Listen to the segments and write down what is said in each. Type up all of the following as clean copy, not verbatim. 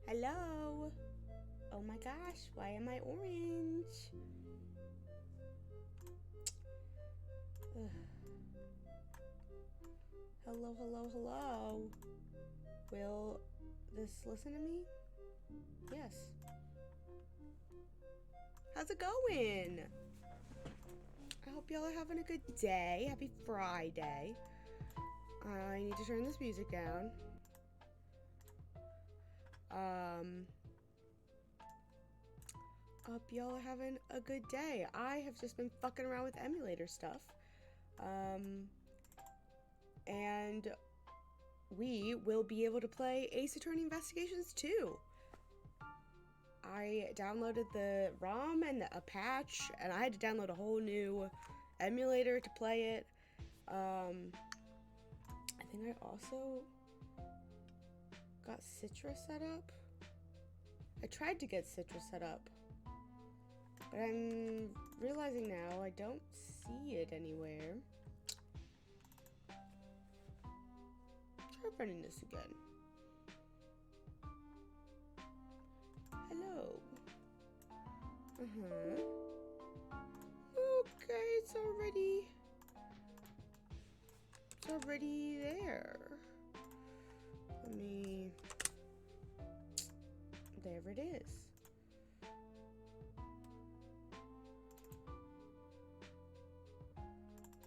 Hello? Oh my gosh, why am I orange? Ugh. Hello, hello, hello. Will this listen to me? Yes. How's it going? I hope y'all are having a good day. Happy Friday. I need to turn this music down. Hope y'all are having a good day. I have just been fucking around with emulator stuff. And we will be able to play Ace Attorney Investigations 2. I downloaded the ROM and a patch, and I had to download a whole new emulator to play it. I think I also got Citra set up. I tried to get Citra set up, but I'm realizing now I don't see it anywhere. Try running this again. Hello. Okay, it's already there. There it is.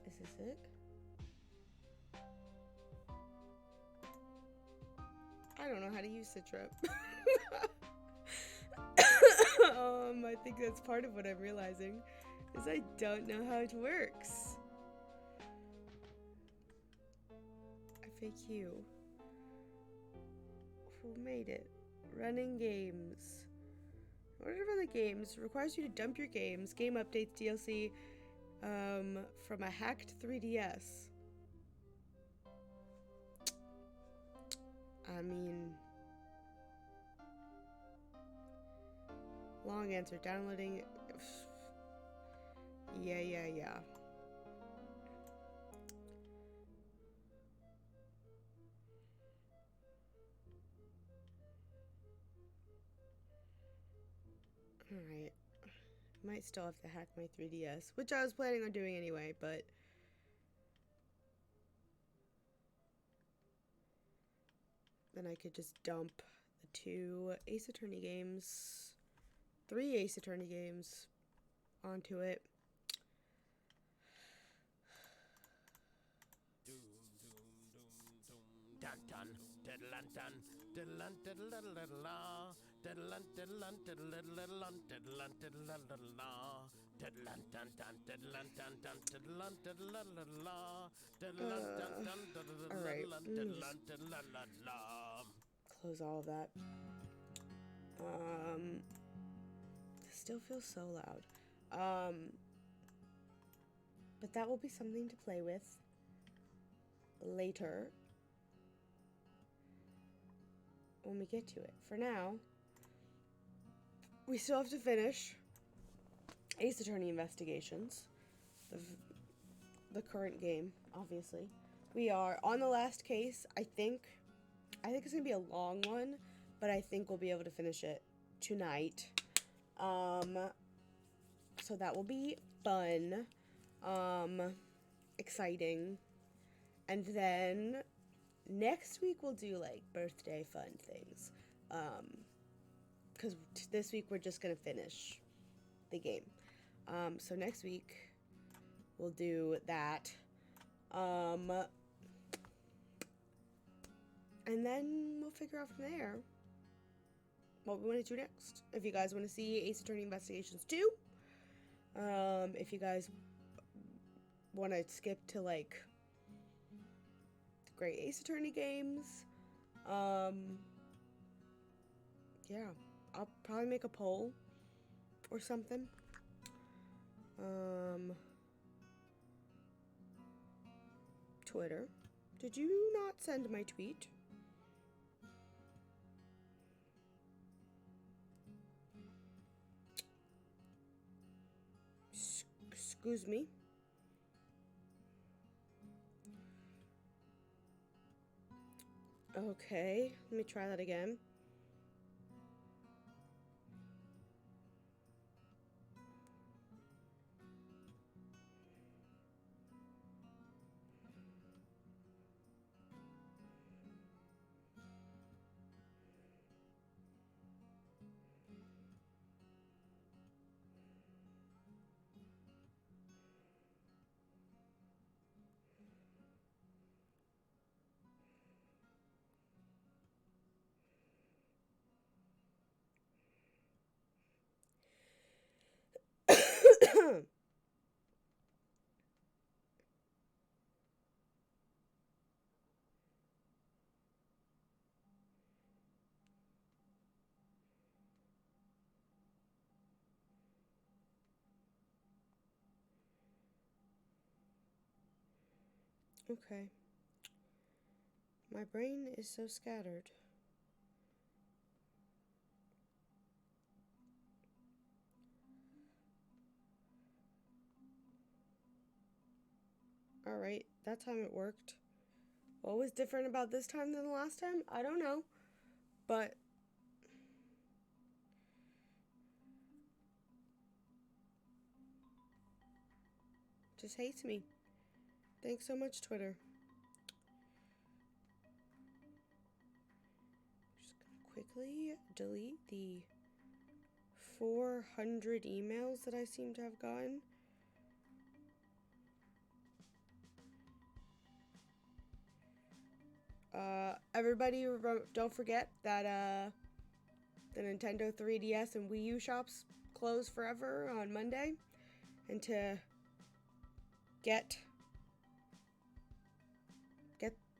Is this it? I don't know how to use Citra. I think that's part of what I'm realizing, is I don't know how it works. FAQ. Who made it? Running games. In order to run the games, requires you to dump your games, game updates, DLC, from a hacked 3DS. I mean, long answer. Downloading. Yeah. Alright. Might still have to hack my 3DS, which I was planning on doing anyway, but then I could just dump the 2 Ace Attorney games, 3 Ace Attorney games onto it. Alright, close all of that. This still feels so loud. But that will be something to play with later when we get to it. For now, we still have to finish Ace Attorney Investigations, the current game, obviously. We are on the last case. I think it's gonna be a long one, but I think we'll be able to finish it tonight. So that will be fun, exciting, and then next week we'll do like birthday fun things, because this week we're just gonna finish the game. So next week we'll do that, and then we'll figure out from there what we want to do next. If you guys want to see Ace Attorney Investigations 2, if you guys want to skip to like the great Ace Attorney games, yeah, I'll probably make a poll or something. Twitter. Did you not send my tweet? Excuse me. Okay, let me try that again. Okay. My brain is so scattered. Alright, that time it worked. What was different about this time than the last time? I don't know. But just hates me. Thanks so much, Twitter. Just gonna quickly delete the 400 emails that I seem to have gotten. Everybody, don't forget that the Nintendo 3DS and Wii U shops close forever on Monday, and to get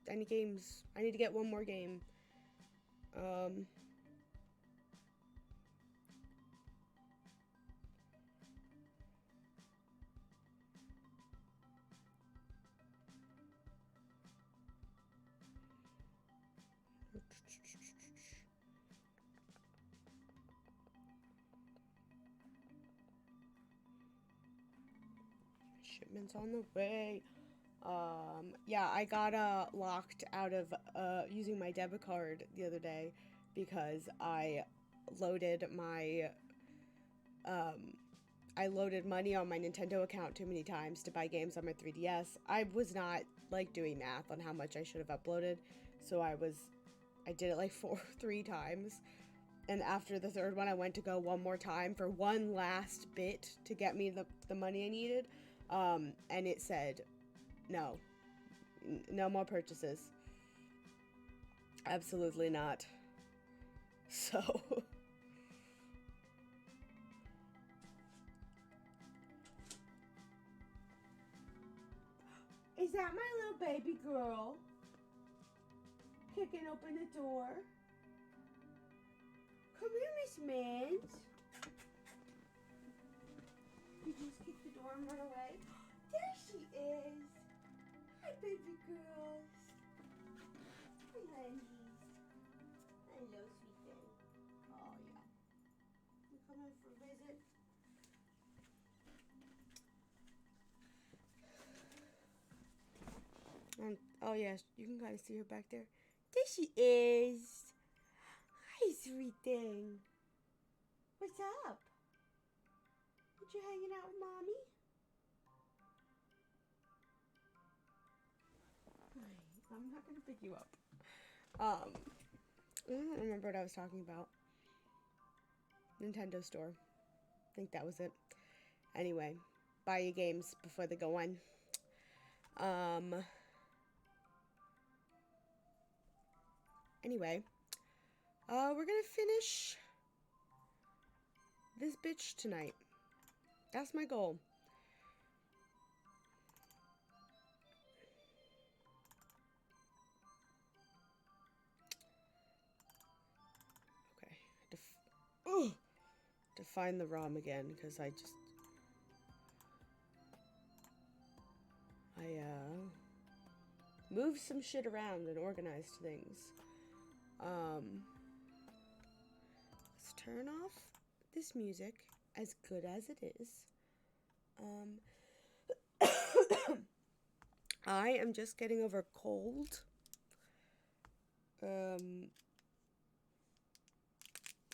any games, I need to get one more game. Shipment's on the way. Yeah, I got locked out of using my debit card the other day because I loaded money on my Nintendo account too many times to buy games on my 3DS. I was not like doing math on how much I should have uploaded, so I did it like 3 times. And after the third one, I went to go one more time for one last bit to get me the money I needed. And it said, no more purchases. Absolutely not. So is that my little baby girl kicking open the door? Come here, Miss Mans. You just kick the door and run away? There she is. Hi, baby girls. Hi, honey's. Hello, sweet thing. Oh, yeah. You coming for a visit? And, oh, yes, you can kind of see her back there. There she is. Hi, sweet thing. What's up? You hanging out with Mommy? I'm not gonna pick you up. I don't remember what I was talking about. Nintendo store. I think that was it. Anyway, buy your games before they go on. Anyway, we're gonna finish this bitch tonight. That's my goal. Okay. To find the ROM again, because I moved some shit around and organized things. Let's turn off this music, as good as it is. I am just getting over a cold.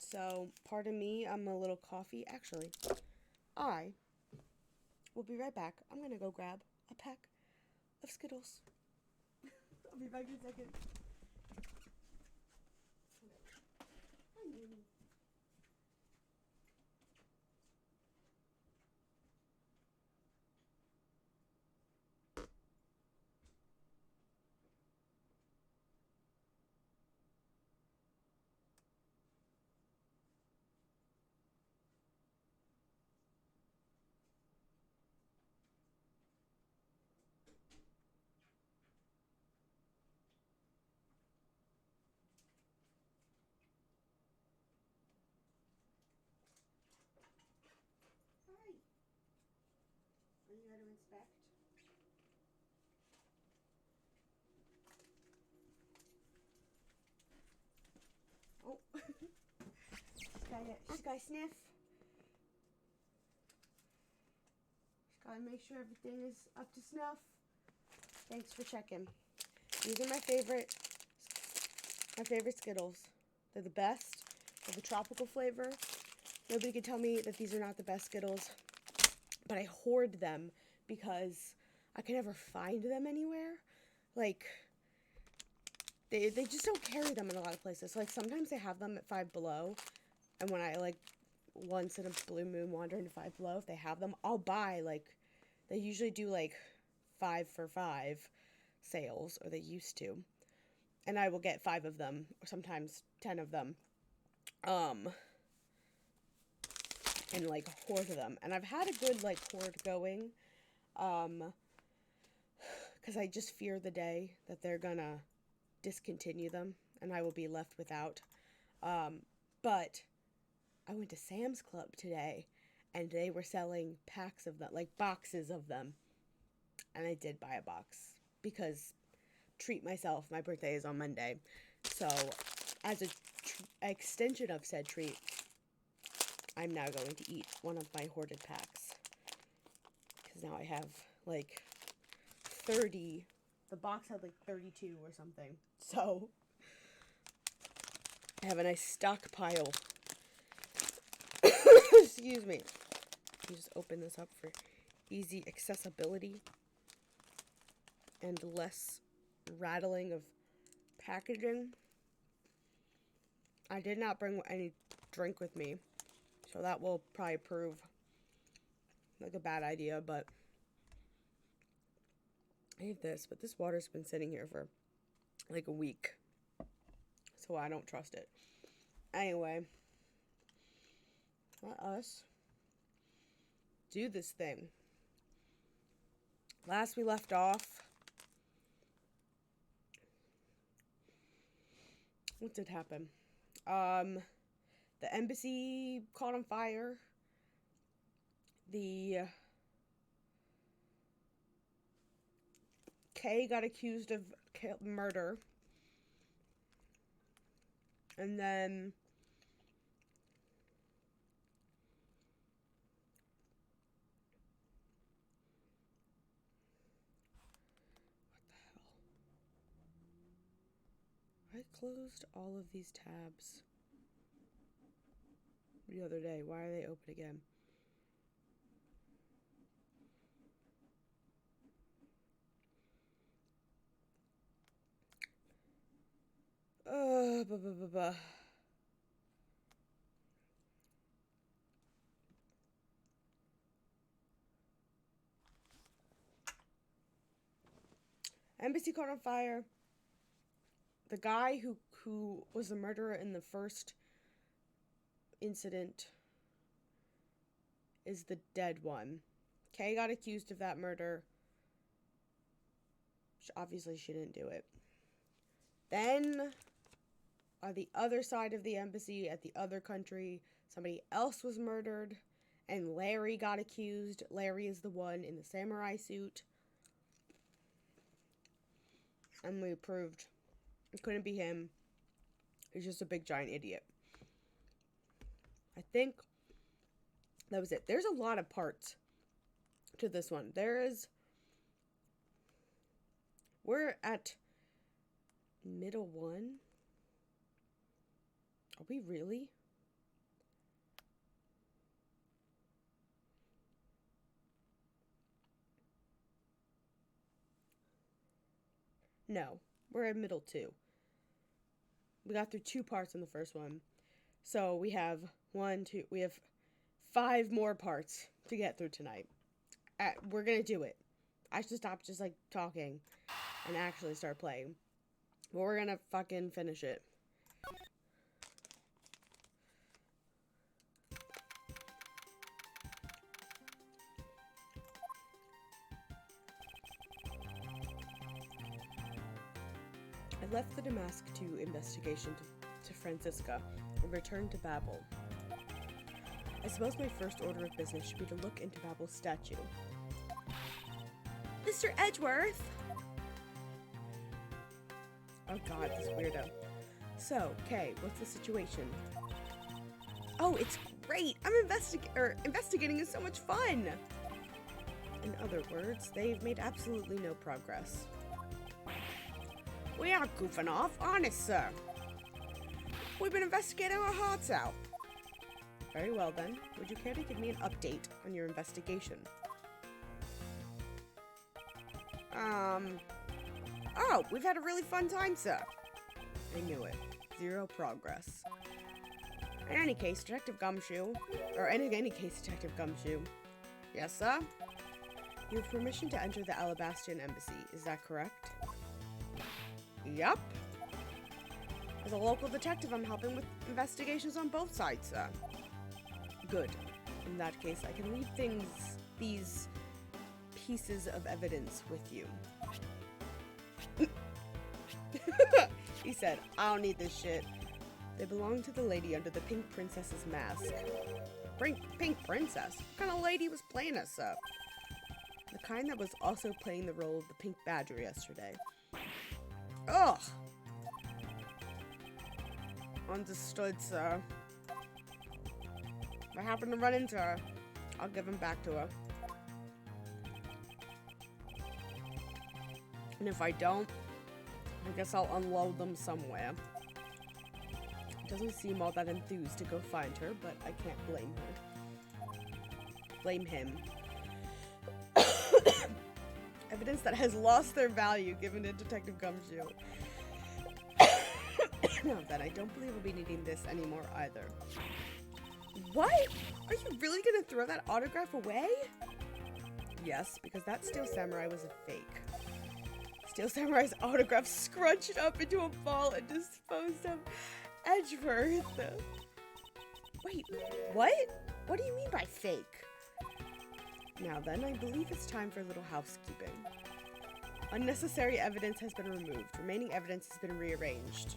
So, pardon me, I'm a little coffee. Actually, I will be right back. I'm gonna go grab a pack of Skittles. I'll be back in a second. Hi. Are you here to inspect? I sniff. Just gotta make sure everything is up to snuff. Thanks for checking. These are my favorite Skittles. They're the best. They're the tropical flavor. Nobody can tell me that these are not the best Skittles, but I hoard them because I can never find them anywhere. Like, they just don't carry them in a lot of places. Like, sometimes they have them at Five Below, and when I, like, once in a blue moon wander into Five Below, if they have them, I'll buy, like, they usually do, like, 5 for $5 sales, or they used to, and I will get 5 of them, or sometimes 10 of them, and, like, hoard them, and I've had a good, like, hoard going, because I just fear the day that they're gonna discontinue them, and I will be left without, but I went to Sam's Club today, and they were selling packs of them, like, boxes of them, and I did buy a box, because, treat myself, my birthday is on Monday, so, as an extension of said treat, I'm now going to eat one of my hoarded packs, because now I have, like, 30, the box had, like, 32 or something, so, I have a nice stockpile. Excuse me. You just open this up for easy accessibility and less rattling of packaging. I did not bring any drink with me, so that will probably prove like a bad idea, but I hate this, but this water's been sitting here for like a week, so I don't trust it. Anyway, let us do this thing. Last we left off, what did happen? The embassy caught on fire. The Kay got accused of murder. And then I closed all of these tabs the other day. Why are they open again? Embassy caught on fire. The guy who was the murderer in the first incident is the dead one. Kay got accused of that murder. Obviously, she didn't do it. Then, on the other side of the embassy, at the other country, somebody else was murdered, and Larry got accused. Larry is the one in the samurai suit. And we proved it couldn't be him. He's just a big giant idiot. I think that was it. There's a lot of parts to this one. We're at middle 1. Are we really? No, we're at middle 2. We got through 2 parts in the first one. So we have 5 more parts to get through tonight. We're gonna do it. I should stop just like talking and actually start playing. But we're gonna fucking finish it. I left the Damask 2 investigation to Francisca and returned to Babel. I suppose my first order of business should be to look into Babel's statue. Mr. Edgeworth! Oh god, this weirdo. So, Kay, what's the situation? Oh, it's great! Investigating is so much fun! In other words, they've made absolutely no progress. We aren't goofing off, honest, sir. We've been investigating our hearts out. Very well, then. Would you care to give me an update on your investigation? Oh, we've had a really fun time, sir. I knew it. Zero progress. In any case, Detective Gumshoe, Yes, sir? You have permission to enter the Alabastian Embassy, is that correct? Yup. As a local detective, I'm helping with investigations on both sides, sir. Good. In that case, I can leave these pieces of evidence with you. He said, I don't need this shit. They belong to the lady under the Pink Princess's mask. Pink Princess? What kind of lady was playing us up? The kind that was also playing the role of the Pink Badger yesterday. Ugh! Understood, sir. If I happen to run into her, I'll give him back to her. And if I don't, I guess I'll unload them somewhere. Doesn't seem all that enthused to go find her, but I can't blame her. Blame him. Evidence that has lost their value given to Detective Gumshoe. No, then I don't believe we'll be needing this anymore either. What? Are you really gonna throw that autograph away? Yes, because that Steel Samurai was a fake. Steel Samurai's autograph scrunched up into a ball and disposed of Edgeworth. Wait, what? What do you mean by fake? Now then, I believe it's time for a little housekeeping. Unnecessary evidence has been removed. Remaining evidence has been rearranged.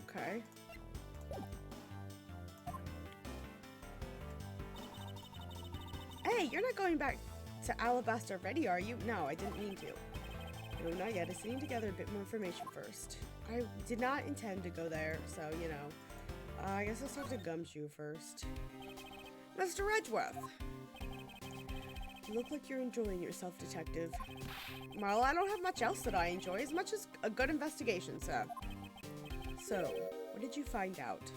Okay. Hey, you're not going back to Alabaster already, are you? No, I didn't mean to. No, not yet. I'm sitting together a bit more information first. I did not intend to go there, so, you know. I guess let's talk to Gumshoe first. Mr. Edgeworth! You look like you're enjoying yourself, Detective. Well, I don't have much else that I enjoy as much as a good investigation, sir. So, what did you find out?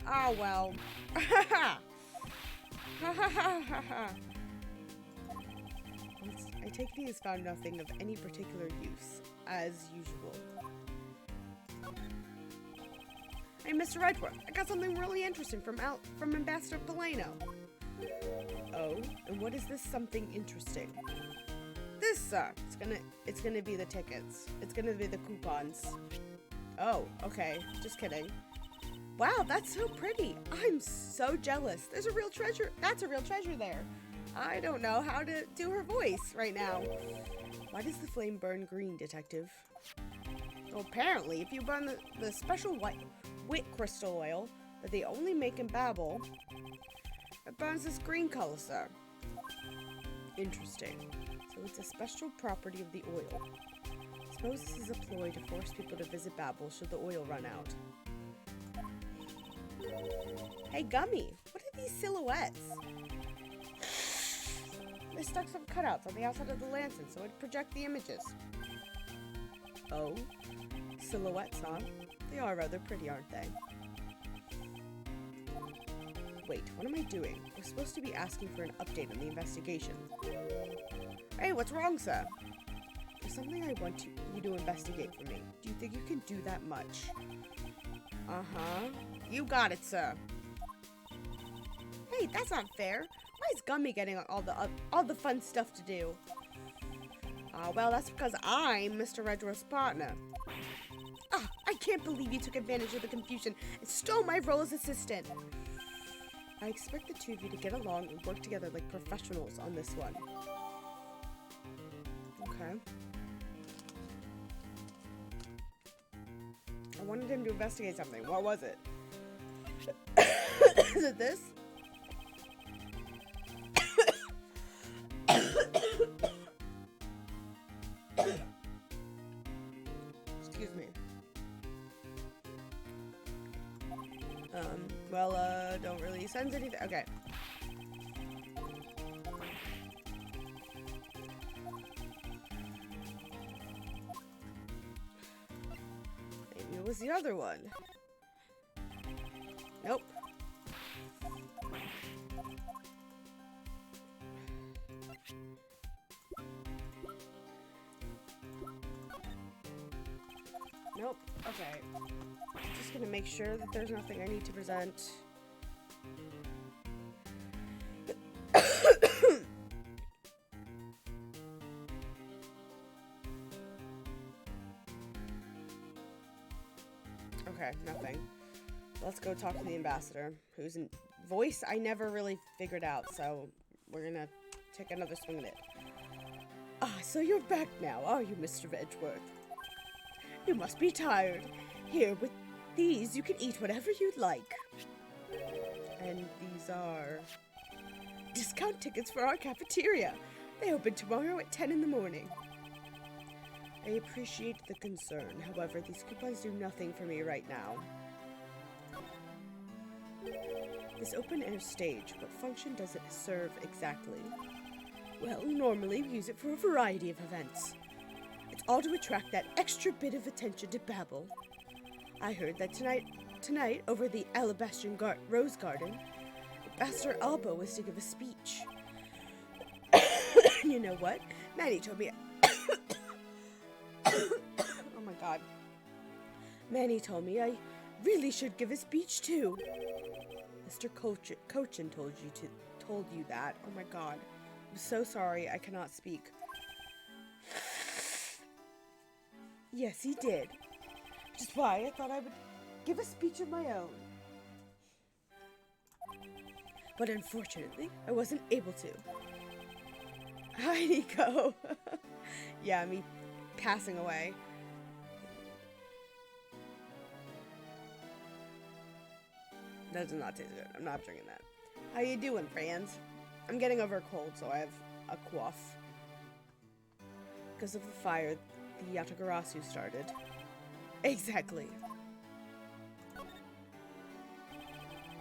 Ah, well. Ha ha ha! I take it he has found nothing of any particular use, as usual. Hey, Mr. Edgeworth, I got something really interesting from Ambassador Polano. Oh, and what is this something interesting? This, sir. It's gonna be the tickets. It's gonna be the coupons. Oh, okay. Just kidding. Wow, that's so pretty. I'm so jealous. There's a real treasure. That's a real treasure there. I don't know how to do her voice right now. Why does the flame burn green, Detective? Well, apparently, if you burn the special wit crystal oil that they only make in Babel, it burns this green color, sir. Interesting. So it's a special property of the oil. Suppose this is a ploy to force people to visit Babel should the oil run out. Hey, Gummy, what are these silhouettes? They stuck some cutouts on the outside of the lantern so it'd project the images. Oh, silhouettes, huh? They are rather pretty, aren't they? Wait, what am I doing? We're supposed to be asking for an update on the investigation. Hey, what's wrong, sir? There's something I want you to investigate for me. Do you think you can do that much? Uh-huh. You got it, sir. Hey, that's not fair. Why is Gummy getting all the fun stuff to do? Well, that's because I'm Mr. Edgeworth's partner. I can't believe you took advantage of the confusion and stole my role as assistant. I expect the two of you to get along and work together like professionals on this one. Okay. I wanted him to investigate something. What was it? Is it this? Excuse me. sends anything. Okay. Maybe it was the other one. Nope. Nope. Okay. Just gonna make sure that there's nothing I need to present. Okay, nothing. Let's go talk to the ambassador, whose voice I never really figured out, so we're gonna take another swing at it. Ah, so you're back now, are you, Mr. Edgeworth? You must be tired. Here, with these, you can eat whatever you'd like. And these are discount tickets for our cafeteria. They open tomorrow at 10 in the morning. I appreciate the concern. However, these coupons do nothing for me right now. This open-air stage, what function does it serve exactly? Well, normally we use it for a variety of events. It's all to attract that extra bit of attention to Babel. I heard that tonight over the Alabastrian Rose Garden, Ambassador Alba was to give a speech. You know what? Manny told me... Oh my god. Manny told me I really should give a speech too. Mr. Cochin told you that. Oh my god. I'm so sorry, I cannot speak. Yes, he did. Which is why I thought I would give a speech of my own. But unfortunately, I wasn't able to. Hi, Nico. Yeah, me passing away. That does not taste good. I'm not drinking that. How you doing, friends? I'm getting over a cold, so I have a cough. Because of the fire the Yatagarasu started. Exactly.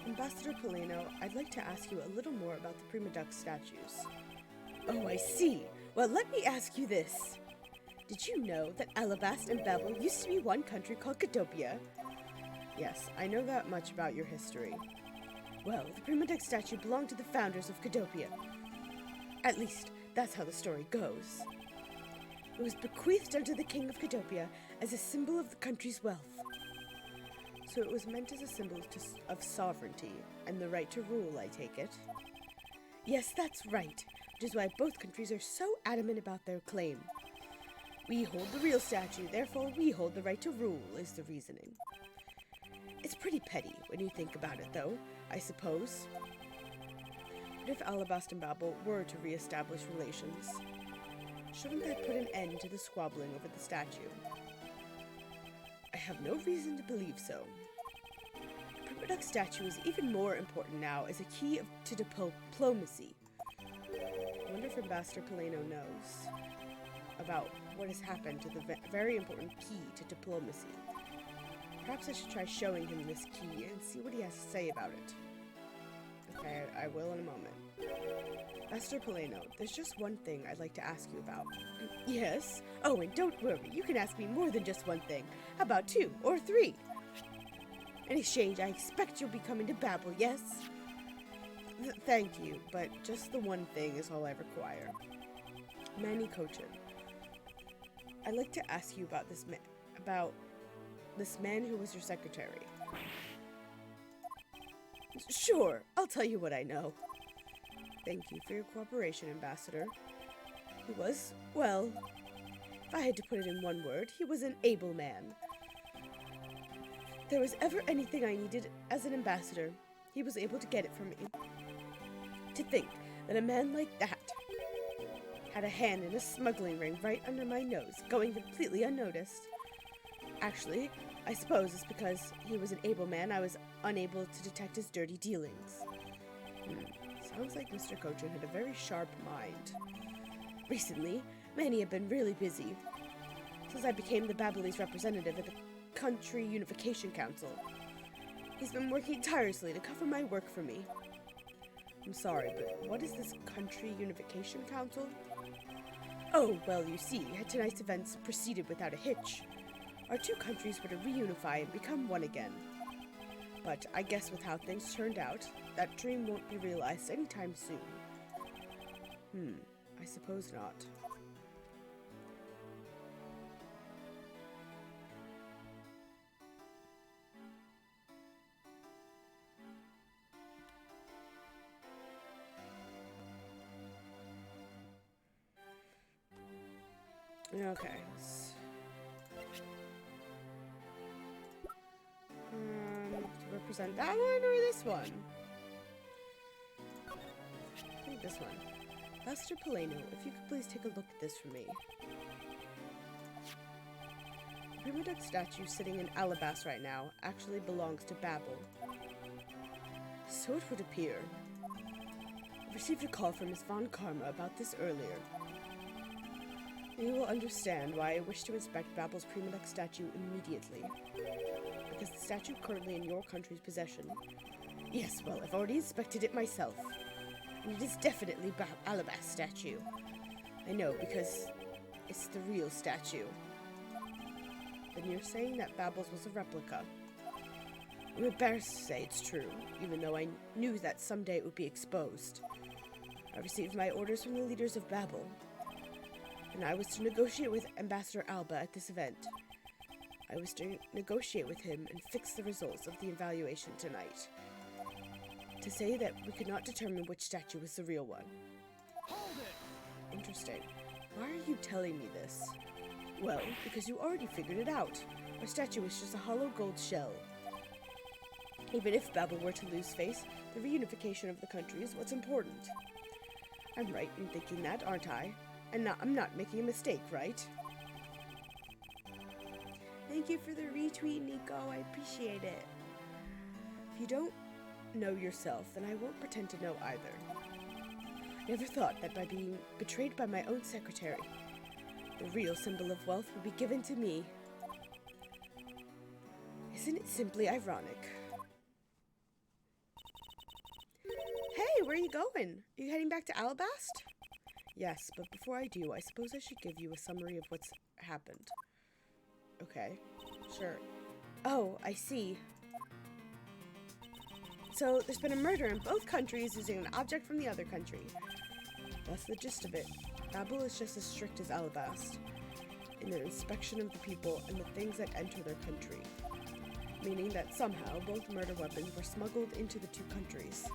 Ambassador Polino, I'd like to ask you a little more about the Prima Duck statues. Oh, I see. Well, let me ask you this. Did you know that Alabast and Babel used to be one country called Cadopia? Yes, I know that much about your history. Well, the Prima Duck statue belonged to the founders of Cadopia. At least, that's how the story goes. It was bequeathed unto the king of Cadopia as a symbol of the country's wealth. So it was meant as a symbol of sovereignty and the right to rule, I take it. Yes, that's right, which is why both countries are so adamant about their claim. We hold the real statue, therefore we hold the right to rule, is the reasoning. It's pretty petty when you think about it, though, I suppose. What if Alabast and Babel were to re-establish relations? Shouldn't that put an end to the squabbling over the statue? I have no reason to believe so. The Prima Duck statue is even more important now as a key to diplomacy. I wonder if Ambassador Polino knows about what has happened to the very important key to diplomacy. Perhaps I should try showing him this key and see what he has to say about it. Okay, I will in a moment. Master Polino, there's just one thing I'd like to ask you about. Yes? Oh, and don't worry, you can ask me more than just one thing. How about 2 or 3? In exchange, I expect you'll be coming to Babel, yes? Thank you, but just the one thing is all I require. Manny Cochin, I'd like to ask you about this man who was your secretary. Sure, I'll tell you what I know. Thank you for your cooperation, Ambassador. He was, well, if I had to put it in one word, he was an able man. If there was ever anything I needed as an ambassador, he was able to get it from me. To think that a man like that had a hand in a smuggling ring right under my nose, going completely unnoticed. Actually, I suppose it's because he was an able man I was unable to detect his dirty dealings. Sounds like Mr. Cochin had a very sharp mind. Recently, Manny had been really busy. Since I became the Babelese representative at the Country Unification Council, he's been working tirelessly to cover my work for me. I'm sorry, but what is this Country Unification Council? Oh, well, you see, tonight's events proceeded without a hitch. Our two countries were to reunify and become one again. But I guess with how things turned out, that dream won't be realized anytime soon. I suppose not. Okay. To represent that one or this one? I think this one. Master Polano, if you could please take a look at this for me. The Prima Duck statue sitting in Alabast right now actually belongs to Babel. So it would appear. I received a call from Miss Von Karma about this earlier. You will understand why I wish to inspect Babel's Prima Duck statue immediately. Because the statue currently in your country's possession. Yes, well, I've already inspected it myself. And it is definitely Alabast statue. I know, because it's the real statue. Then you're saying that Babel's was a replica. I'm embarrassed to say it's true, even though I knew that someday it would be exposed. I received my orders from the leaders of Babel, and I was to negotiate with Ambassador Alba at this event. I was to negotiate with him and fix the results of the evaluation tonight. To say that we could not determine which statue was the real one. Hold it! Interesting. Why are you telling me this? Well, because you already figured it out. Our statue is just a hollow gold shell. Even if Babel were to lose face, the reunification of the country is what's important. I'm right in thinking that, aren't I? And I'm not making a mistake, right? Thank you for the retweet, Nico. I appreciate it. If you don't know yourself, then I won't pretend to know either. Never thought that by being betrayed by my own secretary, the real symbol of wealth would be given to me. Isn't it simply ironic? Hey, where are you going? Are you heading back to Alabast? Yes, but before I do, I suppose I should give you a summary of what's happened. Okay, sure. Oh, I see. So, there's been a murder in both countries using an object from the other country. That's the gist of it. Babel is just as strict as Alabast in their inspection of the people and the things that enter their country. Meaning that somehow both murder weapons were smuggled into the two countries.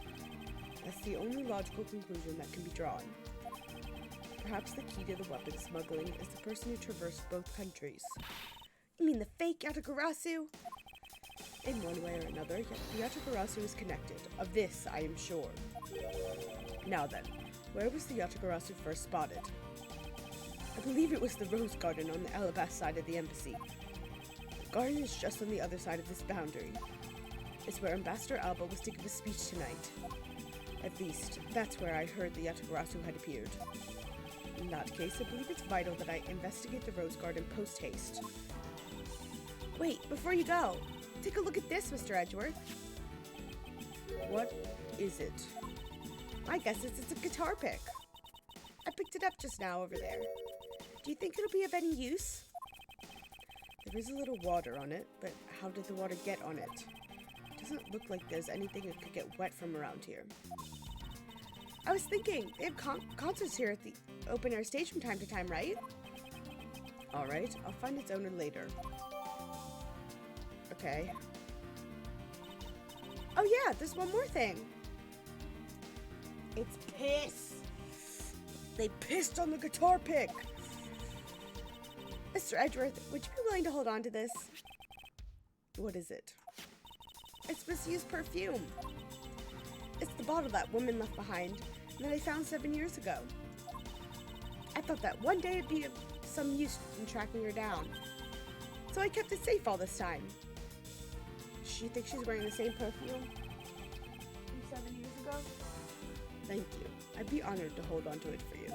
That's the only logical conclusion that can be drawn. Perhaps the key to the weapon smuggling is the person who traversed both countries. You mean the fake Yatagarasu? In one way or another, the Yatagarasu is connected. Of this, I am sure. Now then, where was the Yatagarasu first spotted? I believe it was the Rose Garden on the Alabast side of the embassy. The garden is just on the other side of this boundary. It's where Ambassador Alba was to give a speech tonight. At least, that's where I heard the Yatagarasu had appeared. In that case, I believe it's vital that I investigate the Rose Garden post-haste. Wait, before you go, take a look at this, Mr. Edgeworth. What is it? I guess it's a guitar pick. I picked it up just now over there. Do you think it'll be of any use? There is a little water on it, but how did the water get on it? It doesn't look like there's anything that could get wet from around here. I was thinking, they have concerts here at the open-air stage from time to time, right? Alright, I'll find its owner later. Okay. Oh yeah, there's one more thing. It's piss. They pissed on the guitar pick. Mr. Edgeworth, would you be willing to hold on to this? What is it? It's misused perfume. It's the bottle that woman left behind that I found 7 years ago. I thought that one day it'd be of some use in tracking her down. So I kept it safe all this time. Does she think she's wearing the same perfume from 7 years ago? Thank you. I'd be honored to hold on to it for you.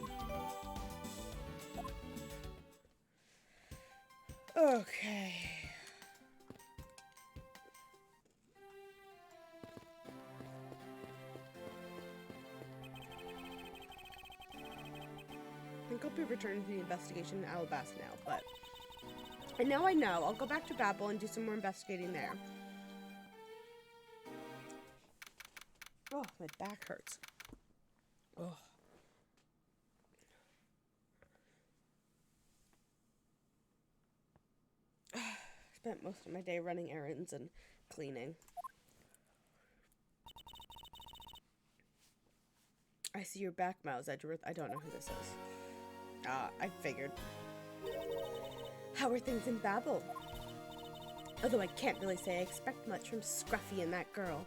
Okay. think I'll be returning to the investigation in Alabasta now, but... And now I know. I'll go back to Babel and do some more investigating there. Oh, my back hurts. Oh. Spent most of my day running errands and cleaning. I see you're back, Miles Edgeworth. I don't know who this is. I figured. How are things in Babel? Although I can't really say I expect much from Scruffy and that girl.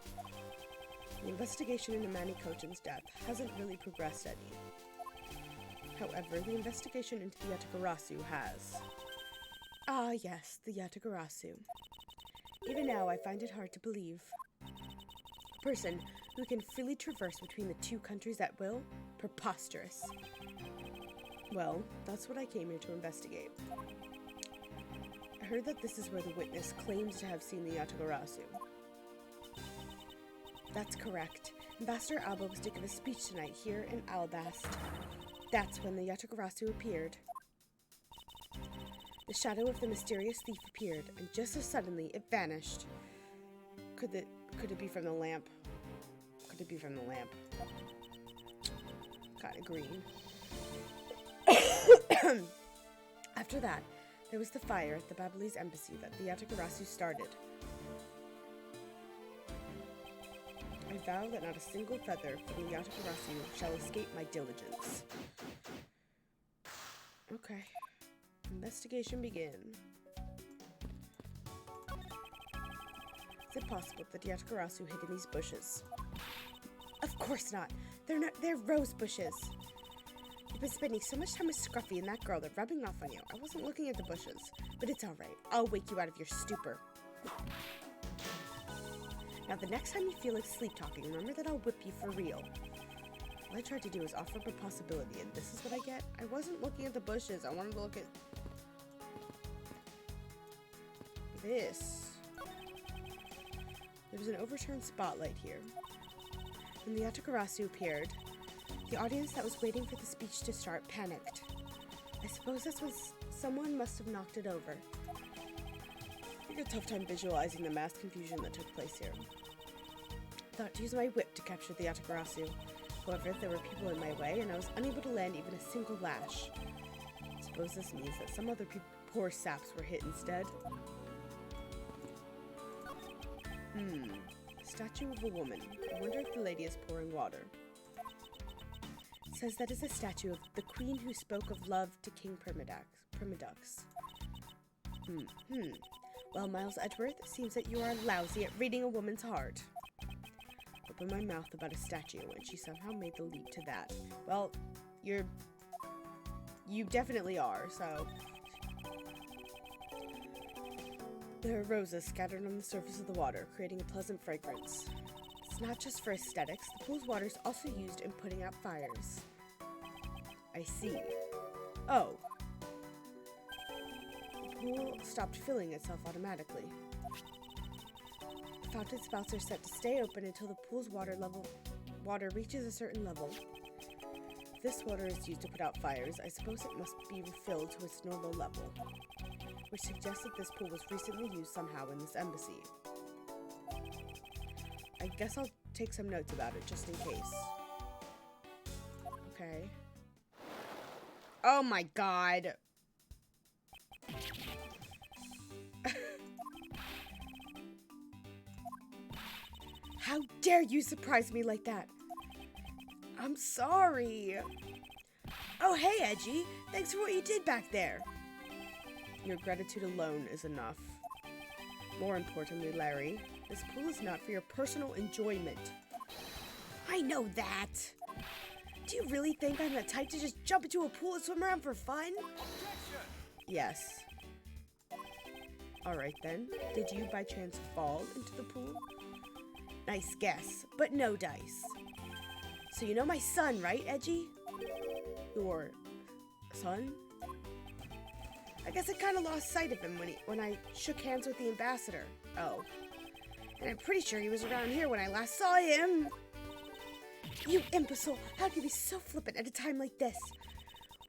The investigation into Manny Kochan's death hasn't really progressed any. However, the investigation into the Yatagarasu has. Ah, yes, the Yatagarasu. Even now, I find it hard to believe. A person who can freely traverse between the two countries at will? Preposterous. Well, that's what I came here to investigate. I heard that this is where the witness claims to have seen the Yatagarasu. That's correct. Ambassador Alba was to give a speech tonight here in Alabast. That's when the Yatagarasu appeared. The shadow of the mysterious thief appeared, and just as suddenly, it vanished. Could it be from the lamp? Could it be from the lamp? Kinda green. After that, there was the fire at the Babalese embassy that the Yatagarasu started. I vow that not a single feather from the Yatagarasu shall escape my diligence. Okay. Investigation begin. Is it possible that the Yatagarasu hid in these bushes? Of course not. They're rose bushes. You've been spending so much time with Scruffy and that girl, they're rubbing off on you. I wasn't looking at the bushes, but it's alright. I'll wake you out of your stupor. Now, the next time you feel like sleep-talking, remember that I'll whip you for real. All I tried to do was offer up a possibility, and this is what I get? I wasn't looking at the bushes. I wanted to look at... this. There was an overturned spotlight here. When the Yatagarasu appeared, the audience that was waiting for the speech to start panicked. I suppose that's when someone must have knocked it over. I had a tough time visualizing the mass confusion that took place here. I thought to use my whip to capture the Yatagarasu. However, there were people in my way, and I was unable to land even a single lash. I suppose this means that some other poor saps were hit instead. Statue of a woman. I wonder if the lady is pouring water. It says that is a statue of the queen who spoke of love to King Primadux. Well, Miles Edgeworth, it seems that you are lousy at reading a woman's heart. Opened my mouth about a statue, and she somehow made the leap to that. Well, you definitely are, so... There are roses scattered on the surface of the water, creating a pleasant fragrance. It's not just for aesthetics, the pool's water is also used in putting out fires. I see. Oh. The pool stopped filling itself automatically. The fountain spouts are set to stay open until the pool's water reaches a certain level. If this water is used to put out fires, I suppose it must be refilled to its normal level, which suggests that this pool was recently used somehow in this embassy. I guess I'll take some notes about it just in case. Okay. Oh my god! How dare you surprise me like that? I'm sorry. Oh, hey, Edgy. Thanks for what you did back there. Your gratitude alone is enough. More importantly, Larry, this pool is not for your personal enjoyment. I know that. Do you really think I'm the type to just jump into a pool and swim around for fun? Objection! Yes. Alright then. Did you by chance fall into the pool? Nice guess, but no dice. So you know my son, right, Edgy? Your son? I guess I kind of lost sight of him when I shook hands with the ambassador. Oh. And I'm pretty sure he was around here when I last saw him. You imbecile! How can you be so flippant at a time like this?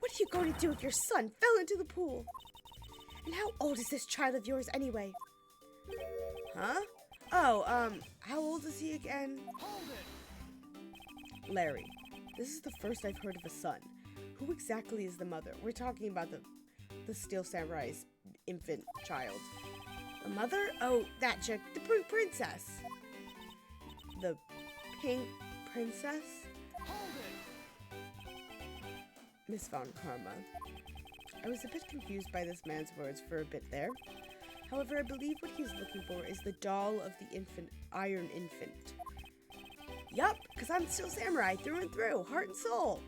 What are you going to do if your son fell into the pool? And how old is this child of yours anyway? Huh? Oh, how old is he again? Hold it. Larry. This is the first I've heard of a son. Who exactly is the mother? We're talking about the Steel Samurai's infant child. The mother? Oh, that chick. The princess. The pink princess? Hold it. Miss Von Karma. I was a bit confused by this man's words for a bit there. However, I believe what he's looking for is the doll of the Iron Infant. Yup, because I'm still samurai through and through, heart and soul.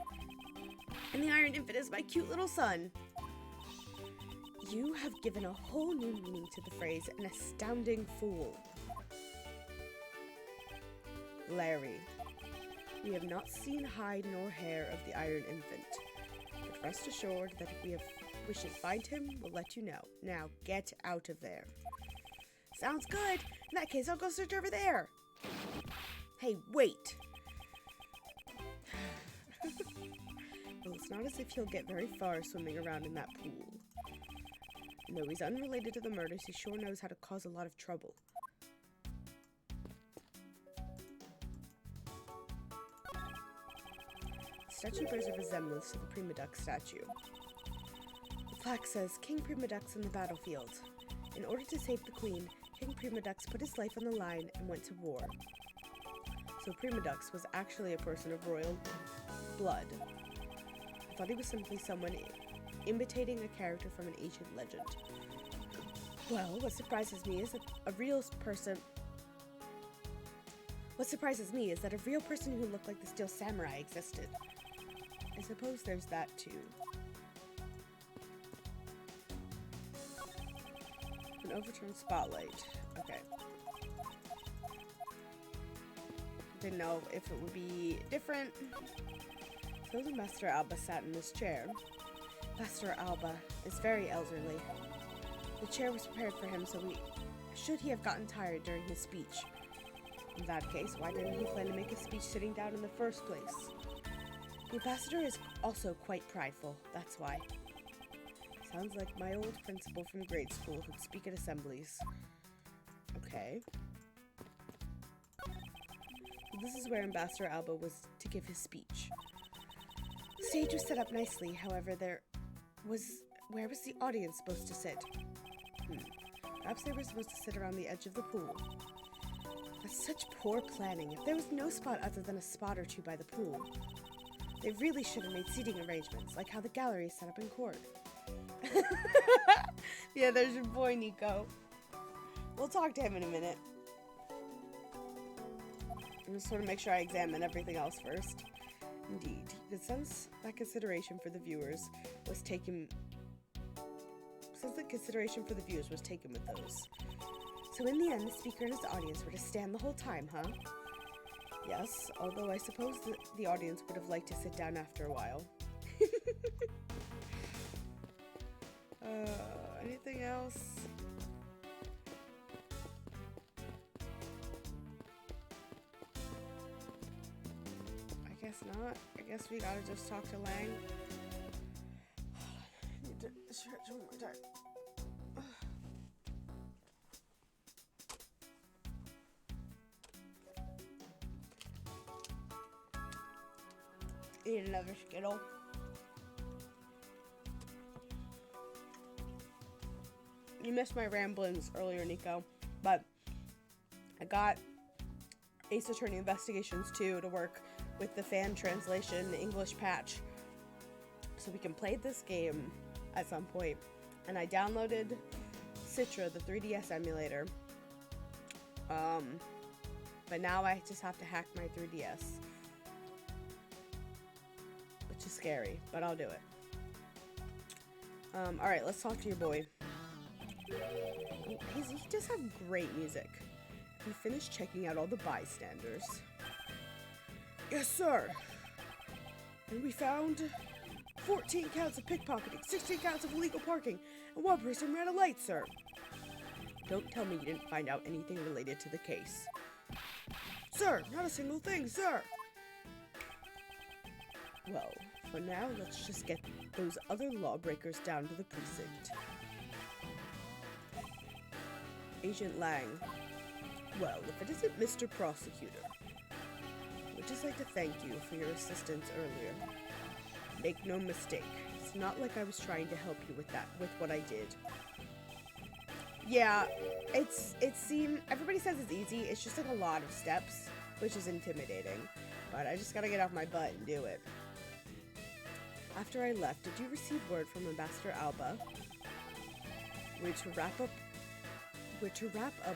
And the Iron Infant is my cute little son. You have given a whole new meaning to the phrase, an astounding fool. Larry, we have not seen hide nor hair of the Iron Infant. But rest assured that if we should find him, we'll let you know. Now, get out of there. Sounds good. In that case, I'll go search over there. Hey, wait. Well, it's not as if he'll get very far swimming around in that pool. And though he's unrelated to the murders, he sure knows how to cause a lot of trouble. The statue bears a resemblance to the Prima Duck statue. The plaque says, King Prima Duck's in the battlefield. In order to save the queen, King Prima Dux put his life on the line and went to war. So Prima Dux was actually a person of royal blood. I thought he was simply someone imitating a character from an ancient legend. Well, what surprises me is that a real person who looked like the Steel Samurai existed. I suppose there's that too. An overturned spotlight. Okay. Didn't know if it would be different. So the Master Alba sat in this chair. Master Alba is very elderly. The chair was prepared for him, so should he have gotten tired during his speech. In that case, why didn't he plan to make his speech sitting down in the first place? The ambassador is also quite prideful, that's why. Sounds like my old principal from grade school who'd speak at assemblies. Okay. This is where Ambassador Alba was to give his speech. The stage was set up nicely, however, where was the audience supposed to sit? Perhaps they were supposed to sit around the edge of the pool. That's such poor planning. If there was no spot other than a spot or two by the pool, they really should have made seating arrangements, like how the gallery is set up in court. Yeah, there's your boy, Nico. We'll talk to him in a minute. I'm just sort of make sure I examine everything else first. Indeed, you could sense that consideration for the viewers was taken. Since the consideration for the viewers was taken with those. So in the end, the speaker and his audience were to stand the whole time, huh? Yes, although I suppose the audience would have liked to sit down after a while. Anything else? I guess not. I guess we gotta just talk to Lang. I need to stretch one more time. Eat another Skittle. You missed my ramblings earlier, Nico, but I got Ace Attorney Investigations 2 to work with the fan translation English patch so we can play this game at some point. And I downloaded Citra, the 3DS emulator. But now I just have to hack my 3DS. Which is scary, but I'll do it. Alright, let's talk to your boy. He does have great music. We finished checking out all the bystanders. Yes, sir. And we found 14 counts of pickpocketing, 16 counts of illegal parking, and one person ran a light, sir. Don't tell me you didn't find out anything related to the case. Sir, not a single thing, sir. Well, for now, let's just get those other lawbreakers down to the precinct. Agent Lang. Well, if it isn't Mr. Prosecutor. Would just like to thank you for your assistance earlier. Make no mistake, it's not like I was trying to help you with what I did. Yeah, everybody says it's easy, it's just like a lot of steps, which is intimidating. But I just gotta get off my butt and do it. After I left, did you receive word from Ambassador Alba? We're to wrap up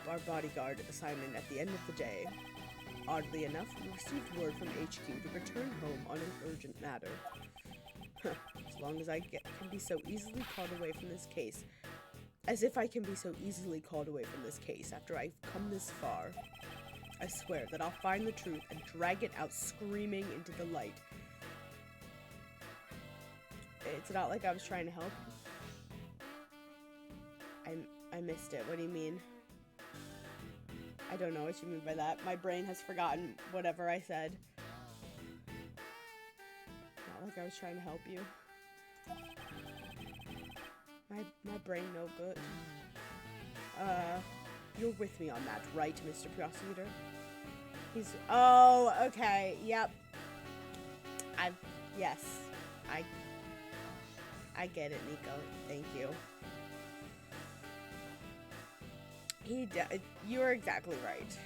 our bodyguard assignment at the end of the day. Oddly enough, we received word from HQ to return home on an urgent matter. As long as I can be so easily called away from this case. As if I can be so easily called away from this case after I've come this far. I swear that I'll find the truth and drag it out screaming into the light. It's not like I was trying to help. I missed it. What do you mean? I don't know what you mean by that. My brain has forgotten whatever I said. Not like I was trying to help you. My brain no good. You're with me on that, right, Mr. Prosecutor? Oh, okay, yep. Yes. I get it, Nico. Thank you. You're exactly right.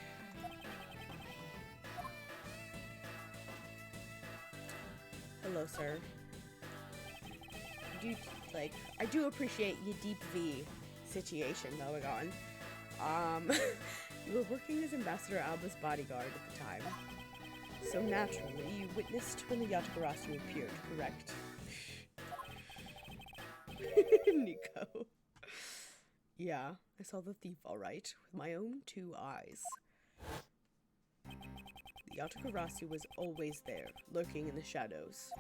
Hello, sir. I do appreciate your deep V situation going on. You were working as Ambassador Alba's bodyguard at the time. So naturally, you witnessed when the Yatagarasu appeared, correct? Nico. Yeah, I saw the thief all right, with my own 2 eyes. The Yatagarasu was always there, lurking in the shadows.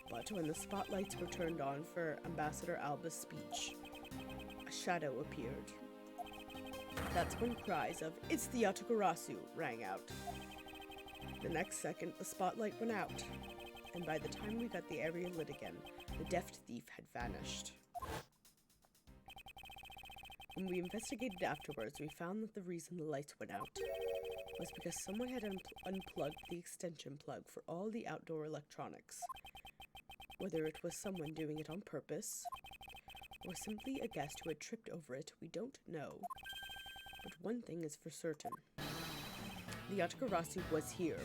But when the spotlights were turned on for Ambassador Alba's speech, a shadow appeared. That's when cries of, "It's the Yatagarasu!" rang out. The next second, the spotlight went out, and by the time we got the area lit again, the deft thief had vanished. When we investigated afterwards, we found that the reason the lights went out was because someone had unplugged the extension plug for all the outdoor electronics. Whether it was someone doing it on purpose, or simply a guest who had tripped over it, we don't know. But one thing is for certain. The Yatagarasu was here.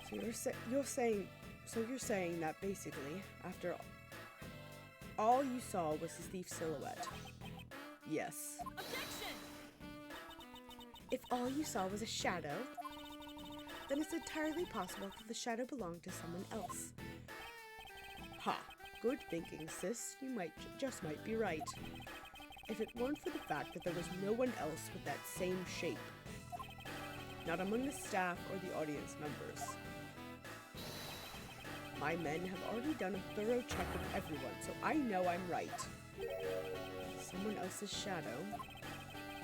So you're saying that basically, after all you saw was the thief's silhouette. Yes. Objection! If all you saw was a shadow, then it's entirely possible that the shadow belonged to someone else. Ha! Good thinking, sis. You just might be right. If it weren't for the fact that there was no one else with that same shape. Not among the staff or the audience members. My men have already done a thorough check of everyone, so I know I'm right. Someone else's shadow?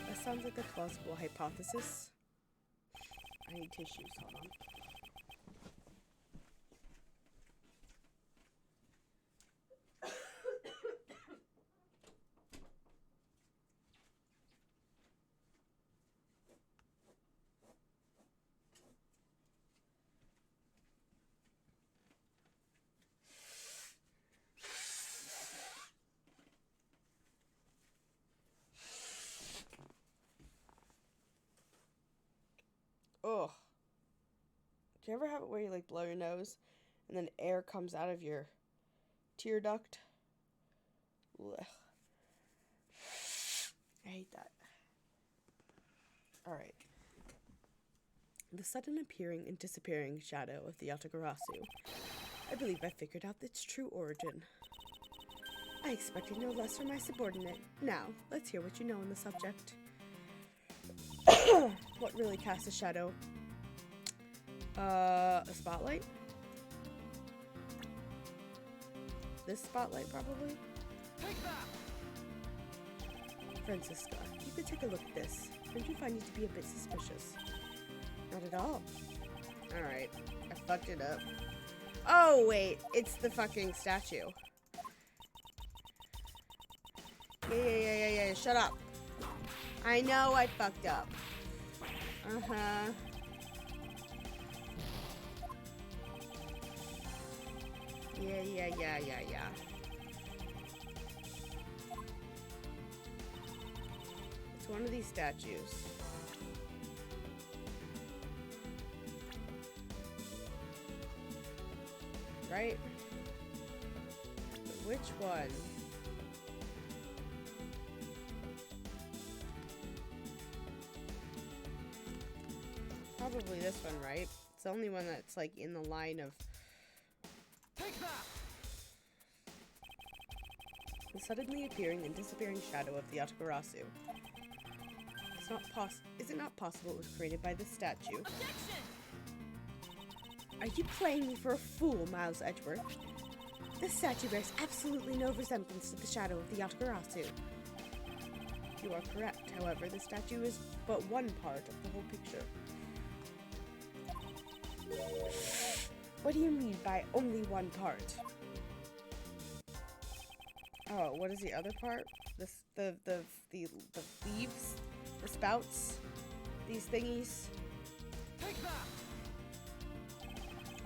That sounds like a plausible hypothesis. I need tissues, hold on. Ugh. Do you ever have it where you like blow your nose and then air comes out of your tear duct? Ugh. I hate that. Alright. The sudden appearing and disappearing shadow of the Yatagarasu. I believe I figured out its true origin. I expected no less from my subordinate. Now, let's hear what you know on the subject. What really casts a shadow? A spotlight? This spotlight, probably? Take that! Francisca, you could take a look at this. Don't you find it to be a bit suspicious? Not at all. Alright. I fucked it up. Oh, wait. It's the fucking statue. Yeah. Shut up. I know I fucked up. Uh-huh. Yeah. It's one of these statues. Right? Which one? Probably this one, right? It's the only one that's like in the line of Take that! the suddenly appearing and disappearing shadow of the Atakarasu. Is it not possible it was created by this statue? Objection! Are you playing me for a fool, Miles Edgeworth? This statue bears absolutely no resemblance to the shadow of the Atakarasu. You are correct, however, the statue is but one part of the whole picture. What do you mean by only one part? Oh, what is the other part? The leaves? The spouts? These thingies? Take that!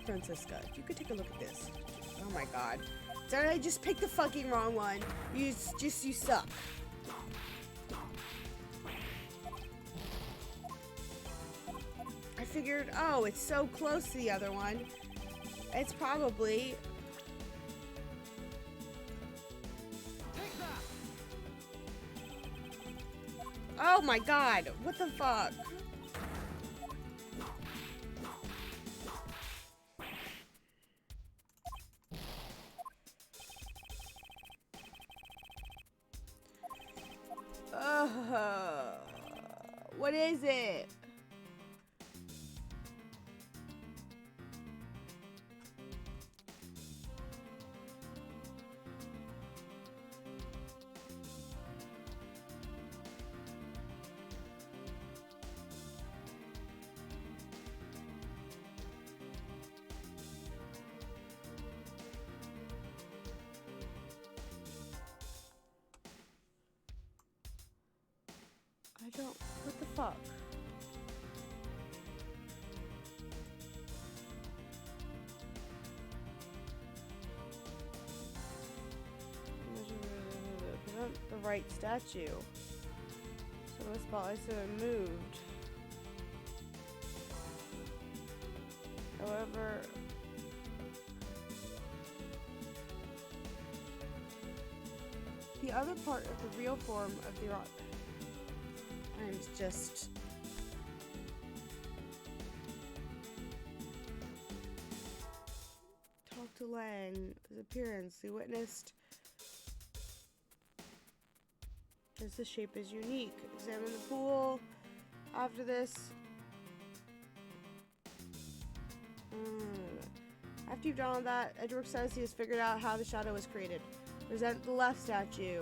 Francisca, if you could take a look at this. Oh my god. Did I just pick the fucking wrong one? You suck. I figured, oh, it's so close to the other one. It's probably... Take that! Oh my god, what the fuck? What is it? I don't... What the fuck? Present the right statue. So the spotlights have been moved. However... the other part of the real form of the rock... I'm just... Talk to Lang. His appearance. He witnessed... As the shape is unique. Examine the pool. After this... After you've done all that, Edgeworth says he has figured out how the shadow was created. Present the left statue.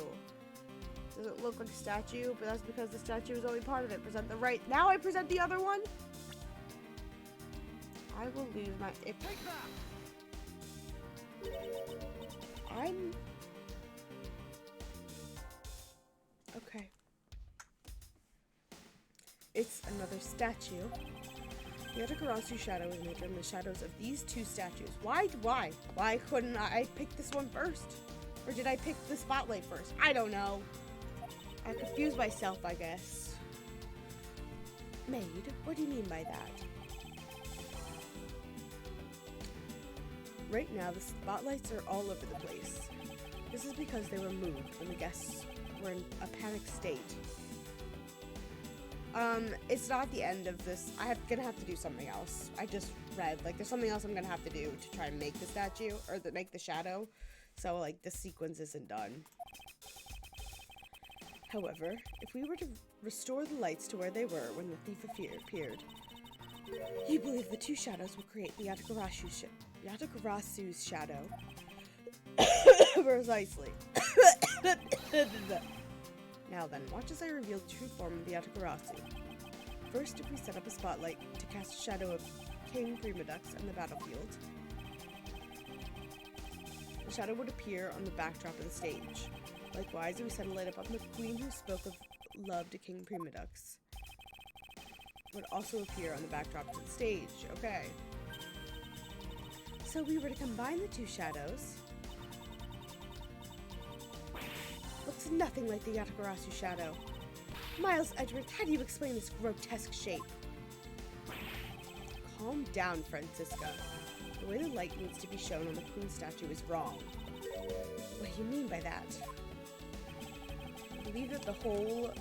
Doesn't look like a statue, but that's because the statue is only part of it. Present the right. Now I present the other one? I will lose my... Take that! I'm... Okay. It's another statue. The Atakarasu shadow is made from the shadows of these two statues. Why? Why couldn't I pick this one first? Or did I pick the spotlight first? I don't know. I confused myself, I guess. Maid? What do you mean by that? Right now, the spotlights are all over the place. This is because they were moved when the guests were in a panic state. It's not the end of this. Gonna have to do something else. I just read, like, there's something else I'm gonna have to do to try and make the statue, or make the shadow. So, like, the sequence isn't done. However, if we were to restore the lights to where they were when the thief appeared, you believe the two shadows will create the Atakarasu's shadow. Precisely. Now then, watch as I reveal the true form of the Atakarasu. First, if we set up a spotlight to cast a shadow of King Primadux on the battlefield, the shadow would appear on the backdrop of the stage. Likewise, it was said to light up on the queen who spoke of love to King Primadux. Would also appear on the backdrop of the stage. Okay. So we were to combine the two shadows. Looks nothing like the Yatagarasu shadow. Miles Edgeworth, how do you explain this grotesque shape? Calm down, Francisca. The way the light needs to be shown on the queen statue is wrong. What do you mean by that? I believe that the whole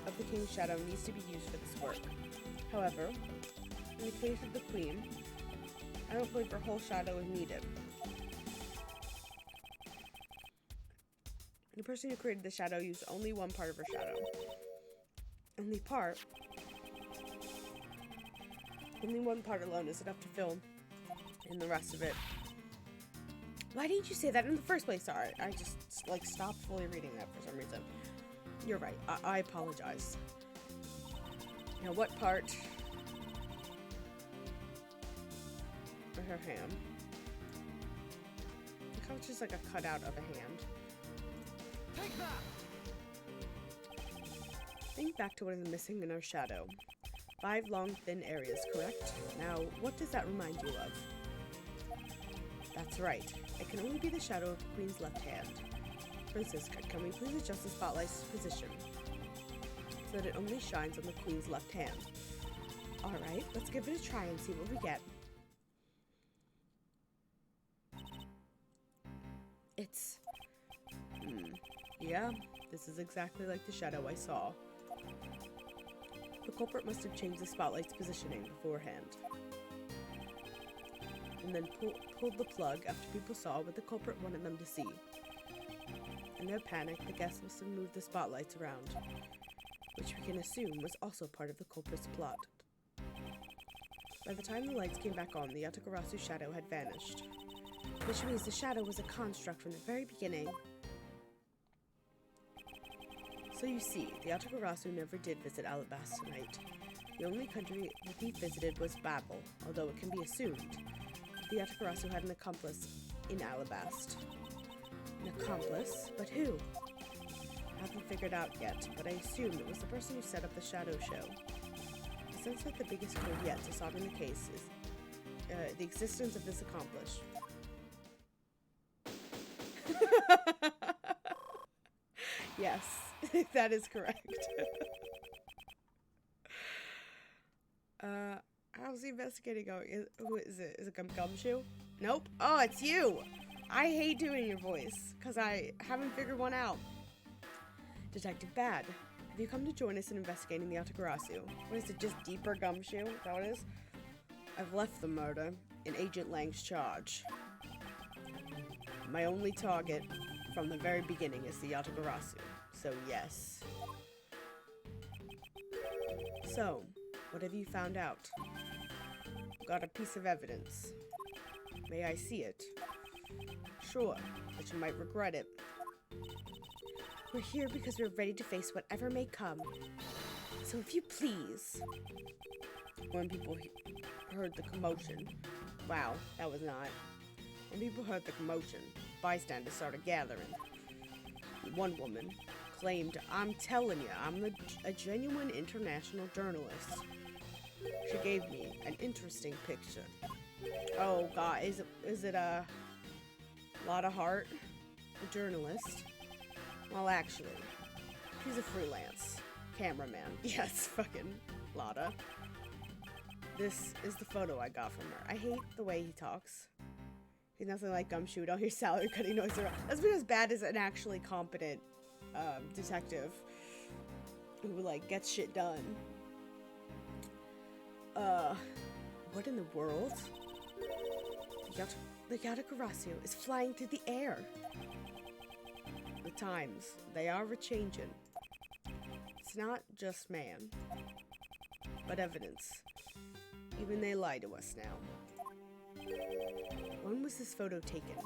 of the king's shadow needs to be used for this work. However, in the case of the queen, I don't believe her whole shadow is needed. The person who created the shadow used only one part of her shadow. Only one part alone is enough to fill in the rest of it. Why didn't you say that in the first place? Sorry, I just stopped fully reading that for some reason. You're right. I apologize. Now, what part? Her hand. Look how it's just like a cutout of a hand. Take that! Think back to what is missing in our shadow. 5 long, thin areas, correct? Now, what does that remind you of? That's right. It can only be the shadow of the queen's left hand. Francisca, can we please adjust the spotlight's position so that it only shines on the queen's left hand? Alright, let's give it a try and see what we get. It's... yeah, this is exactly like the shadow I saw. The culprit must have changed the spotlight's positioning beforehand, and then pulled the plug after people saw what the culprit wanted them to see. In their panic, the guests must have moved the spotlights around, which we can assume was also part of the culprit's plot. By the time the lights came back on, the Yatagarasu shadow had vanished, which means the shadow was a construct from the very beginning. So you see, the Yatagarasu never did visit Alabasta tonight. The only country that he visited was Babel, although it can be assumed the Yatagarasu had an accomplice in Alabasta. An accomplice? But who? I haven't figured out yet, but I assume it was the person who set up the shadow show. I sense that the biggest clue yet to solving the case is the existence of this accomplice. Yes, that is correct. How's the investigating going? Who is it? Is it Gumshoe? Nope. Oh, it's you! I hate doing your voice, because I haven't figured one out. Detective Bad, have you come to join us in investigating the Yatagarasu? What is it, just deeper Gumshoe? Is that what it is? I've left the murder in Agent Lang's charge. My only target from the very beginning is the Yatagarasu, so yes. So, what have you found out? Got a piece of evidence. May I see it? Sure, but you might regret it. We're here because we're ready to face whatever may come. So if you please. When people heard the commotion. Wow, that was not. When people heard the commotion, bystanders started gathering. One woman claimed, I'm telling you, I'm a genuine international journalist. She gave me an interesting picture. Oh god, is it a Lotta Hart, a journalist? Well, actually, she's a freelance cameraman. Yes, fucking Lotta. This is the photo I got from her. I hate the way he talks. He's nothing like Gumshoe. Don't hear salary cutting noise around. That's because Bad is an actually competent detective who like gets shit done. What in the world? The Yatagarasu is flying through the air. The times, they are a-changin'. It's not just man, but evidence. Even they lie to us now. When was this photo taken?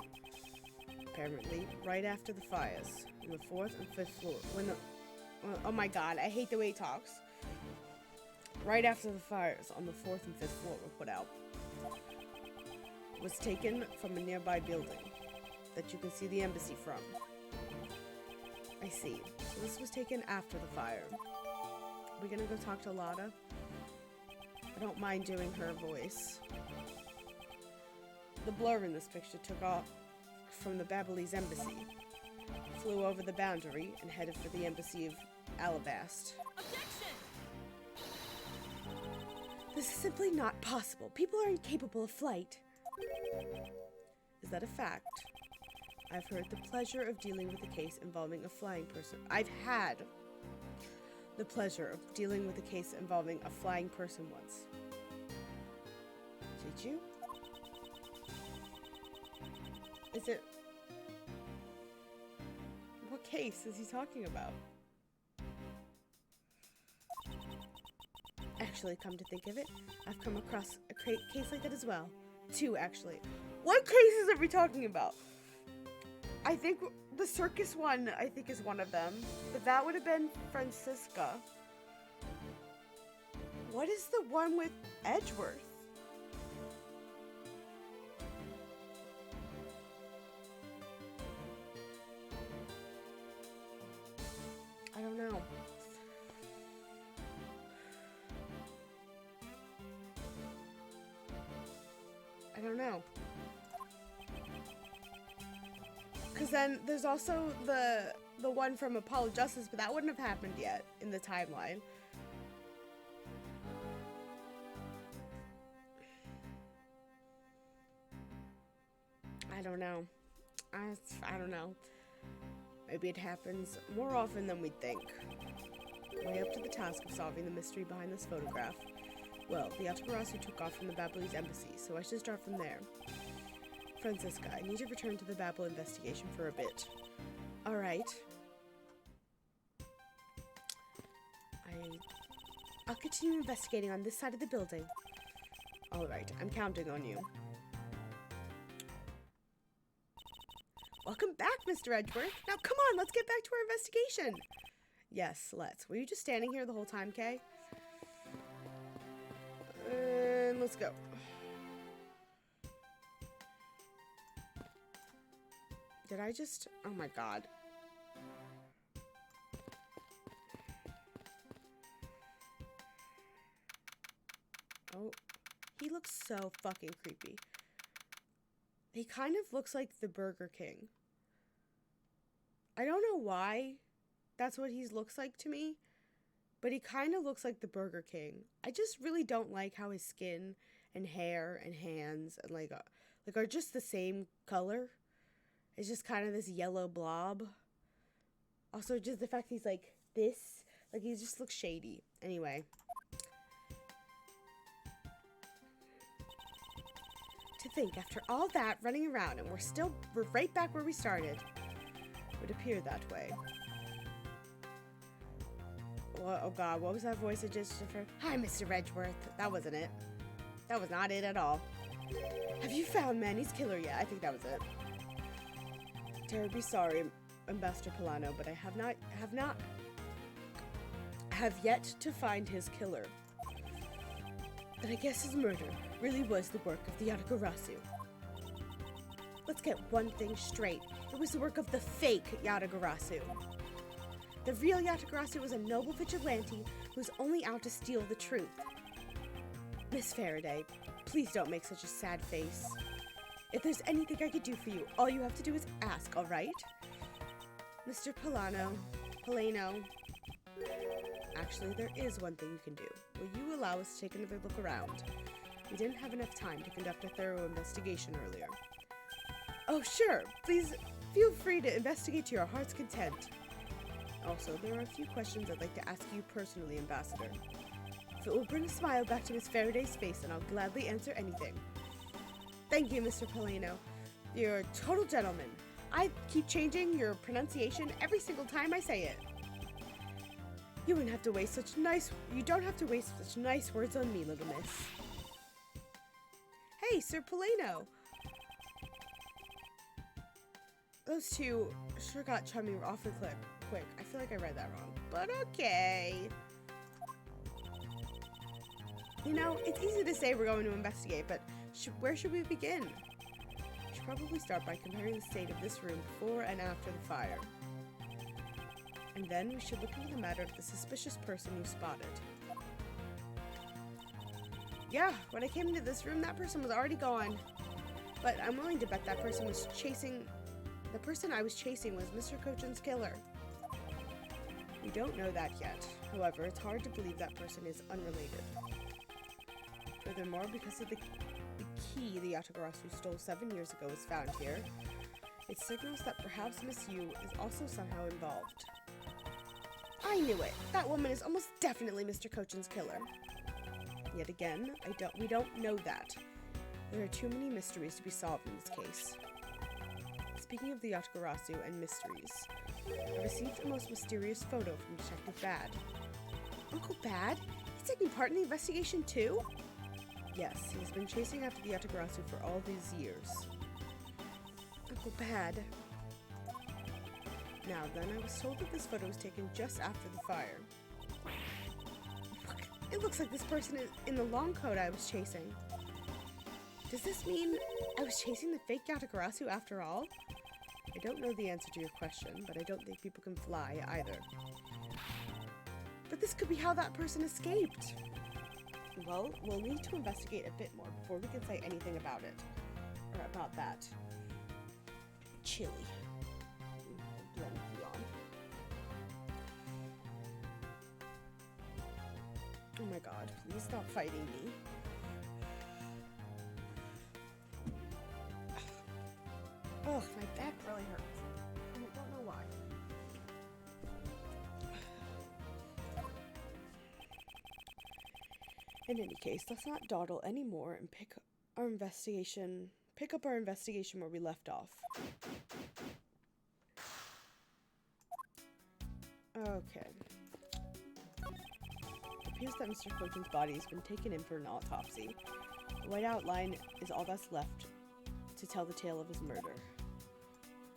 Apparently, right after the fires, on the 4th and 5th floor. When the... oh my god, I hate the way he talks. right after the fires on the 4th and 5th floor were put out. It was taken from a nearby building that you can see the embassy from. I see. So this was taken after the fire. Are we gonna go talk to Lada? I don't mind doing her voice. The blur in this picture took off from the Babyliss embassy, flew over the boundary, and headed for the embassy of Alabast. Objection! This is simply not possible. People are incapable of flight. Is that a fact? I've heard the pleasure of dealing with a case involving a flying person. I've had the pleasure of dealing with a case involving a flying person once. Did you? Is it... What case is he talking about? Actually, come to think of it, I've come across a case like that as well. 2, actually. What cases are we talking about? I think the circus one, I think, is one of them. But that would have been Francisca. What is the one with Edgeworth? I don't know. I don't know. Because then there's also the one from Apollo Justice, but that wouldn't have happened yet in the timeline. I don't know. I don't know. Maybe it happens more often than we'd think. Way up to the task of solving the mystery behind this photograph. Well, the Yatagarasu took off from the Babyliss embassy, so I should start from there. Francisca, I need to return to the Babel investigation for a bit. Alright. I'll continue investigating on this side of the building. Alright, I'm counting on you. Welcome back, Mr. Edgeworth. Now come on, let's get back to our investigation. Yes, let's. Were you just standing here the whole time, Kay? And let's go. Did I just... Oh my god. Oh, he looks so fucking creepy. He kind of looks like the Burger King. I don't know why that's what he looks like to me, but he kind of looks like the Burger King. I just really don't like how his skin and hair and hands and like are just the same color. It's just kind of this yellow blob. Also, just the fact he's like this, like he just looks shady. Anyway. To think, after all that running around, and we're right back where we started. It would appear that way. Well, oh god, what was that voice I just heard? Hi, Mr. Edgeworth. That wasn't it. That was not it at all. Have you found Manny's killer yet? I think that was it. Terribly sorry, Ambassador Polano, but I have yet to find his killer. But I guess his murder really was the work of the Yatagarasu. Let's get one thing straight. It was the work of the fake Yatagarasu. The real Yatagarasu was a noble vigilante who was only out to steal the truth. Miss Faraday, please don't make such a sad face. If there's anything I could do for you, all you have to do is ask, alright? Mr. Polano. Actually, there is one thing you can do. Will you allow us to take another look around? We didn't have enough time to conduct a thorough investigation earlier. Oh, sure. Please feel free to investigate to your heart's content. Also, there are a few questions I'd like to ask you personally, Ambassador. If it will bring a smile back to Miss Faraday's face, then I'll gladly answer anything. Thank you, Mr. Polano. You're a total gentleman. I keep changing your pronunciation every single time I say it. You don't have to waste such nice words on me, little miss. Hey, Sir Polano. Those two sure got chummy awfully quick. I feel like I read that wrong, but okay. You know, it's easy to say we're going to investigate, but where should we begin? We should probably start by comparing the state of this room before and after the fire. And then we should look into the matter of the suspicious person you spotted. Yeah, when I came into this room, that person was already gone. But I'm willing to bet that person was chasing... The person I was chasing was Mr. Kochen's killer. We don't know that yet. However, it's hard to believe that person is unrelated. Furthermore, because of the key the Yatagarasu stole 7 years ago was found here, it signals that perhaps Miss Yu is also somehow involved. I knew it! That woman is almost definitely Mr. Kochen's killer. Yet again, we don't know that. There are too many mysteries to be solved in this case. Speaking of the Yatagarasu and mysteries, I received a most mysterious photo from Detective Bad. Uncle Bad? He's taking part in the investigation too? Yes, he's been chasing after the Yatagarasu for all these years. Uncle Bad. Now then, I was told that this photo was taken just after the fire. It looks like this person is in the long coat I was chasing. Does this mean I was chasing the fake Yatagarasu after all? I don't know the answer to your question, but I don't think people can fly either. But this could be how that person escaped. Well, we'll need to investigate a bit more before we can say anything about it. Or about that. Chilly. Oh my god, please stop fighting me. Oh, my back really hurts. And I don't know why. In any case, let's not dawdle anymore and pick up our investigation where we left off. Okay. It appears that Mr. Kochen's body has been taken in for an autopsy. The white outline is all that's left to tell the tale of his murder.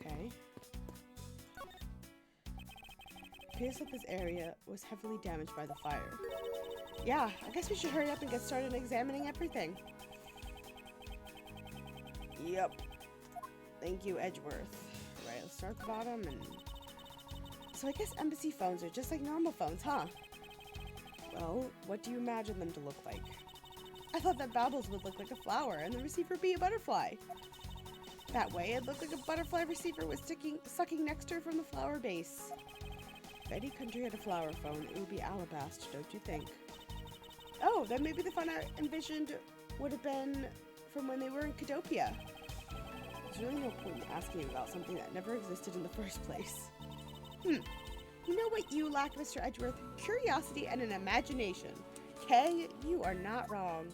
Okay. It appears that this area was heavily damaged by the fire. Yeah, I guess we should hurry up and get started examining everything. Yep. Thank you, Edgeworth. Right, let's start at the bottom and... So I guess embassy phones are just like normal phones, huh? Well, what do you imagine them to look like? I thought that Babbles would look like a flower and the receiver be a butterfly. That way, it looked like a butterfly receiver was sucking nectar from the flower base. If any country had a flower phone, it would be Alabasta, don't you think? Oh, then maybe the fun I envisioned would have been from when they were in Cadopia. There's really no point in asking about something that never existed in the first place. You know what you lack, Mr. Edgeworth? Curiosity and an imagination. Okay, you are not wrong.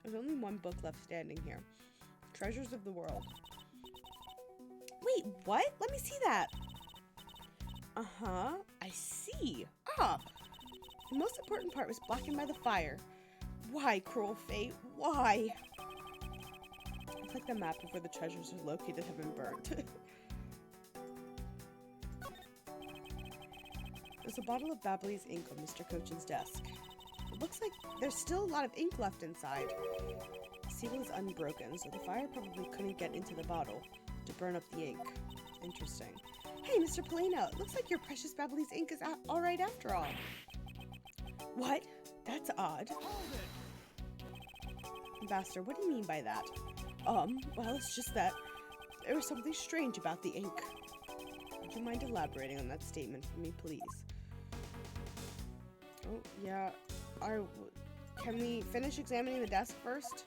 There's only one book left standing here. Treasures of the World. Wait, what? Let me see that. Uh-huh, I see. Ah, the most important part was blackened by the fire. Why, cruel fate? Why? It's like the map of where the treasures are located have been burnt. There's a bottle of Babbly's ink on Mr. Kochen's desk. It looks like there's still a lot of ink left inside. The seal is unbroken, so the fire probably couldn't get into the bottle to burn up the ink. Interesting. Hey, Mr. Polino, it looks like your precious Babbly's ink is alright after all. What? That's odd. Ambassador, what do you mean by that? Well, it's just that there was something strange about the ink. Would you mind elaborating on that statement for me, please? Oh, yeah. Can we finish examining the desk first?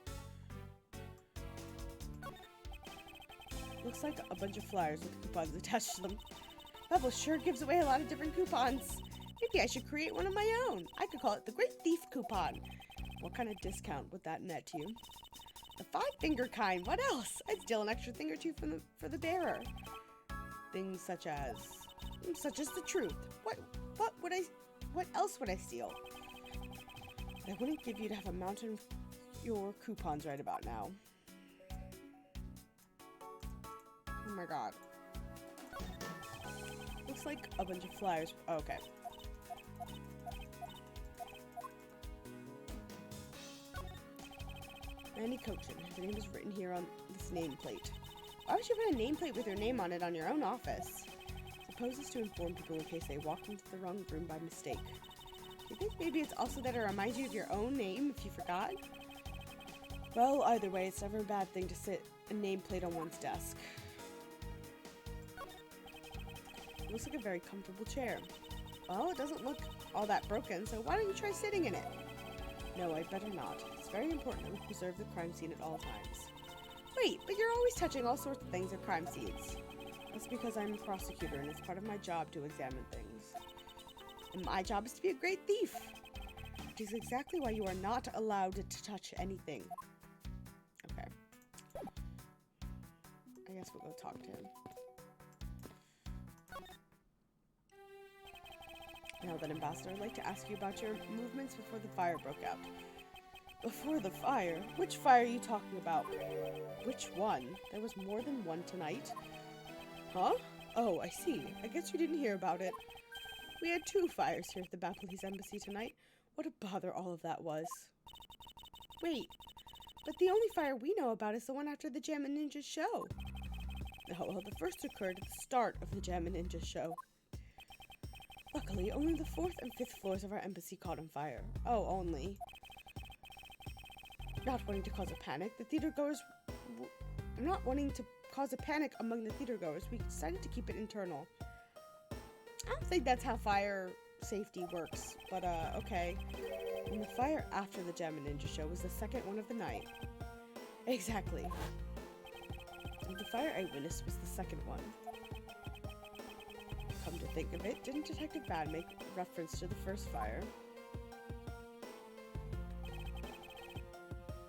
Looks like a bunch of flyers with coupons attached to them. Bubble sure gives away a lot of different coupons. Maybe I should create one of my own. I could call it the Great Thief Coupon. What kind of discount would that net to you? The 5-finger kind. What else? I'd steal an extra thing or two for the bearer. Things such as the truth. What else would I steal? I wouldn't give you to have a mountain of your coupons right about now. Oh my god. Looks like a bunch of flyers. Oh, okay. Manny Cochin. His name is written here on this nameplate. Why would you put a nameplate with your name on it on your own office? Suppose it's to inform people in case they walked into the wrong room by mistake. Do you think maybe it's also that it reminds you of your own name if you forgot? Well, either way, it's never a bad thing to sit a nameplate on one's desk. It looks like a very comfortable chair. Well, it doesn't look all that broken, so why don't you try sitting in it? No, I'd better not. It's very important that we preserve the crime scene at all times. Wait, but you're always touching all sorts of things at crime scenes. That's because I'm a prosecutor and it's part of my job to examine things. And my job is to be a great thief. Which is exactly why you are not allowed to touch anything. Okay. I guess we'll go talk to him. Now then, Ambassador, I'd like to ask you about your movements before the fire broke out. Before the fire? Which fire are you talking about? Which one? There was more than one tonight. Huh? Oh, I see. I guess you didn't hear about it. We had 2 fires here at the Bapalese Embassy tonight. What a bother all of that was. Wait, but the only fire we know about is the one after the Jam and Ninja show. Oh, well, the first occurred at the start of the Jam and Ninja show. Luckily, only the 4th and 5th floors of our embassy caught on fire. Oh, only. Not wanting to cause a panic, the theatergoers... Not wanting to cause a panic among the theatergoers, we decided to keep it internal. I don't think that's how fire safety works, but okay. And the fire after the Jam and Ninja show was the second one of the night. Exactly. And the fire I witnessed was the second one. Come to think of it, didn't Detective Bad make reference to the first fire?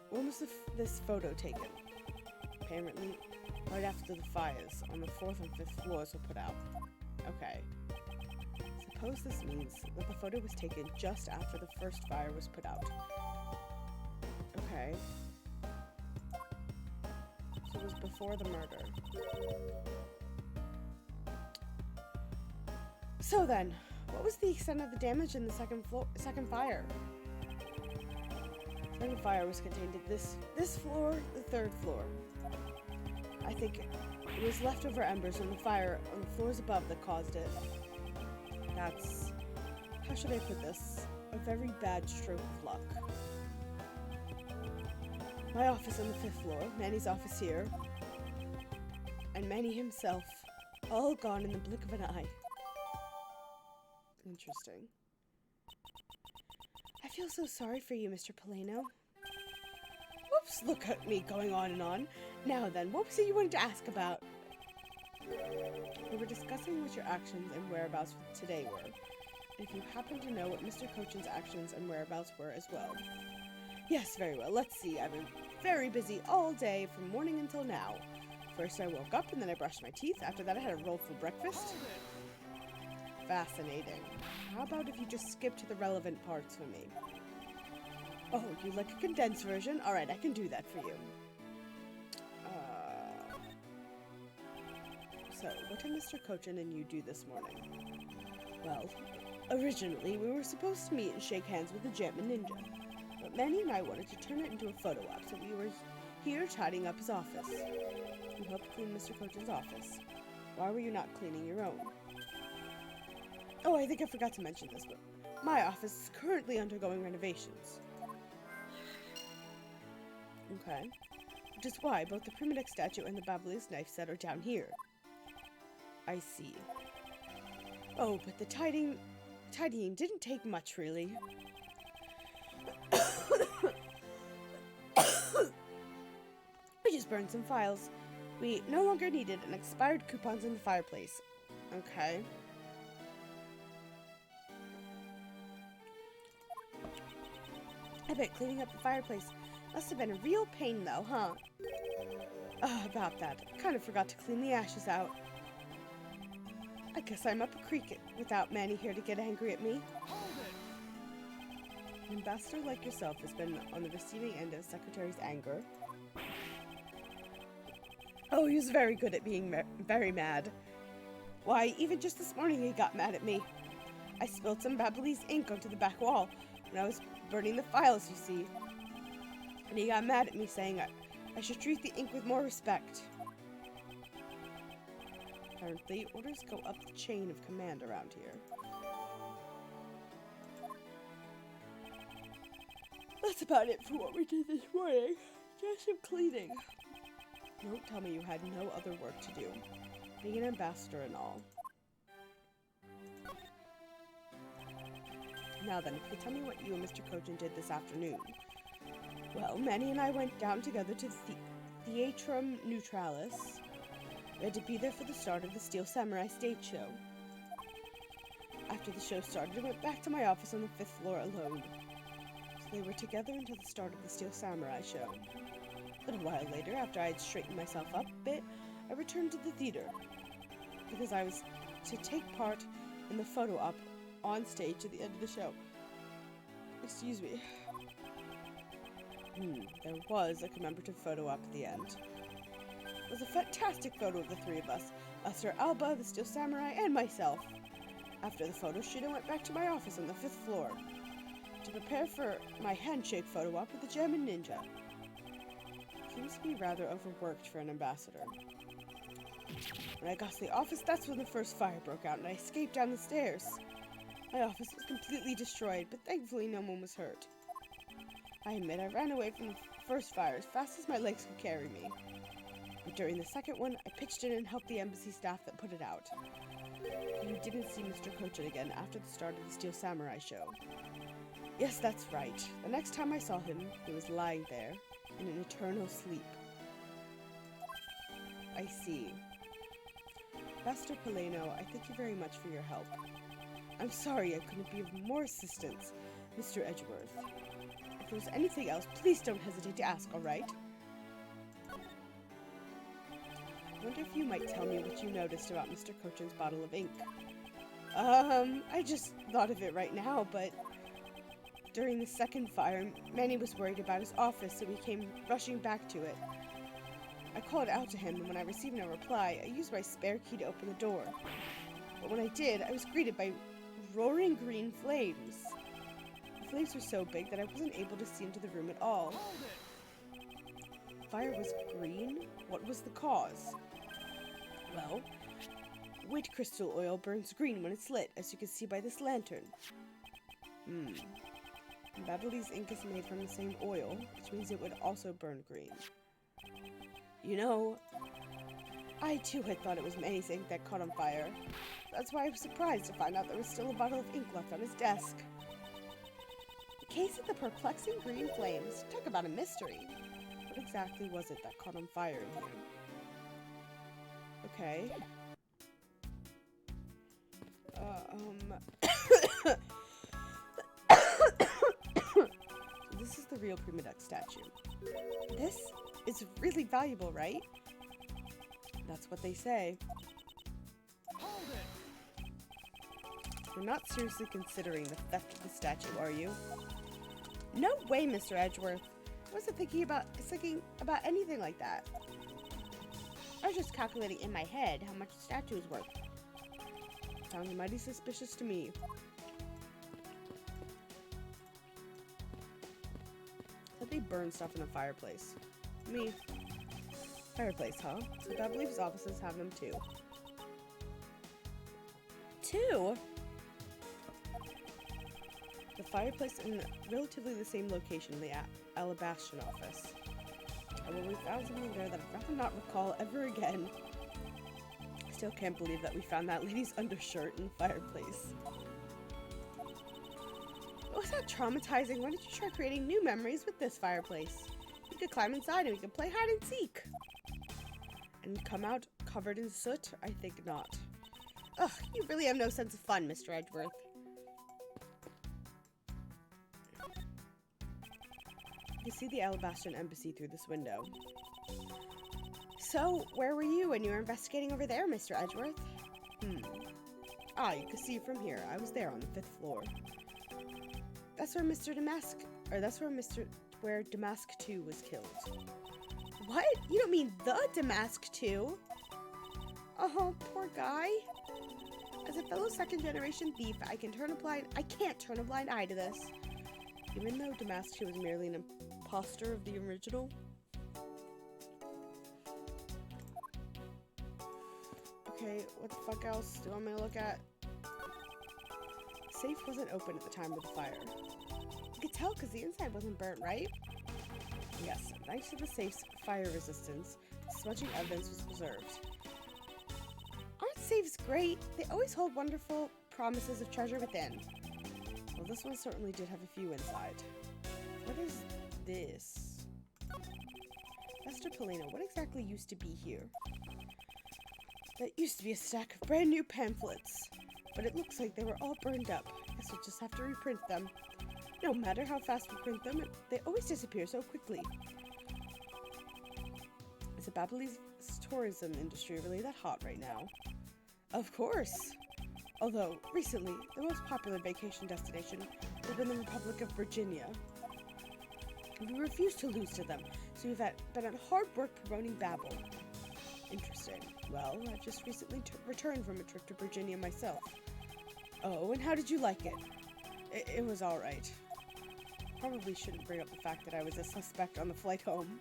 When was this photo taken? Apparently, right after the fires on the 4th and 5th floors were put out. Okay. Suppose this means that the photo was taken just after the first fire was put out. Okay. So it was before the murder. So then, what was the extent of the damage in the second fire? The second fire was contained in this floor, the 3rd floor. I think it was leftover embers from the fire on the floors above that caused it. That's, how should I put this, a very bad stroke of luck. My office on the 5th floor, Manny's office here, and Manny himself, all gone in the blink of an eye. Interesting. I feel so sorry for you, Mr. Polano. Whoops, look at me going on and on. Now then, what was it you wanted to ask about? We were discussing what your actions and whereabouts for today were. And if you happen to know what Mr. Cochin's actions and whereabouts were as well. Yes, very well. Let's see. I've been very busy all day from morning until now. First I woke up and then I brushed my teeth. After that I had a roll for breakfast. Fascinating. How about if you just skip to the relevant parts for me? Oh, you like a condensed version? Alright, I can do that for you. So, what did Mr. Cochin and you do this morning? Well, originally we were supposed to meet and shake hands with the Jam and Ninja. But Manny and I wanted to turn it into a photo op, so we were here tidying up his office. We helped clean Mr. Cochin's office. Why were you not cleaning your own? Oh, I think I forgot to mention this, but my office is currently undergoing renovations. Okay. Which is why both the Primidex statue and the Bapalese knife set are down here. I see. Oh, but the tidying didn't take much, really. We just burned some files. We no longer needed an expired coupons in the fireplace. Okay. I bet cleaning up the fireplace must have been a real pain, though, huh? About that. Kind of forgot to clean the ashes out. I guess I'm up a creek without Manny here to get angry at me. An ambassador like yourself has been on the receiving end of the Secretary's anger. Oh, he was very good at being very mad. Why, even just this morning he got mad at me. I spilled some Babyliss ink onto the back wall when I was burning the files, you see. And he got mad at me, saying I should treat the ink with more respect. Apparently, orders go up the chain of command around here. That's about it for what we did this morning. Just some cleaning. Don't tell me you had no other work to do. Being an ambassador and all. Now then, if you could tell me what you and Mr. Kojin did this afternoon. Well, Manny and I went down together to the Theatrum Neutralis. We had to be there for the start of the Steel Samurai stage show. After the show started, I went back to my office on the 5th floor alone. So they were together until the start of the Steel Samurai show. A little while later, after I had straightened myself up a bit, I returned to the theater, because I was to take part in the photo op on stage at the end of the show. Excuse me. There was a commemorative photo op at the end. It was a fantastic photo of the three of us, Lester Alba, the Steel Samurai, and myself. After the photo shoot, I went back to my office on the 5th floor to prepare for my handshake photo op with the German ninja. Seems to be rather overworked for an ambassador. When I got to the office, that's when the first fire broke out, and I escaped down the stairs. My office was completely destroyed, but thankfully no one was hurt. I admit I ran away from the first fire as fast as my legs could carry me. But during the second one, I pitched in and helped the embassy staff that put it out. You didn't see Mr. Kojin again after the start of the Steel Samurai show. Yes, that's right. The next time I saw him, he was lying there, in an eternal sleep. I see. Master Paleno, I thank you very much for your help. I'm sorry I couldn't be of more assistance, Mr. Edgeworth. If there's anything else, please don't hesitate to ask, alright? I wonder if you might tell me what you noticed about Mr. Kojin's bottle of ink. I just thought of it right now, but during the second fire, Manny was worried about his office, so he came rushing back to it. I called out to him, and when I received no reply, I used my spare key to open the door. But when I did, I was greeted by roaring green flames. The flames were so big that I wasn't able to see into the room at all. The fire was green? What was the cause? Well, wood crystal oil burns green when it's lit, as you can see by this lantern. Babyliss ink is made from the same oil, which means it would also burn green. You know, I too had thought it was Manny's ink that caught on fire. That's why I was surprised to find out there was still a bottle of ink left on his desk. The case of the perplexing green flames. Talk about a mystery. What exactly was it that caught on fire in here? Okay. This is the real Prima Duck statue. This is really valuable, right? That's what they say. Hold it! You're not seriously considering the theft of the statue, are you? No way, Mr. Edgeworth. I wasn't thinking about anything like that. I was just calculating in my head how much the statue is worth. Sounds mighty suspicious to me. But they burn stuff in a fireplace. Me. Fireplace, huh? So Babyliss offices have them too. Two? The fireplace in relatively the same location in the Alabastion office. Although we found something there that I'd rather not recall ever again. I still can't believe that we found that lady's undershirt in the fireplace. Was that traumatizing? Why don't you try creating new memories with this fireplace? We could climb inside and we could play hide and seek. And come out covered in soot? I think not. Ugh, you really have no sense of fun, Mr. Edgeworth. You can see the Alabastion embassy through this window. So, where were you when you were investigating over there, Mr. Edgeworth? Ah, you can see it from here. I was there on the 5th floor. That's where where Damask 2 was killed. What? You don't mean the Damask 2? Oh, poor guy. As a fellow second-generation thief, I can't turn a blind eye to this. Even though Damask II was merely an imposter of the original. Okay, what the fuck else do you want me to look at? The safe wasn't open at the time of the fire. You could tell because the inside wasn't burnt, right? Yes, thanks to the safe's fire resistance, smudging evidence was preserved. Aren't safes great? They always hold wonderful promises of treasure within. Well, this one certainly did have a few inside. What is this? Master Polino, what exactly used to be here? That used to be a stack of brand new pamphlets, but it looks like they were all burned up. Guess we'll just have to reprint them. No matter how fast we print them, they always disappear so quickly. Is the Babylese tourism industry really that hot right now? Of course! Although, recently, the most popular vacation destination has been the Republic of Virginia. We refuse to lose to them, so we've been at hard work promoting Babel. Interesting. Well, I just recently returned from a trip to Virginia myself. Oh, and how did you like it? It was alright. Probably shouldn't bring up the fact that I was a suspect on the flight home.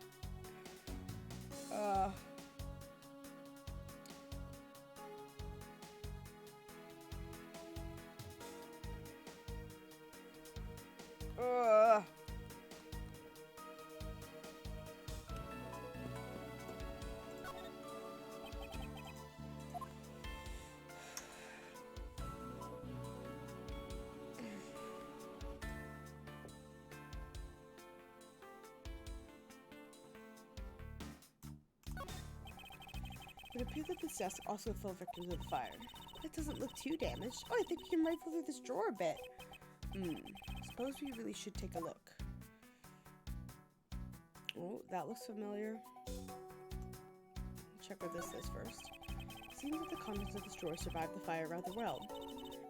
It appears that this desk also fell victim to the fire. That doesn't look too damaged. Oh, I think we can rifle through this drawer a bit. Suppose we really should take a look. Oh, that looks familiar. Check what this is first. Seems that the contents of this drawer survived the fire rather well.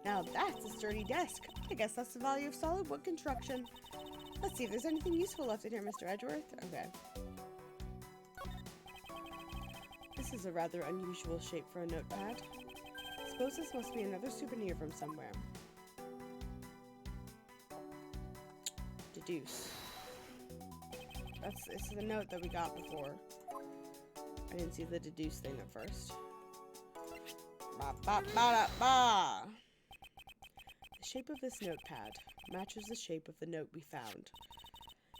Now that's a sturdy desk. I guess that's the value of solid wood construction. Let's see if there's anything useful left in here, Mr. Edgeworth. Okay. This is a rather unusual shape for a notepad. Suppose this must be another souvenir from somewhere. Deduce. It's the note that we got before. I didn't see the deduce thing at first. Ba ba ba da ba. The shape of this notepad matches the shape of the note we found.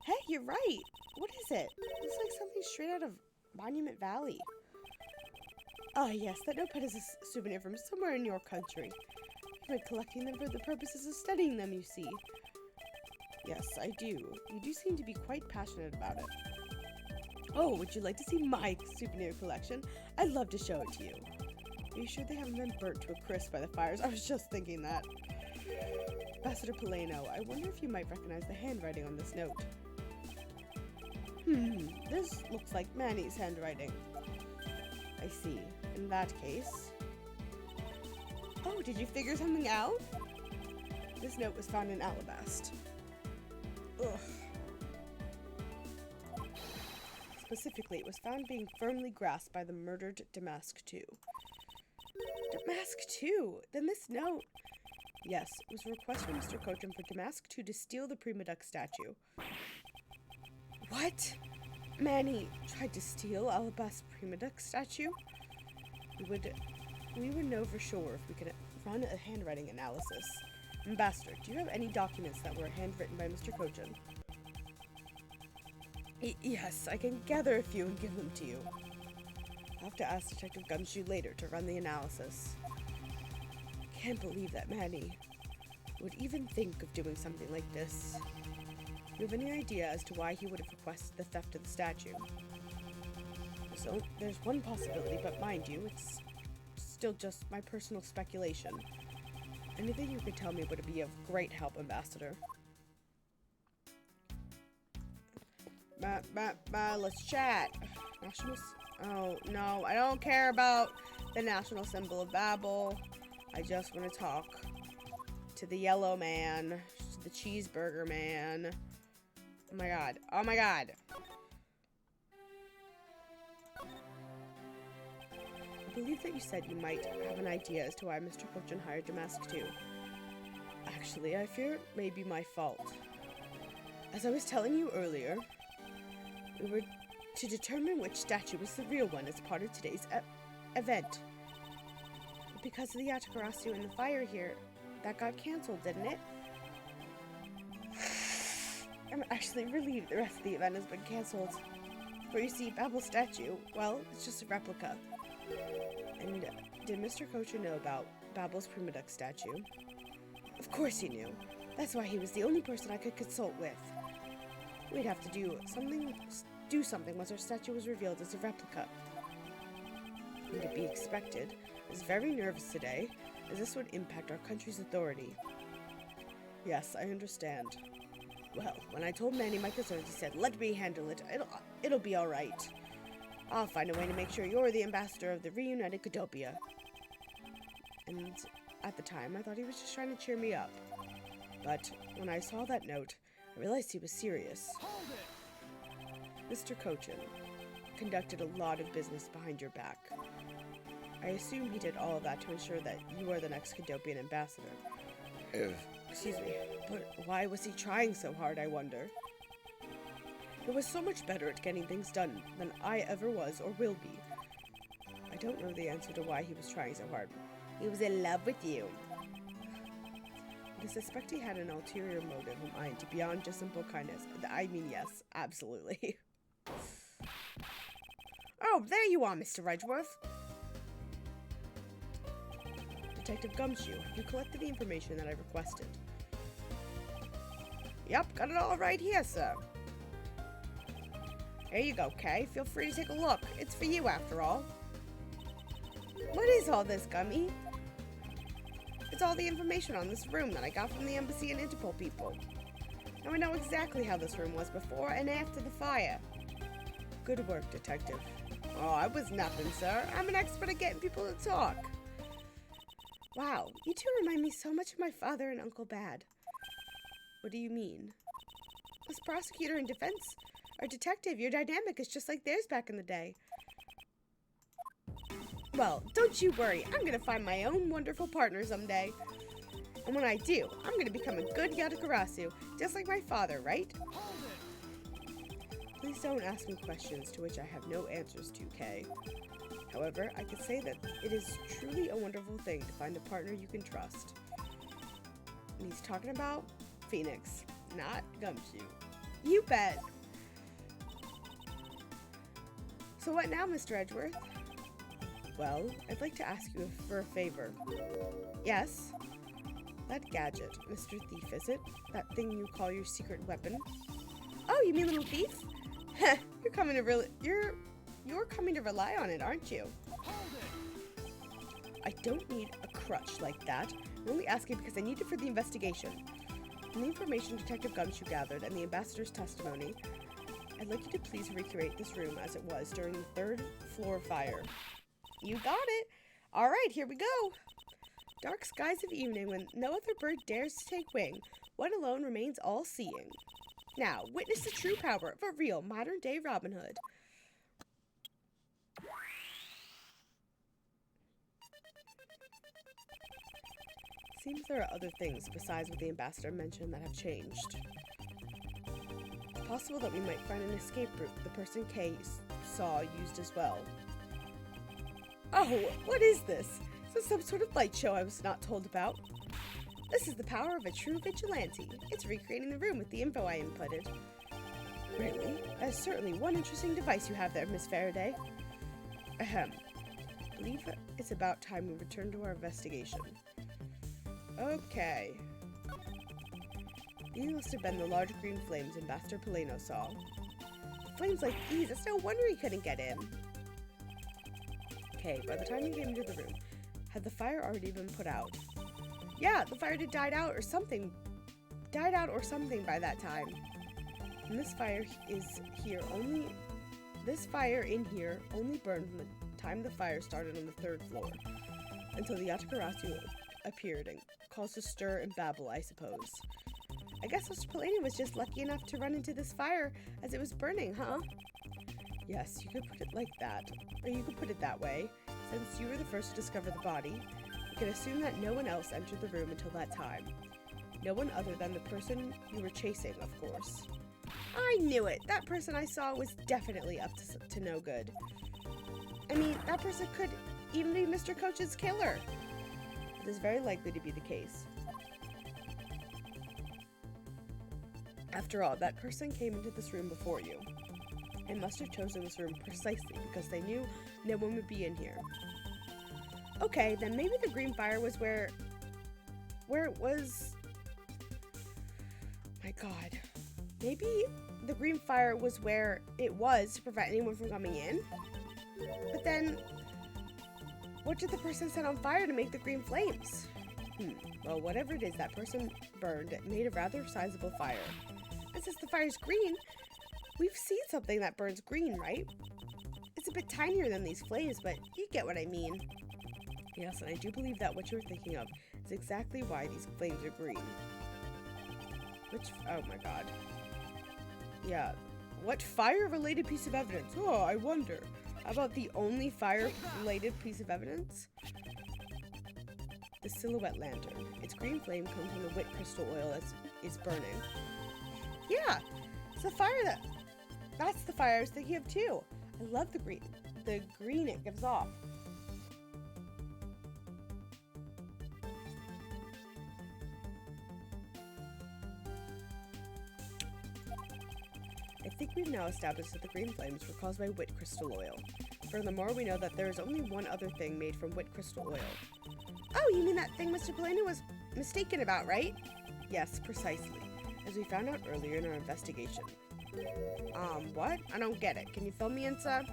Hey, you're right. What is it? It looks like something straight out of Monument Valley. Ah, yes, that notepad is a souvenir from somewhere in your country. I've been collecting them for the purposes of studying them, you see. Yes, I do. You do seem to be quite passionate about it. Oh, would you like to see my souvenir collection? I'd love to show it to you. Are you sure they haven't been burnt to a crisp by the fires? I was just thinking that. Ambassador Polino, I wonder if you might recognize the handwriting on this note. This looks like Manny's handwriting. I see. In that case... Oh, did you figure something out? This note was found in Alabast. Ugh. Specifically, it was found being firmly grasped by the murdered Damask II. Damask II? Then this note... Yes, it was a request from Mr. Kochum for Damask II to steal the Prima Duck statue. What? Manny tried to steal Alabast's Prima Duck statue? We would know for sure if we could run a handwriting analysis. Ambassador, do you have any documents that were handwritten by Mr. Kochum? Yes, I can gather a few and give them to you. I'll have to ask Detective Gumshoe later to run the analysis. Can't believe that Manny would even think of doing something like this. Do you have any idea as to why he would have requested the theft of the statue? So, there's one possibility, but mind you, it's still just my personal speculation. Anything you could tell me would be of great help, Ambassador. Let's chat. Oh, no, I don't care about the national symbol of Babel. I just want to talk to the yellow man, to the cheeseburger man. Oh my god. Oh my god. I believe that you said you might have an idea as to why Mr. Cochin hired Damask too. Actually, I fear it may be my fault. As I was telling you earlier, we were to determine which statue was the real one as part of today's event. But because of the Yatagarasu and the fire here, that got cancelled, didn't it? I'm actually relieved the rest of the event has been cancelled. For you see, Babble's statue, well, it's just a replica. And did Mr. Cochin know about Babble's Primadux statue? Of course he knew. That's why he was the only person I could consult with. We'd have to do something once our statue was revealed as a replica. And to be expected, I was very nervous today, as this would impact our country's authority. Yes, I understand. Well, when I told Manny my concerns, he said, "Let me handle it. It'll be all right. I'll find a way to make sure you're the ambassador of the reunited Godopia." And at the time, I thought he was just trying to cheer me up. But when I saw that note, I realized he was serious. Hold it! Mr. Cochin conducted a lot of business behind your back. I assume he did all of that to ensure that you are the next Godopian ambassador. Excuse me, but why was he trying so hard, I wonder? He was so much better at getting things done than I ever was or will be. I don't know the answer to why he was trying so hard. He was in love with you. But I suspect he had an ulterior motive in mind beyond just simple kindness. I mean, yes, absolutely. Oh, there you are, Mr. Edgeworth. Detective Gumshoe, have you collected the information that I requested? Yep, got it all right here, sir. Here you go, Kay. Feel free to take a look. It's for you, after all. What is all this, Gummy? It's all the information on this room that I got from the embassy and Interpol people. Now I know exactly how this room was before and after the fire. Good work, Detective. Oh, I was nothing, sir. I'm an expert at getting people to talk. Wow, you two remind me so much of my father and Uncle Bad. What do you mean? As prosecutor and defense, or detective, your dynamic is just like theirs back in the day. Well, don't you worry. I'm going to find my own wonderful partner someday. And when I do, I'm going to become a good Yatagarasu, just like my father, right? Hold it! Please don't ask me questions to which I have no answers to, Kay. However, I can say that it is truly a wonderful thing to find a partner you can trust. And he's talking about Phoenix, not Gumshoe. You bet! So what now, Mr. Edgeworth? Well, I'd like to ask you for a favor. Yes? That gadget, Mr. Thief, is it? That thing you call your secret weapon? Oh, you mean Little Thief? Heh, you're coming to rely on it, aren't you? Hold it! I don't need a crutch like that. I'm only asking because I need it for the investigation. From the information Detective Gumshoe gathered and the ambassador's testimony, I'd like you to please recreate this room as it was during the third floor fire. You got it! Alright, here we go! Dark skies of evening when no other bird dares to take wing, one alone remains all-seeing. Now, witness the true power of a real modern-day Robin Hood. Seems there are other things besides what the ambassador mentioned that have changed. It's possible that we might find an escape route the person Kay saw used as well. Oh, what is this? Is this some sort of light show I was not told about? This is the power of a true vigilante. It's recreating the room with the info I inputted. Really? That is certainly one interesting device you have there, Miss Faraday. Ahem. I believe it's about time we return to our investigation. Okay. These must have been the large green flames Ambassador Polino saw. Flames like these, it's no wonder he couldn't get in. Okay, by the time you came into the room, had the fire already been put out? Yeah, the fire had died out or something by that time. And this fire in here only burned from the time the fire started on the third floor, until the Yatagarasu appeared and caused a stir and babble, I suppose. I guess Mr. Polino was just lucky enough to run into this fire as it was burning, huh? Yes, you could put it like that. Or you could put it that way. Since you were the first to discover the body, we can assume that no one else entered the room until that time. No one other than the person you were chasing, of course. I knew it! That person I saw was definitely up to no good. I mean, that person could even be Mr. Coach's killer. It is very likely to be the case. After all, that person came into this room before you. They must have chosen this room precisely because they knew no one would be in here. Okay, then maybe the green fire was where it was... My god. Maybe the green fire was where it was to prevent anyone from coming in? But then, what did the person set on fire to make the green flames? Well, whatever it is that person burned, it made a rather sizable fire. And since the fire's green, we've seen something that burns green, right? It's a bit tinier than these flames, but you get what I mean. Yes, and I do believe that what you're thinking of is exactly why these flames are green. Oh my god. Yeah, what fire-related piece of evidence? Oh, I wonder. About the only fire-related piece of evidence? The silhouette lantern. Its green flame comes from the wit crystal oil that is burning. Yeah, it's the fire that's the fire I was thinking of too. I love the green it gives off. I think we've now established that the green flames were caused by wit crystal oil. Furthermore, we know that there is only one other thing made from wit crystal oil. Oh, you mean that thing Mr. Polino was mistaken about, right? Yes, precisely. As we found out earlier in our investigation. What? I don't get it. Can you fill me in, sir?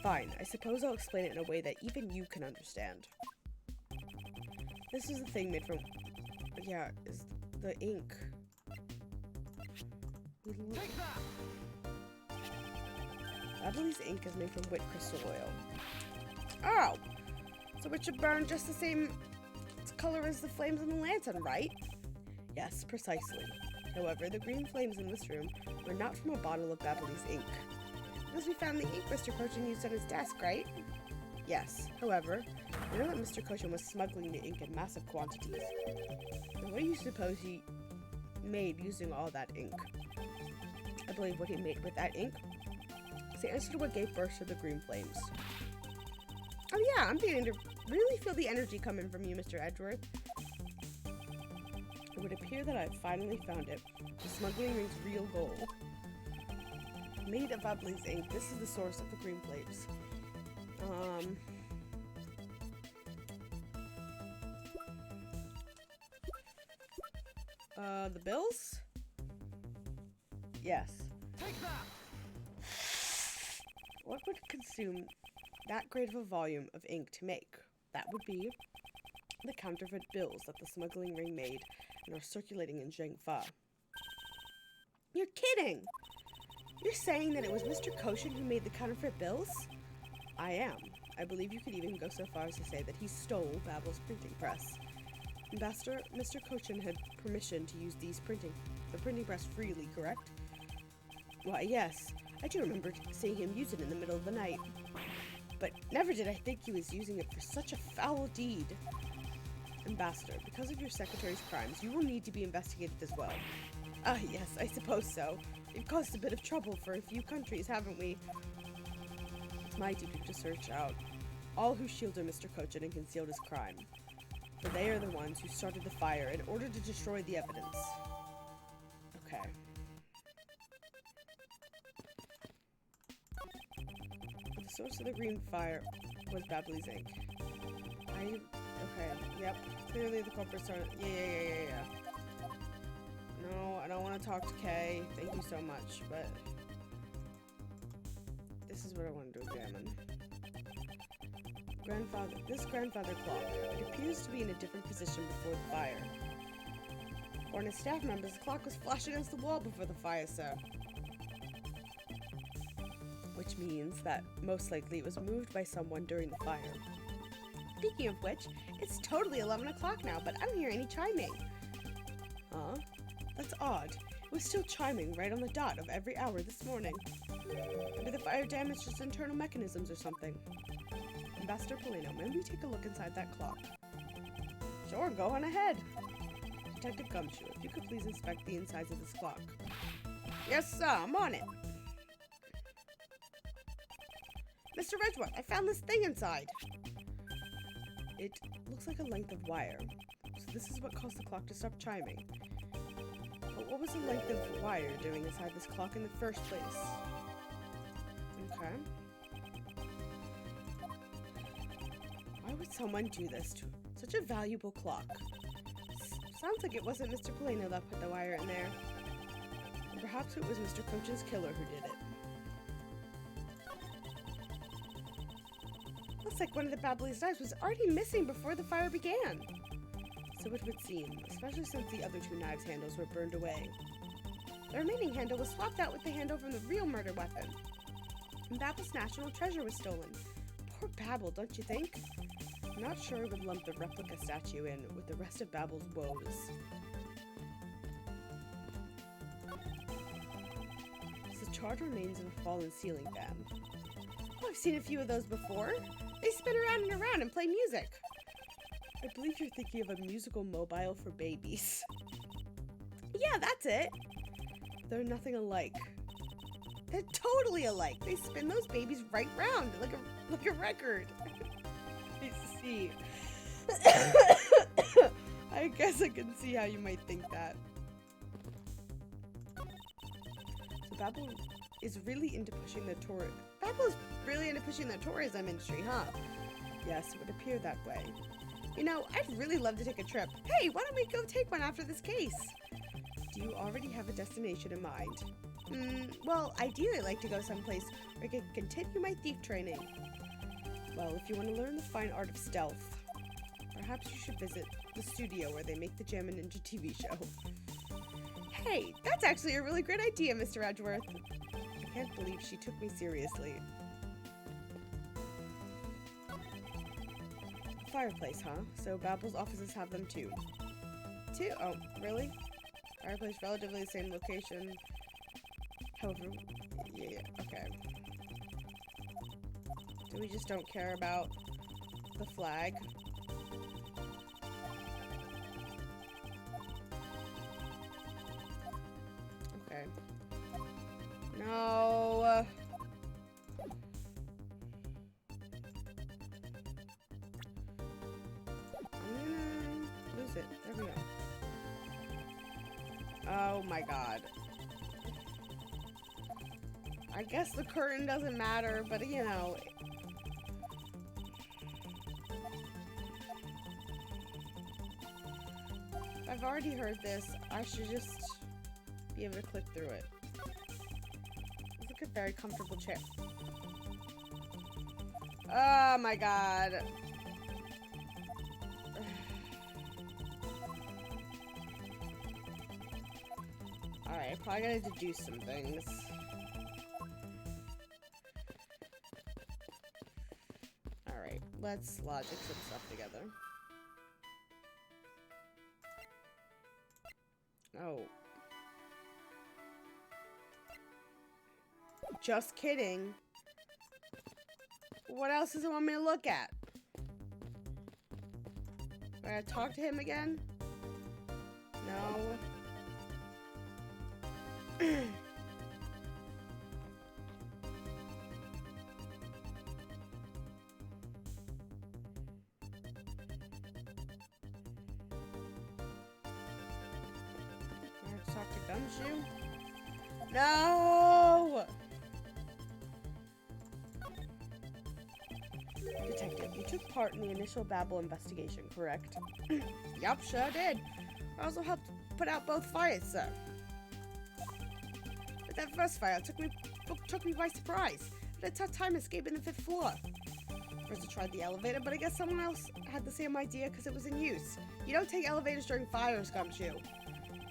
Fine. I suppose I'll explain it in a way that even you can understand. This is the thing made from... Yeah, is the ink. Take that! Babyliss ink is made from wit crystal oil. Oh! So it should burn just the same color as the flames in the lantern, right? Yes, precisely. However, the green flames in this room were not from a bottle of Babyliss ink. Because we found the ink Mr. Cochin used on his desk, right? Yes. However, we know that Mr. Cochin was smuggling the ink in massive quantities. And what do you suppose he made using all that ink? I believe what he made with that ink is the answer to what gave birth to the green flames. Oh yeah, I'm beginning to really feel the energy coming from you, Mr. Edgeworth. It would appear that I've finally found it. The smuggling ring's real goal. Made of Babyliss ink, this is the source of the green flames. The bills? Yes. Take that! What would consume that great of a volume of ink to make? That would be the counterfeit bills that the smuggling ring made and are circulating in Zhengfa. You're kidding! You're saying that it was Mr. Cochin who made the counterfeit bills? I am. I believe you could even go so far as to say that he stole Babel's printing press. Ambassador, Mr. Cochin had permission to use the printing press freely, correct? Why, yes. I do remember seeing him use it in the middle of the night. But never did I think he was using it for such a foul deed. Ambassador, because of your secretary's crimes, you will need to be investigated as well. Ah, yes, I suppose so. We've caused a bit of trouble for a few countries, haven't we? It's my duty to search out all who shielded Mr. Cochin and concealed his crime. For they are the ones who started the fire in order to destroy the evidence. Okay. The source of the green fire was Babyliss ink. Okay, yep. Clearly the culprits are... Yeah. No, I don't want to talk to Kay. Thank you so much, but... This is what I wanted to examine. This grandfather clock. It appears to be in a different position before the fire. According to staff members, the clock was flashed against the wall before the fire, sir. Which means that most likely it was moved by someone during the fire. Speaking of which, it's totally 11 o'clock now, but I don't hear any chiming. Huh? That's odd. It was still chiming right on the dot of every hour this morning. Maybe the fire damaged its internal mechanisms or something. Ambassador Polino, may we take a look inside that clock? Sure, go on ahead. Detective Gumshoe, if you could please inspect the insides of this clock. Yes, sir, I'm on it. Mr. Ridgewood, I found this thing inside. It looks like a length of wire. So this is what caused the clock to stop chiming. But what was the length of wire doing inside this clock in the first place? Okay. Why would someone do this to such a valuable clock? Sounds like it wasn't Mr. Polino that put the wire in there. Or perhaps it was Mr. Coach's killer who did it. Looks like one of the Babbly's knives was already missing before the fire began. So it would seem, especially since the other 2 knives' handles were burned away. The remaining handle was swapped out with the handle from the real murder weapon. And Babble's national treasure was stolen. Poor Babble, don't you think? I'm not sure I would lump the replica statue in with the rest of Babble's woes. It's the charred remains of a fallen ceiling fan. Oh, I've seen a few of those before. They spin around and around and play music. I believe you're thinking of a musical mobile for babies. Yeah, that's it. They're nothing alike. They're totally alike. They spin those babies right round like a record. I see. I guess I can see how you might think that. So Babble is really into pushing the Babble's really into pushing the tourism industry, huh? Yes, it would appear that way. You know, I'd really love to take a trip. Hey, why don't we go take one after this case? Do you already have a destination in mind? Well, ideally I'd like to go someplace where I can continue my thief training. Well, if you want to learn the fine art of stealth, perhaps you should visit the studio where they make the Jammin' Ninja TV show. Hey, that's actually a really great idea, Mr. Edgeworth. I can't believe she took me seriously. Fireplace, huh? So Babble's offices have them too. Oh, really? Fireplace, relatively the same location. However, yeah, okay. So we just don't care about the flag. Okay. No. Lose it. There we go. Oh my god. I guess the curtain doesn't matter, but you know. If I've already heard this, I should just be able to click through it. It's like a very comfortable chair. Oh my god. Alright, I probably gotta deduce some things. Alright, let's logic some stuff together. Oh. Just kidding. What else does it want me to look at? Do I gotta talk to him again? No. Talk to Gumshoe? No! Detective, you took part in the initial Babble investigation, correct? Yup, sure did. I also helped put out both fires, sir. But that first fire took me by surprise. I had a tough time escaping the 5th floor. First I tried the elevator, but I guess someone else had the same idea because it was in use. You don't take elevators during fires, Gumshoe.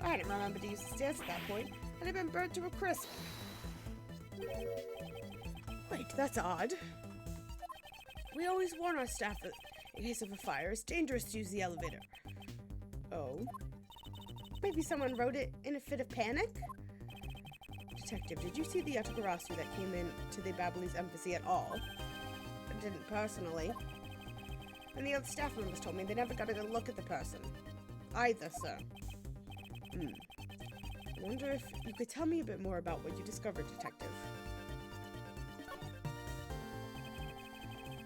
I didn't remember to use the stairs at that point, and I'd been burnt to a crisp. Wait, that's odd. We always warn our staff that in case of a fire, it's dangerous to use the elevator. Oh? Maybe someone wrote it in a fit of panic? Detective, did you see the Yatagarasu that came in to the Babbly's embassy at all? didn't personally. And the other staff members told me they never got a good look at the person. Either, sir. I wonder if you could tell me a bit more about what you discovered, Detective.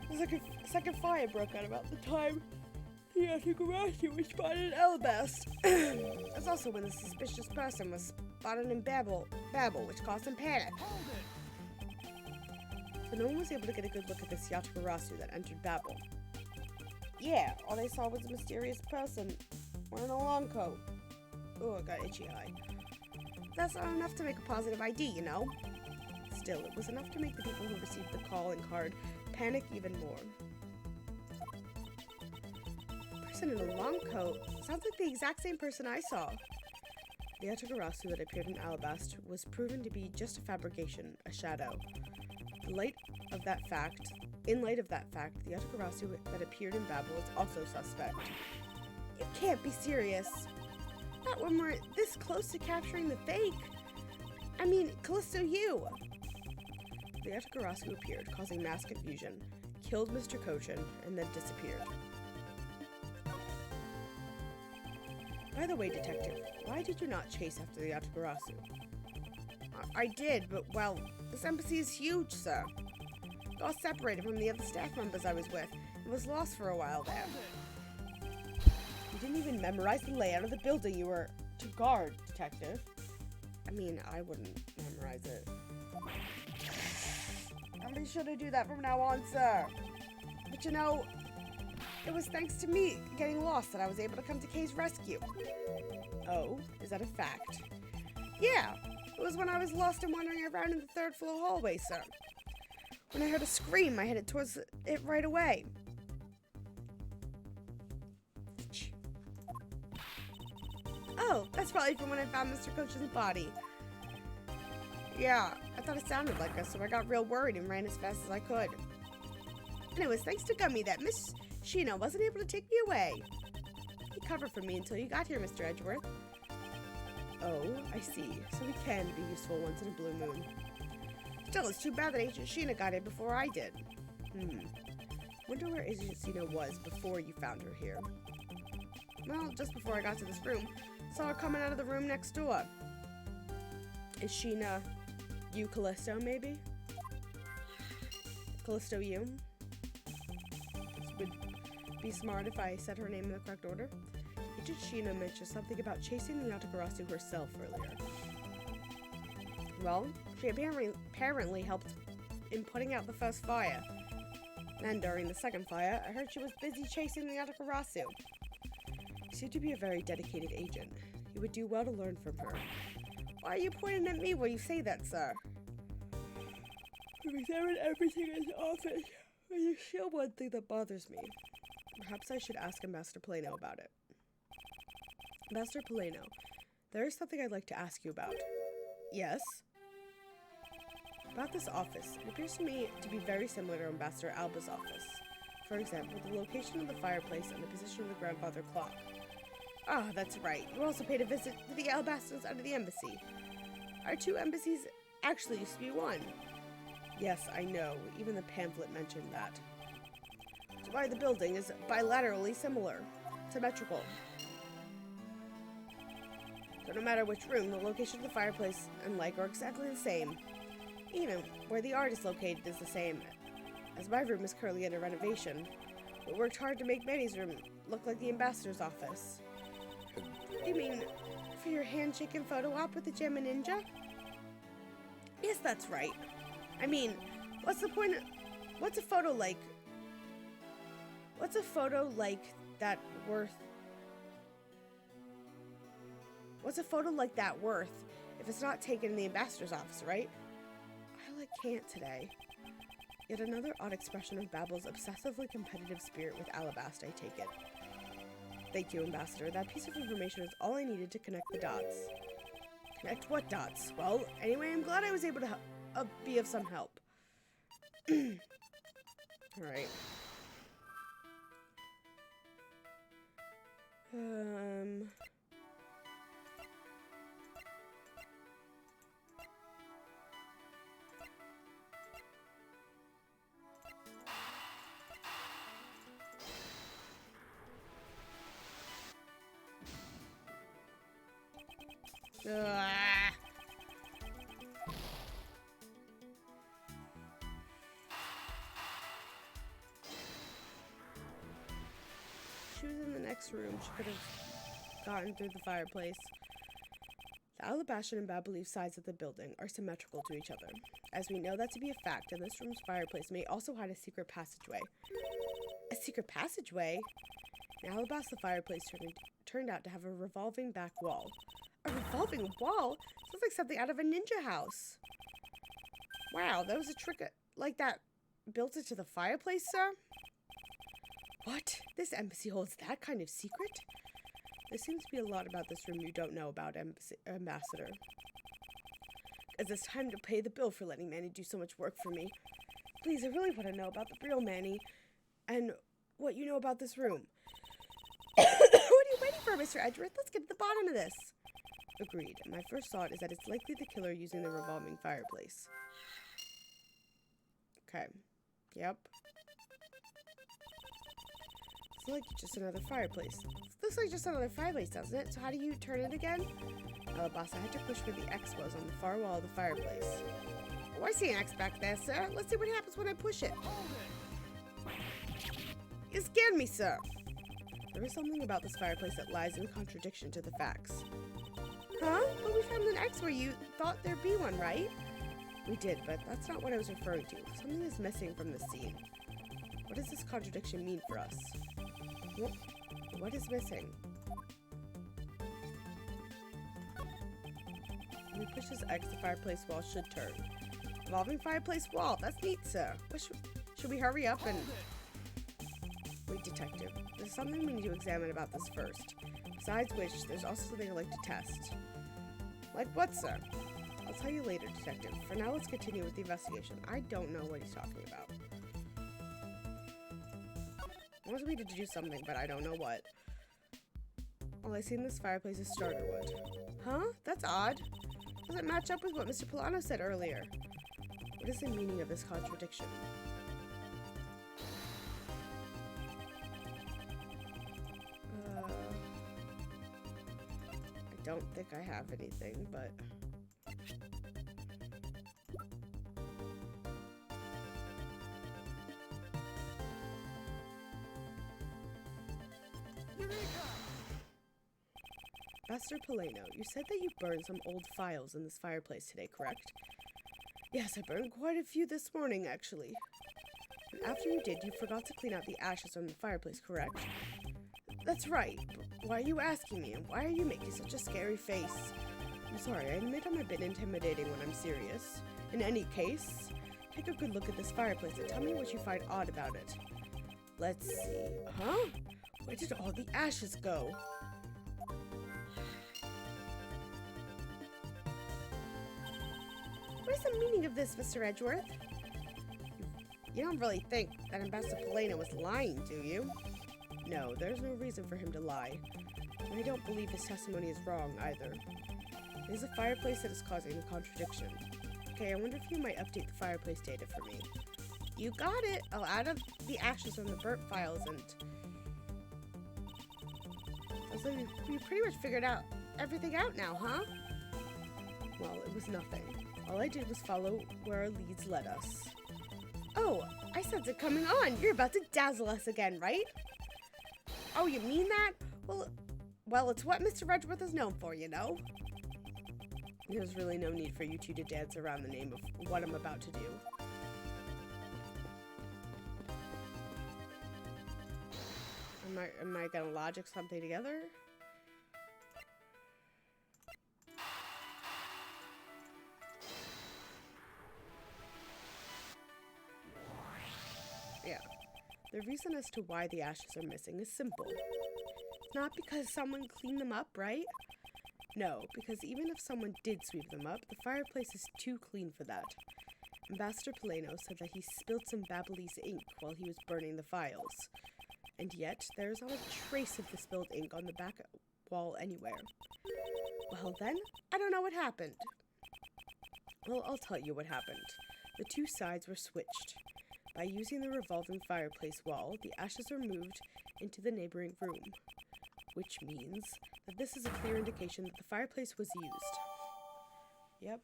The second fire broke out about the time the Yatagarasu was spotted in Alabast. That's also when the suspicious person was spotted in Babel, which caused some panic. Hold it. So no one was able to get a good look at this Yatagarasu that entered Babel. Yeah, all they saw was a mysterious person wearing a long coat. Oh, I got itchy eye. That's not enough to make a positive ID, you know? Still, it was enough to make the people who received the calling card panic even more. The person in a long coat sounds like the exact same person I saw. The Yatagarasu that appeared in Alabast was proven to be just a fabrication, a shadow. In light of that fact, the Yatagarasu that appeared in Babel is also suspect. You can't be serious. Not when we're this close to capturing the fake. I mean, Callisto you! The Yatagarasu appeared, causing mass confusion, killed Mr. Kochin, and then disappeared. By the way, Detective, why did you not chase after the Yatagarasu? I did, but, well, this embassy is huge, sir. Got separated from the other staff members I was with, and was lost for a while there. You didn't even memorize the layout of the building you were to guard, Detective. I mean, I wouldn't memorize it. I'll be sure to do that from now on, sir. But you know, it was thanks to me getting lost that I was able to come to Kay's rescue. Oh, is that a fact? Yeah, it was when I was lost and wandering around in the third floor hallway, sir. When I heard a scream, I headed towards it right away. Oh, that's probably from when I found Mr. Kochin's body. Yeah, I thought it sounded like us, so I got real worried and ran as fast as I could. And it was thanks to Gummy that Miss Sheena wasn't able to take me away. He covered for me until you got here, Mr. Edgeworth. Oh, I see. So we can be useful once in a blue moon. Still, it's too bad that Agent Sheena got here before I did. Wonder where Agent Sheena was before you found her here. Well, just before I got to this room, saw her coming out of the room next door. Is Sheena you, Callisto, maybe? Callisto you? It would be smart if I said her name in the correct order. Agent Sheena mentioned something about chasing the Yatagarasu herself earlier. Well, she apparently helped in putting out the first fire. Then during the second fire, I heard she was busy chasing the Yatagarasu. She seemed to be a very dedicated agent. You would do well to learn from her. Why are you pointing at me when you say that, sir? I've examined everything in the office. There's still one thing that bothers me. Perhaps I should ask Ambassador Polino about it. Ambassador Polino, there is something I'd like to ask you about. Yes? About this office, it appears to me to be very similar to Ambassador Alba's office. For example, the location of the fireplace and the position of the grandfather clock. Ah, that's right. You also paid a visit to the Albastons under the embassy. Our two embassies actually used to be one. Yes, I know. Even the pamphlet mentioned that. That's why the building is bilaterally symmetrical. So no matter which room, the location of the fireplace and light are exactly the same. Even where the art is located is the same, as my room is currently under renovation. We worked hard to make Manny's room look like the ambassador's office. You mean for your handshaking photo op with the Gem and Ninja? Yes, that's right. I mean, what's the point of, what's a photo like that worth? What's a photo like that worth if it's not taken in the ambassador's office, right? I can't today. Yet another odd expression of Babel's obsessively competitive spirit with Alabast, I take it. Thank you, Ambassador. That piece of information is all I needed to connect the dots. Connect what dots? Well, anyway, I'm glad I was able to be of some help. Alright. Ah. She was in the next room. She could have gotten through the fireplace. The Alabaster and Babaleaf sides of the building are symmetrical to each other, as we know that to be a fact, and this room's fireplace may also hide a secret passageway. A secret passageway? The Alabaster fireplace turned out to have a revolving back wall. A revolving wall? Sounds like something out of a ninja house. Wow, that was a trick like that built into the fireplace, sir? What? This embassy holds that kind of secret? There seems to be a lot about this room you don't know about, Ambassador. As it's time to pay the bill for letting Manny do so much work for me. Please, I really want to know about the real Manny and what you know about this room. What are you waiting for, Mr. Edgeworth? Let's get to the bottom of this. Agreed. My first thought is that it's likely the killer using the revolving fireplace. Okay. Yep. It's like just another fireplace. It looks like just another fireplace, doesn't it? So how do you turn it again? Alabasta had to push where the X was on the far wall of the fireplace. Oh, I see an X back there, sir. Let's see what happens when I push it. You scared me, sir. There is something about this fireplace that lies in contradiction to the facts. Huh? But we found an X where you thought there'd be one, right? We did, but that's not what I was referring to. Something is missing from the scene. What does this contradiction mean for us? What is missing? When we push this X, the fireplace wall should turn. Revolving fireplace wall. That's neat, sir. Should we hurry up and... Wait, detective. There's something we need to examine about this first. Besides which, there's also something I'd like to test. Like what, sir? I'll tell you later, detective. For now, let's continue with the investigation. I don't know what he's talking about. He wants me to do something, but I don't know what. All I see in this fireplace is starter wood. Huh? That's odd. Doesn't match up with what Mr. Polano said earlier. What is the meaning of this contradiction? I don't think I have anything, but... Master Polano, you said that you burned some old files in this fireplace today, correct? Yes, I burned quite a few this morning, actually. And after you did, you forgot to clean out the ashes from the fireplace, correct? That's right, but why are you asking me, and why are you making such a scary face? I'm sorry, I admit I'm a bit intimidating when I'm serious. In any case, take a good look at this fireplace and tell me what you find odd about it. Let's see. Huh? Where did all the ashes go? What is the meaning of this, Mr. Edgeworth? You don't really think that Ambassador Polano was lying, do you? No, there's no reason for him to lie. And I don't believe his testimony is wrong, either. It is the fireplace that is causing the contradiction. Okay, I wonder if you might update the fireplace data for me. You got it! I'll add up the ashes from the burnt files and... So we pretty much figured out everything out now, huh? Well, it was nothing. All I did was follow where our leads led us. Oh, I sense it coming on. You're about to dazzle us again, right? Oh, you mean that? Well, it's what Mr. Edgeworth is known for, you know? There's really no need for you two to dance around the name of what I'm about to do. Am I gonna logic something together? Yeah. The reason as to why the ashes are missing is simple. It's not because someone cleaned them up, right? No, because even if someone did sweep them up, the fireplace is too clean for that. Ambassador Polano said that he spilled some Babaleaf ink while he was burning the files. And yet, there is not a trace of the spilled ink on the back wall anywhere. Well then, I don't know what happened. Well, I'll tell you what happened. The two sides were switched. By using the revolving fireplace wall, the ashes were moved into the neighboring room. Which means that this is a clear indication that the fireplace was used. Yep.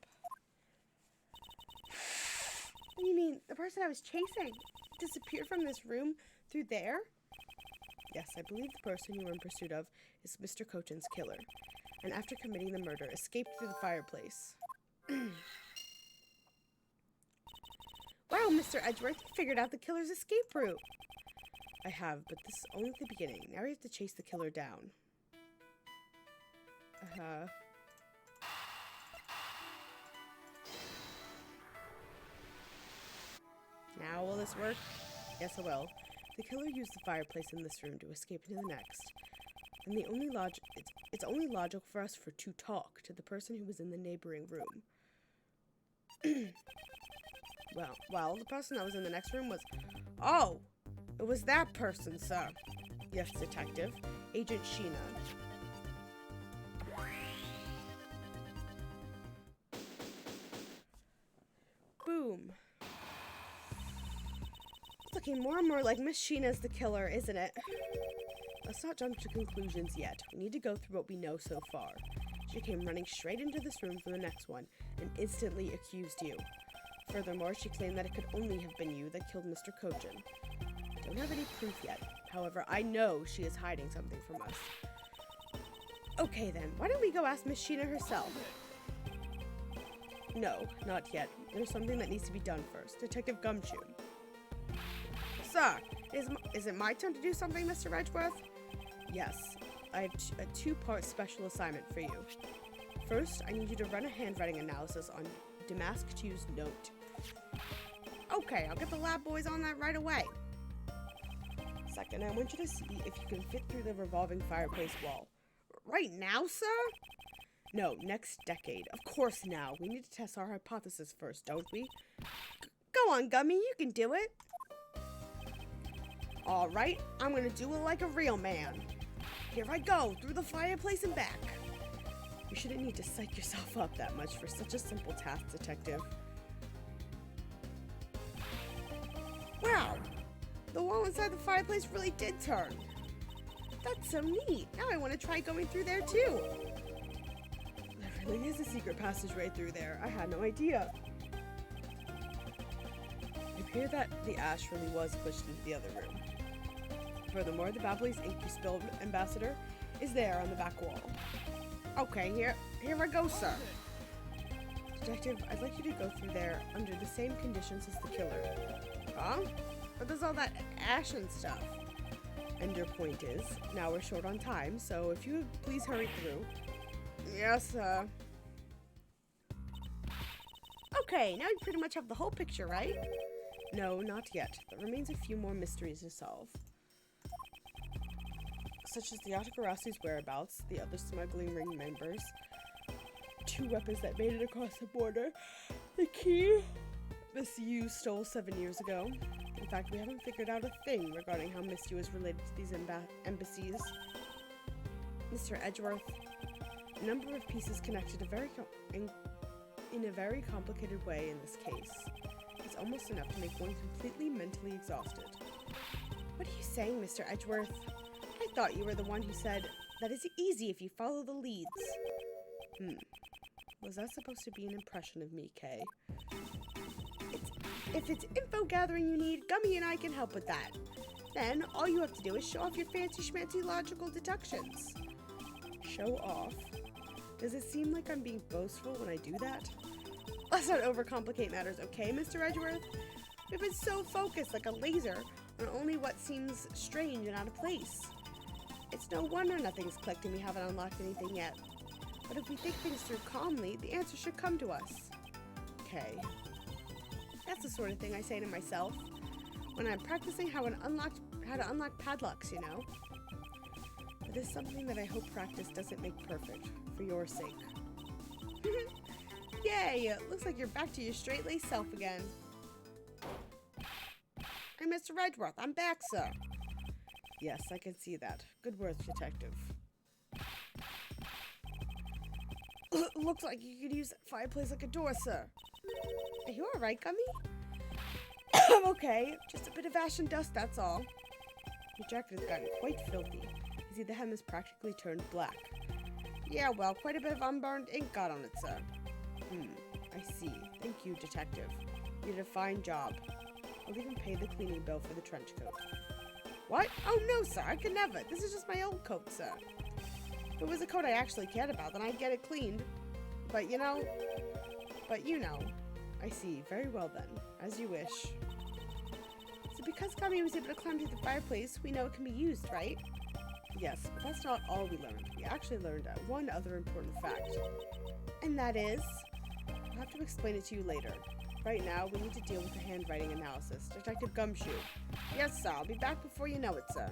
What do you mean? The person I was chasing disappeared from this room through there? Yes, I believe the person you were in pursuit of is Mr. Cochin's killer, and after committing the murder, escaped through the fireplace. Wow, Mr. Edgeworth, you figured out the killer's escape route. I have, but this is only the beginning. Now we have to chase the killer down. Now will this work? Yes, it will. The killer used the fireplace in this room to escape into the next. And it's only logical for us to talk to the person who was in the neighboring room. Well, the person that was in the next room was... Oh! It was that person, sir. Yes, Detective. Agent Sheena. Boom. It's looking more and more like Miss Sheena's the killer, isn't it? Let's not jump to conclusions yet. We need to go through what we know so far. She came running straight into this room from the next one and instantly accused you. Furthermore, she claimed that it could only have been you that killed Mr. Cochin. Don't have any proof yet. However, I know she is hiding something from us. Okay then, why don't we go ask Miss Sheena herself? No, not yet. There's something that needs to be done first. Detective Gumshoe. Sir, is it my turn to do something, Mr. Edgeworth? Yes, I have a two-part special assignment for you. First, I need you to run a handwriting analysis on Damask 2's note. Okay, I'll get the lab boys on that right away. Second, I want you to see if you can fit through the revolving fireplace wall. Right now, sir? No, next decade. Of course now. We need to test our hypothesis first, don't we? Go on, Gummy, you can do it. Alright, I'm gonna do it like a real man. Here I go, through the fireplace and back. You shouldn't need to psych yourself up that much for such a simple task, Detective. Wow, the wall inside the fireplace really did turn. That's so neat. Now I want to try going through there too. There really is a secret passageway through there. I had no idea. It appeared that the ash really was pushed into the other room. Furthermore, the Babbly's ink you spilled, Ambassador, is there on the back wall. Okay, here I go, sir. Detective, I'd like you to go through there under the same conditions as the killer. Huh? But there's all that ash and stuff. And your point is, now we're short on time, so if you would please hurry through. Yes, Okay, now you pretty much have the whole picture, right? No, not yet. There remains a few more mysteries to solve. Such as the Otakarasu's whereabouts, the other smuggling ring members, 2 weapons that made it across the border, the key Miss Yu stole 7 years ago. In fact, we haven't figured out a thing regarding how Miss Yu is related to these embassies. Mr. Edgeworth, a number of pieces connected in a very complicated way in this case. It's almost enough to make one completely mentally exhausted. What are you saying, Mr. Edgeworth? I thought you were the one who said that it's easy if you follow the leads. Was that supposed to be an impression of me, Kay? If it's info gathering you need, Gummy and I can help with that. Then, all you have to do is show off your fancy schmancy logical deductions. Show off? Does it seem like I'm being boastful when I do that? Let's not overcomplicate matters, okay, Mr. Edgeworth? We've been so focused like a laser on only what seems strange and out of place. It's no wonder nothing's clicked and we haven't unlocked anything yet. But if we think things through calmly, the answer should come to us. Okay. That's the sort of thing I say to myself when I'm practicing how to unlock padlocks, you know. It is something that I hope practice doesn't make perfect, for your sake. Yay! Looks like you're back to your straight-laced self again. Hey, Mr. Edgeworth, I'm back, sir. Yes, I can see that. Good work, Detective. Looks like you could use that fireplace like a door, sir. Are you alright, Gummy? I'm okay. Just a bit of ash and dust, that's all. Your jacket has gotten quite filthy. Is see the hem is practically turned black. Yeah, well, quite a bit of unburned ink got on it, sir. I see. Thank you, detective. You did a fine job. I'll even pay the cleaning bill for the trench coat. What? Oh no, sir, I could never. This is just my old coat, sir. If it was a coat I actually cared about, then I'd get it cleaned. But you know. I see. Very well then. As you wish. So because Kami was able to climb through the fireplace, we know it can be used, right? Yes, but that's not all we learned. We actually learned one other important fact. And that is... I'll have to explain it to you later. Right now, we need to deal with the handwriting analysis. Detective Gumshoe. Yes, sir. I'll be back before you know it, sir.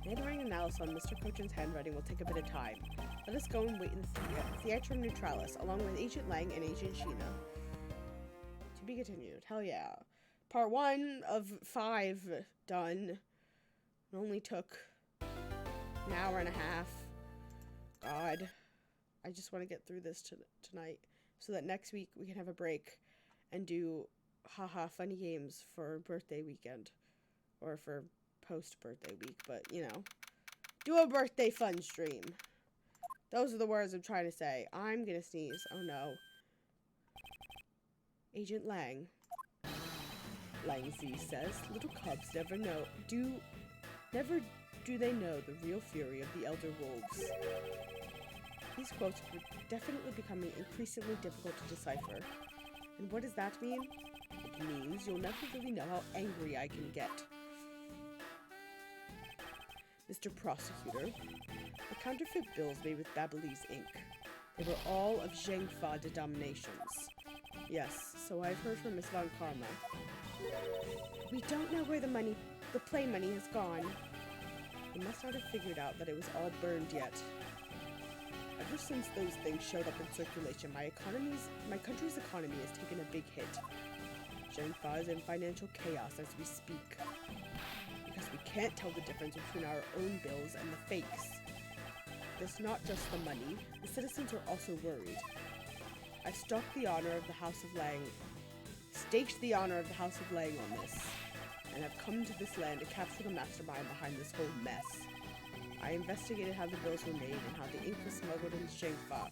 Handwriting analysis on Mr. Cochin's handwriting will take a bit of time. Let us go and wait in the Theatrum Neutralis, along with Agent Lang and Agent Sheena. To be continued. Hell yeah. Part 1 of 5 done. It only took an hour and a half. God. I just want to get through this tonight so that next week we can have a break and do haha funny games for birthday weekend. Or for post-birthday week, but you know. Do a birthday fun stream. Those are the words I'm trying to say. I'm gonna sneeze. Oh no. Agent Lang. Lang Z says, little cubs never do they know the real fury of the Elder Wolves. These quotes are definitely becoming increasingly difficult to decipher. And what does that mean? It means you'll never really know how angry I can get. Mr. Prosecutor, the counterfeit bills made with Babyliss ink. They were all of Zhengfa denominations. Yes, so I've heard from Miss Von Karma. We don't know where the play money has gone. They must not have figured out that it was all burned yet. Ever since those things showed up in circulation, my country's economy has taken a big hit. Zhengfa is in financial chaos as we speak. Because we can't tell the difference between our own bills and the fakes. It's not just the money, the citizens are also worried. I've staked the honor of the House of Lang on this, and have come to this land to capture the mastermind behind this whole mess. I investigated how the bills were made and how the ink was smuggled into Zhengfa,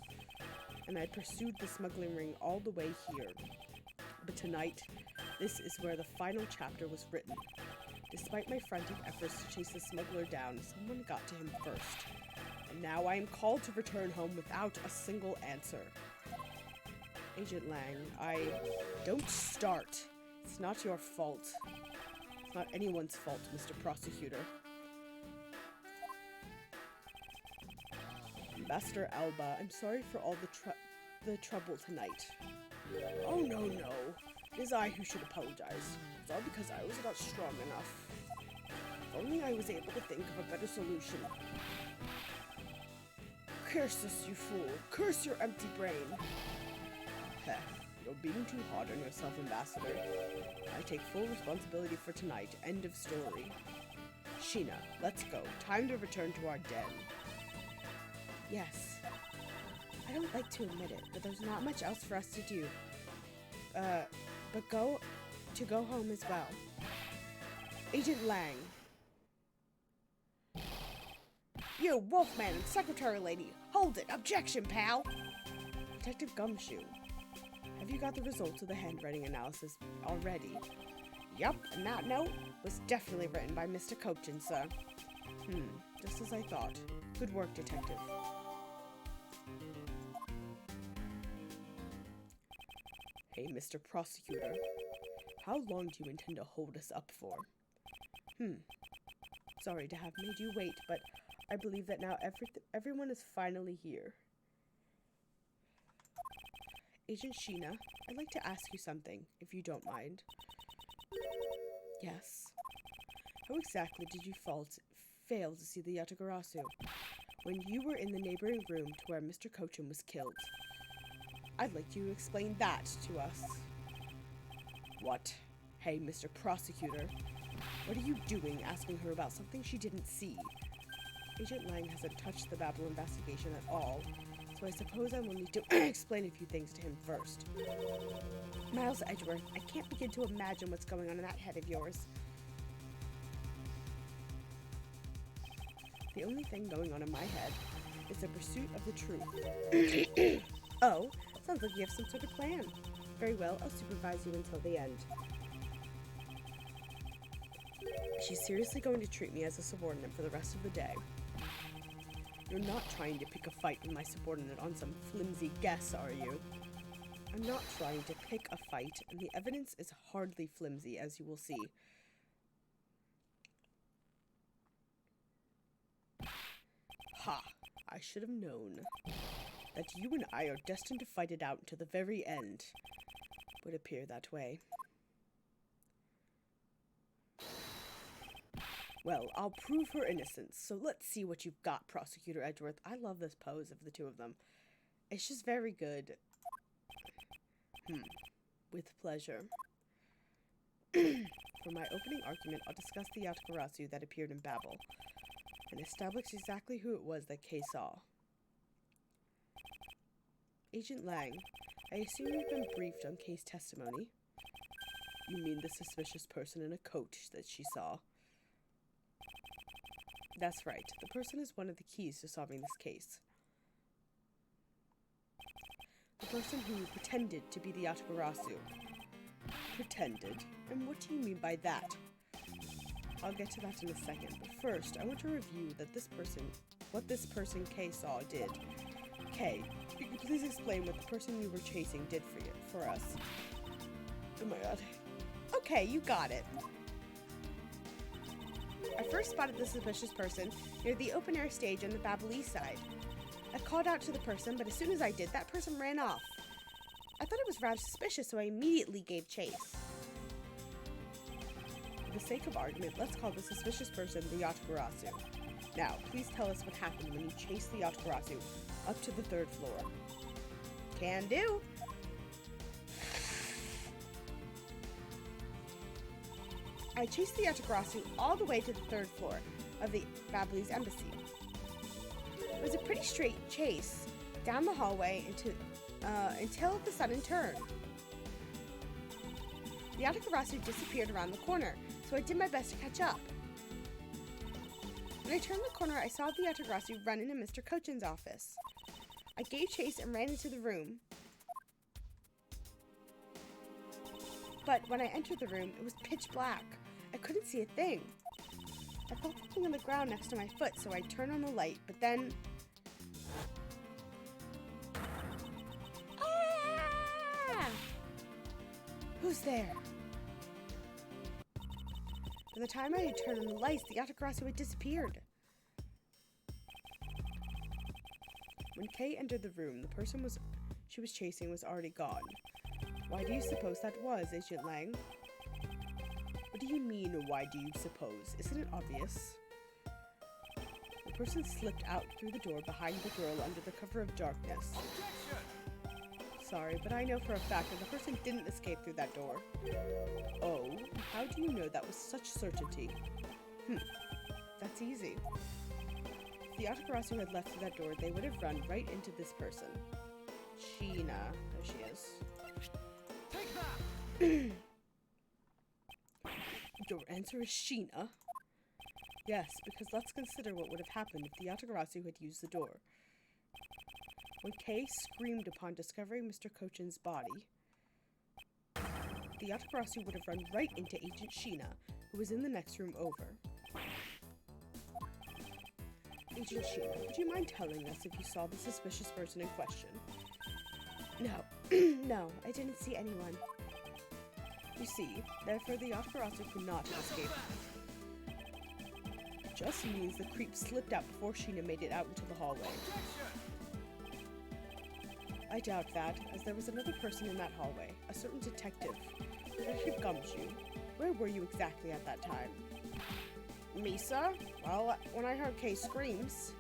and I pursued the smuggling ring all the way here. But tonight, this is where the final chapter was written. Despite my frantic efforts to chase the smuggler down, someone got to him first. And now I am called to return home without a single answer. Agent Lang, don't start. It's not your fault. It's not anyone's fault, Mr. Prosecutor. Ambassador Alba, I'm sorry for all the trouble tonight. Oh, no. It is I who should apologize. It's all because I was not strong enough. If only I was able to think of a better solution. Curse us, you fool. Curse your empty brain. Heh, you're being too hard on yourself, Ambassador. I take full responsibility for tonight. End of story. Sheena, let's go. Time to return to our den. Yes. I don't like to admit it, but there's not much else for us to do. But go home as well. Agent Lang. You, Wolfman and Secretary Lady, hold it! Objection, pal! Detective Gumshoe. Have you got the results of the handwriting analysis already? Yup, and that note was definitely written by Mr. Cochin, sir. Just as I thought. Good work, Detective. Hey, Mr. Prosecutor. How long do you intend to hold us up for? Sorry to have made you wait, but I believe that now everyone is finally here. Agent Sheena, I'd like to ask you something, if you don't mind. Yes. How exactly did you fail to see the Yatagarasu when you were in the neighboring room to where Mr. Cochin was killed? I'd like you to explain that to us. What? Hey, Mr. Prosecutor. What are you doing asking her about something she didn't see? Agent Lang hasn't touched the Babel investigation at all, so I suppose I will need to explain a few things to him first. Miles Edgeworth, I can't begin to imagine what's going on in that head of yours. The only thing going on in my head is the pursuit of the truth. Oh, sounds like you have some sort of plan. Very well, I'll supervise you until the end. She's seriously going to treat me as a subordinate for the rest of the day. You're not trying to pick a fight with my subordinate on some flimsy guess, are you? I'm not trying to pick a fight, and the evidence is hardly flimsy, as you will see. Ha! I should have known that you and I are destined to fight it out to the very end. Would appear that way. Well, I'll prove her innocence, so let's see what you've got, Prosecutor Edgeworth. I love this pose of the two of them. It's just very good. With pleasure. For my opening argument, I'll discuss the Yatagarasu that appeared in Babel, and establish exactly who it was that Kay saw. Agent Lang, I assume you've been briefed on Kay's testimony. You mean the suspicious person in a coat that she saw? That's right. The person is one of the keys to solving this case. The person who pretended to be the Yatagarasu. Pretended? And what do you mean by that? I'll get to that in a second, but first, I want to review what this person Kay saw did. Kay, could you please explain what the person you were chasing did for us? Oh my god. Okay, you got it. I first spotted the suspicious person near the open-air stage on the Babel East side. I called out to the person, but as soon as I did, that person ran off. I thought it was rather suspicious, so I immediately gave chase. For the sake of argument, let's call the suspicious person the Yatagarasu. Now, please tell us what happened when you chased the Yatagarasu up to the 3rd floor. Can do. I chased the Yatagarasu all the way to the 3rd floor of the Babelese embassy. It was a pretty straight chase down the hallway until the sudden turn. The Yatagarasu disappeared around the corner, so I did my best to catch up. When I turned the corner, I saw the Yatagarasu run into Mr. Kochin's office. I gave chase and ran into the room. But when I entered the room, it was pitch black. I couldn't see a thing. I felt something on the ground next to my foot, so I turned on the light, but then... Ah! Who's there? By the time I had turned on the lights, the Yatagarasu had disappeared. When Kay entered the room, the person she was chasing was already gone. Why do you suppose that was, Agent Lang? What do you mean, why do you suppose? Isn't it obvious? The person slipped out through the door behind the girl under the cover of darkness. Sorry, but I know for a fact that the person didn't escape through that door. Oh, how do you know that with such certainty? That's easy. If the Yatagarasu had left through that door, they would have run right into this person. Sheena. There she is. Take that! Your answer is Sheena? Yes, because let's consider what would have happened if the Yatagarasu had used the door. When Kay screamed upon discovering Mr. Kochin's body, the Yatagarasu would have run right into Agent Sheena, who was in the next room over. Agent Sheena, would you mind telling us if you saw the suspicious person in question? No. No, I didn't see anyone. You see, therefore the Yatagarasu could not have escaped. Just means the creep slipped out before Sheena made it out into the hallway. I doubt that, as there was another person in that hallway, a certain detective, Detective Gumshoe. Where were you exactly at that time? Me, sir? Well, when I heard Kay's screams,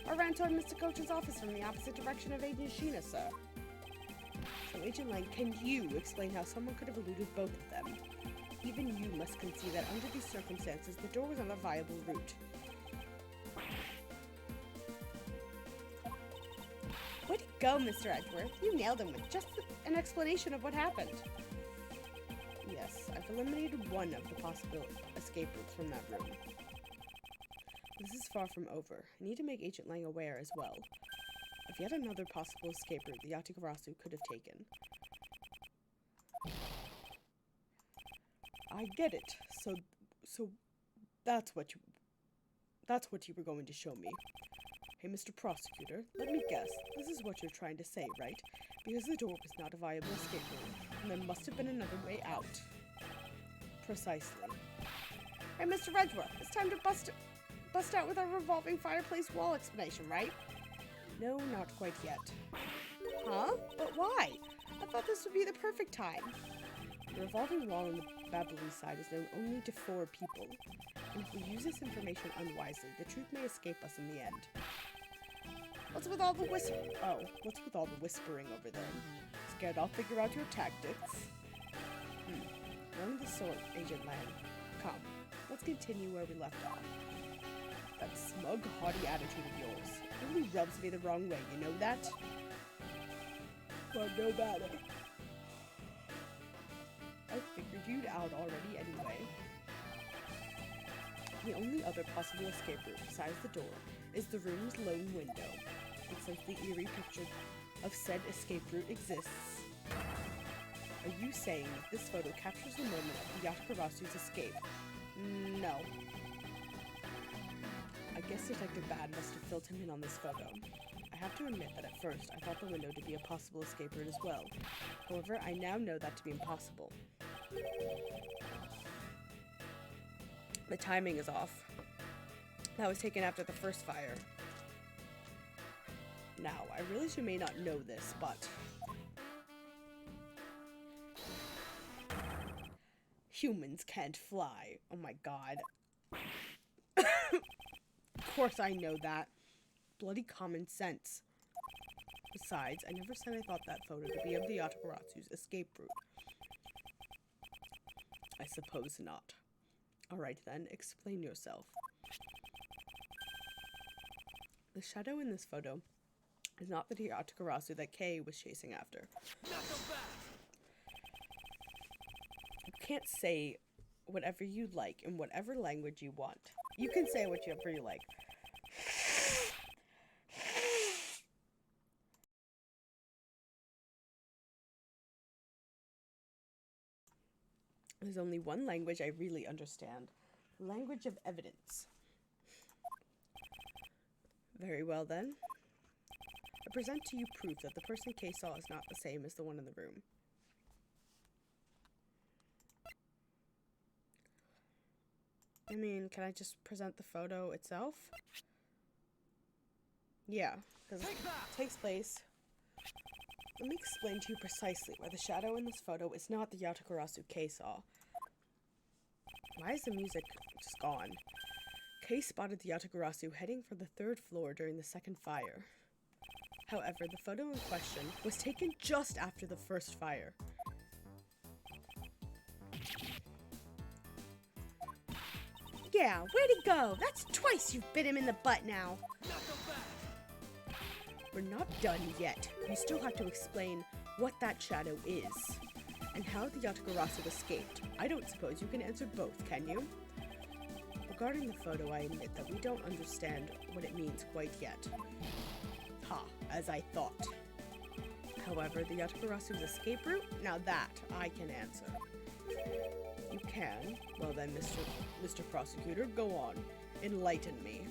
I ran toward Mr. Kochin's office from the opposite direction of Agent Sheena, sir. So, Agent Lang, can you explain how someone could have eluded both of them? Even you must concede that under these circumstances, the door was not a viable route. Way to go, Mr. Edgeworth. You nailed him with just an explanation of what happened. yes, I've eliminated one of the possible escape routes from that room. This is far from over. I need to make Agent Lang aware as well of yet another possible escape route the Yatagarasu could have taken. I get it. So that's what you were going to show me. Hey, Mr. Prosecutor, let me guess. This is what you're trying to say, right? Because the door was not a viable escape route, and there must have been another way out. Precisely. Hey, Mr. Redworth, it's time to bust out with our revolving fireplace wall explanation, right? No, not quite yet. Huh? But why? I thought this would be the perfect time. The revolving wall on the Babylon side is known only to 4 people, and if we use this information unwisely, the truth may escape us in the end. What's with all the whispering over there? Scared I'll figure out your tactics? None of the sort, Agent Lang. Come, let's continue where we left off. That smug, haughty attitude of yours really rubs me the wrong way, you know that? Well, no matter. I figured you'd out already anyway. The only other possible escape route besides the door is the room's lone window. And since the eerie picture of said escape route exists, are you saying this photo captures the moment of the Yatakarasu's escape? No. I guess Detective Bad must have filled him in on this photo. I have to admit that at first I thought the window to be a possible escape route as well. However, I now know that to be impossible. The timing is off. That was taken after the first fire. Now, I realize you may not know this, but humans can't fly. Oh my god. Of course I know that. Bloody common sense. Besides, I never said I thought that photo to be of the Yatakarasu's escape route. I suppose not. Alright then, explain yourself. The shadow in this photo is not the Yatakarasu that Kei was chasing after. You can't say whatever you like in whatever language you want. You can say whatever you like. There's only one language I really understand. The language of evidence. Very well then. I present to you proof that the person Kay saw is not the same as the one in the room. I mean, can I just present the photo itself? Yeah, because it takes place. Let me explain to you precisely why the shadow in this photo is not the Yatakarasu Kei saw. Why is the music just gone? Kei spotted the Yatakarasu heading for the 3rd floor during the 2nd fire. However, the photo in question was taken just after the 1st fire. Yeah, where'd he go? That's twice you've bit him in the butt now. We're not done yet. You still have to explain what that shadow is, and how the Yatagarasu escaped. I don't suppose you can answer both, can you? Regarding the photo, I admit that we don't understand what it means quite yet. Ha, as I thought. However, the Yatagarasu's escape route? Now that I can answer. You can? Well then, Mr. Prosecutor, go on. Enlighten me.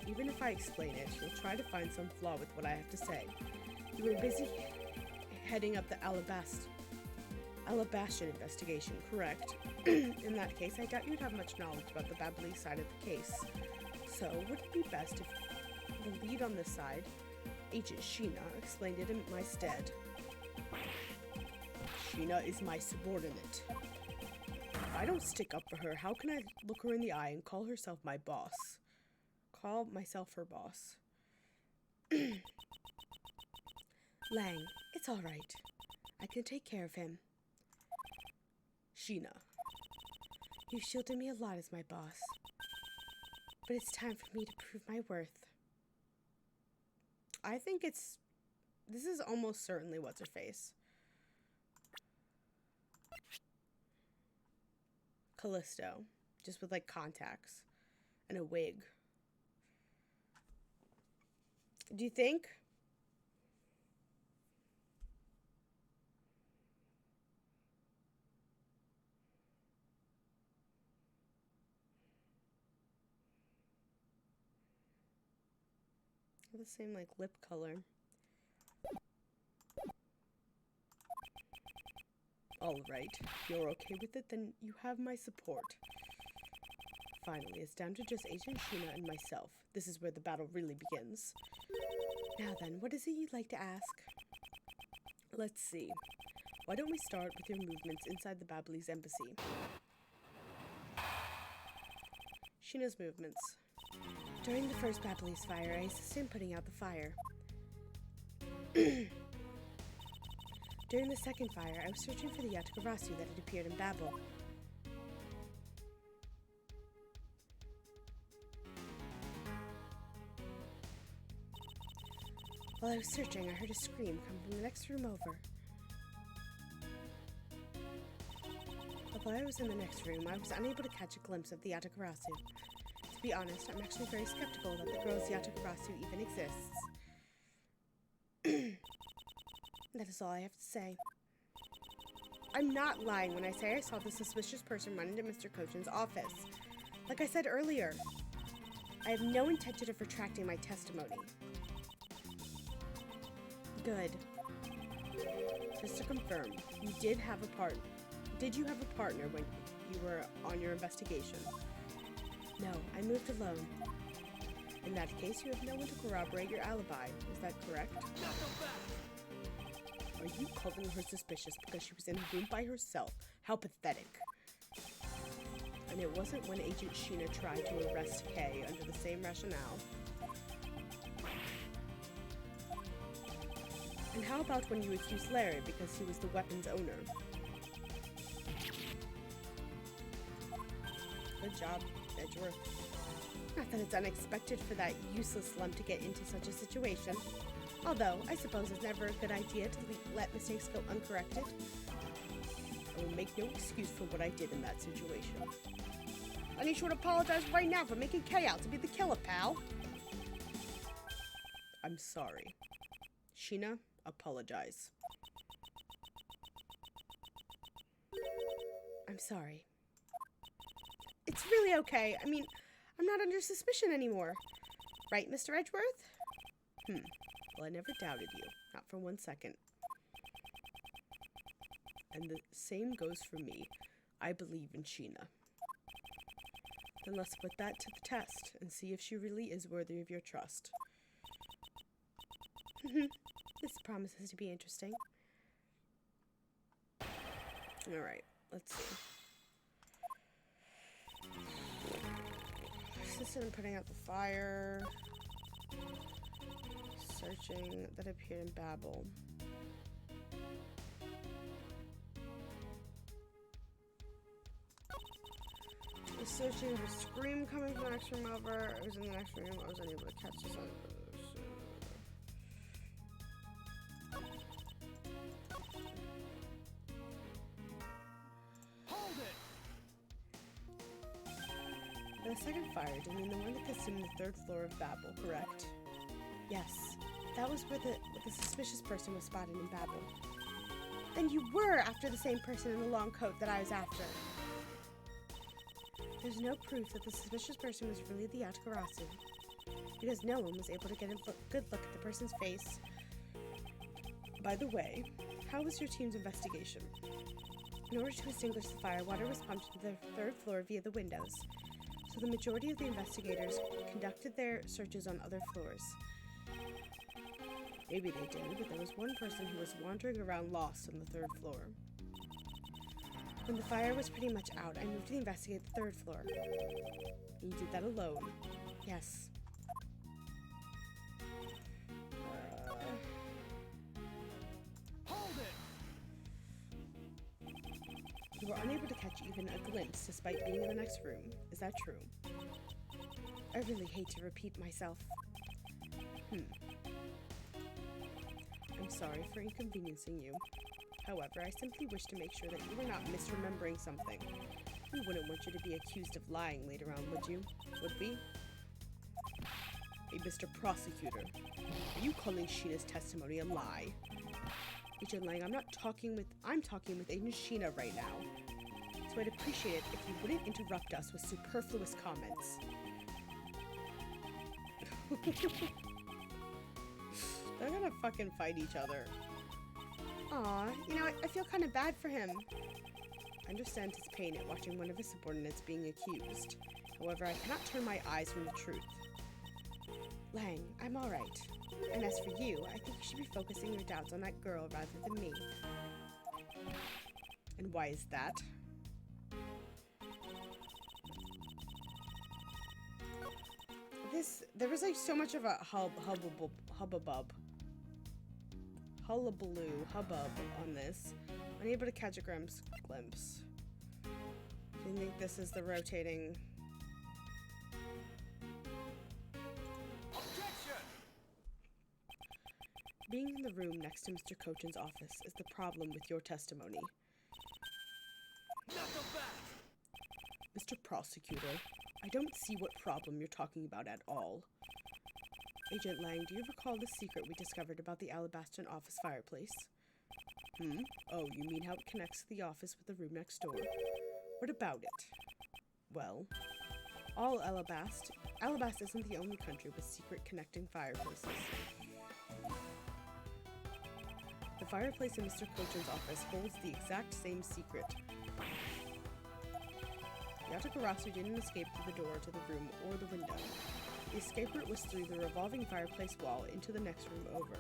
Even if I explain it, you'll try to find some flaw with what I have to say. You were busy heading up the Alabastion investigation, correct? In that case, I doubt you'd have much knowledge about the Babali side of the case. So, would it be best if the lead on this side, Agent Sheena, explained it in my stead? Sheena is my subordinate. If I don't stick up for her, how can I look her in the eye and call herself my boss? Call myself her boss. Lang, it's alright. I can take care of him. Sheena. You shielded me a lot as my boss. But it's time for me to prove my worth. I think this is almost certainly what's-her-face. Callisto, just with like contacts and a wig. Do you think? The same like lip color. All right, if you're okay with it, then you have my support. Finally, it's down to just Agent Sheena and myself. This is where the battle really begins. Now then, what is it you'd like to ask? Let's see. Why don't we start with your movements inside the Babyliss embassy? Sheena's movements. During the first Babyliss fire, I assisted in putting out the fire. During the second fire, I was searching for the Yatagarasu that had appeared in Babel. While I was searching, I heard a scream come from the next room over. But while I was in the next room, I was unable to catch a glimpse of the Yatagarasu. To be honest, I'm actually very skeptical that the girl's Yatagarasu even exists. That is all I have to say. I'm not lying when I say I saw the suspicious person run into Mr. Kochin's office. Like I said earlier, I have no intention of retracting my testimony. Good. Just to confirm, did you have a partner when you were on your investigation? No, I moved alone. In that case, you have no one to corroborate your alibi. Is that correct? Are you calling her suspicious because she was in a room by herself? How pathetic. And it wasn't when Agent Sheena tried to arrest Kay under the same rationale. And how about when you accused Larry because he was the weapon's owner? Good job, Edgeworth. Not that it's unexpected for that useless slum to get into such a situation. Although, I suppose it's never a good idea to let mistakes go uncorrected. I will make no excuse for what I did in that situation. I need you to apologize right now for making Kay out to be the killer, pal. I'm sorry. Sheena, apologize. I'm sorry. It's really okay. I mean, I'm not under suspicion anymore. Right, Mr. Edgeworth? Well, I never doubted you. Not for 1 second. And the same goes for me. I believe in Sheena. Then let's put that to the test and see if she really is worthy of your trust. This promises to be interesting. Alright, let's see. Assisted in putting out the fire. Searching that appeared in Babel. Was searching for scream coming from the next room over. I was in the next room. I was unable to catch this on. Hold it! The second fire, do you mean the one that consumed the 3rd floor of Babel, correct? Yes. That was where the suspicious person was spotted in Babel. Then you were after the same person in the long coat that I was after. There's no proof that the suspicious person was really the Yatagarasu, because no one was able to get a good look at the person's face. By the way, how was your team's investigation? In order to extinguish the fire, water was pumped to the 3rd floor via the windows, so the majority of the investigators conducted their searches on other floors. Maybe they did, but there was one person who was wandering around lost on the 3rd floor. When the fire was pretty much out, I moved to investigate the 3rd floor. And you did that alone. Yes. Hold it! You were unable to catch even a glimpse despite being in the next room. Is that true? I really hate to repeat myself. I'm sorry for inconveniencing you. However, I simply wish to make sure that you were not misremembering something. We wouldn't want you to be accused of lying later on, would you? Would we? Hey, Mr. Prosecutor, are you calling Sheena's testimony a lie? Agent Lang, I'm talking with Agent Sheena right now. So I'd appreciate it if you wouldn't interrupt us with superfluous comments. They're gonna fucking fight each other. Aw, you know, I feel kind of bad for him. I understand his pain at watching one of his subordinates being accused. However, I cannot turn my eyes from the truth. Lang, I'm alright. And as for you, I think you should be focusing your doubts on that girl rather than me. And why is that? There was like so much of a hubbub on this. Unable to catch a glimpse. Do you think this is the rotating? Objection! Being in the room next to Mr. Cochin's office is the problem with your testimony. Knuckle back! Mr. Prosecutor, I don't see what problem you're talking about at all. Agent Lang, do you recall the secret we discovered about the Alabaston office fireplace? Oh, you mean how it connects to the office with the room next door? What about it? Well, all Alabast isn't the only country with secret connecting fireplaces. The fireplace in Mr. Cochin's office holds the exact same secret. Yatagarasu didn't escape through the door to the room or the window. The escape route was through the revolving fireplace wall into the next room over.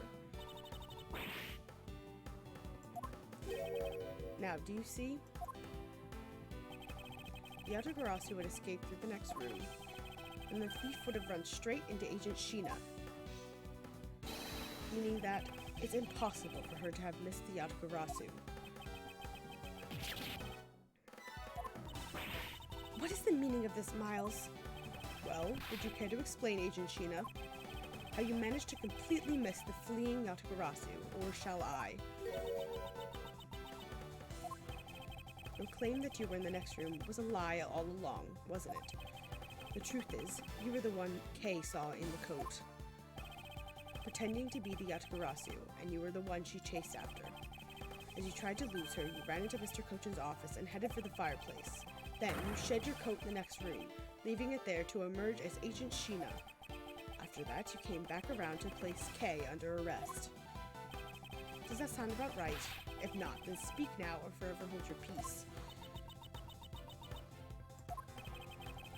Now, do you see? Yatagarasu would escape through the next room, and the thief would have run straight into Agent Sheena, meaning that it's impossible for her to have missed the Yatagarasu. What is the meaning of this, Miles? Well, would you care to explain, Agent Sheena? How you managed to completely miss the fleeing Yatagarasu, or shall I? Your claim that you were in the next room was a lie all along, wasn't it? The truth is, you were the one Kay saw in the coat, pretending to be the Yatagarasu, and you were the one she chased after. As you tried to lose her, you ran into Mr. Cochin's office and headed for the fireplace. Then, you shed your coat in the next room, leaving it there to emerge as Agent Sheena. After that, you came back around to place Kay under arrest. Does that sound about right? If not, then speak now or forever hold your peace.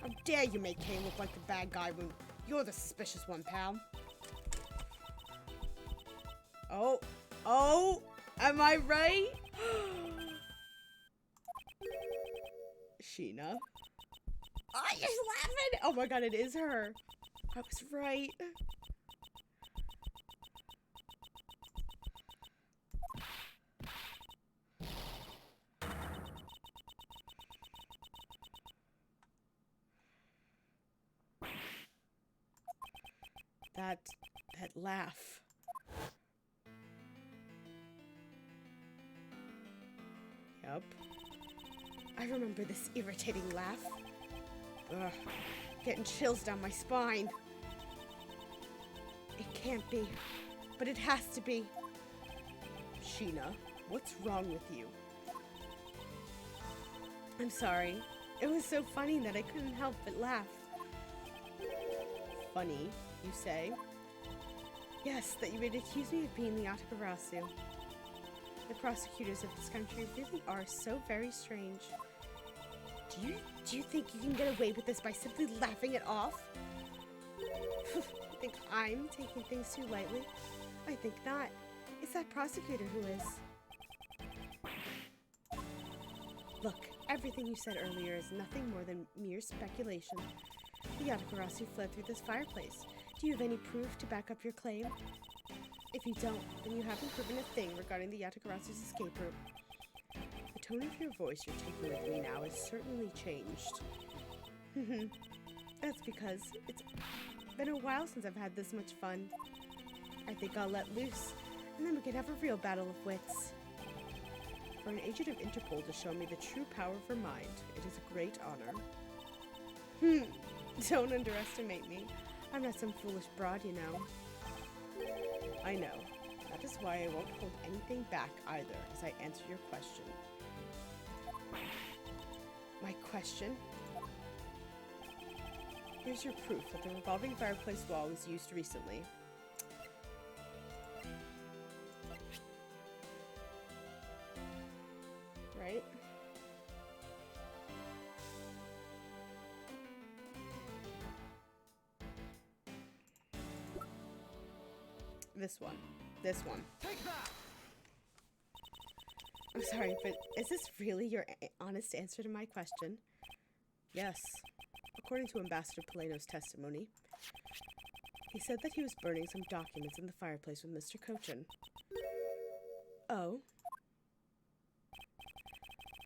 How dare you make Kay look like the bad guy when you're the suspicious one, pal? Oh, am I right? Sheena? Oh, you're laughing! Oh my god, it is her. I was right. That laugh. Yep. I remember this irritating laugh. Ugh, getting chills down my spine. It can't be, but it has to be. Sheena, what's wrong with you? I'm sorry. It was so funny that I couldn't help but laugh. Funny, you say? Yes, that you would accuse me of being the Yatagarasu. The prosecutors of this country really are so very strange. Do you think you can get away with this by simply laughing it off? You think I'm taking things too lightly? I think not. It's that prosecutor who is. Look, everything you said earlier is nothing more than mere speculation. The Yatagarasu fled through this fireplace. Do you have any proof to back up your claim? If you don't, then you haven't proven a thing regarding the Yatagarasu's escape route. The tone of your voice you're taking with me now has certainly changed. That's because it's been a while since I've had this much fun. I think I'll let loose, and then we can have a real battle of wits. For an agent of Interpol to show me the true power of her mind, it is a great honor. Don't underestimate me. I'm not some foolish broad, you know. I know. That is why I won't hold anything back either as I answer your question. My question? Here's your proof that the revolving fireplace wall was used recently. Right? This one. This one. Take that! I'm sorry, but is this really your honest answer to my question? Yes. According to Ambassador Polano's testimony, he said that he was burning some documents in the fireplace with Mr. Cochin. Oh?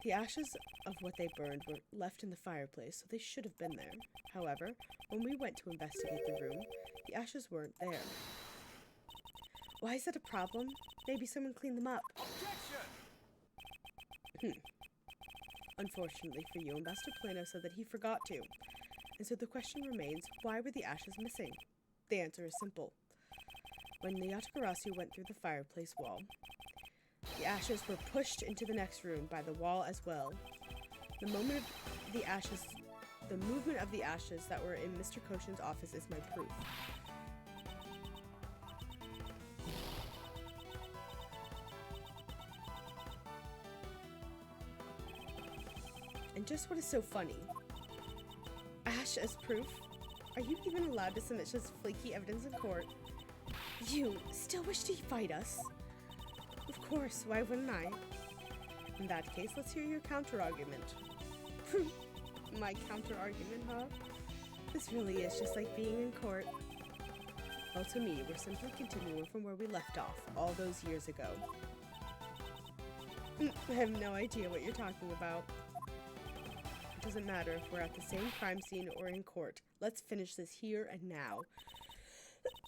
The ashes of what they burned were left in the fireplace, so they should have been there. However, when we went to investigate the room, the ashes weren't there. Why is that a problem? Maybe someone cleaned them up. Objection! Unfortunately for you, Ambassador Polano said that he forgot to. And so the question remains, why were the ashes missing? The answer is simple. When the Yatagarasu went through the fireplace wall, the ashes were pushed into the next room by the wall as well. The movement of the ashes that were in Mr. Cochin's office is my proof. And just what is so funny? Ash as proof? Are you even allowed to submit just flaky evidence in court? You still wish to fight us? Of course, why wouldn't I? In that case, let's hear your counter-argument. My counter-argument, huh? This really is just like being in court. Well, to me, we're simply continuing from where we left off all those years ago. I have no idea what you're talking about. It doesn't matter if we're at the same crime scene or in court. Let's finish this here and now.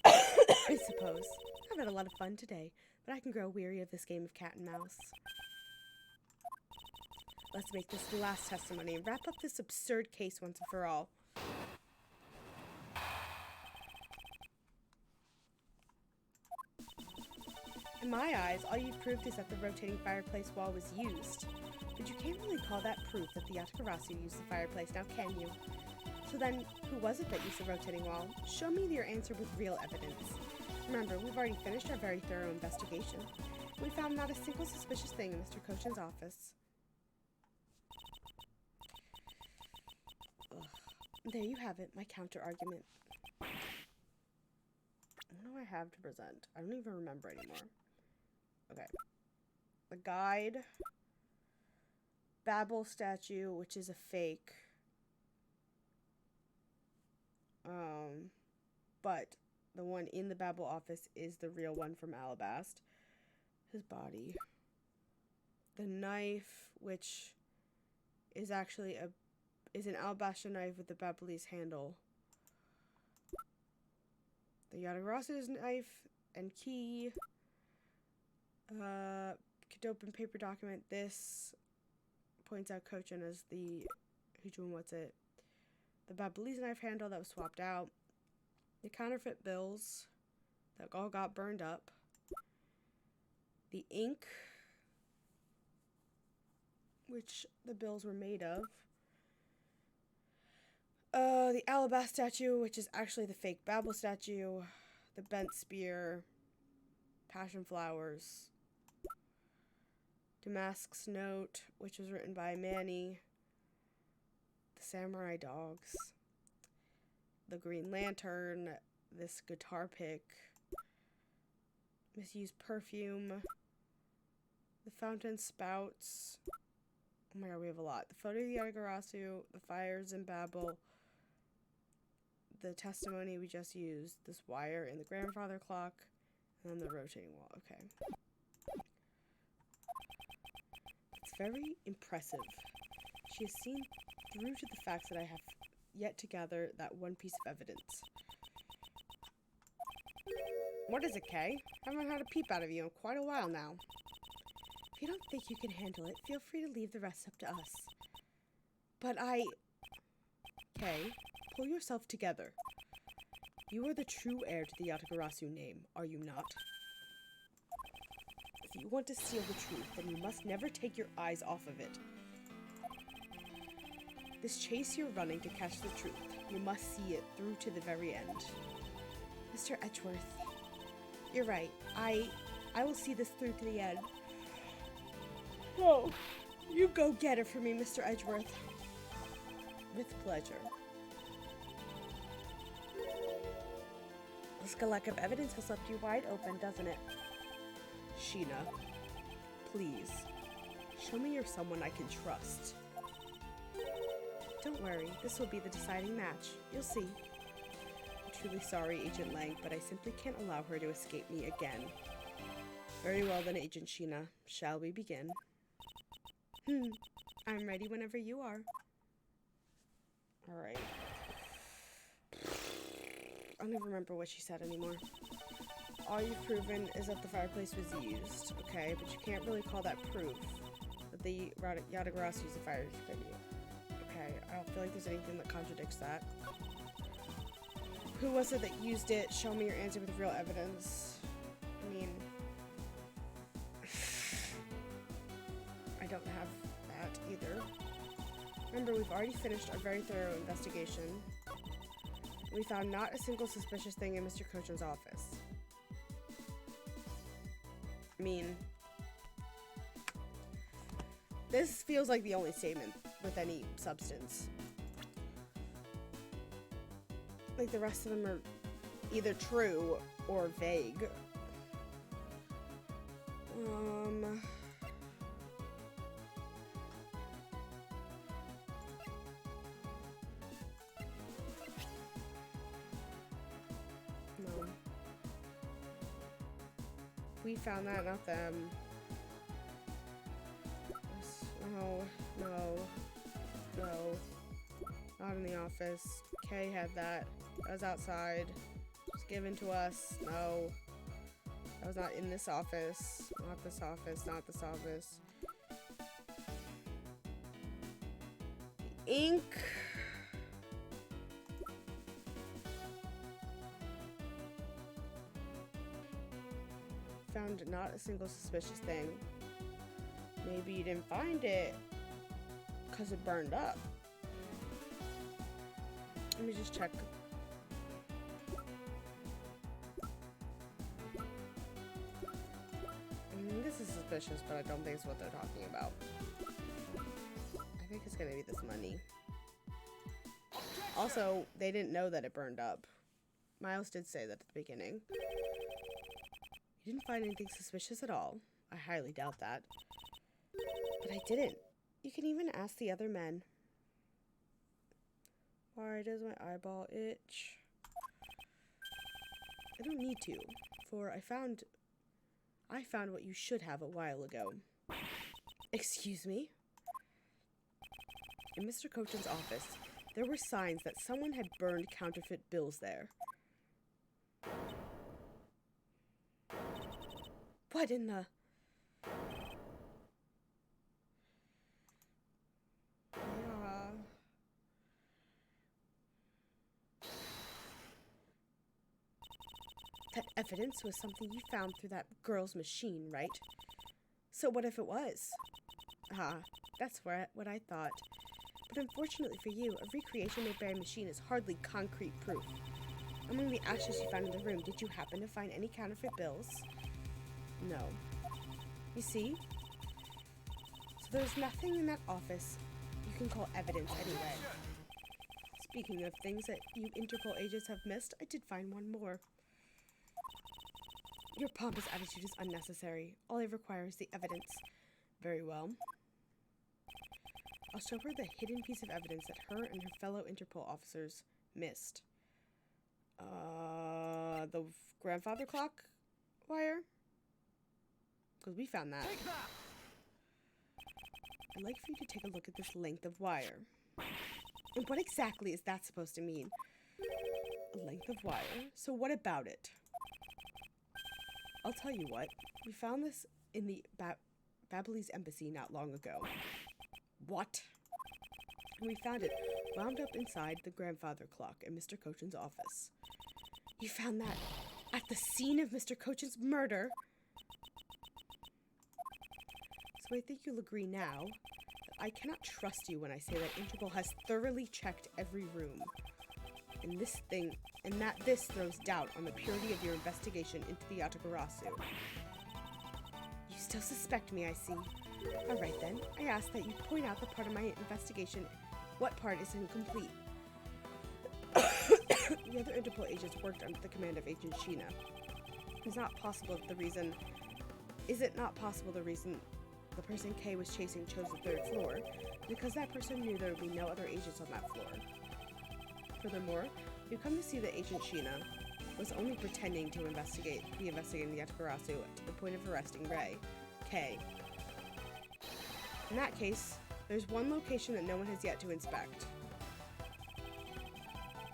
I suppose. I've had a lot of fun today, but I can grow weary of this game of cat and mouse. Let's make this the last testimony and wrap up this absurd case once and for all. In my eyes, all you've proved is that the rotating fireplace wall was used. But you can't really call that proof that the Yatagarasu used the fireplace, now can you? So then, who was it that used the rotating wall? Show me your answer with real evidence. Remember, we've already finished our very thorough investigation. We found not a single suspicious thing in Mr. Cochin's office. Ugh. There you have it, my counter-argument. What do I have to present? I don't even remember anymore. Okay. The guide. Babel statue, which is a fake. But the one in the Babel office is the real one from Alabast. His body. The knife, which is actually an alabaster knife with the Babelese handle. The Yatagarasu's knife and key. Kadopan paper document. This points out Cochin as the the Babelese knife handle that was swapped out. The counterfeit bills that all got burned up. The ink, which the bills were made of. The Alabast statue, which is actually the fake Babel statue. The bent spear. Passion flowers. Damask's note, which was written by Manny. The samurai dogs. The Green Lantern. This guitar pick. Misused perfume. The fountain spouts. Oh my god, we have a lot. The photo of the Yatagarasu. The fires in Babel. The testimony we just used. This wire in the grandfather clock. And then the rotating wall. Okay. It's very impressive. She has seen through to the facts that I have yet to gather that one piece of evidence. What is it, Kay? I haven't had a peep out of you in quite a while now. If you don't think you can handle it, feel free to leave the rest up to us. But Okay, pull yourself together. You are the true heir to the Yatagarasu name, are you not? If you want to seal the truth, then you must never take your eyes off of it. This chase you're running to catch the truth, you must see it through to the very end. Mr. Edgeworth, you're right. I will see this through to the end. Oh, you go get it for me, Mr. Edgeworth. With pleasure. This lack of evidence has left you wide open, doesn't it? Sheena, please, show me you're someone I can trust. Don't worry, this will be the deciding match. You'll see. I'm truly sorry, Agent Lang, but I simply can't allow her to escape me again. Very well then, Agent Sheena. Shall we begin? I'm ready whenever you are. Alright. I don't even remember what she said anymore. All you've proven is that the fireplace was used. Okay, but you can't really call that proof that the Yatagarasu used the fire venue. Okay, I don't feel like there's anything that contradicts that. Who was it that used it? Show me your answer with real evidence. I mean... I don't have that either. Remember, we've already finished our very thorough investigation. We found not a single suspicious thing in Mr. Kochan's office. I mean, this feels like the only statement with any substance. Like, the rest of them are either true or vague. No. We found that, not them. No, no, no. Not in the office. Kay had that. That was outside. It was given to us. No. That was not in this office. Not this office. Not this office. Ink. Found not a single suspicious thing. Maybe you didn't find it because it burned up. Let me just check. This is suspicious, but I don't think it's what they're talking about. I think it's gonna be this money. Also, they didn't know that it burned up. Miles did say that at the beginning. You didn't find anything suspicious at all. I highly doubt that. But I didn't. You can even ask the other men. Why does my eyeball itch? I don't need to, for I found what you should have a while ago. Excuse me? In Mr. Kochan's office, there were signs that someone had burned counterfeit bills there. What in the... Yeah. That evidence was something you found through that girl's machine, right? So what if it was? Ah, that's what I thought. But unfortunately for you, a recreation made by a machine is hardly concrete proof. Among the ashes you found in the room, did you happen to find any counterfeit bills? No. You see? So there's nothing in that office you can call evidence anyway. Speaking of things that you Interpol agents have missed, I did find one more. Your pompous attitude is unnecessary. All I require is the evidence. Very well. I'll show her the hidden piece of evidence that her and her fellow Interpol officers missed. The grandfather clock wire? Because we found that. I'd like for you to take a look at this length of wire. And what exactly is that supposed to mean? A length of wire? So what about it? I'll tell you what. We found this in the Babylese embassy not long ago. What? We found it wound up inside the grandfather clock in Mr. Cochin's office. You found that at the scene of Mr. Cochin's murder? So I think you'll agree now that I cannot trust you when I say that Integral has thoroughly checked every room. And this throws doubt on the purity of your investigation into the Yatagarasu. You still suspect me, I see. Alright then, I ask that you point out the part of my investigation. What part is incomplete? The other Interpol agents worked under the command of Agent Sheena. Is it not possible the reason the person K was chasing chose the 3rd floor? Because that person knew there would be no other agents on that floor. Furthermore, we've come to see that Agent Sheena was only pretending to be investigating the Yatagarasu to the point of arresting Ray, K. In that case, there's one location that no one has yet to inspect.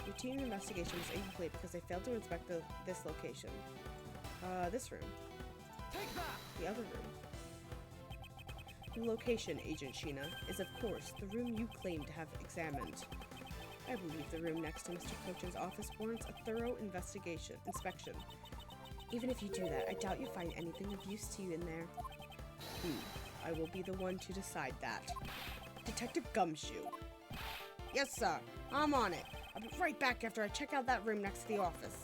Routine investigation was incomplete because they failed to inspect this location. This room. Take that! The other room. The location, Agent Sheena, is of course the room you claim to have examined. I believe the room next to Mr. Cochin's office warrants a thorough inspection. Even if you do that, I doubt you'll find anything of use to you in there. I will be the one to decide that. Detective Gumshoe. Yes, sir. I'm on it. I'll be right back after I check out that room next to the office.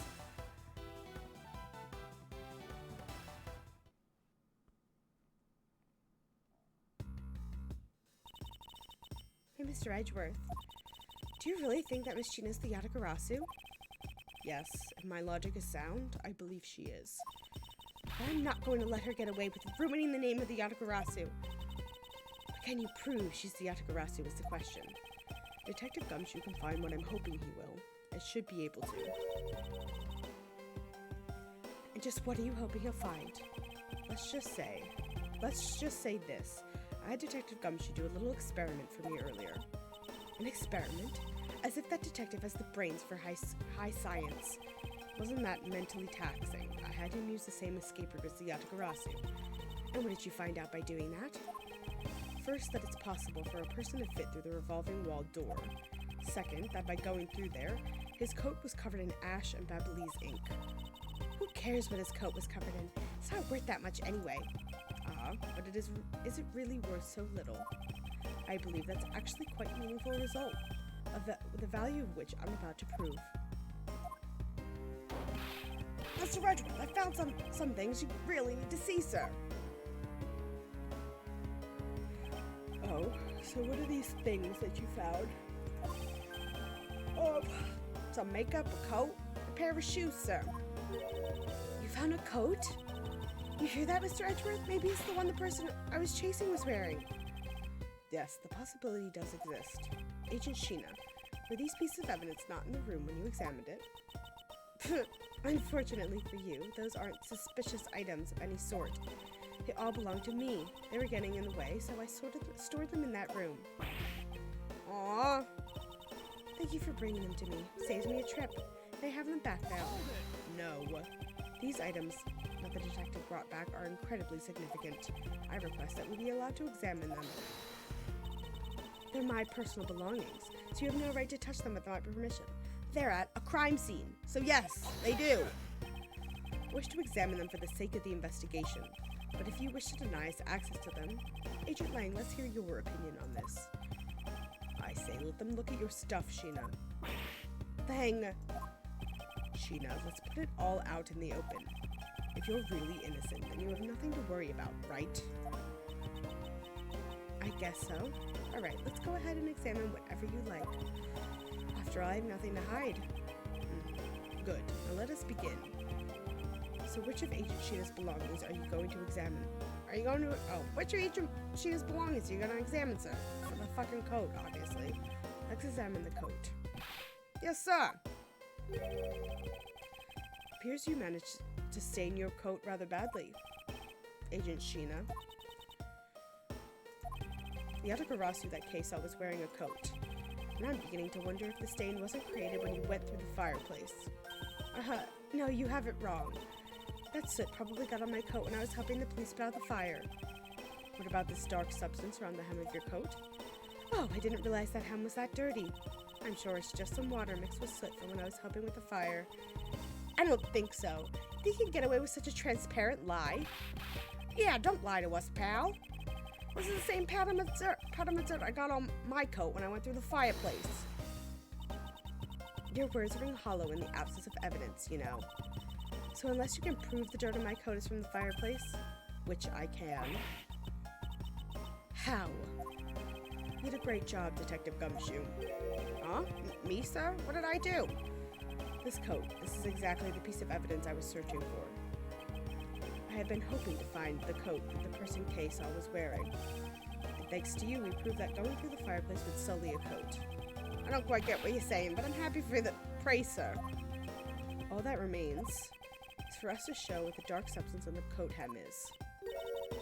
Hey, Mr. Edgeworth. Do you really think that Miss Sheena's the Yatagarasu? Yes, if my logic is sound, I believe she is. But I'm not going to let her get away with ruining the name of the Yatagarasu. But can you prove she's the Yatagarasu is the question. Detective Gumshoe can find what I'm hoping he will, and should be able to. And just what are you hoping he'll find? Let's just say this. I had Detective Gumshoe do a little experiment for me earlier. An experiment? As if that detective has the brains for high science. Wasn't that mentally taxing? I had him use the same escape route as the Yatagarasu. And what did you find out by doing that? First, that it's possible for a person to fit through the revolving wall door. Second, that by going through there, his coat was covered in ash and Babylese ink. Who cares what his coat was covered in? It's not worth that much anyway. But is it really worth so little? I believe that's actually quite a meaningful result, of the value of which I'm about to prove. Mr. Edgeworth, I found some things you really need to see, sir. Oh, so what are these things that you found? Oh, some makeup, a coat, a pair of shoes, sir. You found a coat? You hear that, Mr. Edgeworth? Maybe it's the one the person I was chasing was wearing. Yes, the possibility does exist. Agent Sheena, were these pieces of evidence not in the room when you examined it? Unfortunately for you, those aren't suspicious items of any sort. They all belong to me. They were getting in the way, so I stored them in that room. Aww. Thank you for bringing them to me. Saves me a trip. May I have them back now? No. These items that the detective brought back are incredibly significant. I request that we be allowed to examine them. They're my personal belongings, so you have no right to touch them without my permission. They're at a crime scene, so yes, they do. I wish to examine them for the sake of the investigation, but if you wish to deny us access to them, Agent Lang, let's hear your opinion on this. I say let them look at your stuff, Sheena. Thing. Sheena, let's put it all out in the open. If you're really innocent, then you have nothing to worry about, right? I guess so. Alright, let's go ahead and examine whatever you like. After all, I have nothing to hide. Good. Now let us begin. So which of Agent Sheena's belongings are you going to examine? Which of Agent Sheena's belongings are you going to examine, sir? For the fucking coat, obviously. Let's examine the coat. Yes, sir! Appears you managed to stain your coat rather badly, Agent Sheena. The Yatagarasu that Kay saw was wearing a coat, and I'm beginning to wonder if the stain wasn't created when he went through the fireplace. No, you have it wrong. That soot probably got on my coat when I was helping the police put out the fire. What about this dark substance around the hem of your coat? Oh, I didn't realize that hem was that dirty. I'm sure it's just some water mixed with soot from when I was helping with the fire. I don't think so. Think you can get away with such a transparent lie? Yeah, don't lie to us, pal. This is the same powder dirt I got on my coat when I went through the fireplace. Your words ring hollow in the absence of evidence, you know. So unless you can prove the dirt on my coat is from the fireplace, which I can. How? You did a great job, Detective Gumshoe. Huh? Me, sir? What did I do? This coat. This is exactly the piece of evidence I was searching for. I had been hoping to find the coat that the person Kay saw was wearing. And thanks to you, we proved that going through the fireplace would sully a coat. I don't quite get what you're saying, but I'm happy for the praise, sir. All that remains is for us to show what the dark substance on the coat hem is.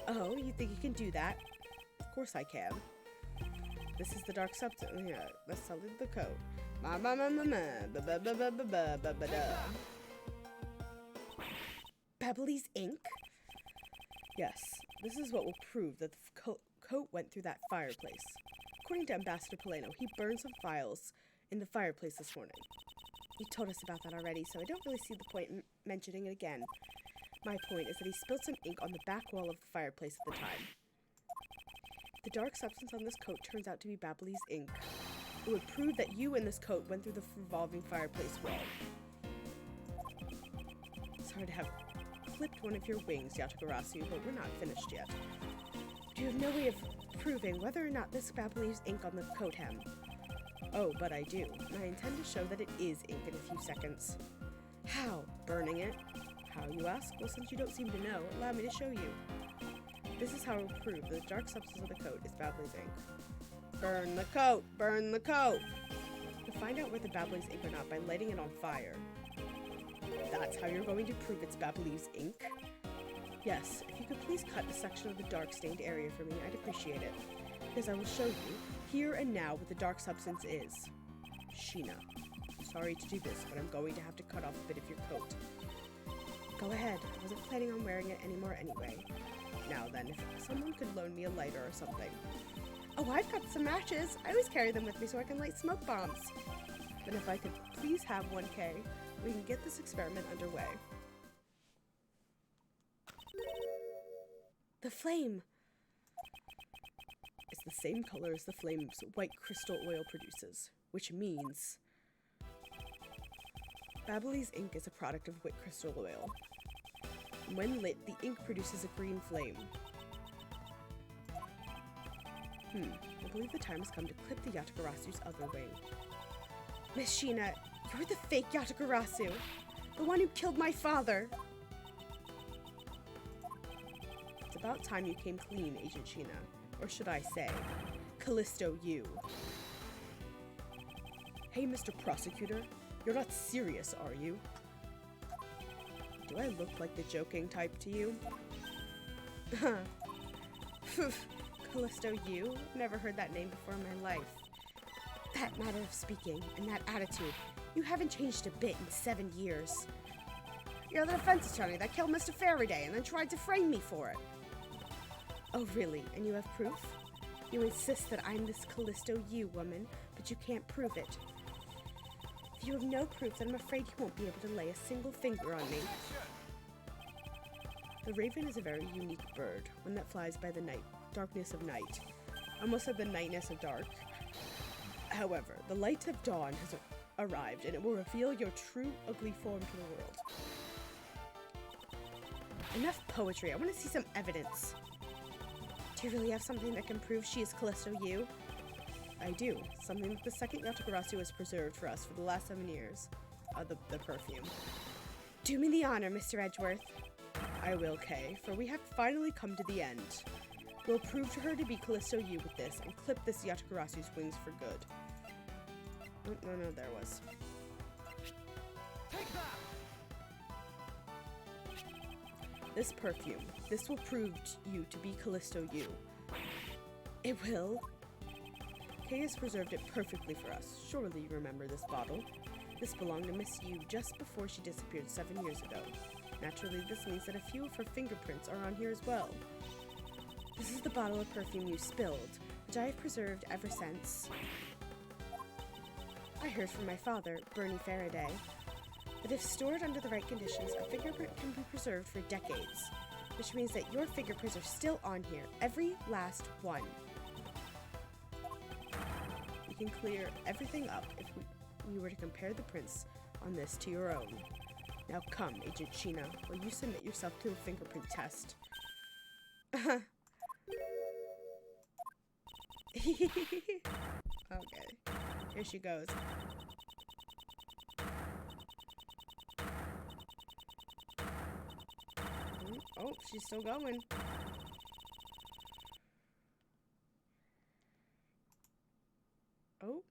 Oh, you think you can do that? Of course I can. This is the dark substance. Yeah, let's sully the coat. Babyliss ink? Yes, this is what will prove that the coat went through that fireplace. According to Ambassador Polano, he burned some files in the fireplace this morning. You told us about that already, so I don't really see the point in mentioning it again. My point is that he spilled some ink on the back wall of the fireplace at the time. If the dark substance on this coat turns out to be Babyliss ink, it would prove that you and this coat went through the revolving fireplace wall. Sorry to have clipped one of your wings, Yatagarasu, but we're not finished yet. Do you have no way of proving whether or not this Babyliss ink on the coat hem? Oh, but I do, and I intend to show that it is ink in a few seconds. How? Burning it? How, you ask? Well, since you don't seem to know, allow me to show you. This is how we'll prove that the dark substance of the coat is Babyliss ink. Burn the coat! Burn the coat! You'll find out whether Babyliss ink or not by lighting it on fire. That's how you're going to prove it's Babyliss ink? Yes, if you could please cut a section of the dark stained area for me, I'd appreciate it. Because I will show you, here and now, what the dark substance is. Sheena. Sorry to do this, but I'm going to have to cut off a bit of your coat. Go ahead, I wasn't planning on wearing it anymore anyway. Now then, if someone could loan me a lighter or something. Oh, I've got some matches! I always carry them with me so I can light smoke bombs. Then if I could please have 1K, we can get this experiment underway. The flame! It's the same color as the flame's white crystal oil produces, which means Babyliss ink is a product of white crystal oil. When lit, the ink produces a green flame. I believe the time has come to clip the Yatagarasu's other wing. Miss Sheena, you're the fake Yatagarasu! The one who killed my father! It's about time you came clean, Agent Sheena. Or should I say, Callisto you. Hey, Mr. Prosecutor, you're not serious, are you? Do I look like the joking type to you? Callisto you? Never heard that name before in my life. That manner of speaking and that attitude, you haven't changed a bit in 7 years. You're the defense attorney that killed Mr. Faraday and then tried to frame me for it. Oh, really? And you have proof? You insist that I'm this Callisto you woman, but you can't prove it. If you have no proof, then I'm afraid you won't be able to lay a single finger on me. The raven is a very unique bird, one that flies by the darkness of night. Almost at the nightness of dark. However, the light of dawn has arrived, and it will reveal your true ugly form to the world. Enough poetry, I want to see some evidence. Do you really have something that can prove she is Callisto you? I do. Something that the second Yatagarasu has preserved for us for the last 7 years. The perfume. Do me the honor, Mr. Edgeworth. I will, Kay, for we have finally come to the end. We'll prove to her to be Callisto you with this, and clip this Yatagarasu's wings for good. Oh, no, there was. Take that! This perfume. This will prove you to be Callisto you. It will? Kay has preserved it perfectly for us. Surely you remember this bottle. This belonged to Miss Yu just before she disappeared 7 years ago. Naturally, this means that a few of her fingerprints are on here as well. This is the bottle of perfume you spilled, which I have preserved ever since. I heard from my father, Bernie Faraday, that if stored under the right conditions, a fingerprint can be preserved for decades, which means that your fingerprints are still on here, every last one. We can clear everything up if we were to compare the prints on this to your own. Now come, Agent Sheena, will you submit yourself to a fingerprint test? Okay. Here she goes. Oh, she's still going. Oh.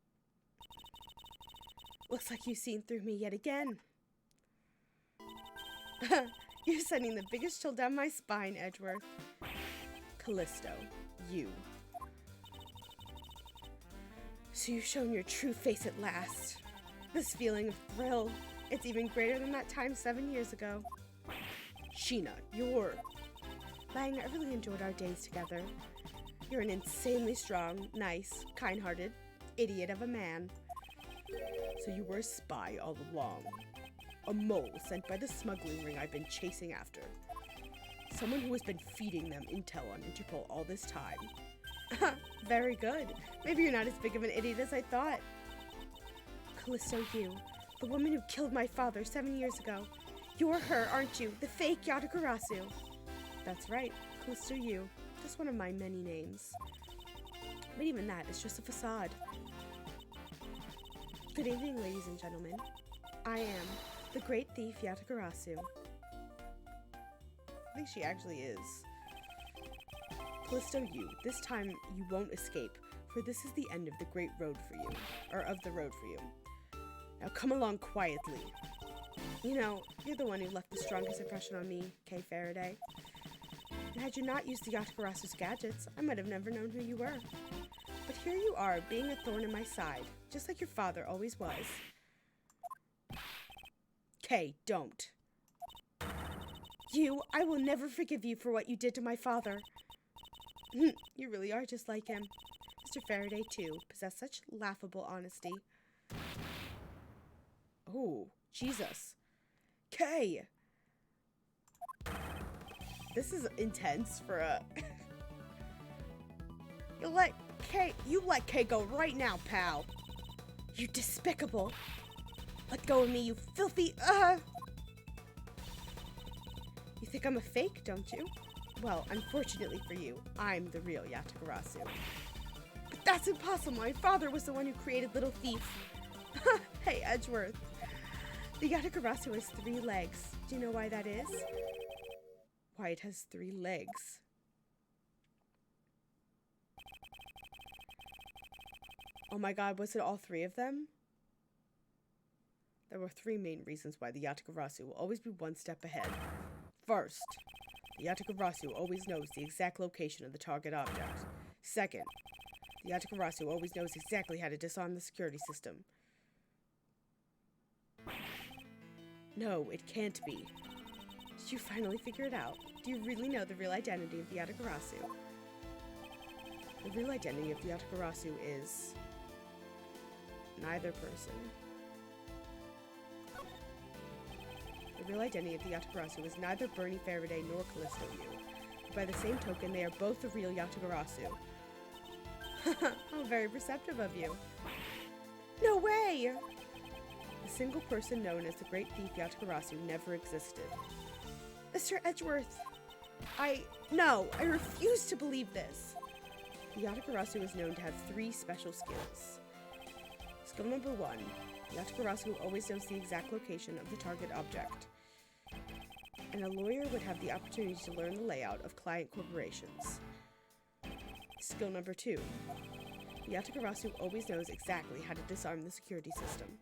Looks like you've seen through me yet again. You're sending the biggest chill down my spine, Edgeworth. Callisto, you. So you've shown your true face at last. This feeling of thrill, it's even greater than that time 7 years ago. Sheena, you're... Lang, I really enjoyed our days together. You're an insanely strong, nice, kind-hearted idiot of a man. So you were a spy all along. A mole sent by the smuggling ring I've been chasing after. Someone who has been feeding them intel on Interpol all this time. Very good. Maybe you're not as big of an idiot as I thought. Callisto, you. The woman who killed my father 7 years ago. You're her, aren't you? The fake Yatagarasu. That's right. Callisto, you. Just one of my many names. But even that is just a facade. Good evening, ladies and gentlemen. I am the great thief Yatagarasu. I think she actually is. Callisto, you. This time you won't escape, for this is the end of the great road for you. Or of the road for you. Now come along quietly. You know, you're the one who left the strongest impression on me, Kay Faraday. And had you not used the Yatagarasu's gadgets, I might have never known who you were. But here you are, being a thorn in my side, just like your father always was. Kay, don't. You, I will never forgive you for what you did to my father. You really are just like him. Mr. Faraday, too, possessed such laughable honesty. Oh, Jesus. Kay! This is intense for a... You let Kay go right now, pal. You despicable. Let go of me, you filthy... You think I'm a fake, don't you? Well, unfortunately for you, I'm the real Yatagarasu. But that's impossible. My father was the one who created Little Thief. Hey, Edgeworth. The Yatagarasu has 3 legs. Do you know why that is? Why it has 3 legs. Oh my god, was it all 3 of them? There were 3 main reasons why the Yatagarasu will always be 1 step ahead. First, the Yatagarasu always knows the exact location of the target object. Second, the Yatagarasu always knows exactly how to disarm the security system. No, it can't be. Did you finally figure it out? Do you really know the real identity of the Yatagarasu? The real identity of the Yatagarasu is... neither person. The real identity of the Yatagarasu is neither Bernie Faraday nor Callisto Yu. But by the same token, they are both the real Yatagarasu. How very perceptive of you. No way! The single person known as the Great Thief Yatagarasu never existed. Mr. Edgeworth! I refuse to believe this! The Yatagarasu is known to have 3 special skills. Skill number 1. Yatagarasu always knows the exact location of the target object. And a lawyer would have the opportunity to learn the layout of client corporations. Skill number 2. The Yatagarasu always knows exactly how to disarm the security system.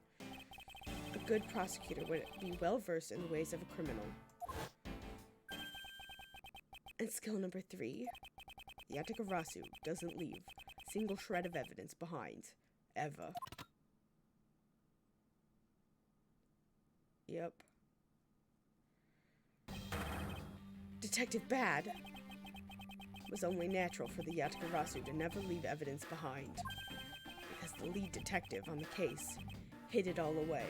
A good prosecutor would be well versed in the ways of a criminal. And skill number 3. The Yatagarasu doesn't leave a single shred of evidence behind. Ever. Yep. Detective Bad. It was only natural for the Yatagarasu to never leave evidence behind, because the lead detective on the case hid it all away.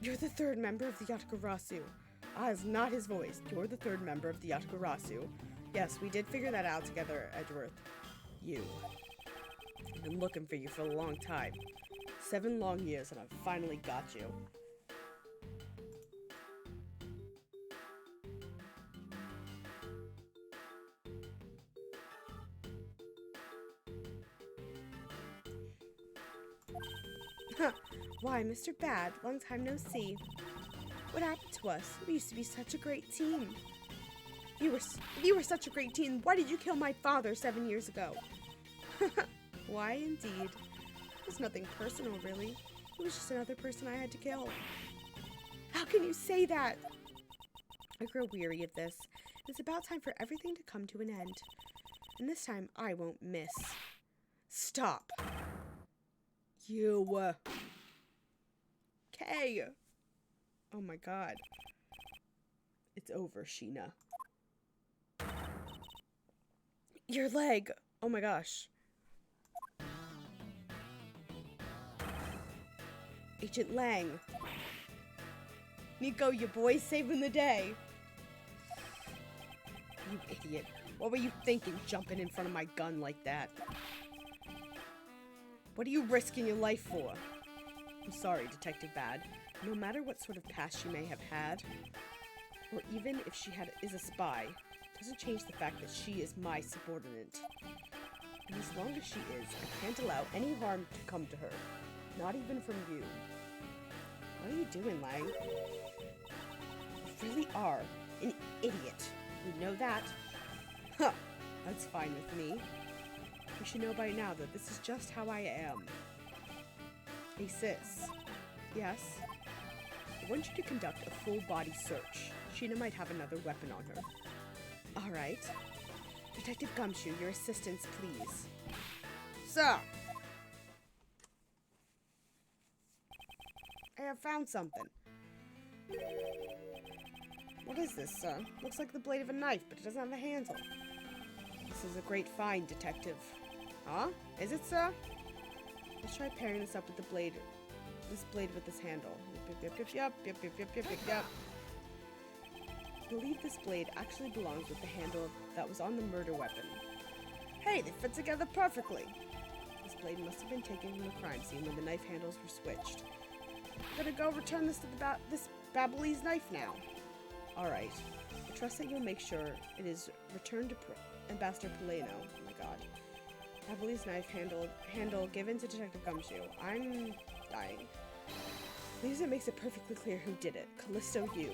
You're the third member of the Yatagarasu. Ah, it's not his voice. You're the third member of the Yatagarasu. Yes, we did figure that out together, Edgeworth. You. I've been looking for you for a long time. 7 long years, and I've finally got you. Why, Mr. Bad, long time no see. What happened to us? We used to be such a great team. If you were such a great team, why did you kill my father 7 years ago? Why, indeed. It was nothing personal, really. It was just another person I had to kill. How can you say that? I grow weary of this. It's about time for everything to come to an end. And this time, I won't miss. Stop. You. Okay. Oh my god. It's over, Sheena. Your leg. Oh my gosh. Agent Lang. Nico, your boy's saving the day. You idiot. What were you thinking, jumping in front of my gun like that? What are you risking your life for? I'm sorry, Detective Bad. No matter what sort of past she may have had, or even if she is a spy, doesn't change the fact that she is my subordinate. And as long as she is, I can't allow any harm to come to her. Not even from you. What are you doing, Lang? You really are an idiot. You know that? Huh. That's fine with me. You should know by now that this is just how I am. Hey, sis. Yes? I want you to conduct a full-body search. Sheena might have another weapon on her. Alright. Detective Gumshoe, your assistance, please. Sir! I have found something. What is this, sir? Looks like the blade of a knife, but it doesn't have a handle. This is a great find, Detective. Huh? Is it, sir? Let's try pairing this up with the blade. This blade with this handle. Yep. I believe this blade actually belongs with the handle that was on the murder weapon. Hey, they fit together perfectly. This blade must have been taken from the crime scene when the knife handles were switched. I'm gonna go return this to this Babyliss knife now. Alright. I trust that you'll make sure it is returned to Ambassador Polano. Oh my god. Babyliss knife handle given to Detective Gumshoe. I'm dying. Leaves it makes it perfectly clear who did it. Callisto Yu.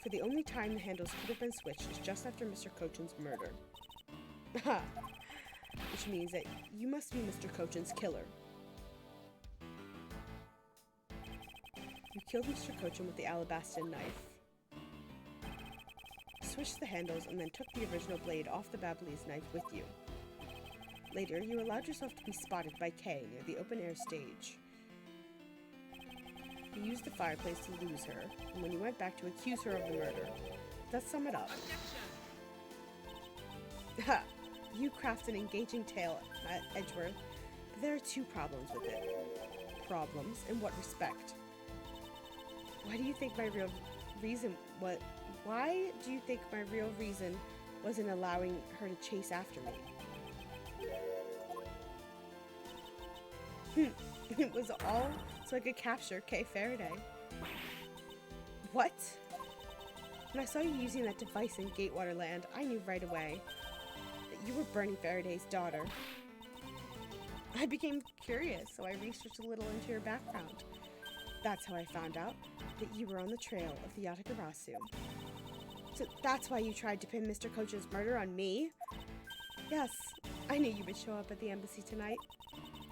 For the only time the handles could have been switched is just after Mr. Cochin's murder. Which means that you must be Mr. Cochin's killer. You killed Mr. Cochin with the Alabastin knife. Switched the handles and then took the original blade off the Babyliss knife with you. Later, you allowed yourself to be spotted by Kay near the open-air stage. You used the fireplace to lose her, and when you went back to accuse her of the murder. Let's sum it up. Ha! You craft an engaging tale, Edgeworth, but there are 2 problems with it. Problems? In what respect? Why do you think my real reason wasn't allowing her to chase after me? It was all so I could capture Kay Faraday. What? When I saw you using that device in Gatewater Land, I knew right away that you were Bernie Faraday's daughter. I became curious, so I researched a little into your background. That's how I found out that you were on the trail of the Yatagarasu. So that's why you tried to pin Mr. Cochin's murder on me? Yes, I knew you would show up at the embassy tonight.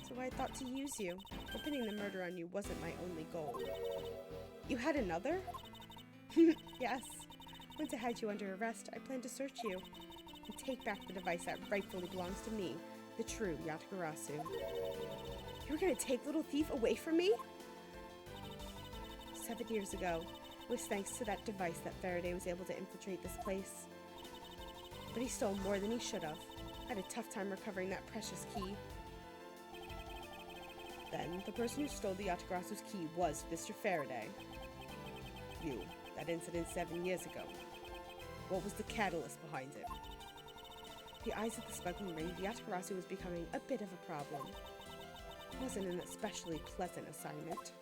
So I thought to use you, but pinning the murder on you wasn't my only goal. You had another? Yes. Once I had you under arrest, I planned to search you and take back the device that rightfully belongs to me, the true Yatagarasu. You were gonna take Little Thief away from me? 7 years ago, it was thanks to that device that Faraday was able to infiltrate this place. But he stole more than he should have. I had a tough time recovering that precious key. Then, the person who stole the Yatagarasu's key was Mr. Faraday. You, that incident 7 years ago. What was the catalyst behind it? The eyes of the smuggling ring, the Yatagarasu was becoming a bit of a problem. It wasn't an especially pleasant assignment.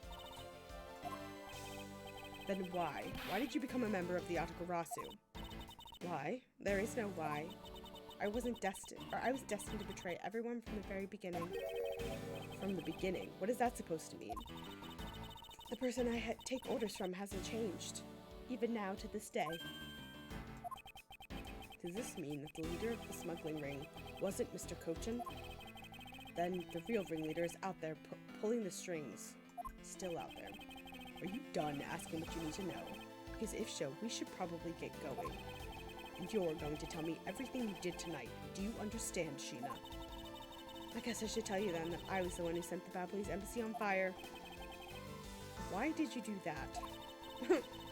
Then why? Why did you become a member of the Yatagarasu? Why? There is no why. I was destined to betray everyone from the very beginning. From the beginning? What is that supposed to mean? The person I take orders from hasn't changed. Even now, to this day. Does this mean that the leader of the smuggling ring wasn't Mr. Kochin? Then the real ringleader is out there pulling the strings. Still out there. Are you done asking what you need to know? Because if so, we should probably get going. And you're going to tell me everything you did tonight. Do you understand, Sheena? I guess I should tell you then that I was the one who set the Babalese embassy on fire. Why did you do that?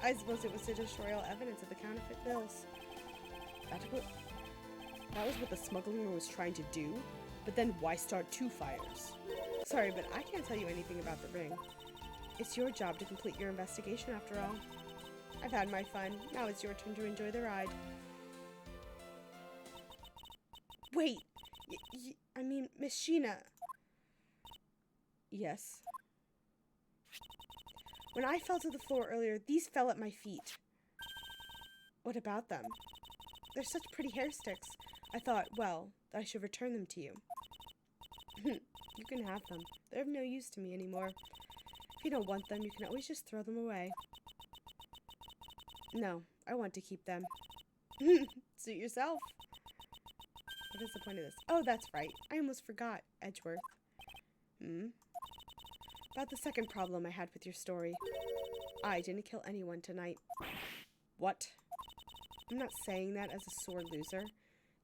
I suppose it was to destroy all evidence of the counterfeit bills. That was what the smuggling ring was trying to do? But then why start 2 fires? Sorry, but I can't tell you anything about the ring. It's your job to complete your investigation after all. I've had my fun. Now it's your turn to enjoy the ride. Wait! I mean, Miss Sheena. Yes? When I fell to the floor earlier, these fell at my feet. What about them? They're such pretty hair sticks. I thought, well, that I should return them to you. You can have them. They're of no use to me anymore. If you don't want them, you can always just throw them away. No, I want to keep them. Suit yourself. What is the point of this? Oh, that's right. I almost forgot, Edgeworth. About the second problem I had with your story. I didn't kill anyone tonight. What? I'm not saying that as a sore loser.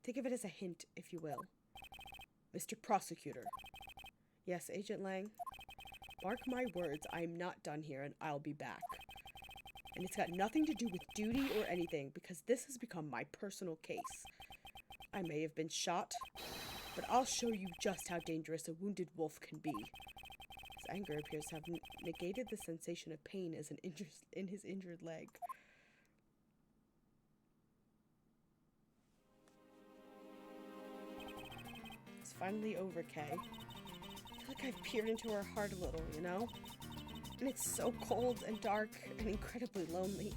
Think of it as a hint, if you will. Mr. Prosecutor. Yes, Agent Lang. Mark my words, I'm not done here and I'll be back. And it's got nothing to do with duty or anything, because this has become my personal case. I may have been shot, but I'll show you just how dangerous a wounded wolf can be. His anger appears to have negated the sensation of pain as in his injured leg. It's finally over, Kay. I feel like I've peered into her heart a little, you know? And it's so cold and dark and incredibly lonely.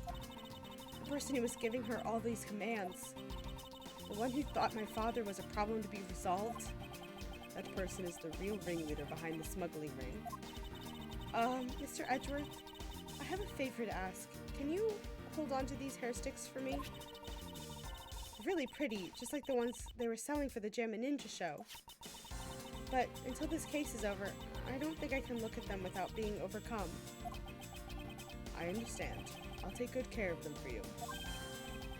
The person who was giving her all these commands, the one who thought my father was a problem to be resolved, that person is the real ringleader behind the smuggling ring. Mr. Edgeworth, I have a favor to ask. Can you hold on to these hair sticks for me? They're really pretty, just like the ones they were selling for the Gem and Ninja show. But until this case is over, I don't think I can look at them without being overcome. I understand. I'll take good care of them for you.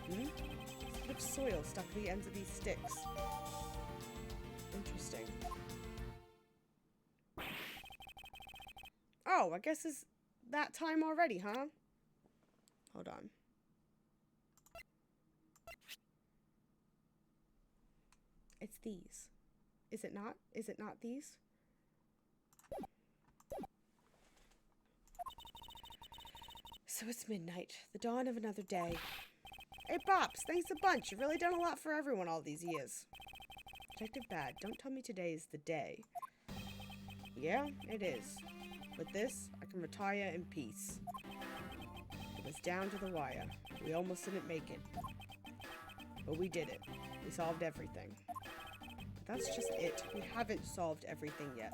There's a bit of soil stuck to the ends of these sticks. Interesting. Oh, I guess it's that time already, huh? Hold on. It's these. Is it not? Is it not these? So it's midnight, the dawn of another day. Hey, Pops, thanks a bunch. You've really done a lot for everyone all these years. Detective Bad, don't tell me today is the day. Yeah, it is. With this, I can retire in peace. It was down to the wire. We almost didn't make it. But we did it. We solved everything. But that's just it. We haven't solved everything yet.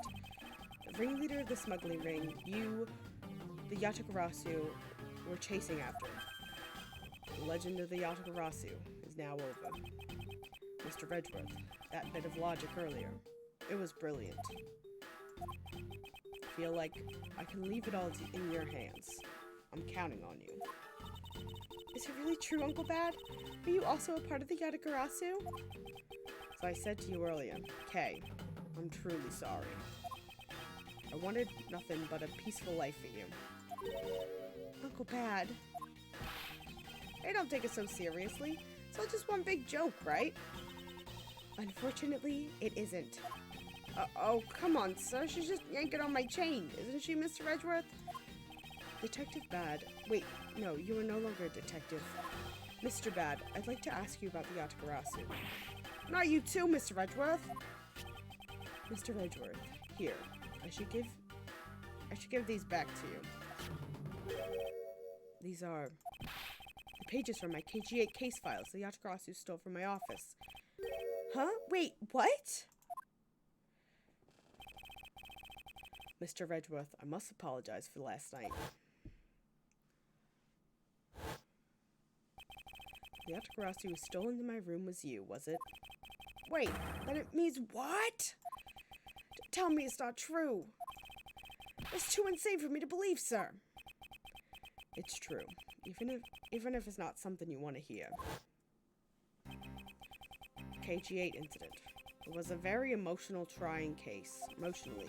The ringleader of the smuggling ring, you, the Yatagarasu, were chasing after. The legend of the Yatagarasu is now over. Mr. Edgeworth, that bit of logic earlier, it was brilliant. I feel like I can leave it all in your hands. I'm counting on you. Is it really true, Uncle Bad? Are you also a part of the Yatagarasu? As I said to you earlier, Kay, I'm truly sorry. I wanted nothing but a peaceful life for you. Uncle Bad. They don't take it so seriously. It's all just one big joke, right? Unfortunately, it isn't. Oh, come on, sir. She's just yanking on my chain. Isn't she, Mr. Edgeworth? Detective Bad. Wait, no, you are no longer a detective. Mr. Bad, I'd like to ask you about the Yatagarasu. Not you too, Mr. Edgeworth. Mr. Edgeworth, here. I should give these back to you. These are the pages from my KG8 case files the Yatagarasu stole from my office. Huh? Wait, what? Mr. Edgeworth, I must apologize for last night. The Yatagarasu was stolen into my room was you, was it? Wait, then it means what? Tell me it's not true. It's too insane for me to believe, sir. It's true, even if it's not something you want to hear. KG8 incident. It was a very emotional, trying case, emotionally.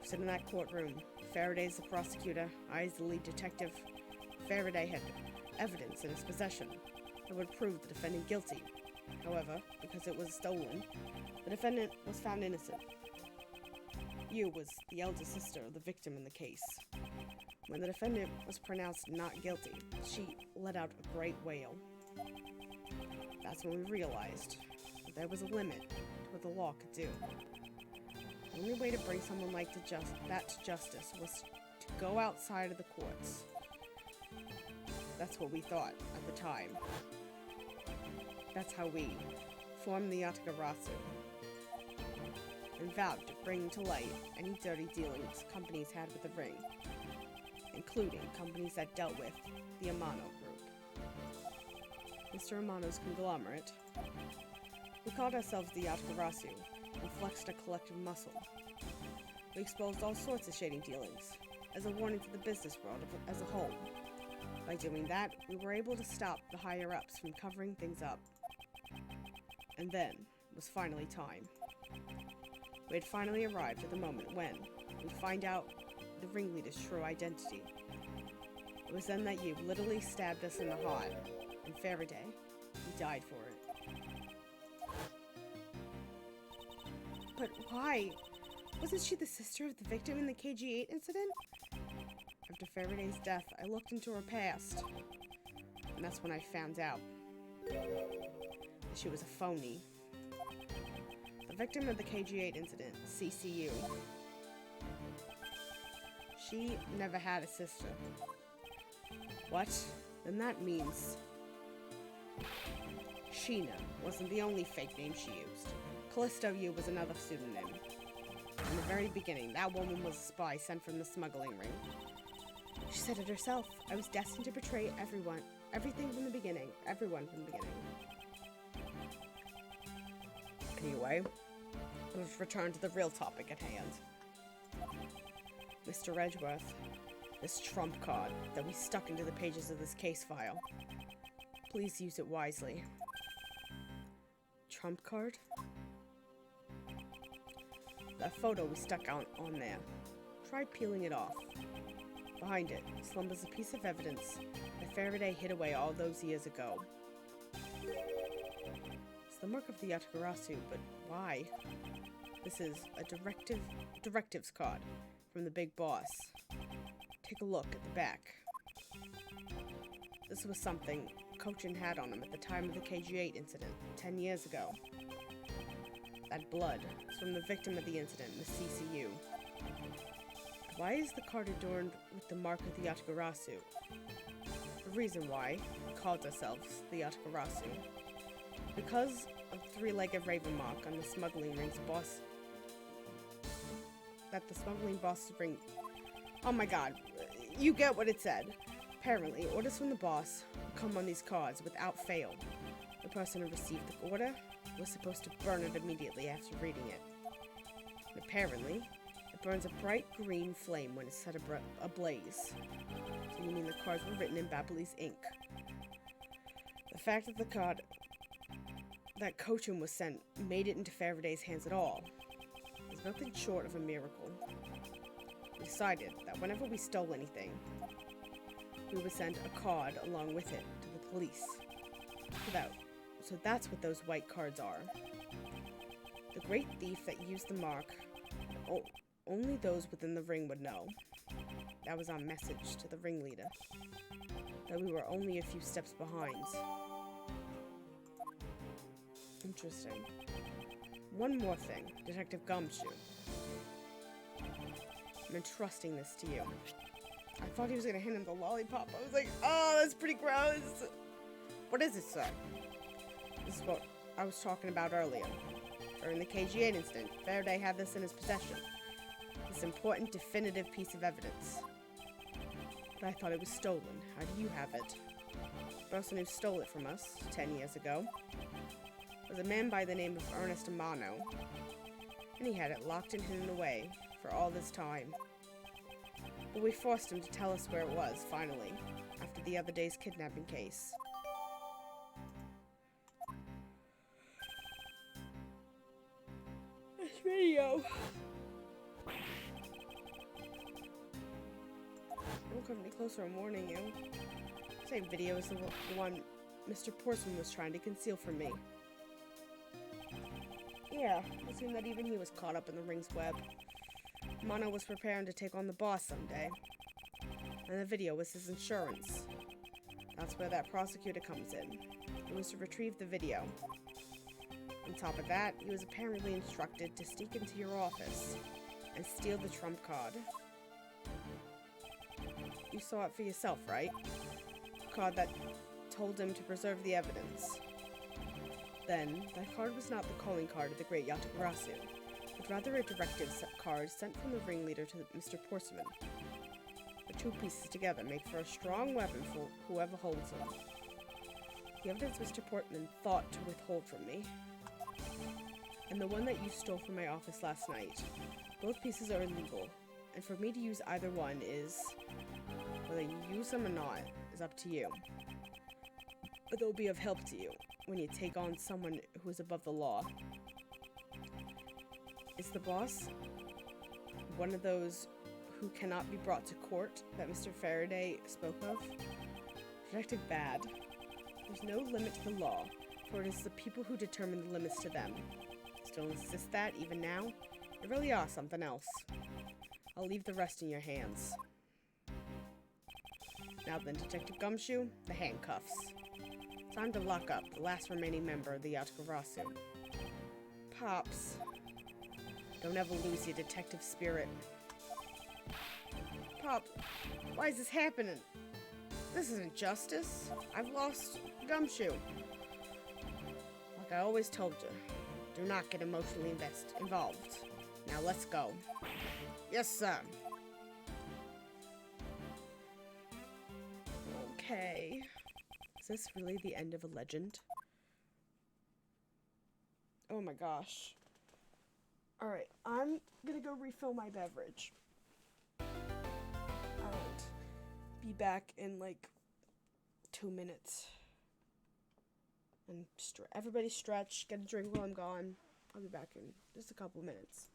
Sitting in that courtroom, Faraday's the prosecutor, I is the lead detective. Faraday had evidence in his possession that would prove the defendant guilty. However, because it was stolen, the defendant was found innocent. You was the elder sister of the victim in the case. When the defendant was pronounced not guilty, she let out a great wail. That's when we realized that there was a limit to what the law could do. The only way to bring someone like that to justice was to go outside of the courts. That's what we thought at the time. That's how we formed the Yatagarasu and vowed to bring to light any dirty dealings companies had with the ring, including companies that dealt with the Amano group. Mr. Amano's conglomerate. We called ourselves the Yatagarasu and flexed a collective muscle. We exposed all sorts of shady dealings as a warning to the business world as a whole. By doing that, we were able to stop the higher-ups from covering things up. And then, it was finally time. We had finally arrived at the moment when we find out the ringleader's true identity. It was then that you literally stabbed us in the heart, and Faraday, he died for it. But why? Wasn't she the sister of the victim in the KG8 incident? After Faraday's death, I looked into her past, and that's when I found out that she was a phony. The victim of the KG8 incident, CCU, she never had a sister. What? Then that means Sheena wasn't the only fake name she used. Callisto U was another pseudonym. In the very beginning, that woman was a spy sent from the smuggling ring. She said it herself. I was destined to betray everyone. Everything from the beginning. Everyone from the beginning. Anyway, let's return to the real topic at hand. Mr. Edgeworth, this trump card that we stuck into the pages of this case file. Please use it wisely. Trump card? That photo we stuck on there. Try peeling it off. Behind it slumbers a piece of evidence that Faraday hid away all those years ago. It's the mark of the Yatagarasu, but why? This is a directives card from the big boss. Take a look at the back. This was something Cochin had on him at the time of the KG8 incident, 10 years ago. That blood is from the victim of the incident, the CCU. Why is the card adorned with the mark of the Yatagarasu? The reason why we called ourselves the Yatagarasu. Because of the three-legged raven mark on the smuggling ring's boss. That the smuggling boss ring. Oh my god, you get what it said. Apparently, orders from the boss would come on these cards without fail. The person who received the order was supposed to burn it immediately after reading it. And apparently, it burns a bright green flame when it's set ablaze. So you mean the cards were written in Babyliss ink. The fact that the card that Cochin was sent made it into Faraday's hands at all is nothing short of a miracle. We decided that whenever we stole anything, we would send a card along with it to the police. So that's what those white cards are. The great thief that used the mark, only those within the ring would know. That was our message to the ringleader, that we were only a few steps behind. Interesting. One more thing, Detective Gumshoe. I'm entrusting this to you. I thought he was gonna hand him the lollipop. I was like, oh, that's pretty gross. What is it, sir? This is what I was talking about earlier. During the KG8 incident, Faraday had this in his possession. This important, definitive piece of evidence. But I thought it was stolen. How do you have it? The person who stole it from us 10 years ago was a man by the name of Ernest Amano. And he had it locked and hidden away for all this time. But we forced him to tell us where it was, finally, after the other day's kidnapping case. This video. Don't come any closer, I'm warning you. The same video is the one Mr. Portsman was trying to conceal from me. Yeah, it seemed that even he was caught up in the ring's web. Mono was preparing to take on the boss someday. And the video was his insurance. That's where that prosecutor comes in. It was to retrieve the video. On top of that, he was apparently instructed to sneak into your office and steal the trump card. You saw it for yourself, right? The card that told him to preserve the evidence. Then, that card was not the calling card of the great Yatagarasu, but rather a directive card sent from the ringleader to Mr. Portsman. The two pieces together make for a strong weapon for whoever holds them. The evidence Mr. Portman thought to withhold from me, and the one that you stole from my office last night. Both pieces are illegal, and for me to use either one is, whether you use them or not, is up to you. But they'll be of help to you when you take on someone who is above the law. Is the boss one of those who cannot be brought to court that Mr. Faraday spoke of? Detective Bad. There's no limit to the law, for it is the people who determine the limits to them. Still insist that, even now? You really are something else. I'll leave the rest in your hands. Now then, Detective Gumshoe, the handcuffs. Time to lock up the last remaining member of the Yatagarasu. Pops. Don't ever lose your detective spirit. Pop, why is this happening? This isn't justice. I've lost Gumshoe. Like I always told you, do not get emotionally involved. Now let's go. Yes, sir. Okay. Is this really the end of a legend? Oh my gosh. Alright, I'm gonna go refill my beverage. And be back in like 2 minutes. And everybody stretch, get a drink while I'm gone. I'll be back in just a couple minutes.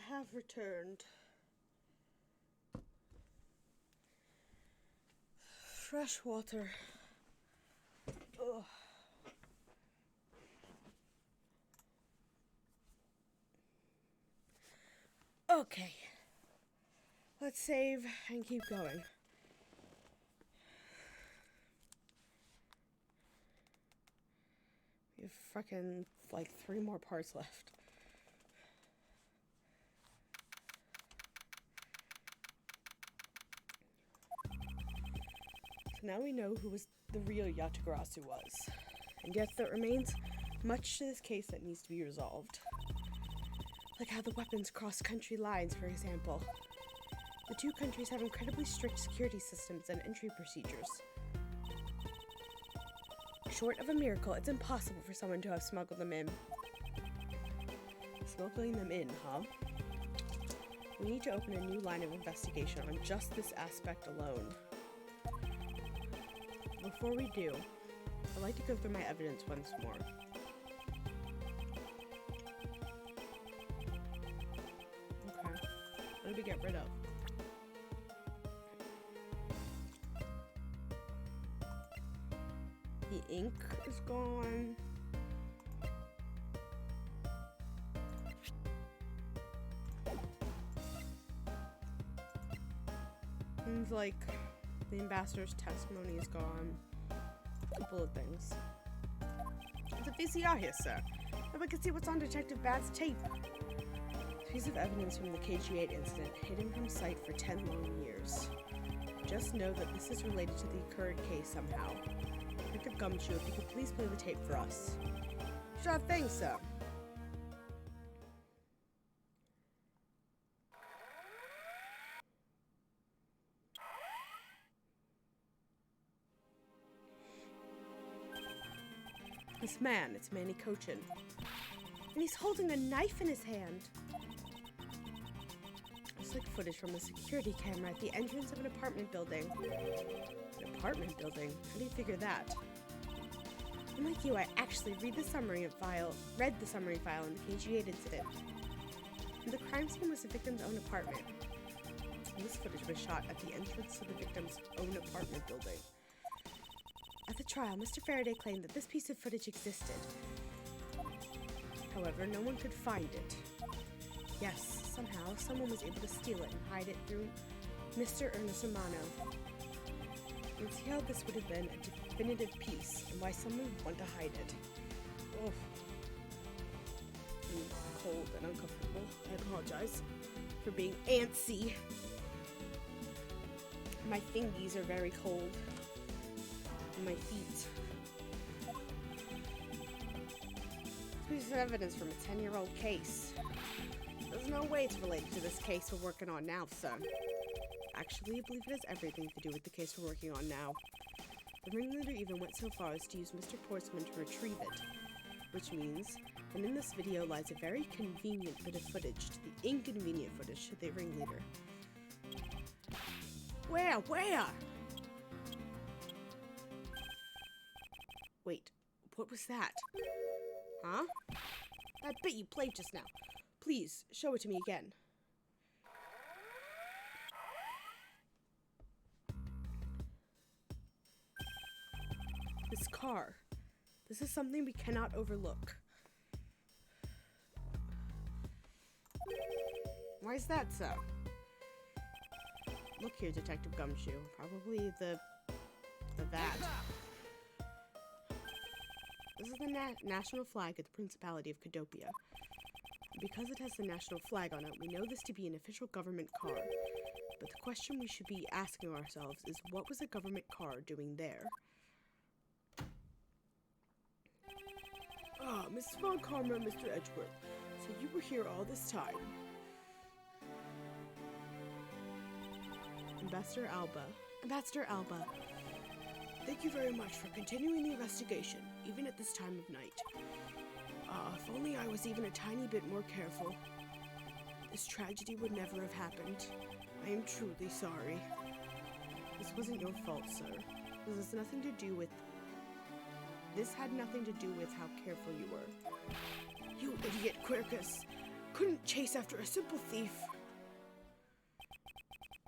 have returned. Fresh water. Ugh. Okay. Let's save and keep going. We have fucking like 3 more parts left. So now we know who the real Yatagarasu was. And yet there remains much to this case that needs to be resolved. Like how the weapons cross country lines, for example. The 2 countries have incredibly strict security systems and entry procedures. Short of a miracle, it's impossible for someone to have smuggled them in. Smuggling them in, huh? We need to open a new line of investigation on just this aspect alone. Before we do, I'd like to go through my evidence once more. Okay, what did we get rid of? The ink is gone. Things like the ambassador's testimony is gone. A couple of things. It's a VCR here, sir. Now we can see what's on Detective Bad's tape. A piece of evidence from the KG-8 incident hidden from sight for 10 long years. Just know that this is related to the current case somehow. Detective Gumshoe, if you could please play the tape for us. Sure thing, sir. This man, it's Manny Cochin. And he's holding a knife in his hand. It's like footage from a security camera at the entrance of an apartment building. An apartment building? How do you figure that? Unlike you, I actually read the summary file in the KG-8 incident. And the crime scene was the victim's own apartment. And this footage was shot at the entrance to the victim's own apartment building. At the trial, Mr. Faraday claimed that this piece of footage existed. However, no one could find it. Yes, somehow, someone was able to steal it and hide it through Mr. Ernest Romano. You can see how this would have been a definitive piece, and why someone would want to hide it. Oh. I'm cold and uncomfortable. I apologize for being antsy. My fingies are very cold. And my feet. This piece of evidence from a 10-year-old case. There's no way it's related to this case we're working on now, sir. Actually, I believe it has everything to do with the case we're working on now. The ringleader even went so far as to use Mr. Portsman to retrieve it. Which means, and in this video lies a very convenient bit of footage to the inconvenient footage to the ringleader. Where? Wait, what was that? Huh? That bit you played just now. Please, show it to me again. This car. This is something we cannot overlook. Why is that so? Look here, Detective Gumshoe. Probably the that. This is the national flag of the Principality of Cadopia. Because it has the national flag on it, we know this to be an official government car. But the question we should be asking ourselves is, what was a government car doing there? Ah, Mrs. Von Karma and Mr. Edgeworth. So you were here all this time. Ambassador Alba. Thank you very much for continuing the investigation, even at this time of night. If only I was even a tiny bit more careful. This tragedy would never have happened. I am truly sorry. This wasn't your fault, sir. This had nothing to do with how careful you were. You idiot, Quercus! couldn't chase after a simple thief.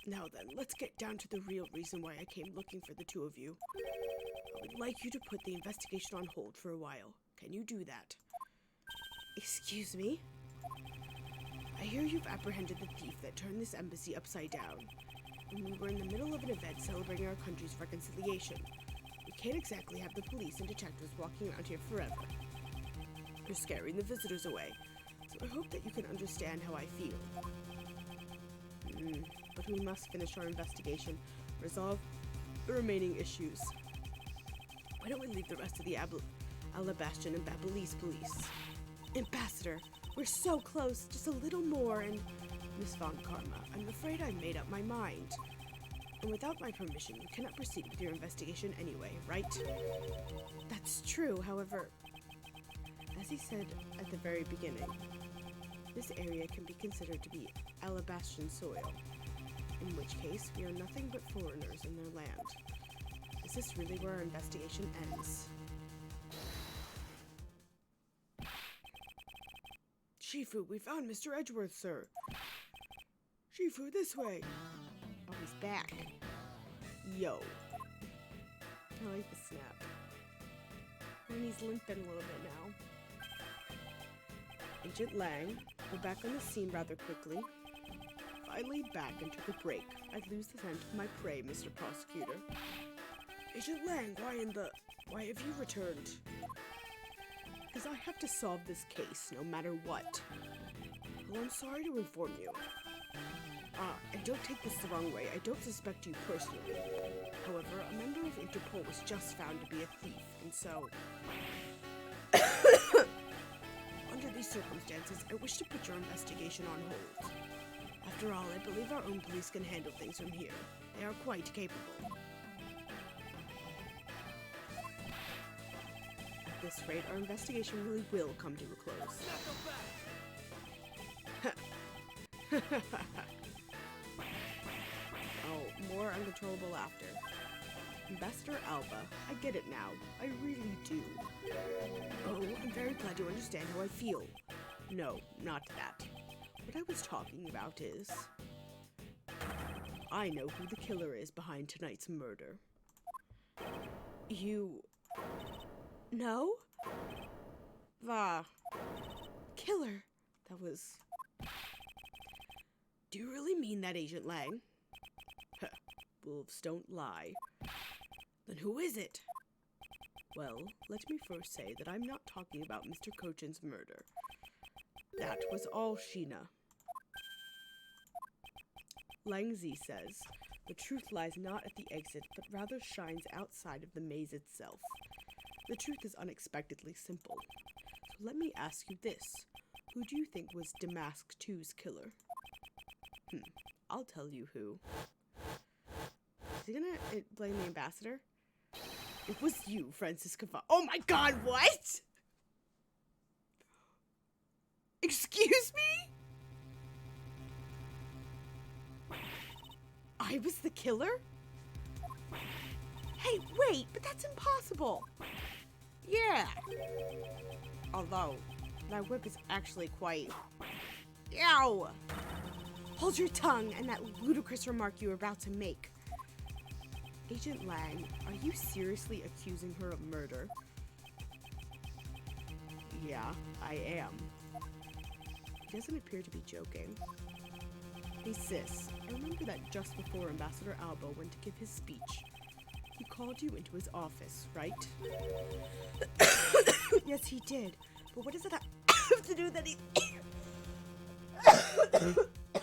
Now then, let's get down to the real reason why I came looking for the two of you. I would like you to put the investigation on hold for a while. Can you do that? Excuse me? I hear you've apprehended the thief that turned this embassy upside down. And we were in the middle of an event celebrating our country's reconciliation. We can't exactly have the police and detectives walking around here forever. You're scaring the visitors away, so I hope that you can understand how I feel. But we must finish our investigation, resolve the remaining issues. Why don't we leave the rest of the Alabastion and Babyliss police? Ambassador, we're so close, just a little more, and... Miss Von Karma, I'm afraid I made up my mind. And without my permission, you cannot proceed with your investigation anyway, right? That's true, however... As he said at the very beginning, this area can be considered to be Alabastion soil, in which case we are nothing but foreigners in their land. Is this really where our investigation ends? Shifu, we found Mr. Edgeworth, sir. Shifu, this way. Oh, he's back. Yo. I like the snap. And he's limping a little bit now. Agent Lang, we're back on the scene rather quickly. If I laid back and took a break, I'd lose the scent of my prey, Mr. Prosecutor. Agent Lang, why have you returned? Because I have to solve this case, no matter what. Well, I'm sorry to inform you. And don't take this the wrong way, I don't suspect you personally. However, a member of Interpol was just found to be a thief, and so... Under these circumstances, I wish to put your investigation on hold. After all, I believe our own police can handle things from here. They are quite capable. At this rate, our investigation really will come to a close. Oh, more uncontrollable laughter. Ambassador Alba, I get it now. I really do. Oh, I'm very glad you understand how I feel. No, not that. What I was talking about is... I know who the killer is behind tonight's murder. You... No? The... Killer? That was... Do you really mean that, Agent Lang? Wolves don't lie. Then who is it? Well, let me first say that I'm not talking about Mr. Kochin's murder. That was all Sheena. Langzi says, the truth lies not at the exit, but rather shines outside of the maze itself. The truth is unexpectedly simple. So let me ask you this. Who do you think was Damask 2's killer? I'll tell you who. Is he gonna blame the ambassador? It was you, Francisca Oh my god, what? Excuse me? I was the killer? Hey, wait, but that's impossible. Yeah. Although, my whip is actually quite... Ow! Hold your tongue and that ludicrous remark you were about to make. Agent Lang, are you seriously accusing her of murder? Yeah, I am. He doesn't appear to be joking. Hey sis, I remember that just before Ambassador Alba went to give his speech, he called you into his office, right? Yes, he did. But what does it have to do that he...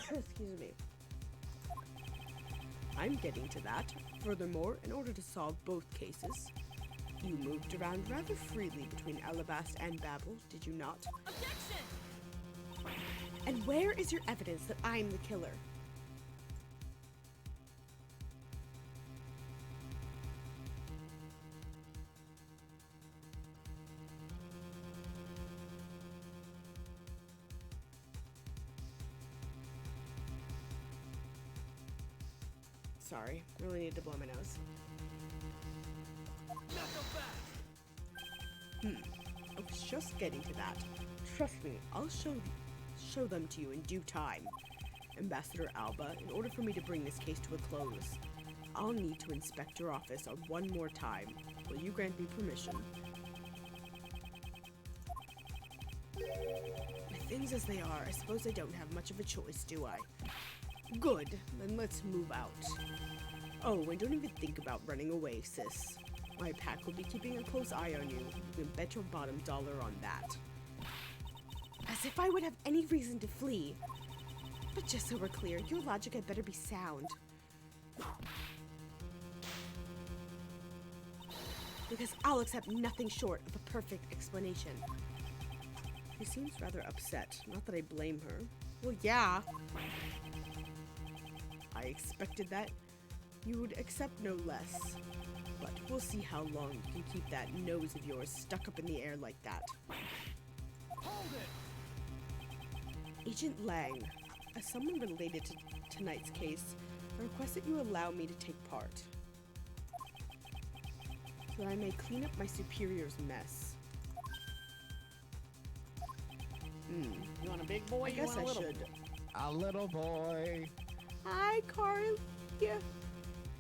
Excuse me. I'm getting to that. Furthermore, in order to solve both cases, you moved around rather freely between Alabast and Babel, did you not? Objection! And where is your evidence that I'm the killer? Sorry, really need to blow my nose. I was just getting to that. Trust me, I'll show show them to you in due time. Ambassador Alba, in order for me to bring this case to a close, I'll need to inspect your office one more time. Will you grant me permission? With things as they are, I suppose I don't have much of a choice, do I? Good, then let's move out. Oh, and don't even think about running away, sis. My pack will be keeping a close eye on you. You can bet your bottom dollar on that. As if I would have any reason to flee. But just so we're clear, your logic had better be sound. Because I'll accept nothing short of a perfect explanation. She seems rather upset. Not that I blame her. Well, yeah. I expected that. You would accept no less. But we'll see how long you can keep that nose of yours stuck up in the air like that. Hold it! Agent Lang, as someone related to tonight's case, I request that you allow me to take part. So that I may clean up my superior's mess. You want a big boy? I guess I should. A little boy. Hi, Carly.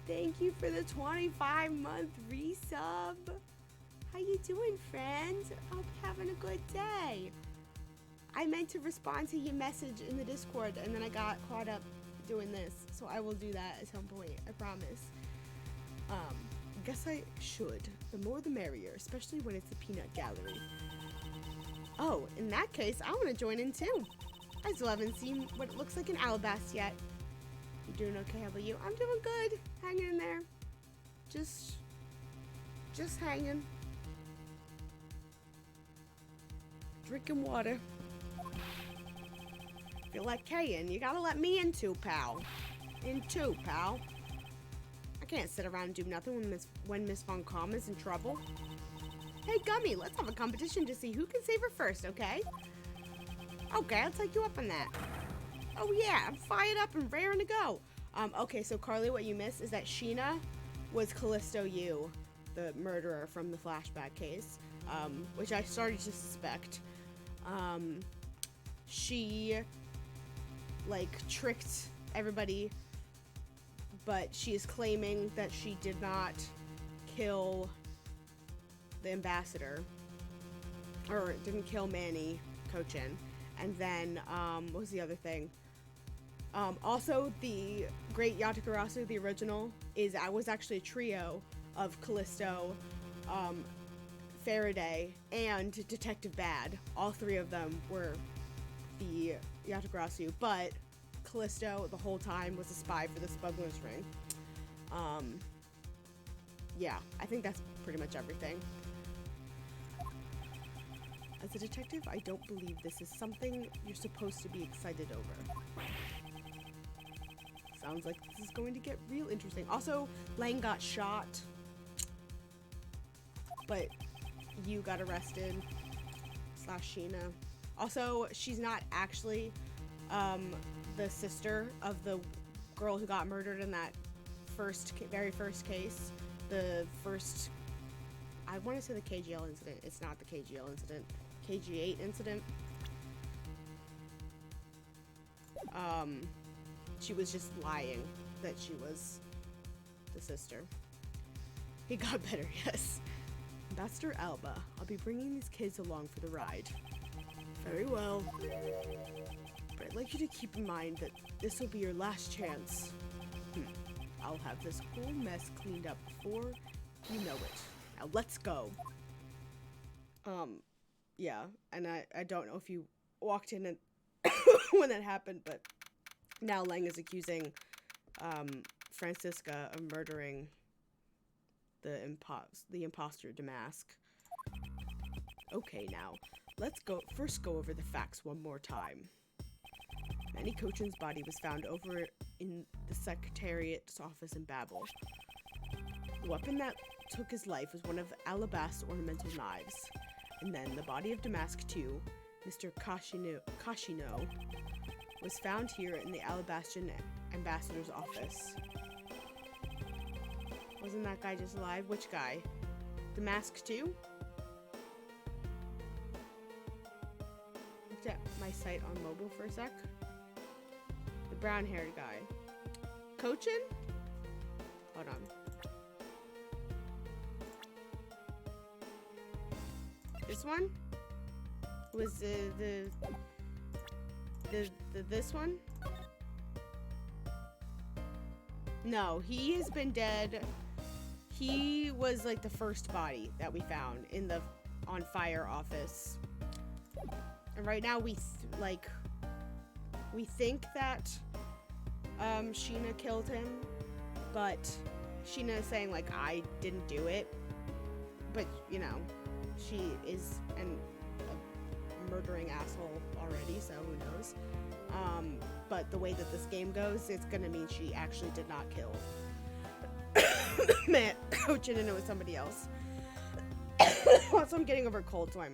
Thank you for the 25-month resub. How you doing, friend? Hope you're having a good day. I meant to respond to your message in the Discord, and then I got caught up doing this, so I will do that at some point, I promise. Guess I should. The more the merrier, especially when it's the peanut gallery. Oh, in that case, I want to join in too. I still haven't seen what it looks like in Alabasta yet. You doing okay? How about you? I'm doing good. Hanging in there. Just hanging. Drinking water. Feel like Kayin, you gotta let me in too, pal. In too, pal. I can't sit around and do nothing when Miss Von Calm is in trouble. Hey, Gummy, let's have a competition to see who can save her first, okay? Okay, I'll take you up on that. Oh yeah, I'm fired up and raring to go. Okay, so Carly, what you missed is that Sheena was Callisto Yu, the murderer from the flashback case, which I started to suspect. She, like, tricked everybody, but she is claiming that she did not kill the ambassador, or didn't kill Manny Kochin. And then, what was the other thing? Also, the Great Yatakarasu, the original, was actually a trio of Callisto, Faraday, and Detective Bad. All three of them were the Yatakarasu, but Callisto, the whole time, was a spy for the Smuggler's Ring. Yeah, I think that's pretty much everything. As a detective, I don't believe this is something you're supposed to be excited over. Sounds like this is going to get real interesting. Also, Lang got shot, but you got arrested, / Sheena. Also, she's not actually the sister of the girl who got murdered in that very first case. The first, I want to say the KGL incident. It's not the KGL incident. KG8 incident. She was just lying that she was the sister. He got better, yes. Ambassador Alba, I'll be bringing these kids along for the ride. Very well. But I'd like you to keep in mind that this will be your last chance. I'll have this whole mess cleaned up before you know it. Now let's go. Yeah, and I don't know if you walked in and when that happened, but now Lang is accusing Francisca of murdering the imposter Damask. Okay, now let's first go over the facts one more time. Manny Kochin's body was found over in the Secretariat's office in Babel. The weapon that took his life was one of Alabast's ornamental knives. And then the body of Damask II, Mr. Kashino, was found here in the Alabastian ambassador's office. Wasn't that guy just alive? Which guy? Damask II? at my site on mobile for a sec. The brown-haired guy. Kochin? Hold on. This one? Was this one? No, he has been dead. He was like the first body that we found in the on fire office. And right now we think that Sheena killed him, but Sheena is saying like I didn't do it. But you know, she is a murdering asshole already, so who knows? But the way that this game goes, it's gonna mean she actually did not kill man, Kochin, and it was somebody else. Also, I'm getting over a cold, so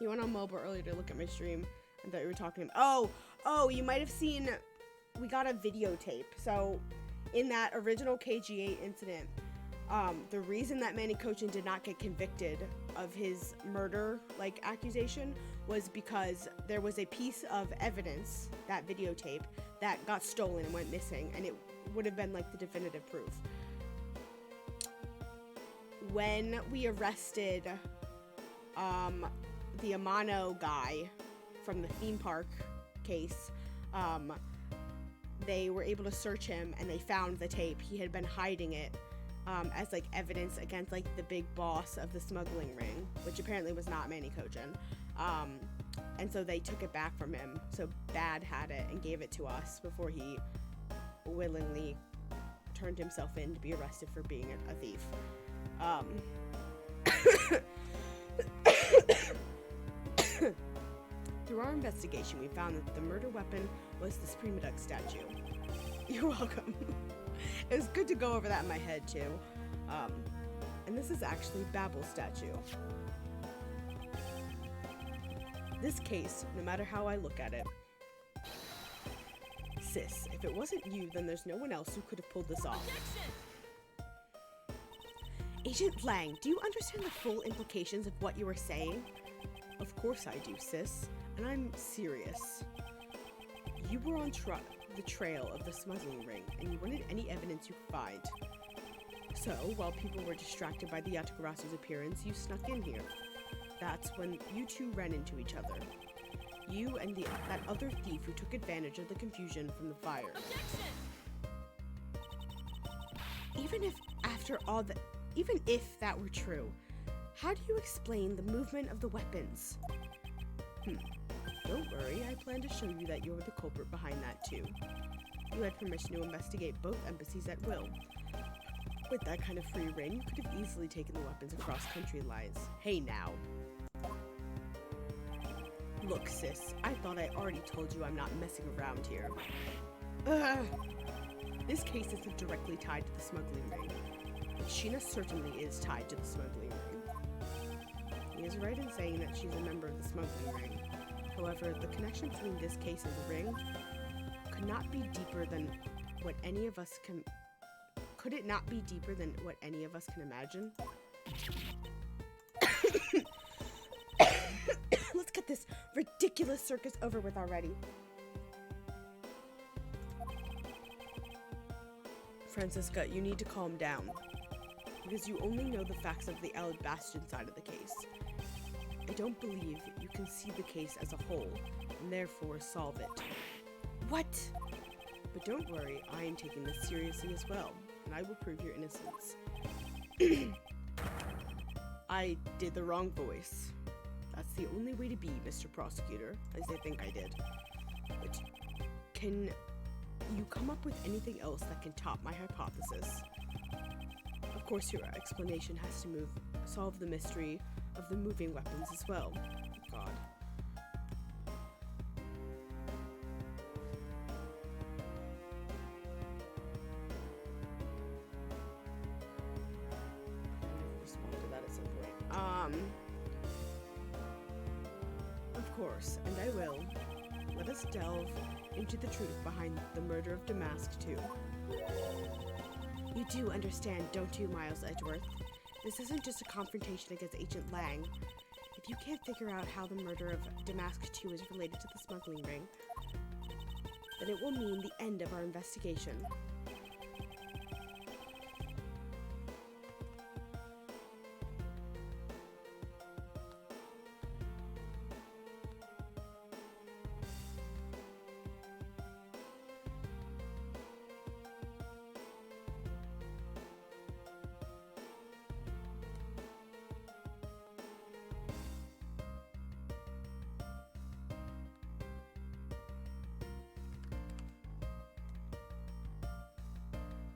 you went on mobile earlier to look at my stream. I thought you were talking to him. Oh, you might have seen, we got a videotape. So, in that original KG8 incident, the reason that Manny Kochin did not get convicted of his murder, accusation, was because there was a piece of evidence, that videotape, that got stolen and went missing, and it would have been, the definitive proof. When we arrested, the Amano guy from the theme park case, they were able to search him, and they found the tape. He had been hiding it, as evidence against the big boss of the smuggling ring, which apparently was not Manny Kochin. And so they took it back from him. So Bad had it and gave it to us before he willingly turned himself in to be arrested for being a thief. Through our investigation, we found that the murder weapon was the Suprema Duck statue. You're welcome. It was good to go over that in my head, too. And this is actually Babel's statue. This case, no matter how I look at it, sis, if it wasn't you, then there's no one else who could have pulled this off. Agent Lang, do you understand the full implications of what you were saying? Of course I do, sis, and I'm serious. You were on the trail of the smuggling ring, and you wanted any evidence you could find. So, while people were distracted by the Yatagarasu's appearance, you snuck in here. That's when you two ran into each other. You and that other thief who took advantage of the confusion from the fire. Objection! Even if that were true, how do you explain the movement of the weapons? Don't worry, I plan to show you that you're the culprit behind that too. You had permission to investigate both embassies at will. With that kind of free rein, you could have easily taken the weapons across country lines. Hey now. Look, sis, I thought I already told you I'm not messing around here. This case isn't directly tied to the smuggling ring, but Sheena certainly is tied to the smuggling ring. He is right in saying that she's a member of the smuggling ring. However, the connection between this case and the ring could not be deeper than what any of us can... Could it not be deeper than what any of us can imagine? Let's get this ridiculous circus over with already. Francisca, you need to calm down. Because you only know the facts of the Alad Bastion side of the case. I don't believe you can see the case as a whole, and therefore solve it. What? But don't worry, I am taking this seriously as well, and I will prove your innocence. I did the wrong voice. That's the only way to be, Mr. Prosecutor, as I think I did. But can you come up with anything else that can top my hypothesis? Of course, your explanation has to solve the mystery of the moving weapons as well. God. Respond to that at some point. Of course, and I will. Let us delve into the truth behind the murder of Damask, too. You do understand, don't you, Miles Edgeworth? This isn't just a confrontation against Agent Lang. If you can't figure out how the murder of Damask II is related to the smuggling ring, then it will mean the end of our investigation.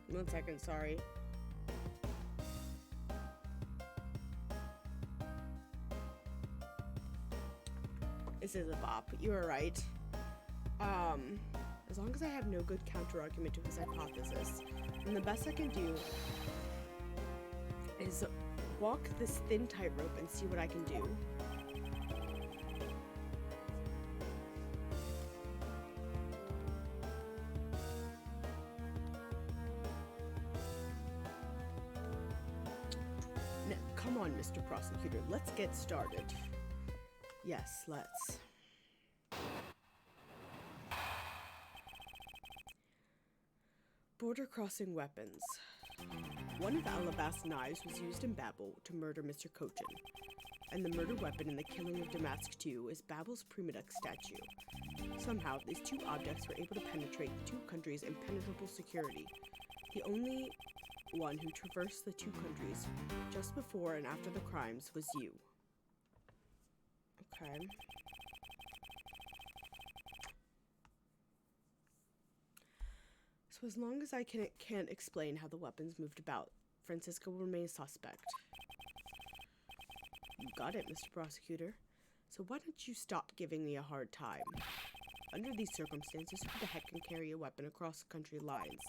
One second, sorry. This is a bop. You were right. As long as I have no good counter-argument to his hypothesis, then the best I can do is walk this thin tightrope and see what I can do. Now, come on, Mr. Prosecutor, let's get started. Yes, let's. Border crossing weapons. One of Alabast's knives was used in Babel to murder Mr. Kochin, and the murder weapon in the killing of Damask II is Babel's Primadux statue. Somehow, these two objects were able to penetrate the two countries' impenetrable security. The only one who traversed the two countries just before and after the crimes was you. Okay. So as long as I can't explain how the weapons moved about, Francisco will remain a suspect. You got it, Mr. Prosecutor. So why don't you stop giving me a hard time? Under these circumstances, who the heck can carry a weapon across country lines?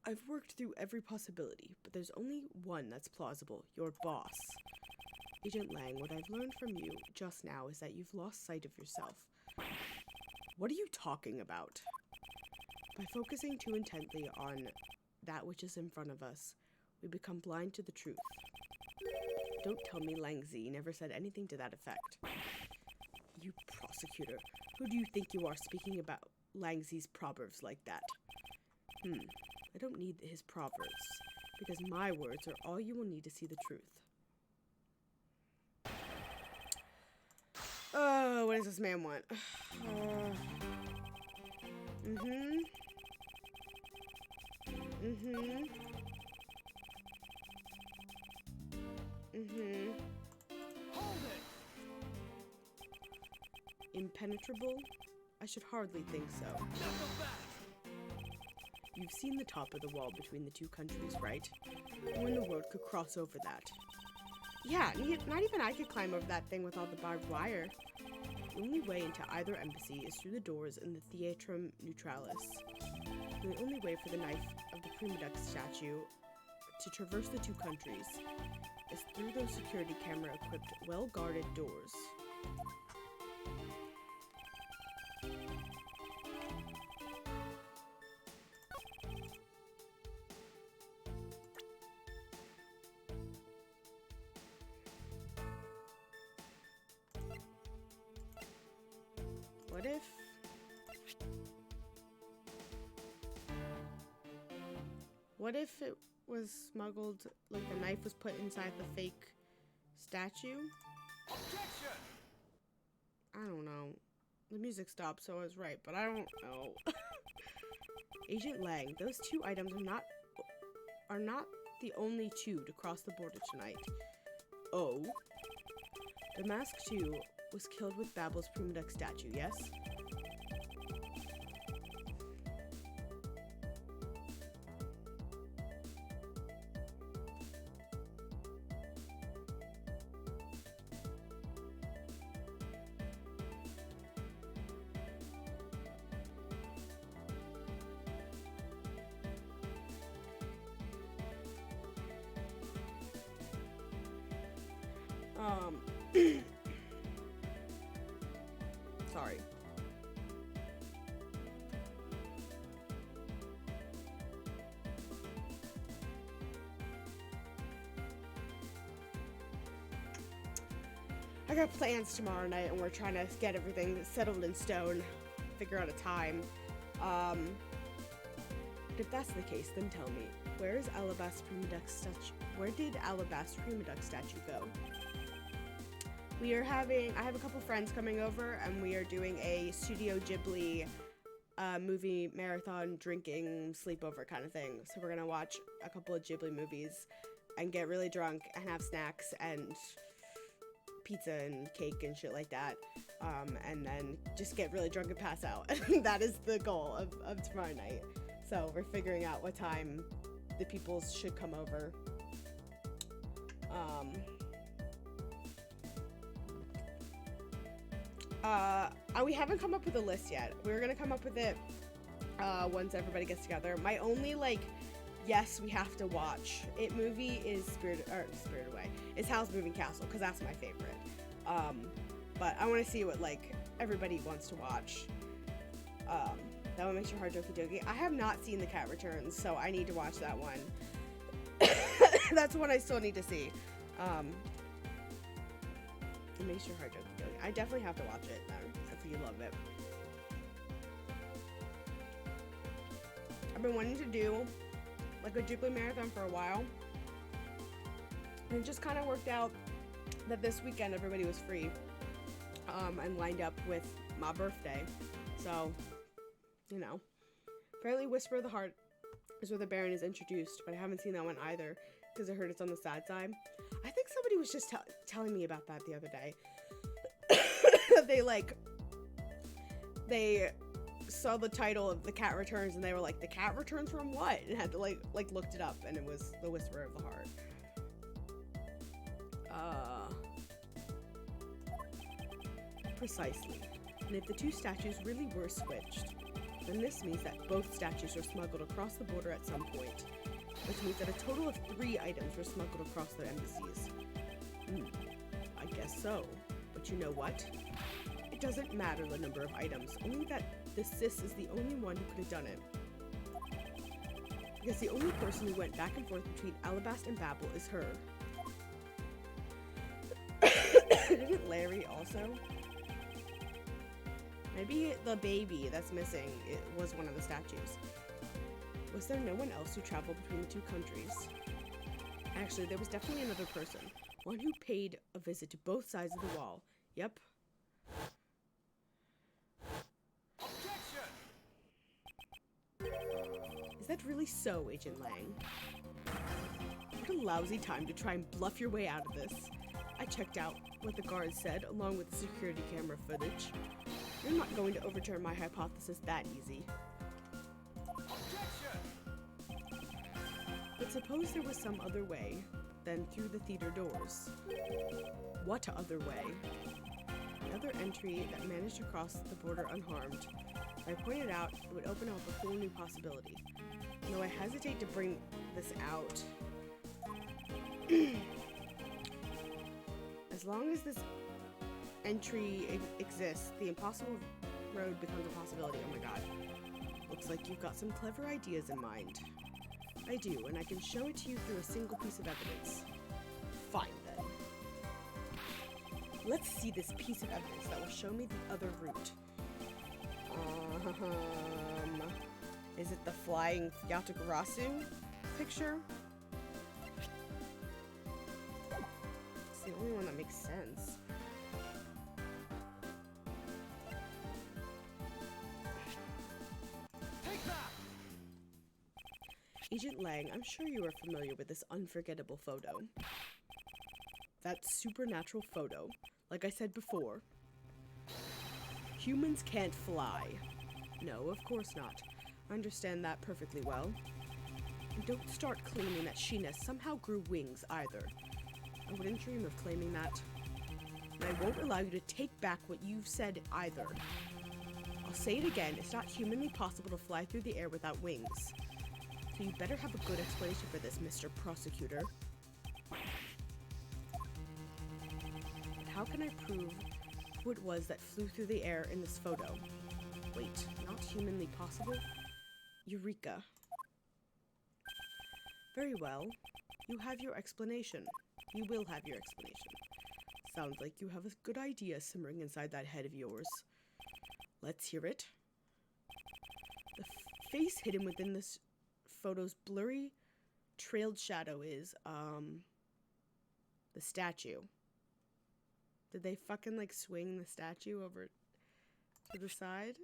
I've worked through every possibility, but there's only one that's plausible. Your boss. Agent Lang, what I've learned from you just now is that you've lost sight of yourself. What are you talking about? By focusing too intently on that which is in front of us, we become blind to the truth. Don't tell me Lang Zi never said anything to that effect. You prosecutor, who do you think you are speaking about Lang Zi's proverbs like that? I don't need his proverbs, because my words are all you will need to see the truth. Oh, what does this man want? Hold it! Impenetrable? I should hardly think so. Now go back! You've seen the top of the wall between the two countries, right? Who in the world could cross over that? Yeah, not even I could climb over that thing with all the barbed wire. The only way into either embassy is through the doors in the Theatrum Neutralis. And the only way for the knife of the Primadux statue to traverse the two countries is through those security camera-equipped, well-guarded doors. What if it was smuggled, like the knife was put inside the fake statue? Objection! I don't know. The music stopped, so I was right, but I don't know. Agent Lang, those two items are not the only two to cross the border tonight. Oh? Damask II was killed with Babel's Primadux statue, yes? Sorry. got plans tomorrow night, and we're trying to get everything settled in stone, figure out a time. But if that's the case, then tell me, where is Alabaster Prima Duck statue? Where did Alabaster Prima Duck statue go? I have a couple friends coming over, and we are doing a Studio Ghibli movie marathon, drinking, sleepover kind of thing. So we're gonna watch a couple of Ghibli movies and get really drunk and have snacks and pizza and cake and shit like that. And then just get really drunk and pass out. That is the goal of tomorrow night. So we're figuring out what time the people should come over. We haven't come up with a list yet. We're gonna come up with it once everybody gets together. My only yes, we have to watch it movie is Spirited Away. It's Howl's Moving Castle, because that's my favorite. But I want to see what everybody wants to watch. That one makes your heart doki doki. I have not seen The Cat Returns, so I need to watch that one. That's one I still need to see. It makes your heart doki doki. I definitely have to watch it then, if you love it. I've been wanting to do a Ghibli marathon for a while. And it just kind of worked out that this weekend everybody was free. And lined up with my birthday. So, Apparently Whisper of the Heart is where the Baron is introduced, but I haven't seen that one either, because I heard it's on the sad side. I think somebody was just telling me about that the other day. They saw the title of The Cat Returns, and they were like, The Cat Returns from what? And had to looked it up, and it was The Whisper of the Heart. Precisely. And if the two statues really were switched, then this means that both statues were smuggled across the border at some point, which means that a total of 3 items were smuggled across their embassies. I guess so. But you know what? It doesn't matter the number of items, only that the sis is the only one who could have done it. Because the only person who went back and forth between Alabast and Babel is her. Didn't Larry also? Maybe the baby that's missing was one of the statues. Was there no one else who traveled between the two countries? Actually, there was definitely another person. One who paid a visit to both sides of the wall. Yep. Objection! Is that really so, Agent Lang? What a lousy time to try and bluff your way out of this. I checked out what the guards said, along with the security camera footage. You're not going to overturn my hypothesis that easy. Objection! But suppose there was some other way than through the theater doors. What other way? Another entry that managed to cross the border unharmed. If I pointed out, it would open up a whole new possibility. Though I hesitate to bring this out. As long as this entry exists, the impossible road becomes a possibility. Oh my god. Looks like you've got some clever ideas in mind. I do, and I can show it to you through a single piece of evidence. Fine, then. Let's see this piece of evidence that will show me the other route. Is it the flying Yatagarasu picture? It's the only one that makes sense. Take that! Agent Lang, I'm sure you are familiar with this unforgettable photo. That supernatural photo. Like I said before, humans can't fly. No, of course not. I understand that perfectly well. And don't start claiming that Sheena somehow grew wings either. I wouldn't dream of claiming that. And I won't allow you to take back what you've said either. I'll say it again, it's not humanly possible to fly through the air without wings. So you better have a good explanation for this, Mr. Prosecutor. But how can I prove who it was that flew through the air in this photo? Wait, not humanly possible? Eureka. Very well. You have your explanation. You will have your explanation. sounds like you have a good idea simmering inside that head of yours. Let's hear it. The face hidden within this photo's blurry, trailed shadow is, the statue. Did they fucking, like, swing the statue over to the side?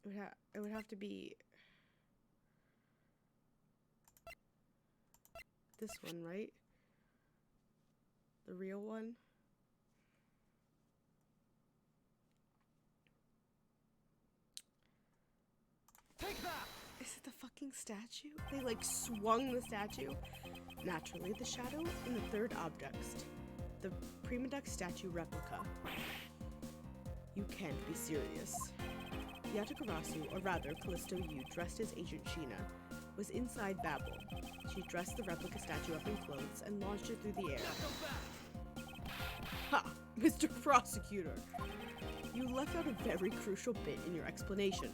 It would have to be this one, right? The real one? Take that! Is it the fucking statue? They, like, swung the statue? Naturally, the shadow in the third object, the Prima Duck statue replica. You can't be serious. Yatagarasu, or rather, Callisto Yu, dressed as Agent Sheena, was inside Babel. She dressed the replica statue up in clothes and launched it through the air. Ha! Mr. Prosecutor! You left out a very crucial bit in your explanation.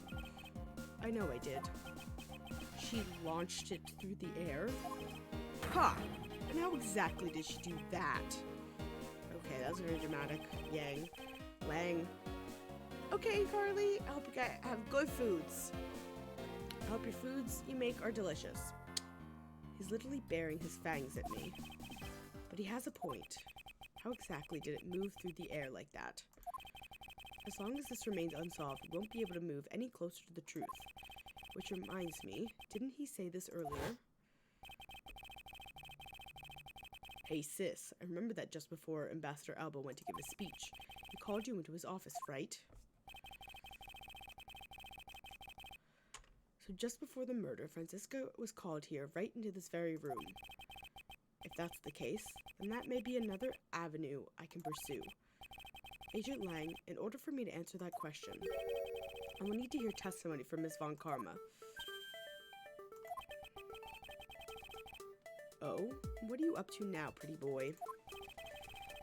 I know I did. She launched it through the air? Ha! And how exactly did she do that? Okay, that was very dramatic. Yang. Lang. Okay, Carly, I hope you guys have good foods. I hope your foods you make are delicious. He's literally baring his fangs at me. But he has a point. How exactly did it move through the air like that? As long as this remains unsolved, we won't be able to move any closer to the truth. Which reminds me, didn't he say this earlier? Hey sis, I remember that just before Ambassador Alba went to give a speech, he called you into his office, right? So just before the murder, Francisca was called here, right into this very room. If that's the case, then that may be another avenue I can pursue. Agent Lang, in order for me to answer that question, I will need to hear testimony from Ms. Von Karma. Oh, what are you up to now, pretty boy?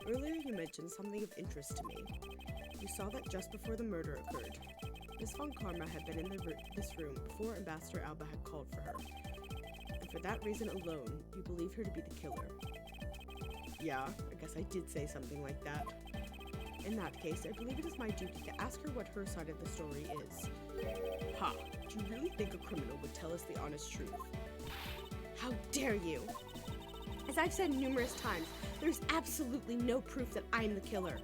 Earlier you mentioned something of interest to me. You saw that just before the murder occurred. Ms. Von Karma had been in this room before Ambassador Alba had called for her. And for that reason alone, you believe her to be the killer. Yeah, I guess I did say something like that. In that case, I believe it is my duty to ask her what her side of the story is. Ha! Do you really think a criminal would tell us the honest truth? How dare you! As I've said numerous times, there's absolutely no proof that I'm the killer.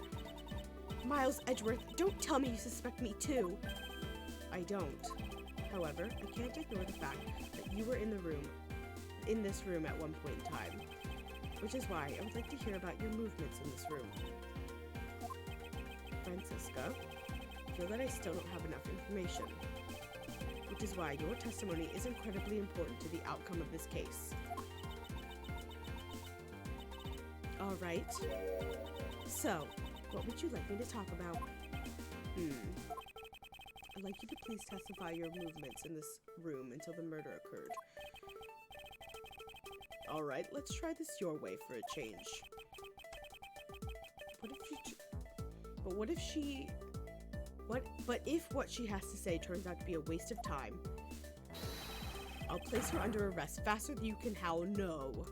Miles Edgeworth, don't tell me you suspect me too. I don't. However, I can't ignore the fact that you were in this room at one point in time. Which is why I would like to hear about your movements in this room. Francisca, I feel that I still don't have enough information. Which is why your testimony is incredibly important to the outcome of this case. Alright. So, what would you like me to talk about? I'd like you to please testify your movements in this room until the murder occurred. Alright, let's try this your way for a change. But if what she has to say turns out to be a waste of time, I'll place her under arrest faster than you can howl no.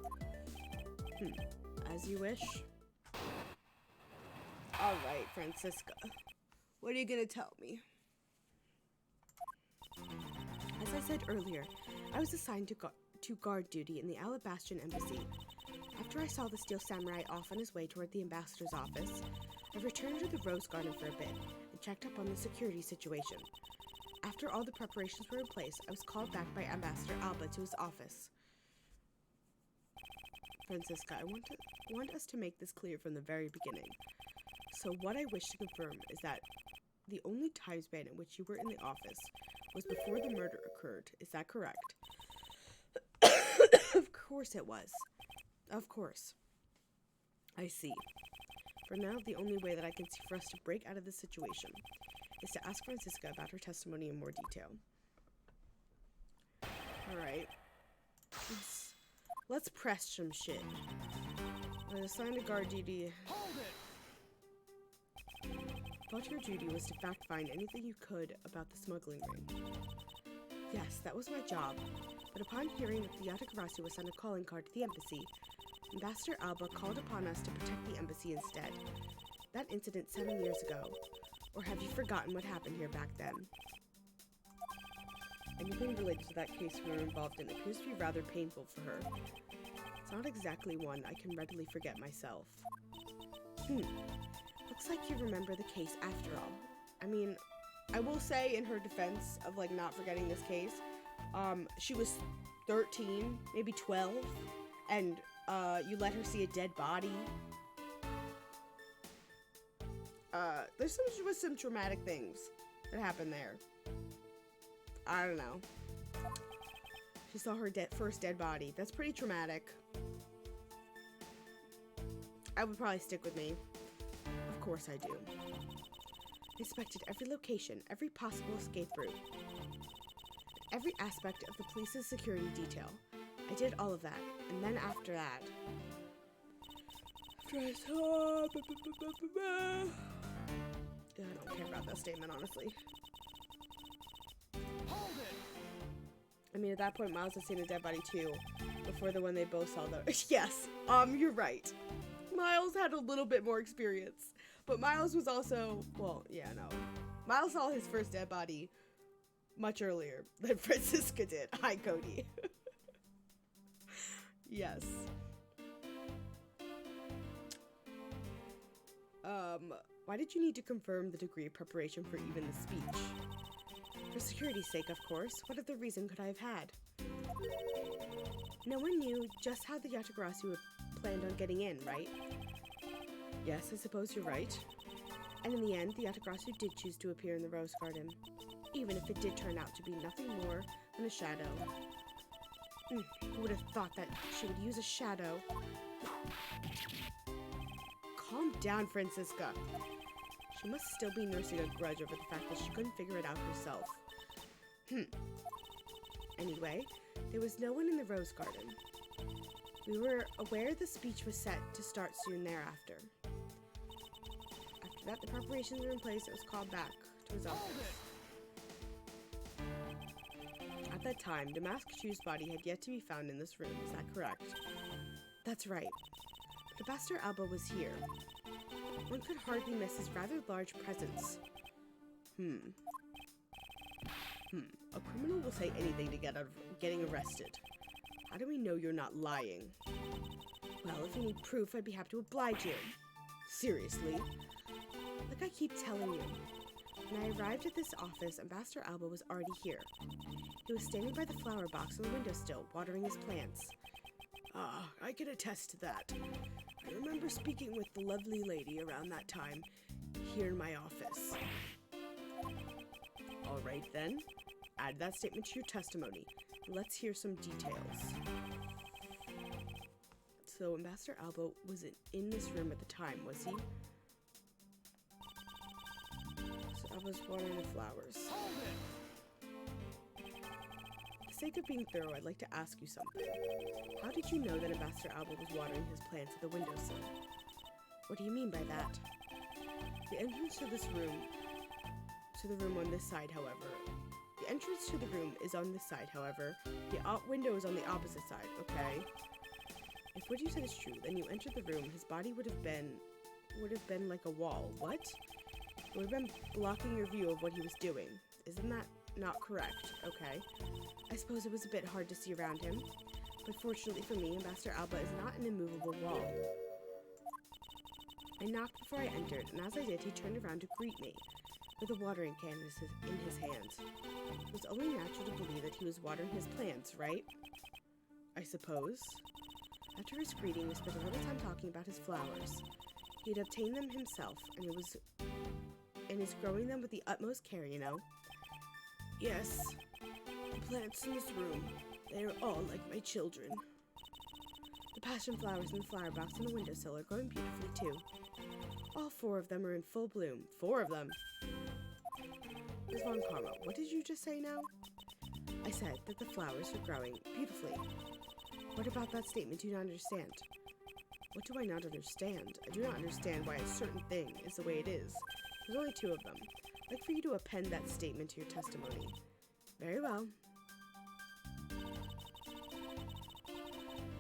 As you wish. Alright, Francisca. What are you gonna tell me? As I said earlier, I was assigned to guard duty in the Alabastion Embassy. After I saw the Steel Samurai off on his way toward the ambassador's office, I returned to the Rose Garden for a bit and checked up on the security situation. After all the preparations were in place, I was called back by Ambassador Alba to his office. Francisca, I want us to make this clear from the very beginning. So what I wish to confirm is that the only time span in which you were in the office was before the murder occurred. Is that correct? Of course it was. Of course. I see. For now, the only way that I can see for us to break out of this situation is to ask Francisca about her testimony in more detail. Alright. Let's press some shit. I'm assigned to guard duty. Hold it! Thought your duty was to fact-find anything you could about the smuggling ring. Yes, that was my job. But upon hearing that the Yatagarasu was sent a calling card to the embassy, Ambassador Alba called upon us to protect the embassy instead. That incident 7 years ago. Or have you forgotten what happened here back then? Anything related to that case we were involved in appears to be rather painful for her. It's not exactly one I can readily forget myself. Looks like you remember the case after all. I mean, I will say in her defense of, like, not forgetting this case, she was 13, maybe 12, and, you let her see a dead body. There's some traumatic things that happened there. I don't know. She saw her first dead body. That's pretty traumatic. I would probably stick with me. Of course I do. I inspected every location, every possible escape route, every aspect of the police's security detail. I did all of that, and then after that... I don't care about that statement, honestly. Hold it! I mean, at that point, Miles had seen a dead body too, before the one they both saw, though. Yes, you're right. Miles had a little bit more experience, but Miles was also, well, yeah, no. Miles saw his first dead body much earlier than Franziska did. Hi, Cody. Yes. Why did you need to confirm the degree of preparation for even the speech? For security's sake, of course. What other reason could I have had? No one knew just how the Yatagrasu planned on getting in, right? Yes, I suppose you're right. And in the end, the Yatagrasu did choose to appear in the Rose Garden, even if it did turn out to be nothing more than a shadow. Who would have thought that she would use a shadow? Calm down, Franziska. She must still be nursing a grudge over the fact that she couldn't figure it out herself. Anyway, there was no one in the Rose Garden. We were aware the speech was set to start soon thereafter. After that, the preparations were in place. It was called back to his office. At that time, the masked Chu's body had yet to be found in this room. Is that correct? That's right. But Ambassador Alba was here. One could hardly miss his rather large presence. A criminal will say anything to get out of getting arrested. How do we know you're not lying? Well, if you need proof, I'd be happy to oblige you. Seriously? Like I keep telling you. When I arrived at this office, Ambassador Alba was already here. He was standing by the flower box on the windowsill, watering his plants. I can attest to that. I remember speaking with the lovely lady around that time, here in my office. All right then, add that statement to your testimony. Let's hear some details. So Ambassador Alba wasn't in this room at the time, was he? So I was watering the flowers. For the sake of being thorough, I'd like to ask you something. How did you know that Ambassador Alba was watering his plants at the windowsill? What do you mean by that? The entrance to this room, the room on this side, however. The entrance to the room is on this side, however. The window is on the opposite side, okay? If what you said is true, then you entered the room, his body would have been like a wall. What? It would have been blocking your view of what he was doing. Isn't that not correct? Okay. I suppose it was a bit hard to see around him. But fortunately for me, Ambassador Alba is not an immovable wall. I knocked before I entered, and as I did, he turned around to greet me, with a watering can in his hands. It was only natural to believe that he was watering his plants, right? I suppose. After his greeting, we spent a little time talking about his flowers. He had obtained them himself, and is growing them with the utmost care, you know? Yes. The plants in this room, they are all like my children. The passion flowers in the flower box on the windowsill are growing beautifully too. All 4 of them are in full bloom. 4 of them! Ms. Von Karma, what did you just say now? I said that the flowers are growing beautifully. What about that statement do you not understand? What do I not understand? I do not understand why a certain thing is the way it is. There's only 2 of them. I'd like for you to append that statement to your testimony. Very well.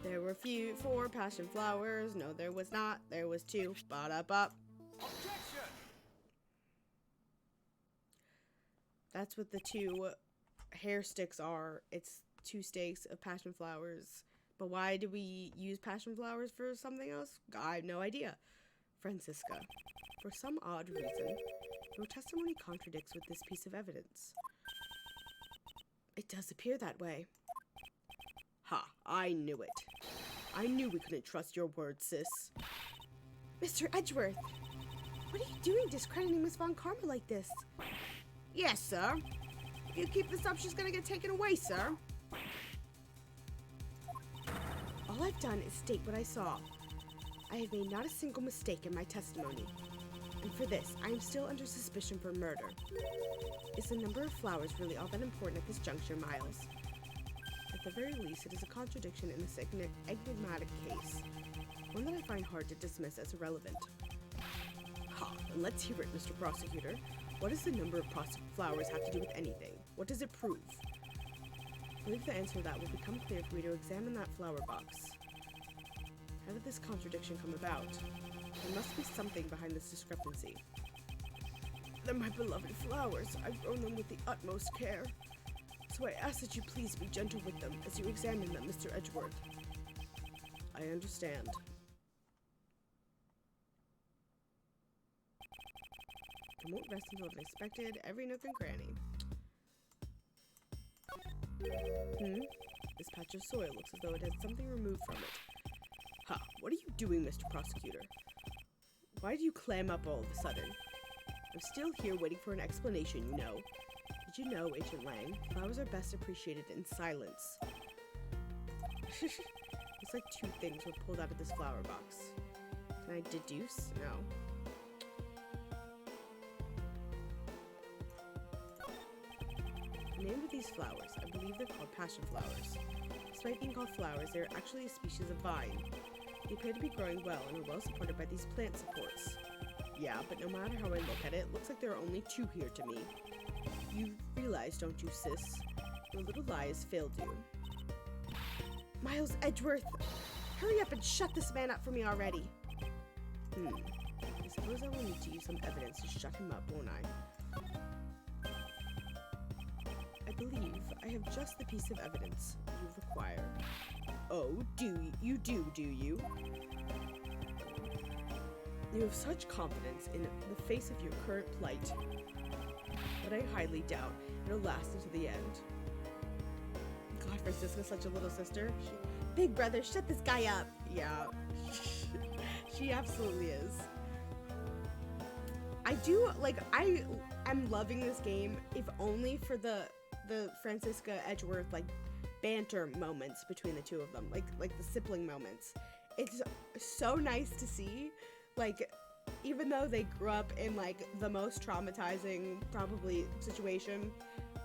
There were 4 passion flowers. No, there was not. There was 2. Ba-da-ba. Objection! That's what the 2 hair sticks are. It's 2 stakes of passion flowers. But why do we use passion flowers for something else? I have no idea. Francisca. For some odd reason, your testimony contradicts with this piece of evidence. It does appear that way. Ha, I knew it. I knew we couldn't trust your word, sis. Mr. Edgeworth, what are you doing discrediting Miss Von Karma like this? Yes, sir. If you keep this up, she's gonna get taken away, sir. All I've done is state what I saw. I have made not a single mistake in my testimony. And for this, I am still under suspicion for murder. Is the number of flowers really all that important at this juncture, Miles? At the very least, it is a contradiction in this enigmatic case. One that I find hard to dismiss as irrelevant. Ha, and let's hear it, Mr. Prosecutor. What does the number of flowers have to do with anything? What does it prove? I believe the answer to that will become clear for me to examine that flower box. How did this contradiction come about? There must be something behind this discrepancy. They're my beloved flowers. I've grown them with the utmost care. So I ask that you please be gentle with them as you examine them, Mr. Edgeworth. I understand. I won't rest until I've inspected every nook and cranny. This patch of soil looks as though it has something removed from it. Ha, what are you doing, Mr. Prosecutor? Why do you clam up all of a sudden? I'm still here waiting for an explanation, you know. Did you know, Agent Lang, flowers are best appreciated in silence? It's like 2 things were pulled out of this flower box. Can I deduce? No. The name of these flowers, I believe they're called passion flowers. Despite being called flowers, they are actually a species of vine. They appear to be growing well and are well supported by these plant supports. Yeah, but no matter how I look at it, it looks like there are only 2 here to me. You realize, don't you, sis? Your little lie has failed you. Miles Edgeworth! Hurry up and shut this man up for me already! I suppose I will need to use some evidence to shut him up, won't I? I believe I have just the piece of evidence you require. Oh, do you? You have such confidence in the face of your current plight, but I highly doubt it'll last until the end. God, Francisca's such a little sister. Big brother, shut this guy up. Yeah, she absolutely is. I am loving this game, if only for the Francisca Edgeworth, like, banter moments between the 2 of them, like the sibling moments. It's so nice to see, like, even though they grew up in, like, the most traumatizing, probably, situation,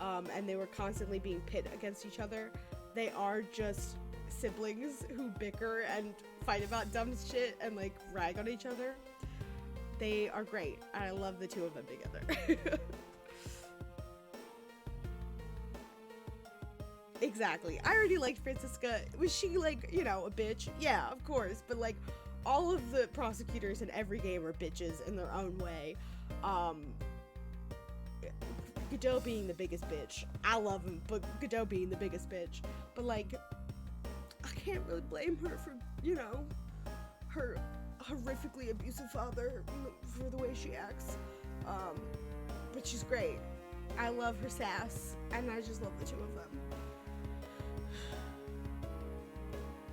and they were constantly being pit against each other, they are just siblings who bicker and fight about dumb shit and, like, rag on each other. They are great. I love the 2 of them together. Exactly. I already liked Francisca. Was she, like, you know, a bitch? Yeah, of course. But, like, all of the prosecutors in every game are bitches in their own way. Godot being the biggest bitch. I love him, but Godot being the biggest bitch. But, like, I can't really blame her for, you know, her horrifically abusive father for the way she acts. But she's great. I love her sass, and I just love the 2 of them.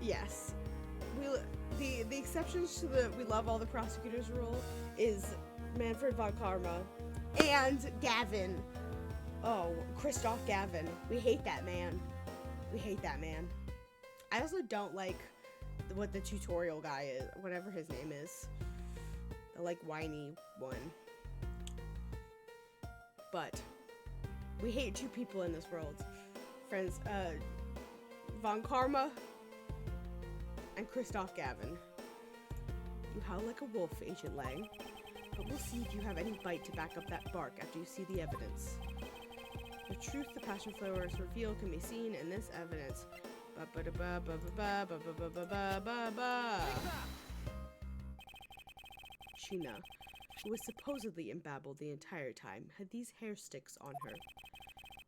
Yes. The exceptions to the we love all the prosecutors rule is Manfred von Karma and Gavin. Oh, Christoph Gavin. We hate that man. We hate that man. I also don't like what the tutorial guy is, whatever his name is. The, like, whiny one. But we hate 2 people in this world. Friends, Von Karma and Christoph Gavin. You howl like a wolf, Agent Lang, but we'll see if you have any bite to back up that bark after you see the evidence. The truth the passion flowers reveal can be seen in this evidence. Ba-ba-da-ba-ba-ba-ba-ba-ba-ba-ba-ba. Take that! Sheena, who was supposedly in Babel the entire time, had these hair sticks on her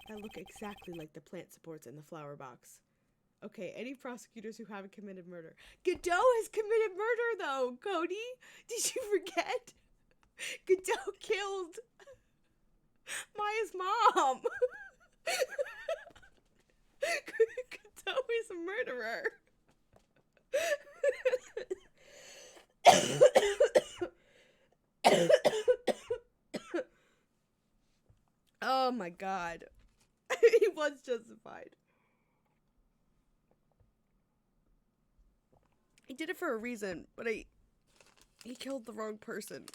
that look exactly like the plant supports in the flower box. Okay, any prosecutors who haven't committed murder. Godot has committed murder, though, Cody! Did you forget? Godot killed Maya's mom! Godot is a murderer. Oh my god. He was justified. He did it for a reason, but he killed the wrong person.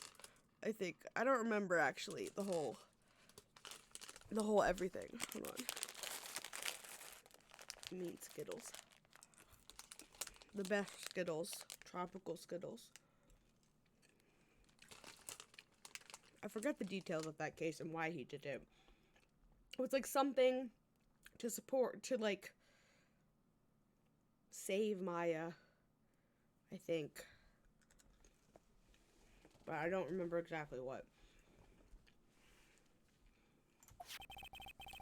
I think. I don't remember actually the whole everything. Hold on. Mean Skittles. The best Skittles. Tropical Skittles. I forget the details of that case and why he did it. It was like something to support, to like save Maya, I think. But I don't remember exactly what.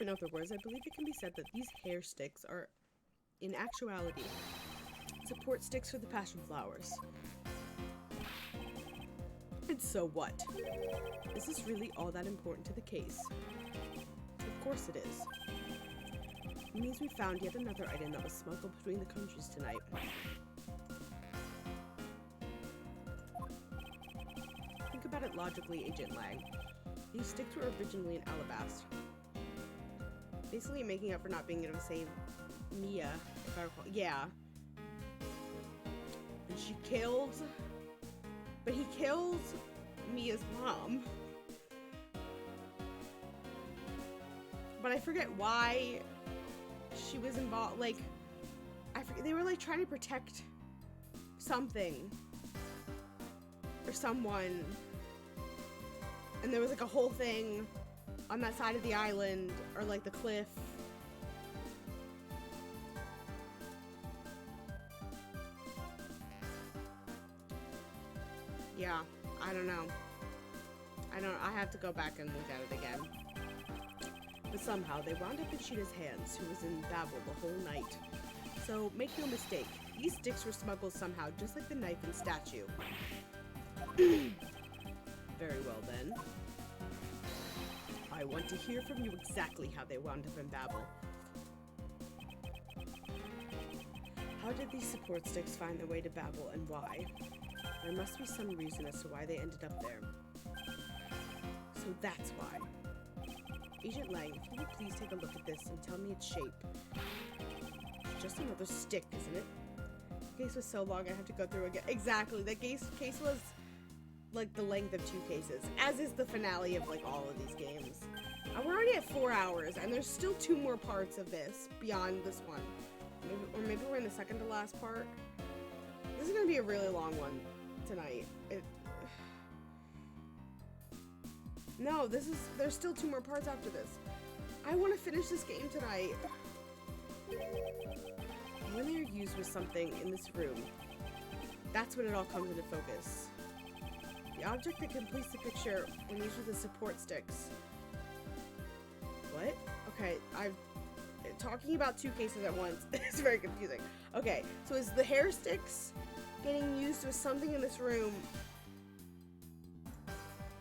In other words, I believe it can be said that these hair sticks are, in actuality, support sticks for the passion flowers. And so what? Is this really all that important to the case? Of course it is. It means we found yet another item that was smuggled between the countries tonight. Think about it logically, Agent Lang. These sticks were originally in Alabasta. Basically making up for not being able to save Mia, if I recall. Yeah. And she killed... But he killed Mia's mom. But I forget why she was involved. Like, I forget, they were like trying to protect something or someone, and there was like a whole thing on that side of the island or like the cliff. Yeah, I don't know. I have to go back and look at it again. But somehow they wound up in Sheena's hands, who was in Babel the whole night. So make no mistake, these sticks were smuggled somehow, just like the knife and statue. Very well then. I want to hear from you exactly how they wound up in Babel. How did these support sticks find their way to Babel and why? There must be some reason as to why they ended up there. So that's why. Agent Lang, if you would please take a look at this and tell me its shape. It's just another stick, isn't it? The case was so long I have to go through again. Exactly, the case was like the length of 2 cases, as is the finale of like all of these games. We're already at 4 hours, and there's still 2 more parts of this beyond this one. Maybe we're in the second to last part. This is gonna be a really long one tonight. No, there's still 2 more parts after this. I want to finish this game tonight. When they're used with something in this room, that's when it all comes into focus. The object that completes the picture when used with the support sticks. What? Okay, talking about 2 cases at once is very confusing. Okay, so is the hair sticks getting used with something in this room?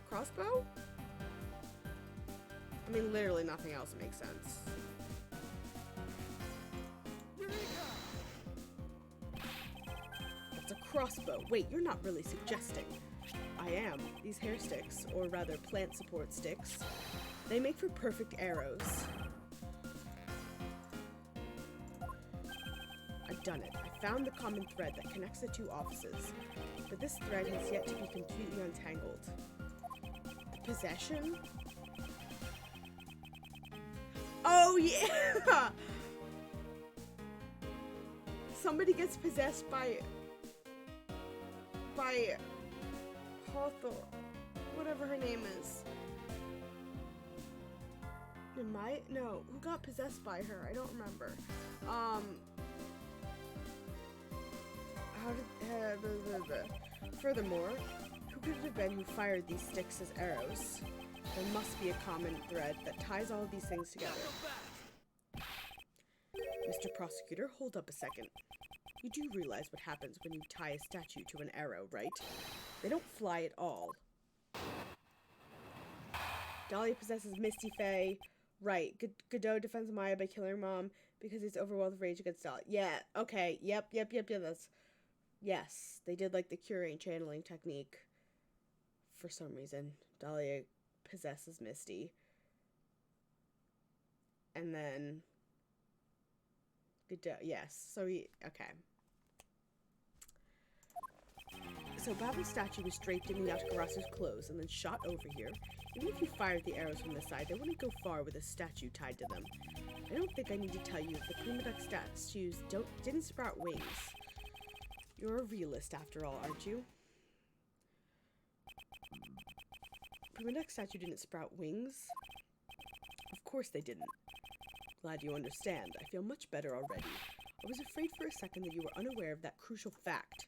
Crossbow? I mean, literally nothing else makes sense. It's a crossbow. Wait, you're not really suggesting. I am. These hair sticks, or rather plant support sticks, they make for perfect arrows. I've done it. I found the common thread that connects the 2 offices, but this thread has yet to be completely untangled. The possession? Oh yeah! Somebody gets possessed by Hawthorne, whatever her name is. No, who got possessed by her? I don't remember. How did... blah, blah, blah. Furthermore, who could it have been who fired these sticks as arrows? There must be a common thread that ties all of these things together. Mr. Prosecutor, hold up a second. You do realize what happens when you tie a statue to an arrow, right? They don't fly at all. Dahlia possesses Misty Faye. Right. Godot defends Maya by killing her mom because he's overwhelmed with rage against Dahlia. Yeah, okay. Yep, that's... Yes, they did, like, the Curate channeling technique. For some reason. Dahlia possesses Misty. And then... Godot, yes. So he... Okay. So Baba's statue was draped in the Yatagarasu's clothes and then shot over here. Even if you fired the arrows from the side, they wouldn't go far with a statue tied to them. I don't think I need to tell you if the Prima Duck statues didn't sprout wings. You're a realist after all, aren't you? Prima Duck statue didn't sprout wings? Of course they didn't. Glad you understand. I feel much better already. I was afraid for a second that you were unaware of that crucial fact.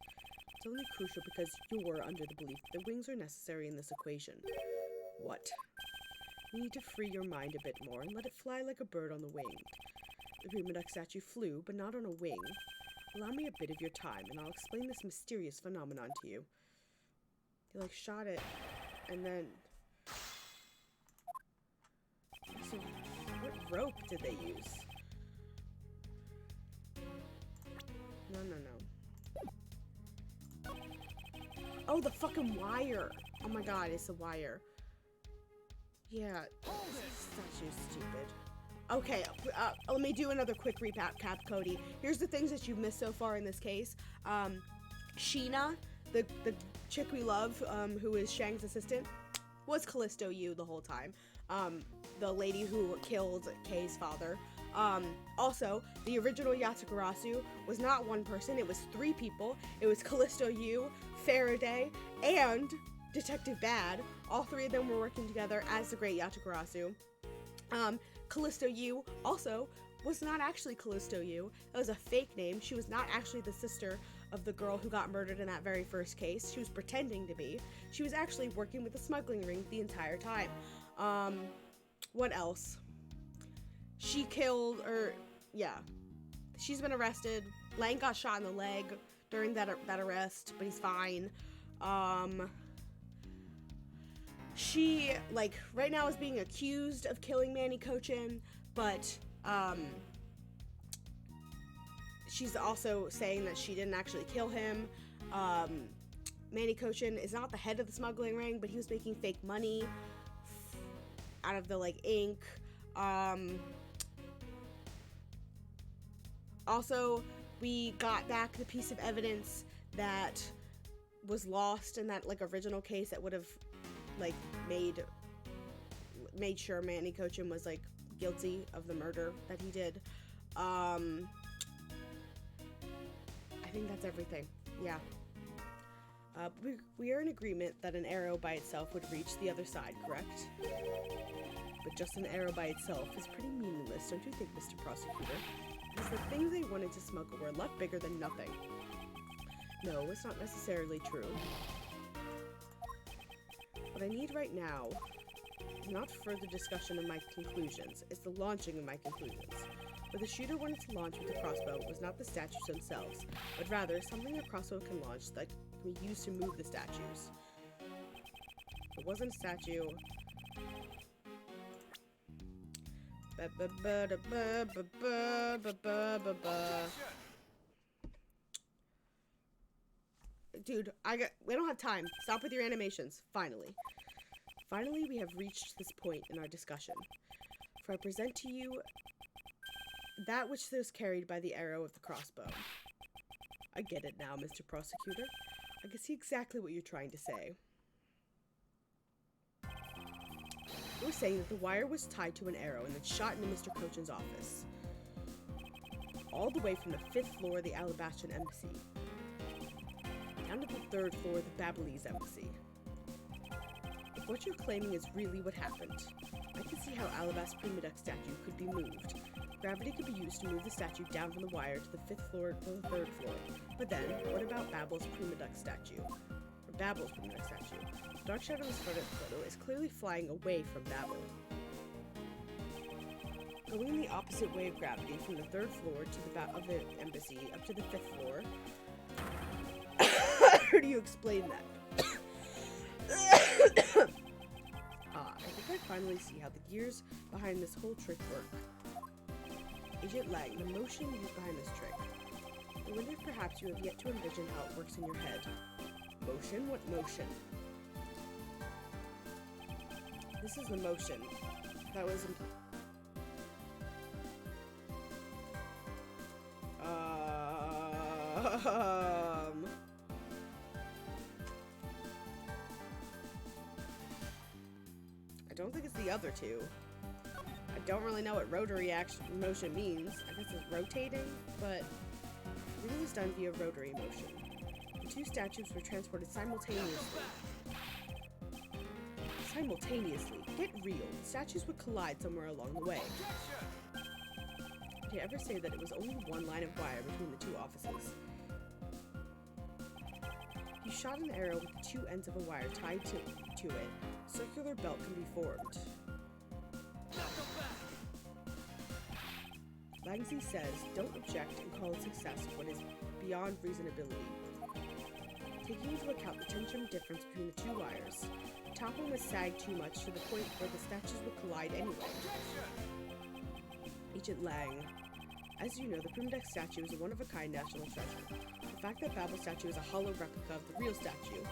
It's only crucial because you're under the belief that the wings are necessary in this equation. What? You need to free your mind a bit more and let it fly like a bird on the wing. The Prima Duck statue flew, but not on a wing. Allow me a bit of your time, and I'll explain this mysterious phenomenon to you. He, like, shot it, and then... So, what rope did they use? No. Oh, the fucking wire! Oh my god, it's a wire. Yeah, this statue's stupid. Okay, let me do another quick recap, Cody. Here's the things that you've missed so far in this case. Sheena, the chick we love, who is Shang's assistant, was Callisto Yu the whole time. The lady who killed Kei's father. Also, the original Yatagarasu was not one person, it was 3 people. It was Callisto Yu, Faraday, and Detective Bad. All 3 of them were working together as the Great Yatagarasu. Callisto Yu also was not actually Callisto Yu. That was a fake name. She was not actually the sister of the girl who got murdered in that very first case. She was pretending to be. She was actually working with the smuggling ring the entire time. What else? She killed, yeah. She's been arrested. Lang got shot in the leg during that arrest, but he's fine. She, like, right now is being accused of killing Manny Kochin, but, she's also saying that she didn't actually kill him. Manny Kochin is not the head of the smuggling ring, but he was making fake money out of the, like, ink. Also, we got back the piece of evidence that was lost in that, like, original case that would have, like, made sure Manny Kochin was, like, guilty of the murder that he did. I think that's everything. Yeah. We are in agreement that an arrow by itself would reach the other side, correct? But just an arrow by itself is pretty meaningless, don't you think, Mr. Prosecutor? Because the things they wanted to smuggle were a lot bigger than nothing. No, it's not necessarily true. What I need right now is not further discussion of my conclusions, it's the launching of my conclusions. What the shooter wanted to launch with the crossbow was not the statues themselves, but rather something a crossbow can launch that can be used to move the statues. It wasn't a statue. Dude, we don't have time. Stop with your animations. Finally, we have reached this point in our discussion. For I present to you that which was carried by the arrow of the crossbow. I get it now, Mr. Prosecutor. I can see exactly what you're trying to say. You're saying that the wire was tied to an arrow and then shot into Mr. Kochin's office. All the way from the 5th floor of the Alabastian Embassy down to the 3rd floor of the Babalese Embassy. If what you're claiming is really what happened, I can see how Alabast's Prima Duck statue could be moved. Gravity could be used to move the statue down from the wire to the 5th floor to the 3rd floor. But then, what about Babble's Prima Duck statue? Or Babble's Prima Duck statue? Dark Shadow's photo is clearly flying away from Babble. Going in the opposite way of gravity from the 3rd floor to the embassy up to the 5th floor. How do you explain that? I think I finally see how the gears behind this whole trick work. Agent Lang, the motion used behind this trick. I wonder if perhaps you have yet to envision how it works in your head. Motion? What motion? This is the motion. That was I don't think it's the other two. I don't really know what rotary motion means. I guess it's rotating, but everything was done via rotary motion. The two statues were transported simultaneously. Get real. The statues would collide somewhere along the way. Did you ever say that it was only one line of wire between the two offices? You shot an arrow with the two ends of a wire tied to it. A circular belt can be formed. Langsy says, don't object and call it success what is beyond reasonability. Taking into account the tension difference between the two wires, the top one was sagged too much to the point where the statues would collide anyway. Agent Lang. As you know, the Prima Duck statue is a one-of-a-kind national treasure. The fact that Babble statue is a hollow replica of the real statue,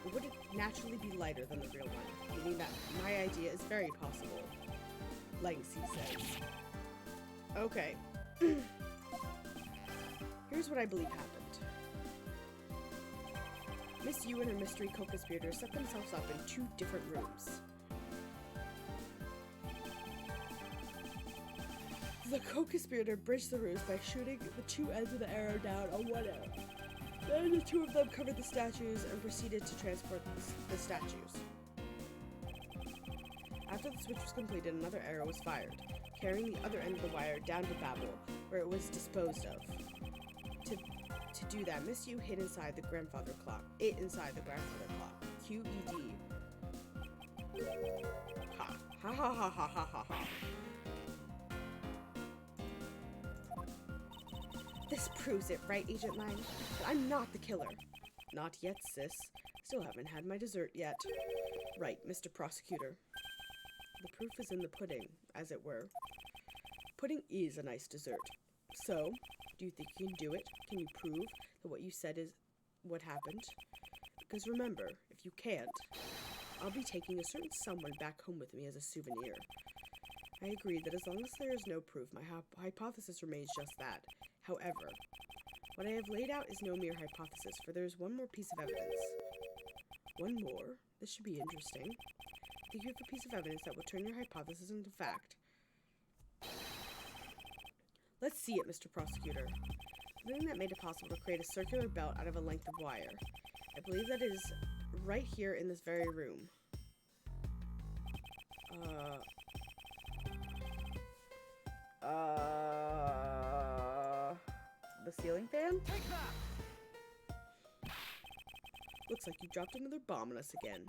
it would naturally be lighter than the real one, meaning that my idea is very possible. Langsy says. Okay. Here's what I believe happened. Miss Yu and her mystery co-conspirators set themselves up in 2 different rooms. The co-conspirator bridged the rooms by shooting the 2 ends of the arrow down on one end. Then the 2 of them covered the statues and proceeded to transport the statues. After the switch was completed, another arrow was fired, carrying the other end of the wire down to Babble, where it was disposed of. To do that, Miss Yu hid inside the grandfather clock. QED. Ha. Ha ha ha ha ha ha ha. This proves it, right, Agent Lang? But I'm not the killer. Not yet, sis. Still haven't had my dessert yet. Right, Mr. Prosecutor. The proof is in the pudding, as it were. Pudding is a nice dessert. So, do you think you can do it? Can you prove that what you said is what happened? Because remember, if you can't, I'll be taking a certain someone back home with me as a souvenir. I agree that as long as there is no proof, my hypothesis remains just that. However, what I have laid out is no mere hypothesis, for there is one more piece of evidence. One more? This should be interesting. Think you have a piece of evidence that will turn your hypothesis into fact. Let's see it, Mr. Prosecutor. Something that made it possible to create a circular belt out of a length of wire. I believe that is right here in this very room. The ceiling fan? Take that! Looks like you dropped another bomb on us again.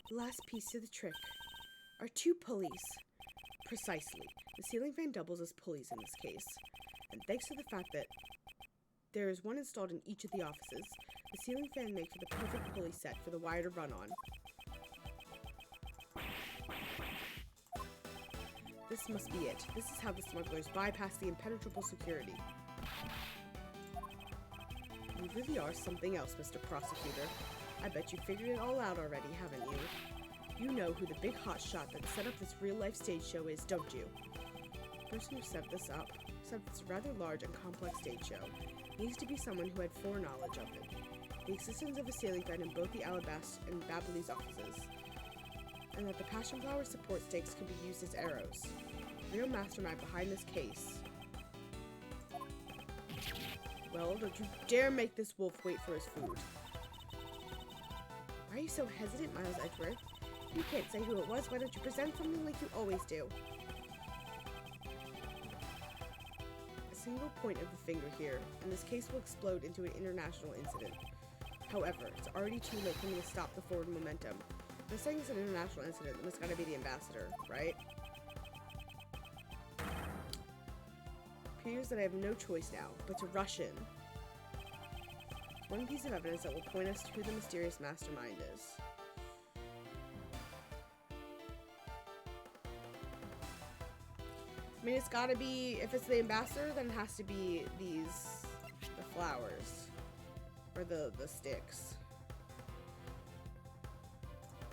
The last piece to the trick are 2 pulleys. Precisely. The ceiling fan doubles as pulleys in this case. And thanks to the fact that there is one installed in each of the offices, the ceiling fan makes for the perfect pulley set for the wire to run on. This must be it. This is how the smugglers bypass the impenetrable security. You really are something else, Mr. Prosecutor. I bet you figured it all out already, haven't you? You know who the big hotshot that set up this real-life stage show is, don't you? The person who set this rather large and complex stage show needs to be someone who had foreknowledge of it. The existence of a ceiling fan in both the Alabasta and Babbly's offices, and that the passion flower support stakes could be used as arrows. The real mastermind behind this case. Well, don't you dare make this wolf wait for his food. Why are you so hesitant, Miles Edgeworth? You can't say who it was. Why don't you present something like you always do? single point of the finger here, and this case will explode into an international incident. However, it's already too late for me to stop the forward momentum. If I'm saying it's an international incident, then it's gotta be the ambassador, right? Appears that I have no choice now, but to rush in. One piece of evidence that will point us to who the mysterious mastermind is. I mean, it's gotta be, if it's the ambassador, then it has to be the flowers. Or the sticks.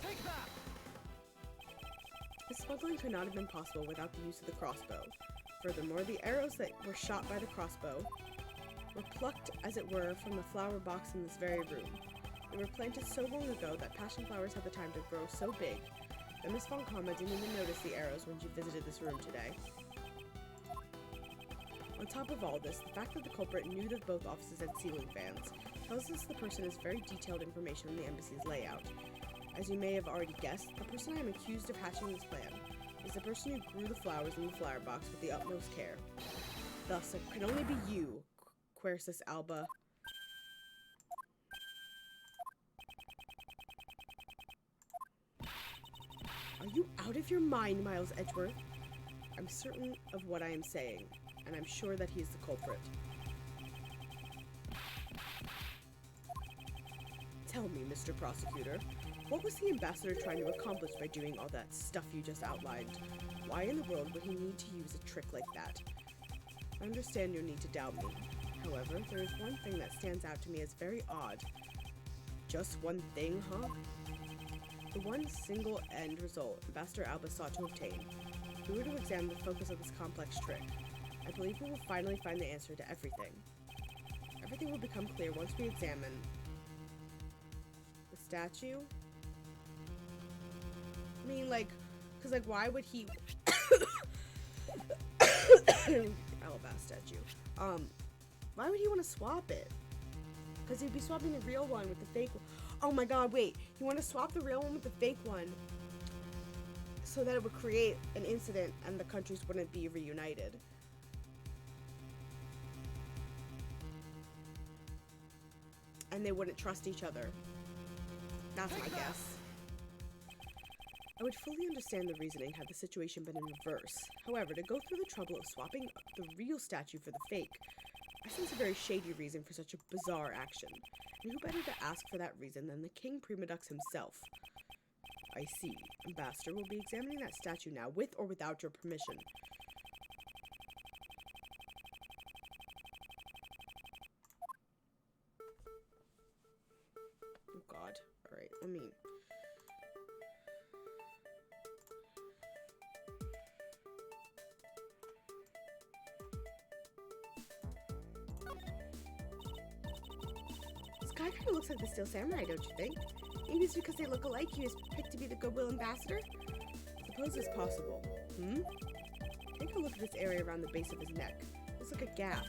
Take that! The smuggling could not have been possible without the use of the crossbow. Furthermore, the arrows that were shot by the crossbow were plucked, as it were, from the flower box in this very room. They were planted so long ago that passion flowers had the time to grow so big that Miss Von Karma didn't even notice the arrows when she visited this room today. On top of all this, the fact that the culprit knew that both offices had ceiling fans tells us the person has very detailed information on the embassy's layout. As you may have already guessed, the person I am accused of hatching this plan is the person who grew the flowers in the flower box with the utmost care. Thus, it can only be you, Quercus Alba. Are you out of your mind, Miles Edgeworth? I'm certain of what I am saying, and I'm sure that he is the culprit. Tell me, Mr. Prosecutor, what was the ambassador trying to accomplish by doing all that stuff you just outlined? Why in the world would he need to use a trick like that? I understand your need to doubt me. However, there is one thing that stands out to me as very odd. Just one thing, huh? The one single end result Ambassador Alba sought to obtain. If we were to examine the focus of this complex trick, I believe we will finally find the answer to everything. Everything will become clear once we examine the statue. I mean, like, because, like, why would he... Alabaster statue. Why would he want to swap it? Because he'd be swapping the real one with the fake one. Oh my god, wait. You want to swap the real one with the fake one so that it would create an incident and the countries wouldn't be reunited. And they wouldn't trust each other. That's my guess. I would fully understand the reasoning had the situation been in reverse. However, to go through the trouble of swapping the real statue for the fake, I sense a very shady reason for such a bizarre action. And who better to ask for that reason than the King Primadux himself? I see. Ambassador will be examining that statue now, with or without your permission. Oh god. Alright, let me... This guy kind of looks like the Steel Samurai, don't you think? Maybe it's because they look alike he was picked to be the Goodwill Ambassador? Suppose it's possible. Take a look at this area around the base of his neck. Looks like a gap.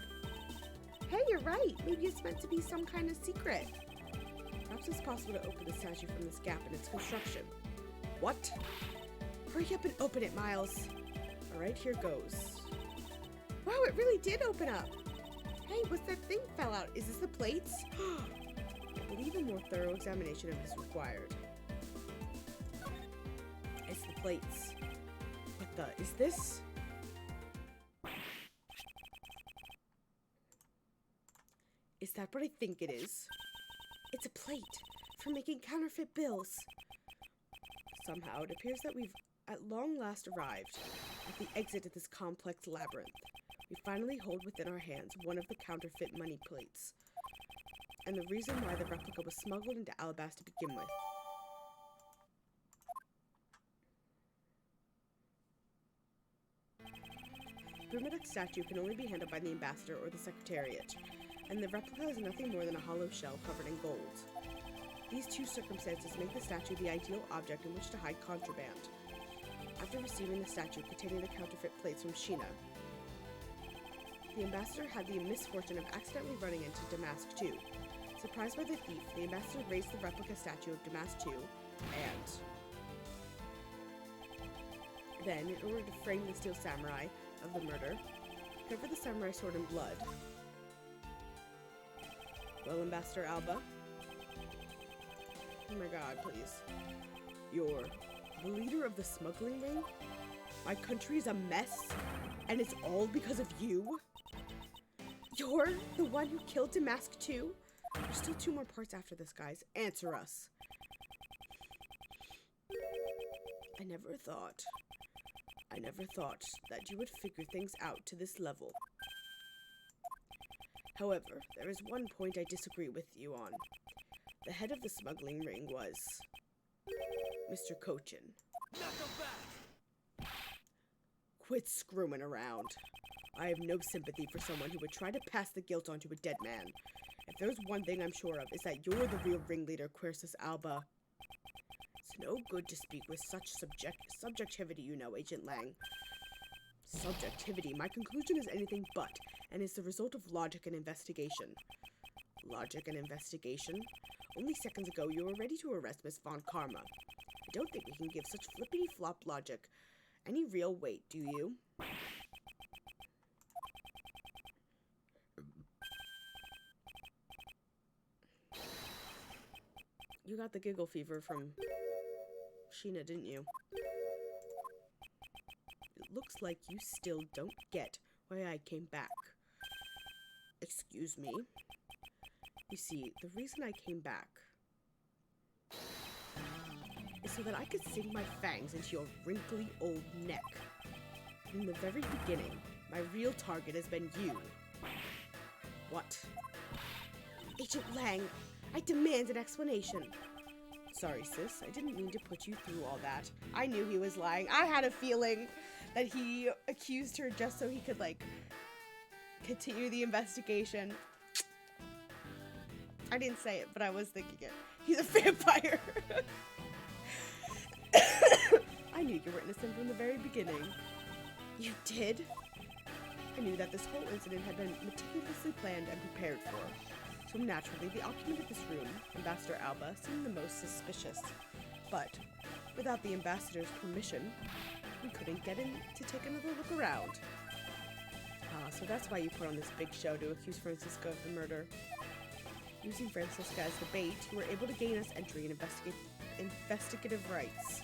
Hey, you're right! Maybe it's meant to be some kind of secret. Perhaps it's possible to open the statue from this gap in its construction. What? Hurry up and open it, Miles. Alright, here goes. Wow, it really did open up! Hey, what's that thing fell out? Is this the plates? I believe a more thorough examination of it is required. It's the plates. What the? Is this? Is that what I think it is? It's a plate for making counterfeit bills. Somehow, it appears that we've at long last arrived at the exit of this complex labyrinth. We finally hold within our hands one of the counterfeit money plates, and the reason why the replica was smuggled into Alabasta to begin with. The Primadux statue can only be handled by the ambassador or the secretariat, and the replica is nothing more than a hollow shell covered in gold. These two circumstances make the statue the ideal object in which to hide contraband. After receiving the statue containing the counterfeit plates from Sheena, the ambassador had the misfortune of accidentally running into Damask II. Surprised by the thief, the ambassador raised the replica statue of Damask II, and then, in order to frame the Steel Samurai of the murder, Cover the samurai sword in blood. Well, Ambassador Alba. Oh my god, please. You're the leader of the smuggling ring? My country is a mess, and it's all because of you? You're the one who killed Damask too? There's still 2 more parts after this, guys. Answer us. I never thought that you would figure things out to this level. However, there is one point I disagree with you on. The head of the smuggling ring was Mr. Kochin. Quit screwing around. I have no sympathy for someone who would try to pass the guilt onto a dead man. If there's one thing I'm sure of, is that you're the real ringleader, Quercus Alba. It's no good to speak with such subjectivity, you know, Agent Lang. Subjectivity? My conclusion is anything but, and is the result of logic and investigation. Logic and investigation? Only seconds ago, you were ready to arrest Miss Von Karma. I don't think we can give such flippity-flop logic any real weight, do you? You got the giggle fever from Sheena, didn't you? It looks like you still don't get why I came back. Excuse me? You see, the reason I came back is so that I could sink my fangs into your wrinkly old neck. From the very beginning, my real target has been you. What? Agent Lang, I demand an explanation. Sorry, sis. I didn't mean to put you through all that. I knew he was lying. I had a feeling that he accused her just so he could, like, continue the investigation. I didn't say it, but I was thinking it. He's a vampire. I knew you were innocent from the very beginning. You did? I knew that this whole incident had been meticulously planned and prepared for. So naturally, the occupant of this room, Ambassador Alba, seemed the most suspicious. But, without the ambassador's permission, we couldn't get in to take another look around. Ah, so that's why you put on this big show to accuse Francisca of the murder. Using Francisca as the bait, you were able to gain us entry and investigative rights.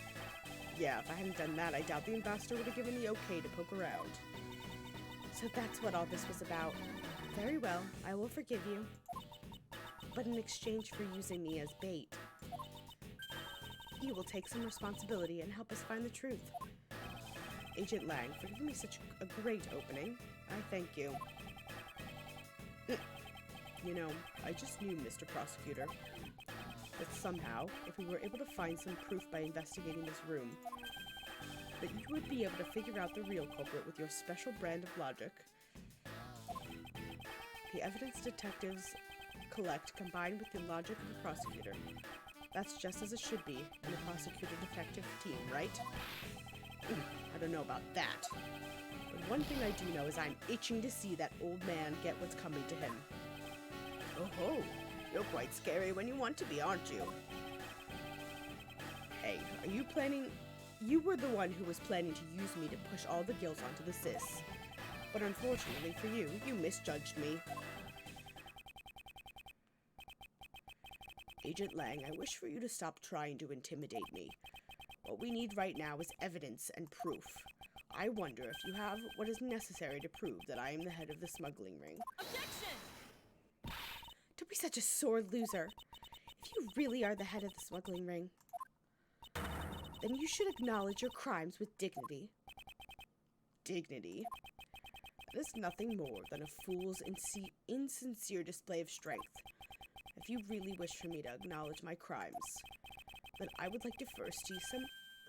Yeah, if I hadn't done that, I doubt the ambassador would have given the okay to poke around. So that's what all this was about. Very well, I will forgive you. But in exchange for using me as bait, you will take some responsibility and help us find the truth. Agent Lang, for giving me such a great opening. I thank you. You know, I just knew, Mr. Prosecutor, that somehow, if we were able to find some proof by investigating this room, that you would be able to figure out the real culprit with your special brand of logic. The evidence detectives collect combined with the logic of the prosecutor. That's just as it should be in a prosecutor-detective team, right? I don't know about that. But one thing I do know is I'm itching to see that old man get what's coming to him. Oh-ho, you're quite scary when you want to be, aren't you? Hey, are you planning... You were the one who was planning to use me to push all the guilt onto the sis. But unfortunately for you, you misjudged me. Agent Lang, I wish for you to stop trying to intimidate me. What we need right now is evidence and proof. I wonder if you have what is necessary to prove that I am the head of the smuggling ring. Objection! Don't be such a sore loser. If you really are the head of the smuggling ring, then you should acknowledge your crimes with dignity. Dignity? That is nothing more than a fool's insincere display of strength. If you really wish for me to acknowledge my crimes, then I would like to first see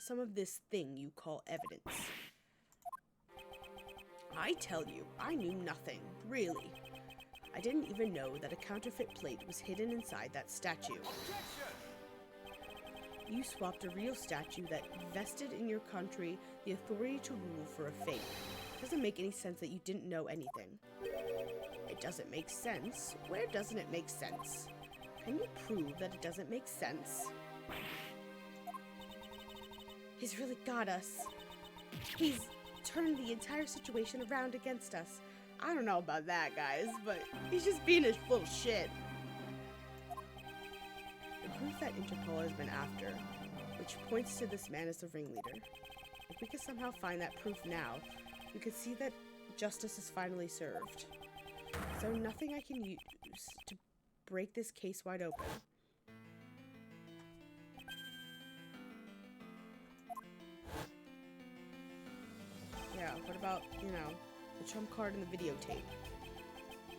some of this thing you call evidence. I tell you, I knew nothing, really. I didn't even know that a counterfeit plate was hidden inside that statue. Objection! You swapped a real statue that vested in your country the authority to rule for a fake. It doesn't make any sense that you didn't know anything. It doesn't make sense? Where doesn't it make sense? Can you prove that it doesn't make sense? He's really got us. He's turned the entire situation around against us. I don't know about that, guys, but he's just being a little shit. The proof that Interpol has been after, which points to this man as the ringleader. If we could somehow find that proof now, we could see that justice is finally served. So nothing I can use to break this case wide open. Yeah, what about, you know, the trump card and the videotape?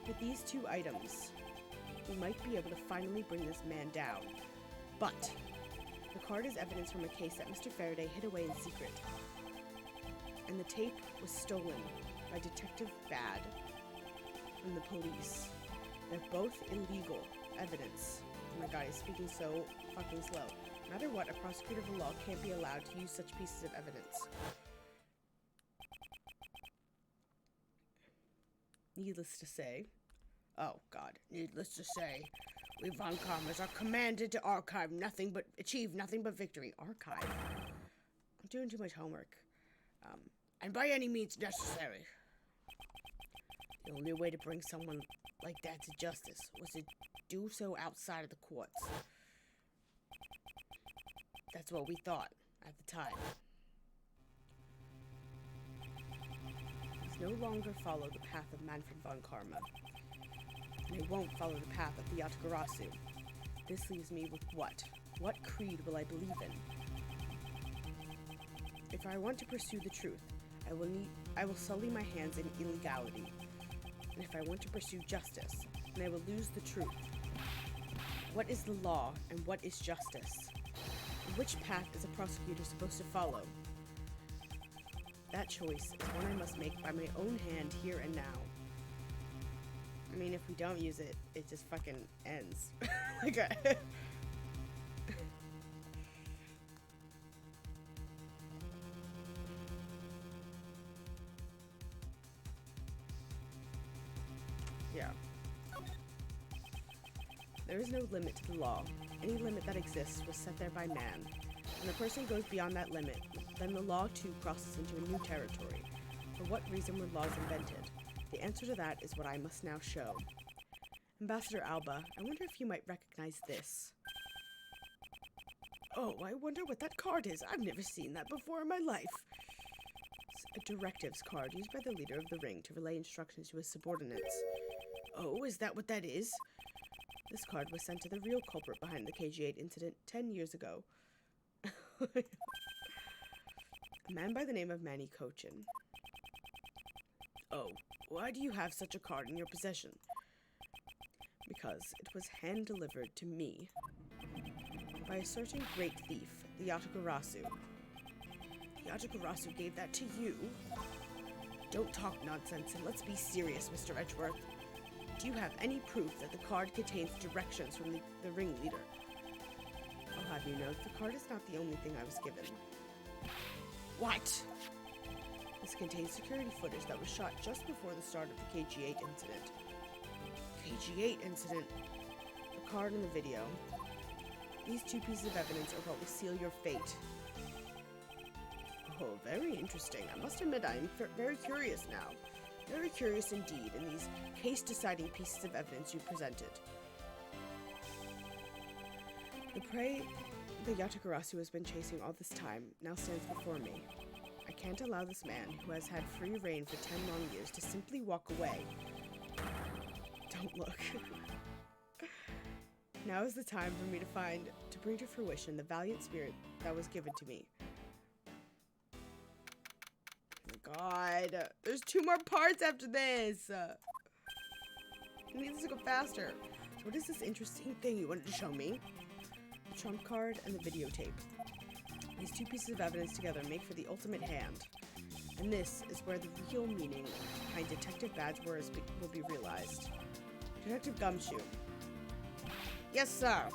With these two items, we might be able to finally bring this man down. But the card is evidence from a case that Mr. Faraday hid away in secret. And the tape was stolen by Detective Bad from the police. They're both illegal evidence. Oh my god, he's speaking so fucking slow. No matter what, a prosecutor of the law can't be allowed to use such pieces of evidence. Needless to say, oh god, needless to say, we Von Karmas are commanded to achieve nothing but victory. Archive? I'm doing too much homework. And by any means necessary. The only way to bring someone like that to justice was to do so outside of the courts. That's what we thought at the time. He's no longer follow the path of Manfred von Karma. And he won't follow the path of the Yatagarasu. This leaves me with what? What creed will I believe in? If I want to pursue the truth, I will sully my hands in illegality. And if I want to pursue justice, then I will lose the truth. What is the law and what is justice? And which path is a prosecutor supposed to follow? That choice is one I must make by my own hand here and now. I mean, if we don't use it, it just fucking ends. Yeah. There is no limit to the law. Any limit that exists was set there by man. When a person goes beyond that limit, then the law too crosses into a new territory. For what reason were laws invented? The answer to that is what I must now show. Ambassador Alba, I wonder if you might recognize this. Oh, I wonder what that card is. I've never seen that before in my life. It's a directives card used by the leader of the ring to relay instructions to his subordinates. Oh, is that what that is? This card was sent to the real culprit behind the KG-8 incident 10 years ago. A man by the name of Manny Cochin. Oh, why do you have such a card in your possession? Because it was hand-delivered to me by a certain great thief, the Yatagarasu. The Yatagarasu gave that to you? Don't talk nonsense and let's be serious, Mr. Edgeworth. Do you have any proof that the card contains directions from the ringleader? I'll have you know the card is not the only thing I was given. What? This contains security footage that was shot just before the start of the KG-8 incident. KG-8 incident? The card and the video. These two pieces of evidence are what will seal your fate. Oh, very interesting. I must admit I am very curious now. Very curious indeed in these case-deciding pieces of evidence you presented. The prey the Yatagarasu has been chasing all this time now stands before me. I can't allow this man, who has had free reign for 10 long years, to simply walk away. Don't look. Now is the time for me to bring to fruition the valiant spirit that was given to me. Oh God, there's 2 more parts after this. I need this to go faster. So what is this interesting thing you wanted to show me? The trump card and the videotape. These 2 pieces of evidence together make for the ultimate hand. And this is where the real meaning behind Detective Bad's words will be realized. Detective Gumshoe. Yes, sir.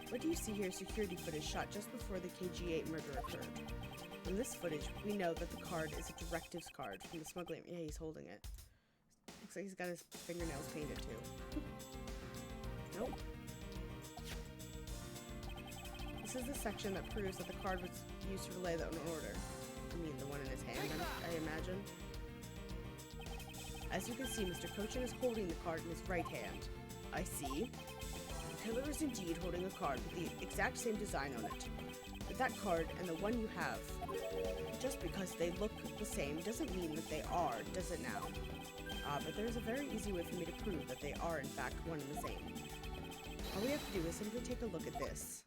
What do you see here is security footage shot just before the KG-8 murder occurred. From this footage, we know that the card is a directives card from the smuggling. Yeah, he's holding it. Looks like he's got his fingernails painted too. Nope. This is the section that proves that the card was used to relay the order. I mean, the one in his hand, I imagine. As you can see, Mr. Kochin is holding the card in his right hand. I see. The killer is indeed holding a card with the exact same design on it. But that card and the one you have, just because they look the same doesn't mean that they are, does it now? But there's a very easy way for me to prove that they are in fact one and the same. All we have to do is simply take a look at this.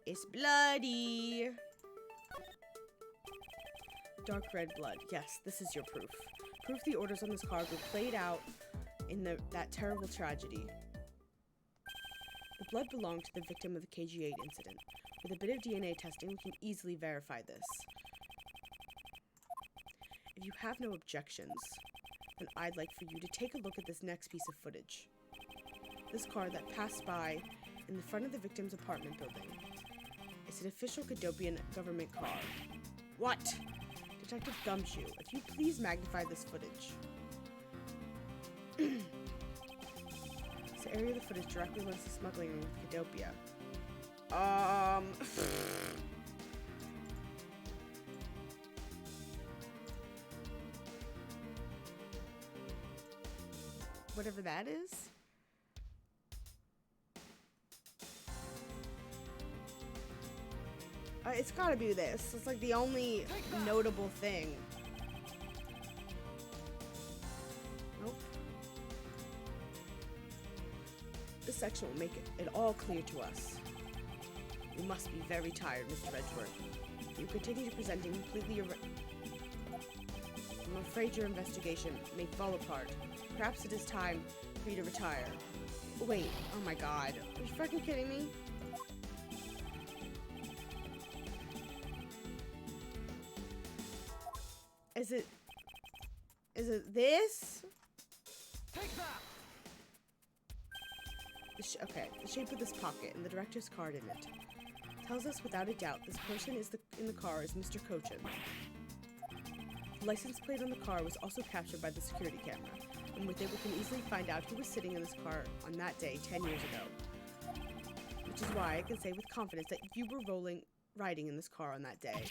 It's bloody! Dark red blood. Yes, this is your proof. Proof the orders on this card were played out in that terrible tragedy. The blood belonged to the victim of the KG-8 incident. With a bit of DNA testing, we can easily verify this. If you have no objections, then I'd like for you to take a look at this next piece of footage. This car that passed by in the front of the victim's apartment building. It's an official Cadopian government car. What? Detective Gumshoe, if you please magnify this footage. This area of the footage directly links to smuggling with Cadopia. Whatever that is. It's gotta be this. It's like the only notable thing. Nope. This section will make it all clear to us. You must be very tired, Mr. Edgeworth. You continue to presenting completely I'm afraid your investigation may fall apart. Perhaps it is time for you to retire. Wait, oh my god. Are you fucking kidding me? Is it this? Take that! Okay, the shape of this pocket and the director's card in it tells us without a doubt this person in the car is Mr. Kochin. The license plate on the car was also captured by the security camera, and with it we can easily find out who was sitting in this car on that day 10 years ago. Which is why I can say with confidence that you were riding in this car on that day.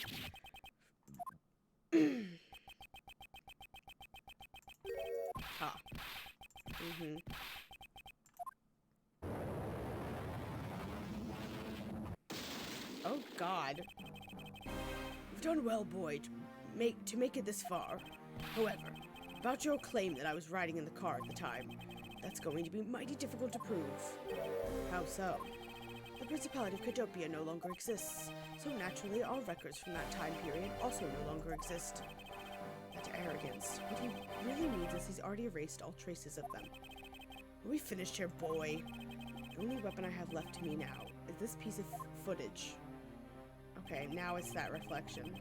Ha. Oh God. You've done well, boy, to make it this far. However, about your claim that I was riding in the car at the time, that's going to be mighty difficult to prove. How so? The Principality of Cadopia no longer exists, so naturally all records from that time period also no longer exist. That arrogance. What he really means is he's already erased all traces of them. Are we finished here, boy? The only weapon I have left to me now is this piece of footage. Okay, now it's that reflection.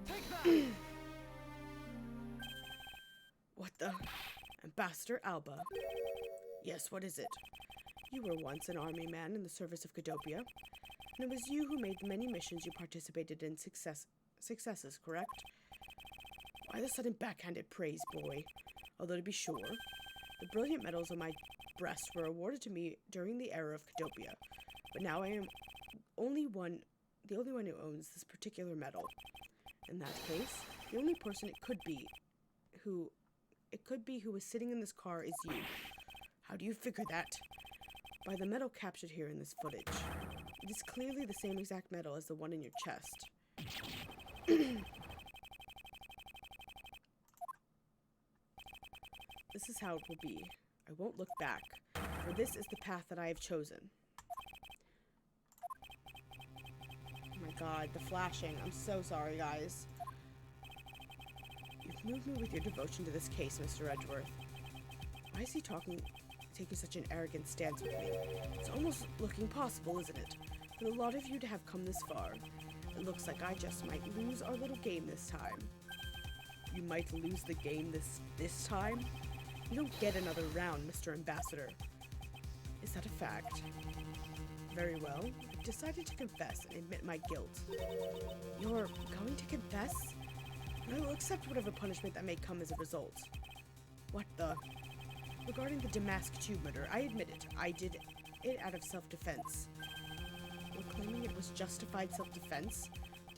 Take that! What the? Ambassador Alba. Yes, what is it? You were once an army man in the service of Cadopia, and it was you who made the many missions you participated in successes, correct? Why the sudden backhanded praise, boy? Although to be sure, the brilliant medals on my breast were awarded to me during the era of Cadopia, but now I am the only one who owns this particular medal. In that case, the only person it could be who was sitting in this car is you. How do you figure that? By the medal captured here in this footage. It is clearly the same exact medal as the one in your chest. This is how it will be. I won't look back, for this is the path that I have chosen. Oh my god, the flashing. I'm so sorry, guys. You've moved me with your devotion to this case, Mr. Edgeworth. Why is he taking such an arrogant stance with me? It's almost looking possible, isn't it? For the lot of you to have come this far. It looks like I just might lose our little game this time. You might lose the game this time? You don't get another round, Mr. Ambassador. Is that a fact? Very well. I've decided to confess and admit my guilt. You're going to confess? And I will accept whatever punishment that may come as a result. What the? Regarding the Damask Tube murder, I admit it. I did it out of self-defense. While claiming it was justified self-defense,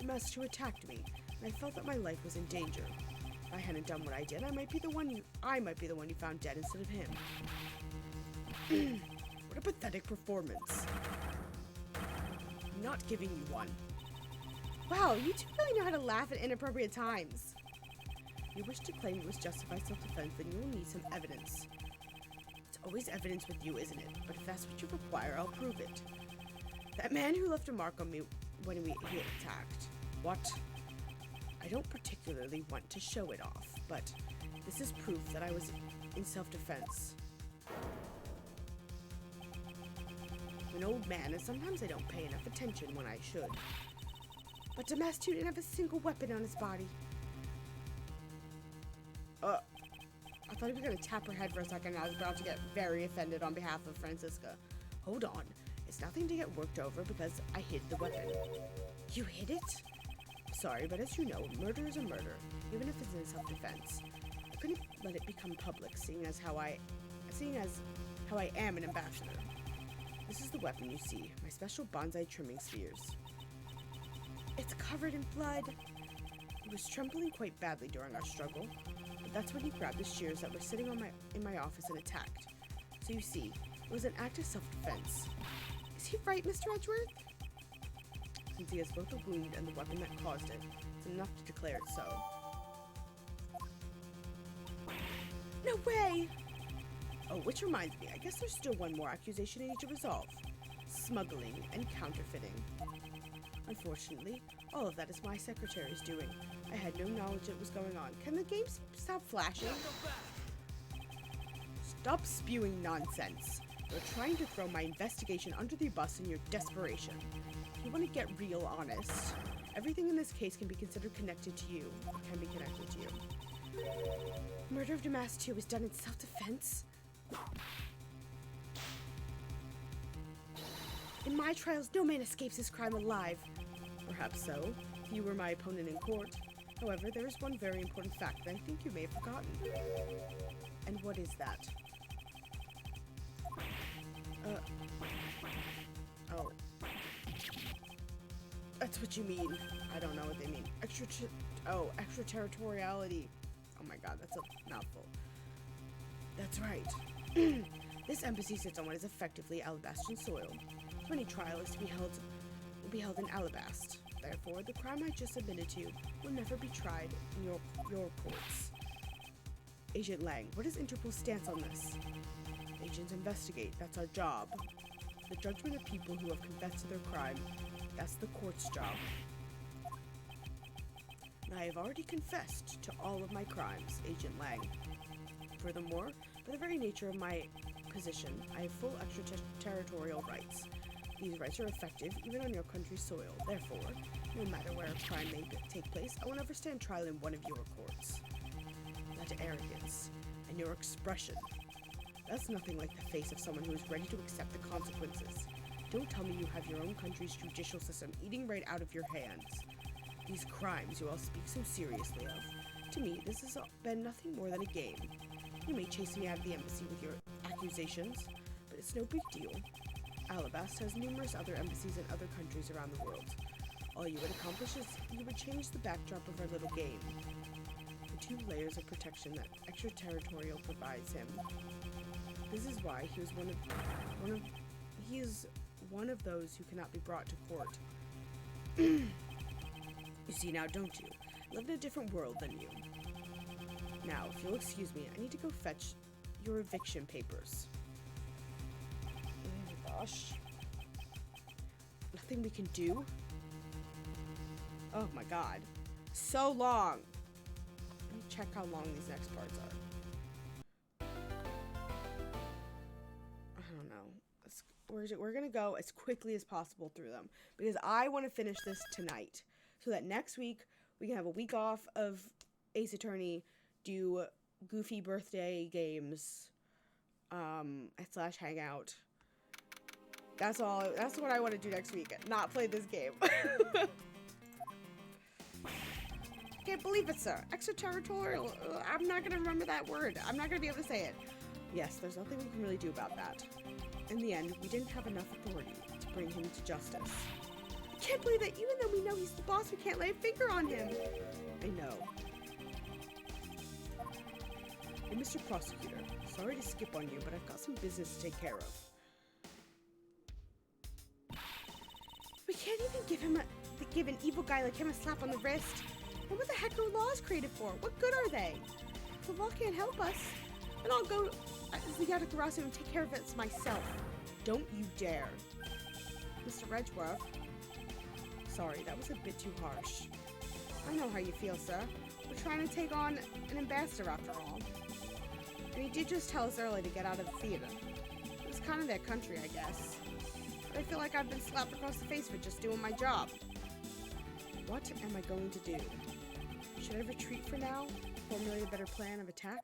Damastu attacked me, and I felt that my life was in danger. If I hadn't done what I did, I might be the one you found dead instead of him. What a pathetic performance. I'm not giving you one. Wow, you two really know how to laugh at inappropriate times. If you wish to claim it was justified self-defense, then you will need some evidence. It's always evidence with you, isn't it? But if that's what you require, I'll prove it. That man who left a mark on me when he attacked. What? I don't particularly want to show it off, but this is proof that I was in self-defense. I'm an old man, and sometimes I don't pay enough attention when I should. But Damastu didn't have a single weapon on his body. I thought he was going to tap her head for a second, and I was about to get very offended on behalf of Franziska. Hold on. It's nothing to get worked over because I hid the weapon. You hid it? Sorry, but as you know, murder is a murder, even if it's in self-defense. I couldn't let it become public, seeing as how I am an ambassador. This is the weapon you see, my special bonsai trimming spears. It's covered in blood. He was trembling quite badly during our struggle, but that's when he grabbed the shears that were sitting in my office and attacked. So you see, it was an act of self-defense. Is he right, Mr. Edgeworth? Since he has both the wound and the weapon that caused it, it's enough to declare it so. No way! Oh, which reminds me, I guess there's still one more accusation I need to resolve. Smuggling and counterfeiting. Unfortunately, all of that is my secretary's doing. I had no knowledge it was going on. Can the game stop flashing? Stop spewing nonsense. You're trying to throw my investigation under the bus in your desperation. If you want to get real honest, everything in this case can be considered connected to you. Murder of Damastu was done in self-defense? In my trials, no man escapes his crime alive. Perhaps so, if you were my opponent in court. However, there is one very important fact that I think you may have forgotten. And what is that? Oh. That's what you mean. I don't know what they mean. Extraterritoriality. Oh my god, that's a mouthful. That's right. This embassy sits on what is effectively Alabastian soil. So any trial is to will be held in Alabast. Therefore, the crime I just admitted to will never be tried in your courts. Agent Lang, what is Interpol's stance on this? Agents investigate. That's our job. The judgment of people who have confessed to their crime. That's the court's job. I have already confessed to all of my crimes, Agent Lang. Furthermore, by the very nature of my position, I have full extraterritorial rights. These rights are effective even on your country's soil. Therefore, no matter where a crime may take place, I will never stand trial in one of your courts. That arrogance and your expression. That's nothing like the face of someone who is ready to accept the consequences. Don't tell me you have your own country's judicial system eating right out of your hands. These crimes you all speak so seriously of. To me, this has been nothing more than a game. You may chase me out of the embassy with your accusations, but it's no big deal. Alabast has numerous other embassies in other countries around the world. All you would accomplish is you would change the backdrop of our little game. The 2 layers of protection that extraterritorial provides him. This is why he is one of those who cannot be brought to court. You see now, don't you? I live in a different world than you. Now, if you'll excuse me, I need to go fetch your eviction papers. Oh my gosh. Nothing we can do? Oh my god. So long! Let me check how long these next parts are. I don't know. We're gonna go as quickly as possible through them, because I want to finish this tonight, so that next week we can have a week off of Ace Attorney, do goofy birthday games, / hangout. That's all. That's what I want to do next week. Not play this game. Can't believe it, sir. Extraterritorial. I'm not gonna remember that word. I'm not gonna be able to say it. Yes, there's nothing we can really do about that. In the end, we didn't have enough authority to bring him to justice. I can't believe that even though we know he's the boss, we can't lay a finger on him. I know. Hey, Mr. Prosecutor, sorry to skip on you, but I've got some business to take care of. We can't even give an evil guy like him a slap on the wrist. And what the heck are laws created for? What good are they? If the law can't help us, then I'll go as the Yatagarasu and take care of it myself. Don't you dare. Mr. Wedgeworth. Sorry, that was a bit too harsh. I know how you feel, sir. We're trying to take on an ambassador after all. And he did just tell us earlier to get out of the theater. It was kind of their country, I guess. But I feel like I've been slapped across the face for just doing my job. What am I going to do? Should I retreat for now? Formulate a better plan of attack?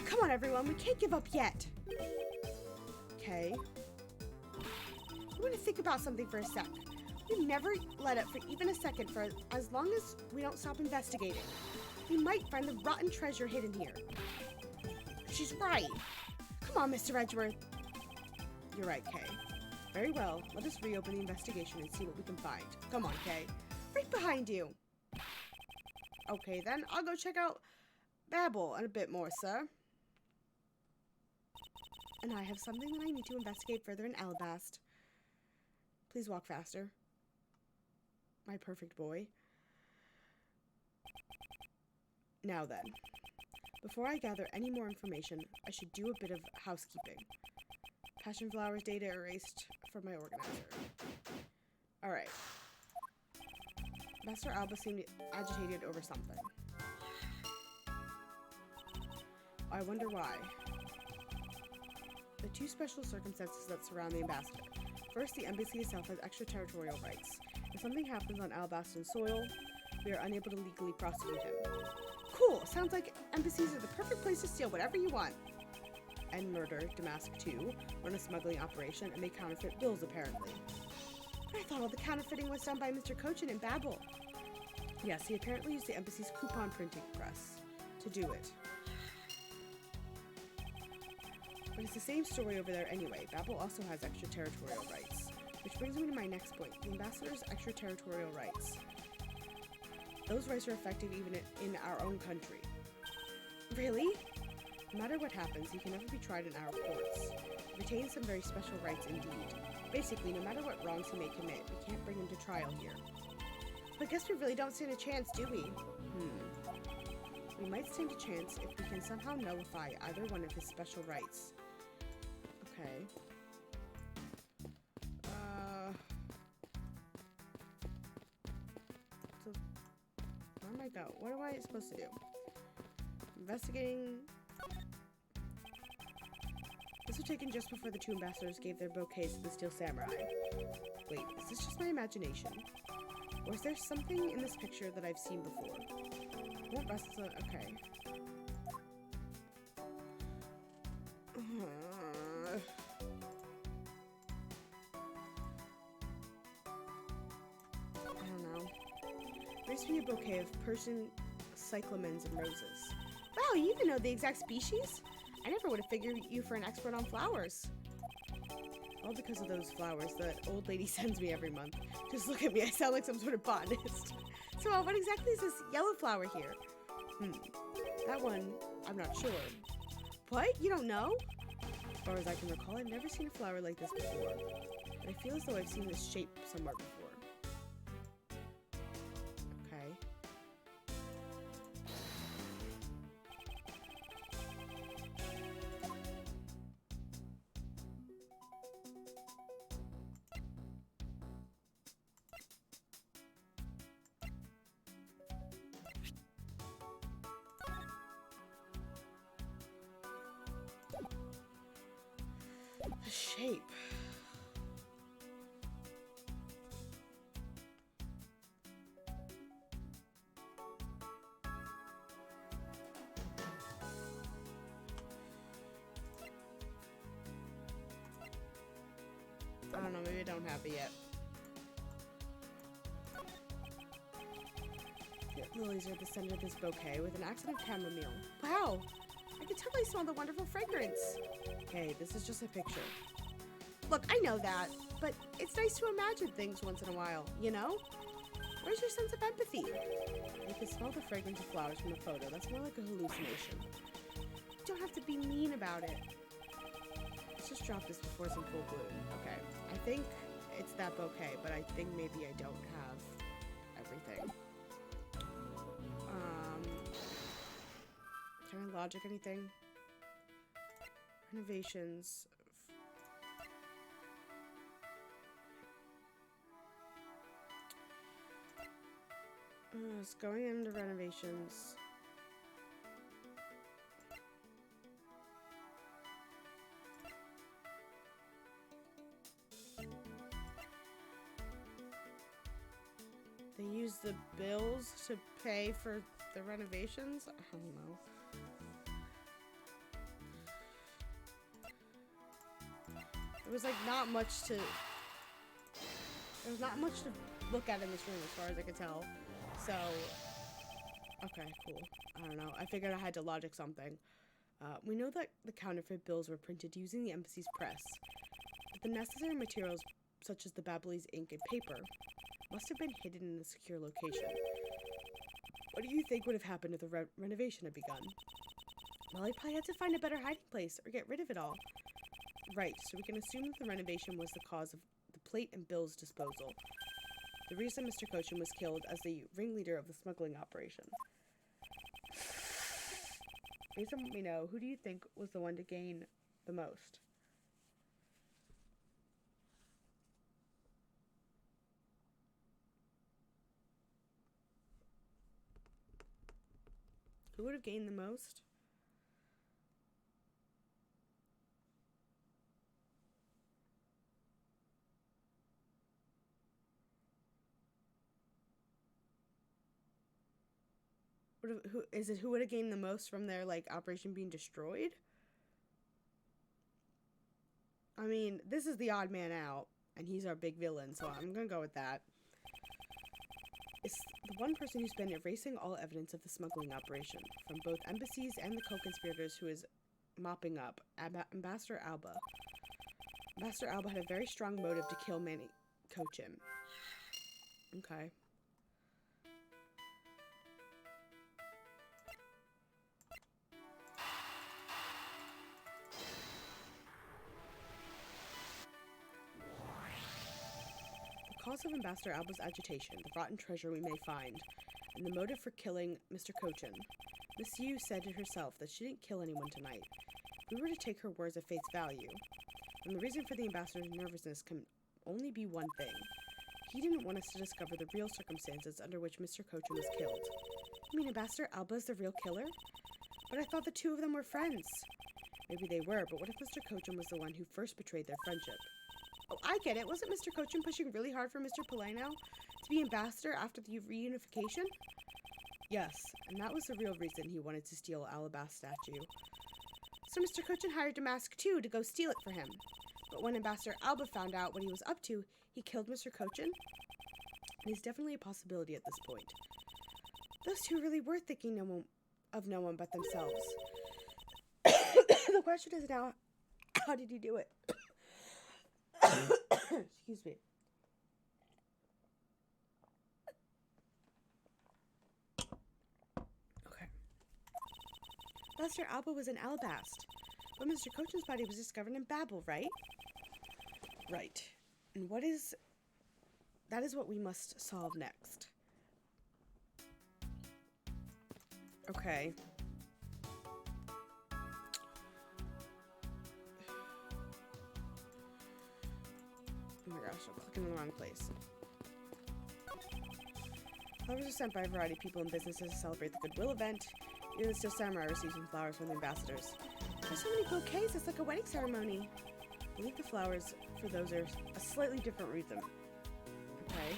Come on, everyone. We can't give up yet. Okay. I want to think about something for a sec. We've never let up for even a second for as long as we don't stop investigating. We might find the rotten treasure hidden here. She's right. Come on, Mr. Edgeworth. You're right, Kay. Very well. Let us reopen the investigation and see what we can find. Come on, Kay. Right behind you. Okay, then. I'll go check out Babel and a bit more, sir. And I have something that I need to investigate further in Alabast. Please walk faster. My perfect boy. Now then, before I gather any more information, I should do a bit of housekeeping. Passion Flowers data erased from my organizer. Alright. Master Alba seemed agitated over something. I wonder why. The two special circumstances that surround the ambassador. First, the embassy itself has extraterritorial rights. If something happens on Alabastan soil, we are unable to legally prosecute him. Cool! Sounds like embassies are the perfect place to steal whatever you want. And murder, Damask 2, run a smuggling operation, and make counterfeit bills, apparently. But I thought all the counterfeiting was done by Mr. Cochin in Babel. Yes, he apparently used the embassy's coupon printing press to do it. But it's the same story over there anyway. Babel also has extraterritorial rights. Which brings me to my next point, the ambassador's extraterritorial rights. Those rights are effective even in our own country. Really? No matter what happens, he can never be tried in our courts. He retains some very special rights indeed. Basically, no matter what wrongs he may commit, we can't bring him to trial here. So I guess we really don't stand a chance, do we? We might stand a chance if we can somehow nullify either one of his special rights. Okay. So, where am I going? What am I supposed to do? Investigating. This was taken just before the two ambassadors gave their bouquets to the Steel Samurai. Wait, is this just my imagination? Or is there something in this picture that I've seen before? Won't rest on. Okay. I don't know. Brings me a bouquet of Persian cyclamens and roses. Wow, you even know the exact species? I never would have figured you for an expert on flowers. All because of those flowers that old lady sends me every month. Just look at me, I sound like some sort of botanist. So what exactly is this yellow flower here? That one, I'm not sure. What? You don't know? As far as I can recall, I've never seen a flower like this before. But I feel as though I've seen this shape somewhere before. Okay. The shape. I don't know, maybe I don't have it yet. Lilies are at the center of this bouquet with an accent of chamomile. Wow! I could tell I smell the wonderful fragrance. Hey, this is just a picture. Look, I know that, but it's nice to imagine things once in a while, you know? Where's your sense of empathy? You can smell the fragrance of flowers from the photo. That's more like a hallucination. You don't have to be mean about it. Let's just drop this before it's in full bloom. Okay, I think it's that bouquet, but I think maybe I don't have everything. Can I logic anything? Renovations. It's going into renovations. They use the bills to pay for the renovations? I don't know. There was like not much to... There was not much to look at in this room as far as I could tell. So... Okay, cool. I don't know. I figured I had to logic something. We know that the counterfeit bills were printed using the embassy's press. But the necessary materials, such as the Babyliss ink and paper, must have been hidden in a secure location. What do you think would have happened if the renovation had begun? Well, I probably had to find a better hiding place or get rid of it all. Right, so we can assume that the renovation was the cause of the plate and bills disposal. The reason Mr. Cochin was killed as the ringleader of the smuggling operation. Based on what we know, who do you think was the one to gain the most? Who would have gained the most? Who would have gained the most from their like operation being destroyed? I mean, this is the odd man out, and he's our big villain, so I'm gonna go with that. It's the one person who's been erasing all evidence of the smuggling operation, from both embassies and the co-conspirators, who is mopping up, Ambassador Alba. Ambassador Alba had a very strong motive to kill Manny Cochin. Okay. The cause of Ambassador Alba's agitation, the rotten treasure we may find, and the motive for killing Mr. Cochin. Miss Yu said it herself that she didn't kill anyone tonight. If we were to take her words at face value, then the reason for the ambassador's nervousness can only be one thing. He didn't want us to discover the real circumstances under which Mr. Cochin was killed. You mean Ambassador Alba is the real killer? But I thought the two of them were friends. Maybe they were, but what if Mr. Cochin was the one who first betrayed their friendship? Oh, I get it. Wasn't Mr. Cochin pushing really hard for Mr. Polano to be ambassador after the reunification? Yes, and that was the real reason he wanted to steal Alabast's statue. So Mr. Cochin hired Damask too to go steal it for him. But when Ambassador Alba found out what he was up to, he killed Mr. Cochin? It is definitely a possibility at this point. Those two really were thinking of no one but themselves. The question is now, how did he do it? Excuse me. Okay. Ambassador Alba was in Alabast, but Mr. Cochin's body was discovered in Babel, right? Right. And that is what we must solve next. Okay. Oh my gosh, I'm clicking in the wrong place. Flowers are sent by a variety of people and businesses to celebrate the Goodwill event. Even the Steel Samurai receives some flowers from the ambassadors. There's so many bouquets, it's like a wedding ceremony. I believe the flowers for those are a slightly different reason. Okay.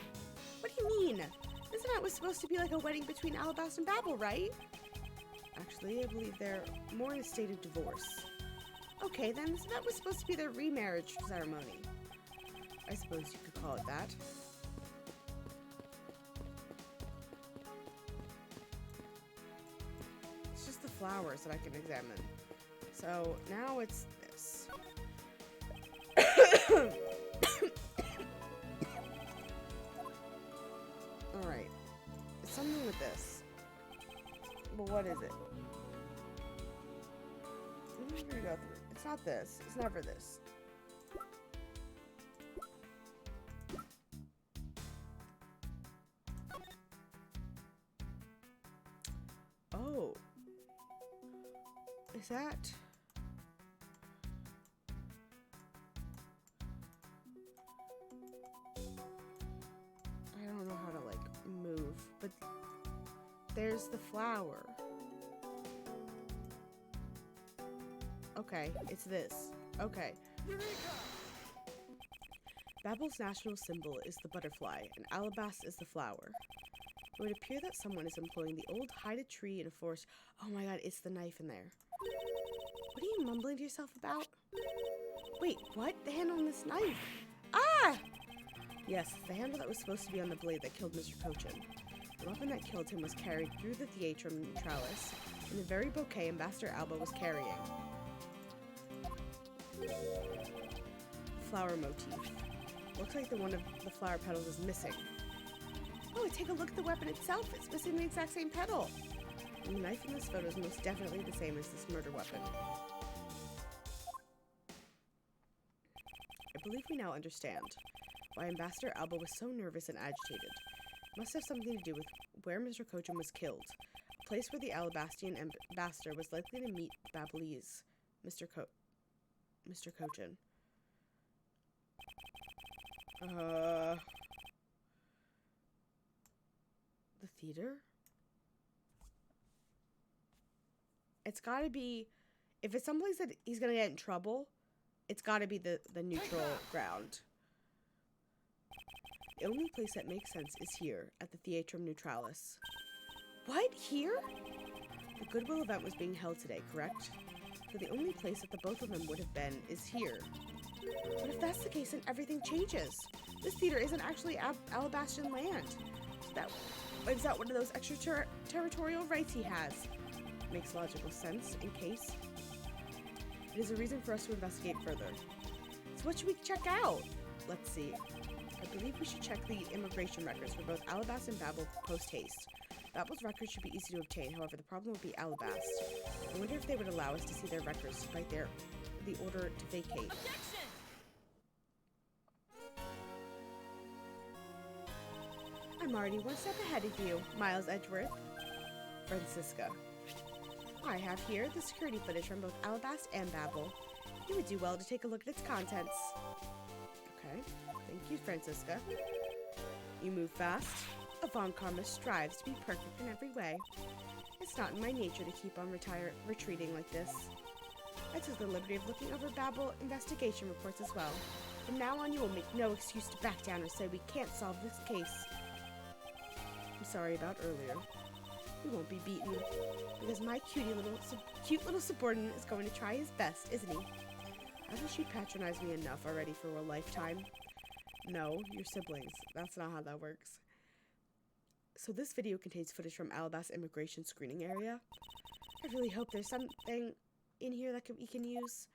What do you mean? Isn't that was supposed to be like a wedding between Alabast and Babel, right? Actually, I believe they're more in a state of divorce. Okay, then, so that was supposed to be their remarriage ceremony. I suppose you could call it that. It's just the flowers that I can examine. So now it's this. Alright. It's something with this. But what is it? I'm gonna go through. It's not this. It's never this. Oh. Is that... I don't know how to, like, move, but there's the flower. Okay, it's this. Okay. Eureka! Babel's national symbol is the butterfly, and Alabast is the flower. It would appear that someone is employing the old hide a tree in a forest. Oh my god, it's the knife in there. What are you mumbling to yourself about? Wait, what? The handle on this knife. Ah! Yes, the handle that was supposed to be on the blade that killed Mr. Cochin. The weapon that killed him was carried through the Theatrum Neutralis in the very bouquet Ambassador Alba was carrying. Flower motif. Looks like the one of the flower petals is missing. Oh, take a look at the weapon itself. It's missing the exact same petal. And the knife in this photo is most definitely the same as this murder weapon. I believe we now understand why Ambassador Alba was so nervous and agitated. It must have something to do with where Mr. Cochin was killed, a place where the Alabastian ambassador was likely to meet Babelese Mr. Cochin. The theater? It's gotta be, if it's someplace that he's gonna get in trouble, it's gotta be the neutral ground. The only place that makes sense is here, at the Theatrum Neutralis. What? Here? The Goodwill event was being held today, correct? So the only place that the both of them would have been is here. But if that's the case, then everything changes. This theater isn't actually Alabastian land. Is that one of those extraterritorial rights he has? Makes logical sense, in case. It is a reason for us to investigate further. So what should we check out? Let's see. I believe we should check the immigration records for both Alabast and Babel post-haste. Babel's records should be easy to obtain, however the problem would be Alabast. I wonder if they would allow us to see their records despite the order to vacate. Objection! I'm already one step ahead of you, Miles Edgeworth. Francisca. I have here the security footage from both Alabast and Babel. You would do well to take a look at its contents. Okay, thank you, Francisca. You move fast. Avant Karma strives to be perfect in every way. It's not in my nature to keep on retreating like this. I took the liberty of looking over Babel investigation reports as well. From now on, you will make no excuse to back down or say we can't solve this case. I'm sorry about earlier. We won't be beaten, because my cute little subordinate is going to try his best, isn't he? Hasn't she patronized me enough already for a lifetime? No, your siblings. That's not how that works. So this video contains footage from Alabast immigration screening area. I really hope there's something in here that we can use.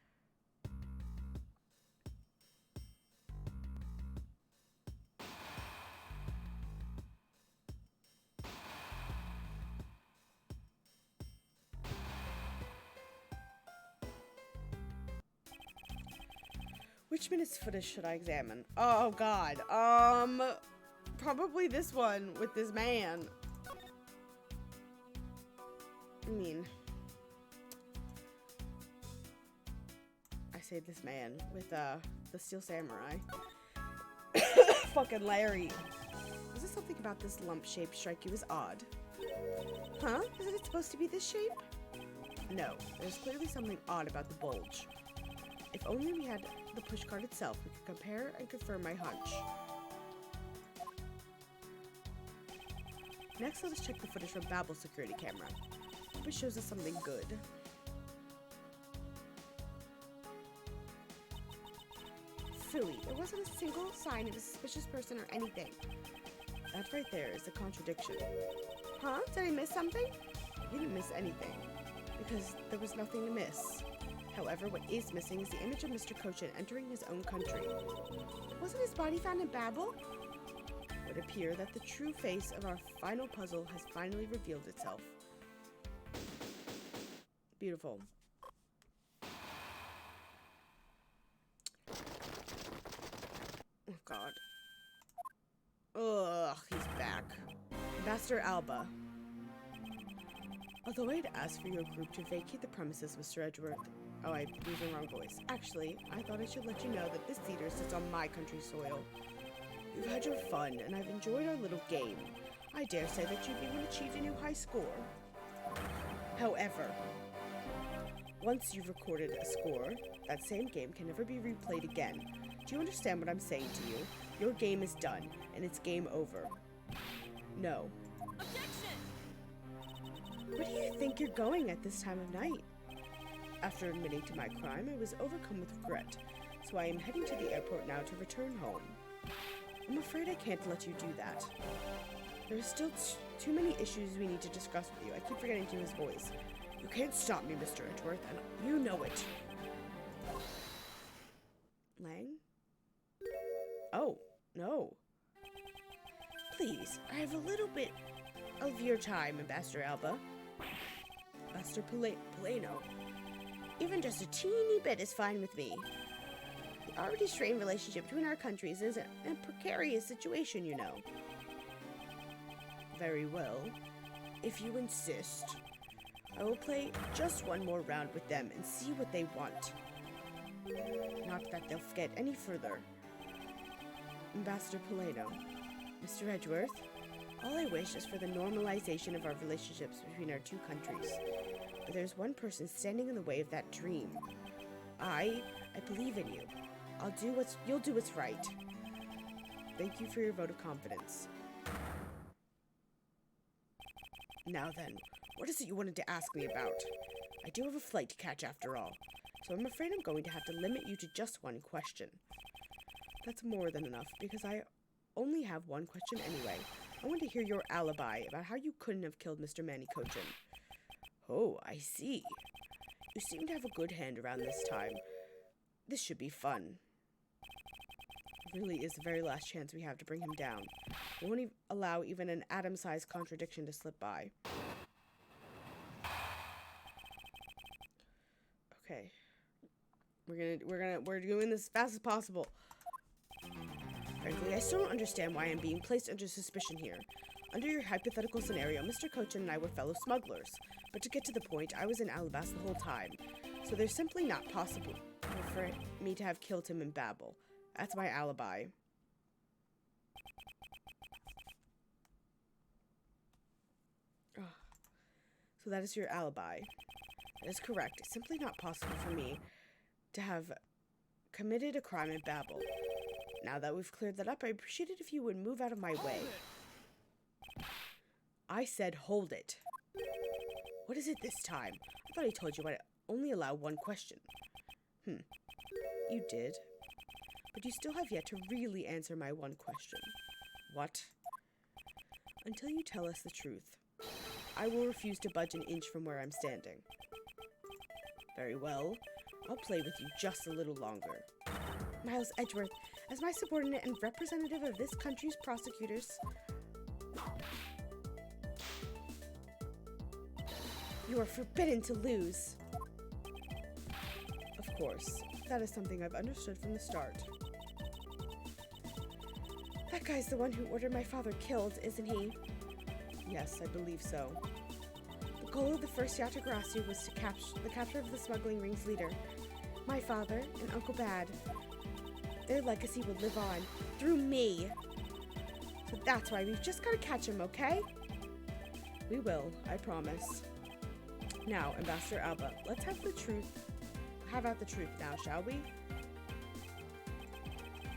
Which minute's footage should I examine? Oh god. Probably this one with this man. I mean, I say this man with the Steel Samurai. Fucking Larry. Was there something about this lump shape strike you as odd? Huh? Isn't it supposed to be this shape? No, there's clearly something odd about the bulge. If only we had the pushcart itself, we could compare and confirm my hunch. Next, let us check the footage from Babel's security camera, which shows us something good. Phooey, there wasn't a single sign of a suspicious person or anything. That right there is a contradiction. Huh? Did I miss something? I didn't miss anything, because there was nothing to miss. However, what is missing is the image of Mr. Kochin entering his own country. Wasn't his body found in Babel? It would appear that the true face of our final puzzle has finally revealed itself. Beautiful. Oh, God. Ugh, he's back. Ambassador Alba. Although I'd asked for your group to vacate the premises, Mr. Edgeworth. Oh, I used the wrong voice. Actually, I thought I should let you know that this theater sits on my country's soil. You've had your fun, and I've enjoyed our little game. I dare say that you've even achieved a new high score. However, once you've recorded a score, that same game can never be replayed again. Do you understand what I'm saying to you? Your game is done, and it's game over. No. Objection! Where do you think you're going at this time of night? After admitting to my crime, I was overcome with regret, so I am heading to the airport now to return home. I'm afraid I can't let you do that. There are still too many issues we need to discuss with you. I keep forgetting to his voice. You can't stop me, Mr. Edgeworth, and you know it. Lang? Oh, no. Please, I have a little bit of your time, Ambassador Alba. Ambassador Polano. Even just a teeny bit is fine with me. The already strained relationship between our countries is a precarious situation, you know. Very well. If you insist, I will play just one more round with them and see what they want. Not that they'll get any further. Ambassador Polano. Mr. Edgeworth, all I wish is for the normalization of our relationships between our two countries. But there's one person standing in the way of that dream. I believe in you. You'll do what's right. Thank you for your vote of confidence. Now then, what is it you wanted to ask me about? I do have a flight to catch after all, so I'm afraid I'm going to have to limit you to just one question. That's more than enough, because I only have one question anyway. I want to hear your alibi about how you couldn't have killed Mr. Manny Kochin. Oh, I see. You seem to have a good hand around this time. This should be fun. It really is the very last chance we have to bring him down. We won't allow even an atom-sized contradiction to slip by. Okay. We're doing this as fast as possible. Frankly, I still don't understand why I'm being placed under suspicion here. Under your hypothetical scenario, Mr. Kochin and I were fellow smugglers. But to get to the point, I was in Alabas the whole time. So there's simply not possible for me to have killed him in Babel. That's my alibi. So that is your alibi. That is correct. It's simply not possible for me to have committed a crime in Babel. Now that we've cleared that up, I'd appreciate it if you would move out of my way. I said hold it. What is it this time? I thought I told you I'd only allow one question. You did. But you still have yet to really answer my one question. What? Until you tell us the truth, I will refuse to budge an inch from where I'm standing. Very well. I'll play with you just a little longer. Miles Edgeworth, as my subordinate and representative of this country's prosecutors, you are forbidden to lose. Of course, that is something I've understood from the start. That guy's the one who ordered my father killed, isn't he? Yes, I believe so. The goal of the first Yatagarasi was to the capture of the smuggling ring's leader, my father and Uncle Bad. Their legacy will live on, through me. So that's why we've just got to catch him, okay? We will, I promise. Now, Ambassador Alba, let's have out the truth now, shall we?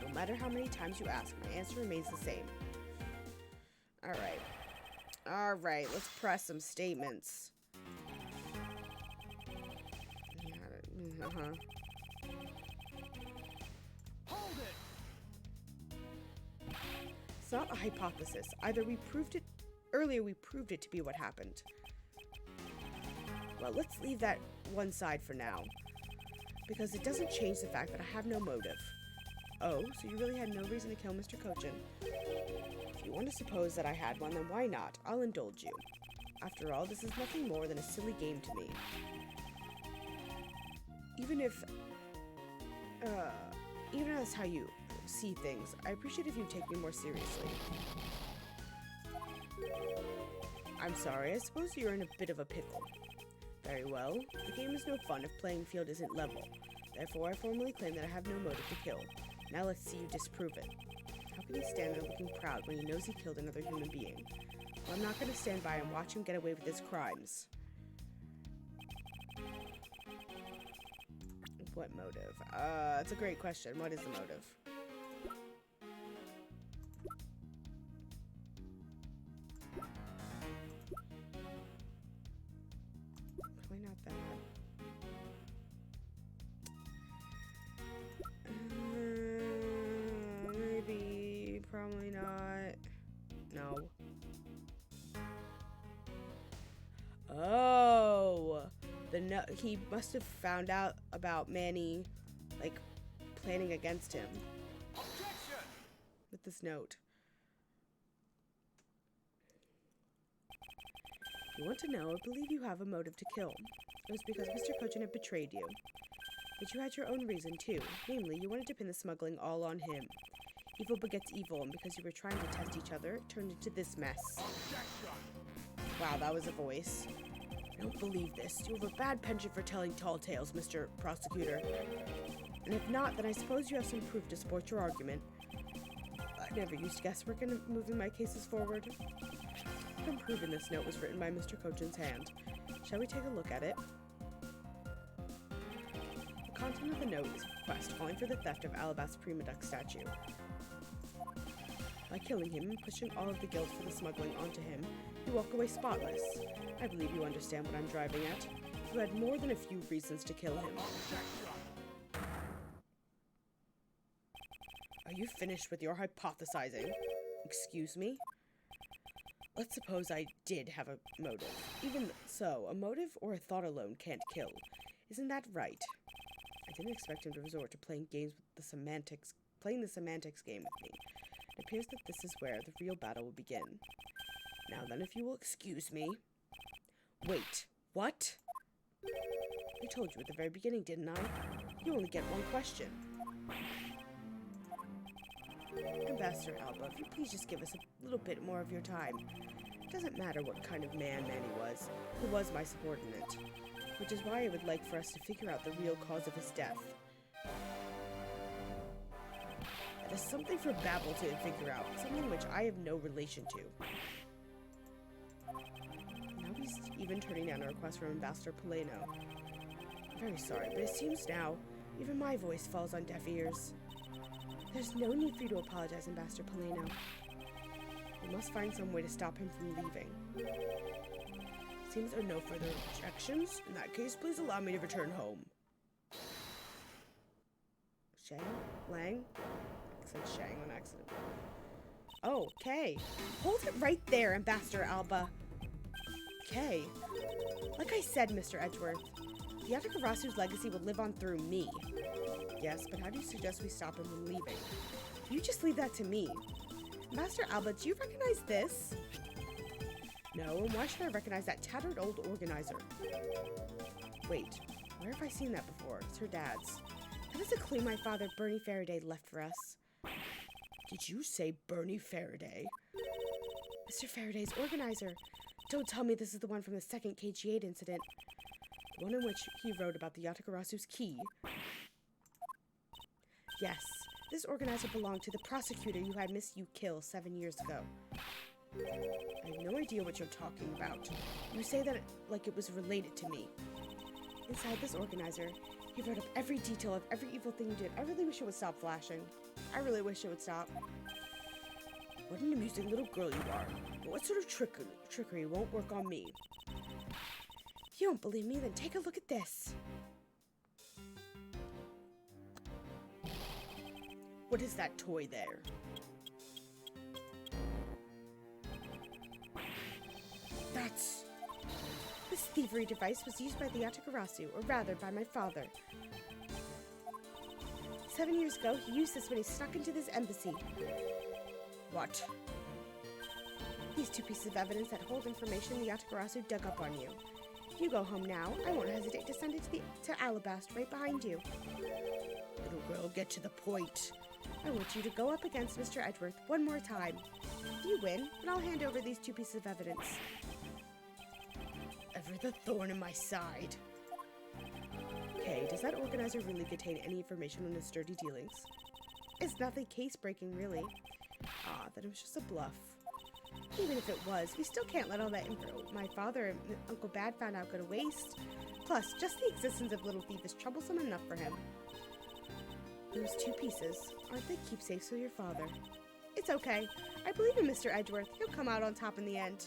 No matter how many times you ask, my answer remains the same. Alright, let's press some statements. Hold it! It's not a hypothesis. Earlier we proved it to be what happened. Well, let's leave that one side for now. Because it doesn't change the fact that I have no motive. Oh, so you really had no reason to kill Mr. Kochin? If you want to suppose that I had one, then why not? I'll indulge you. After all, this is nothing more than a silly game to me. Even if that's how you see things, I appreciate if you take me more seriously. I'm sorry, I suppose you're in a bit of a pickle. Very well. The game is no fun if playing field isn't level. Therefore, I formally claim that I have no motive to kill. Now let's see you disprove it. How can he stand there looking proud when he knows he killed another human being? Well, I'm not going to stand by and watch him get away with his crimes. What motive? That's a great question. What is the motive? Probably not that. Maybe. Probably not. No. Oh! He must have found out about Manny, like, planning against him. Objection! With this note. You want to know, I believe you have a motive to kill. It was because Mr. Kochin had betrayed you. But you had your own reason, too. Namely, you wanted to pin the smuggling all on him. Evil begets evil, and because you were trying to test each other, it turned into this mess. Objection! Wow, that was a voice. I don't believe this. You have a bad penchant for telling tall tales, Mr. Prosecutor. And if not, then I suppose you have some proof to support your argument. I never used guesswork in moving my cases forward. I can prove this note was written by Mr. Kochin's hand. Shall we take a look at it? The content of the note is a request calling for the theft of Alabasta Prima Duck statue. By killing him and pushing all of the guilt for the smuggling onto him, you walk away spotless. I believe you understand what I'm driving at. You had more than a few reasons to kill him. Are you finished with your hypothesizing? Excuse me? Let's suppose I did have a motive. Even so, a motive or a thought alone can't kill. Isn't that right? I didn't expect him to resort to playing the semantics game with me. It appears that this is where the real battle will begin. Now then, if you will excuse me. Wait, what? I told you at the very beginning, didn't I? You only get one question. Ambassador Alba, if you please just give us a little bit more of your time. It doesn't matter what kind of man Manny was. He was my subordinate. Which is why I would like for us to figure out the real cause of his death. That is something for Babel to figure out. Something which I have no relation to. Now he's even turning down a request from Ambassador Poleno. I'm very sorry, but it seems now even my voice falls on deaf ears. There's no need for you to apologize, Ambassador Poleno. We must find some way to stop him from leaving. Seems there are no further objections. In that case, please allow me to return home. Shang? Lang? I said Shang on accident. Oh, Kay. Hold it right there, Ambassador Alba. Kay. Like I said, Mr. Edgeworth, the Yatakarasu's legacy will live on through me. Yes, but how do you suggest we stop him from leaving? You just leave that to me. Master Alba, do you recognize this? No, and why should I recognize that tattered old organizer? Wait, where have I seen that before? It's her dad's. That is a clue my father, Bernie Faraday, left for us. Did you say Bernie Faraday? Mr. Faraday's organizer. Don't tell me this is the one from the second KG-8 incident. The one in which he wrote about the Yatakarasu's key. Yes, this organizer belonged to the prosecutor you had Miss Yu kill 7 years ago. I have no idea what you're talking about. You say that like it was related to me. Inside this organizer, he wrote up every detail of every evil thing you did. I really wish it would stop flashing. I really wish it would stop. What an amusing little girl you are. But what sort of trickery won't work on me? If you don't believe me, then take a look at this. What is that toy there? This thievery device was used by the Yatakarasu, or rather, by my father. 7 years ago, he used this when he snuck into this embassy. What? These 2 pieces of evidence that hold information the Yatagarasu dug up on you. If you go home now, I won't hesitate to send it to Alabast right behind you. Little girl, get to the point. I want you to go up against Mr. Edgeworth one more time. If you win, then I'll hand over these 2 pieces of evidence. Ever the thorn in my side. Okay, does that organizer really contain any information on his dirty dealings? It's nothing case-breaking, really. Ah, then it was just a bluff. Even if it was, we still can't let all that info my father and Uncle Bad found out go to waste. Plus, just the existence of Little Thief is troublesome enough for him. Those 2 pieces, aren't they keepsakes for your father? It's okay. I believe in Mr. Edgeworth. He'll come out on top in the end.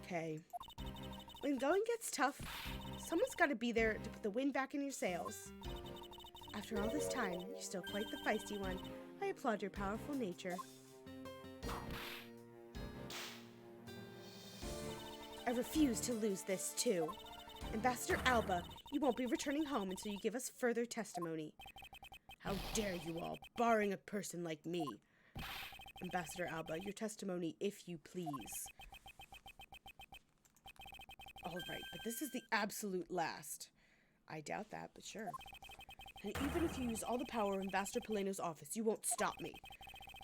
Okay. When going gets tough, someone's got to be there to put the wind back in your sails. After all this time, you're still quite the feisty one. I applaud your powerful nature. I refuse to lose this, too. Ambassador Alba, you won't be returning home until you give us further testimony. How dare you all, barring a person like me. Ambassador Alba, your testimony, if you please. Alright, but this is the absolute last. I doubt that, but sure. And even if you use all the power of Ambassador Paleno's office, you won't stop me.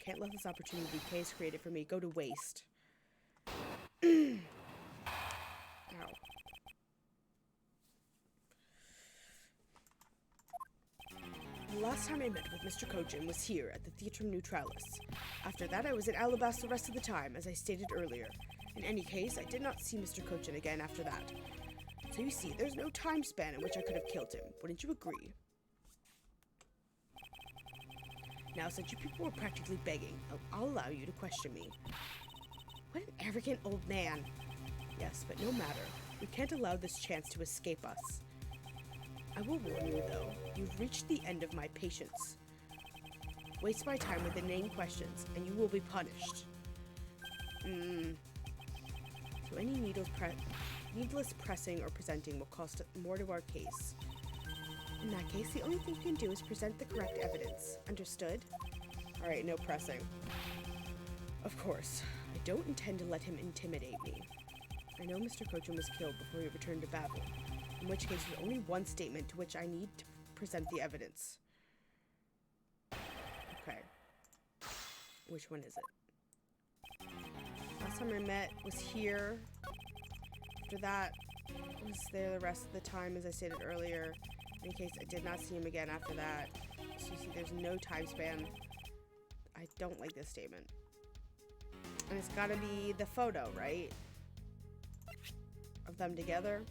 Can't let this opportunity case created for me go to waste. Ow. The last time I met with Mr. Kojin was here at the Theatrum Neutralis. After that, I was at Alabast the rest of the time, as I stated earlier. In any case, I did not see Mr. Kojin again after that. So you see, there's no time span in which I could have killed him. Wouldn't you agree? Now, since you people were practically begging, I'll allow you to question me. What an arrogant old man. Yes, but no matter. We can't allow this chance to escape us. I will warn you, though. You've reached the end of my patience. Waste my time with inane questions, and you will be punished. So any needless pressing or presenting will cost more to our case. In that case, the only thing you can do is present the correct evidence. Understood? Alright, no pressing. Of course, I don't intend to let him intimidate me. I know Mr. Kojin was killed before he returned to Babel, in which case there's only one statement to which I need to present the evidence. Okay. Which one is it? Last time I met was here. After that, I was there the rest of the time, as I stated earlier. In case I did not see him again after that. So you see, there's no time span. I don't like this statement. And it's gotta be the photo, right? Of them together.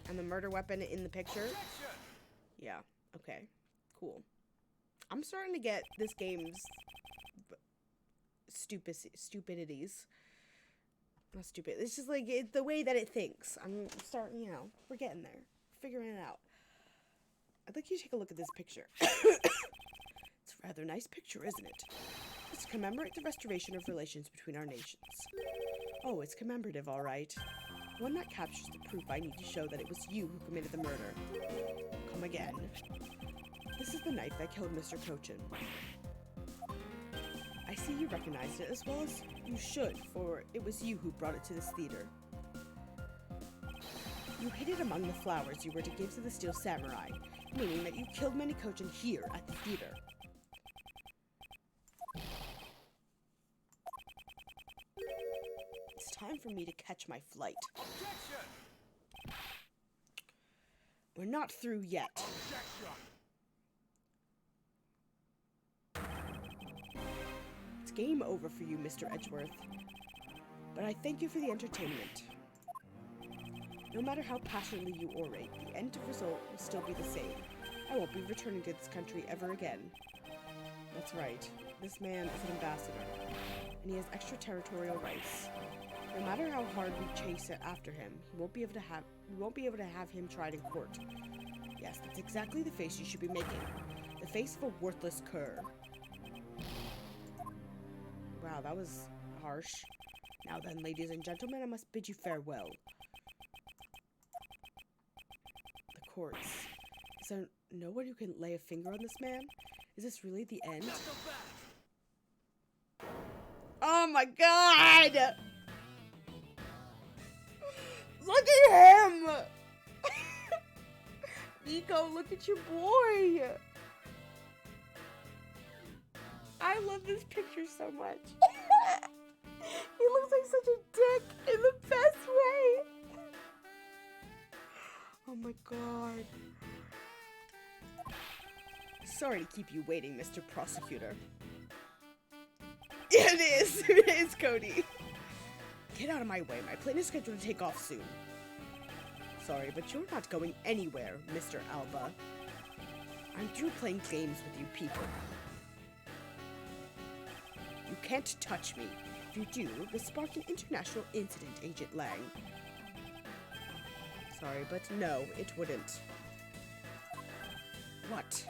And the murder weapon in the picture. Yeah, okay. Cool. I'm starting to get this game's stupidities. Not stupid. It's just like the way that it thinks. I'm starting, you know, we're getting there. Figuring it out. I'd like you to take a look at this picture. It's a rather nice picture, isn't it? It's to commemorate the restoration of relations between our nations. Oh, it's commemorative, all right. One that captures the proof I need to show that it was you who committed the murder. Come again. This is the knife that killed Mr. Kojin. I see you recognized it as well as you should, for it was you who brought it to this theater. You hid it among the flowers you were to give to the Steel Samurai, meaning that you killed many Kojin here at the theater. It's time for me to catch my flight. Objection! We're not through yet. Objection! It's game over for you, Mr. Edgeworth. But I thank you for the entertainment. No matter how passionately you orate, the end result will still be the same. I won't be returning to this country ever again. That's right. This man is an ambassador, and he has extraterritorial rights. No matter how hard we chase it after him, we won't be able to have him tried in court. Yes, that's exactly the face you should be making. The face of a worthless cur. Wow, that was harsh. Now then, ladies and gentlemen, I must bid you farewell. The courts. Is there no one who can lay a finger on this man? Is this really the end? Knock him back. Oh my god! Look at him! Nico, look at your boy! I love this picture so much. He looks like such a dick in the best way. Oh my god. Sorry to keep you waiting, Mr. Prosecutor. It is! It is, Cody! Get out of my way. My plane is scheduled to take off soon. Sorry, but you're not going anywhere, Mr. Alba. I'm through playing games with you people. You can't touch me. If you do, you'll spark an international incident, Agent Lang. Sorry, but no, it wouldn't. What?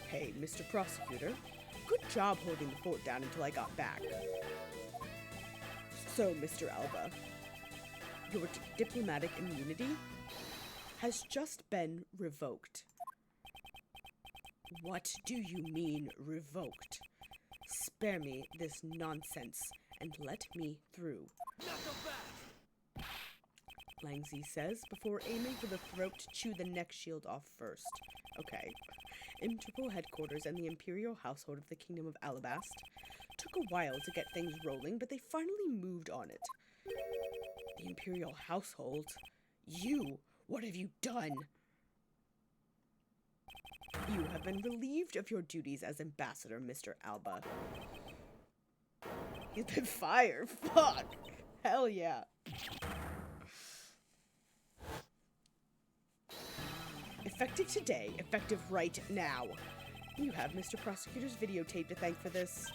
Hey, Mr. Prosecutor. Good job holding the fort down until I got back. So, Mr. Alba, your diplomatic immunity has just been revoked. What do you mean, revoked? Spare me this nonsense and let me through. Knock him back. Langzy says before aiming for the throat to chew the neck shield off first. Okay. Interpol headquarters and the Imperial household of the Kingdom of Alabast took a while to get things rolling, but they finally moved on it. The Imperial household? You? What have you done? You have been relieved of your duties as ambassador, Mr. Alba. He's been fired. Fuck. Hell yeah. Effective today. Effective right now. You have Mr. Prosecutor's videotape to thank for this.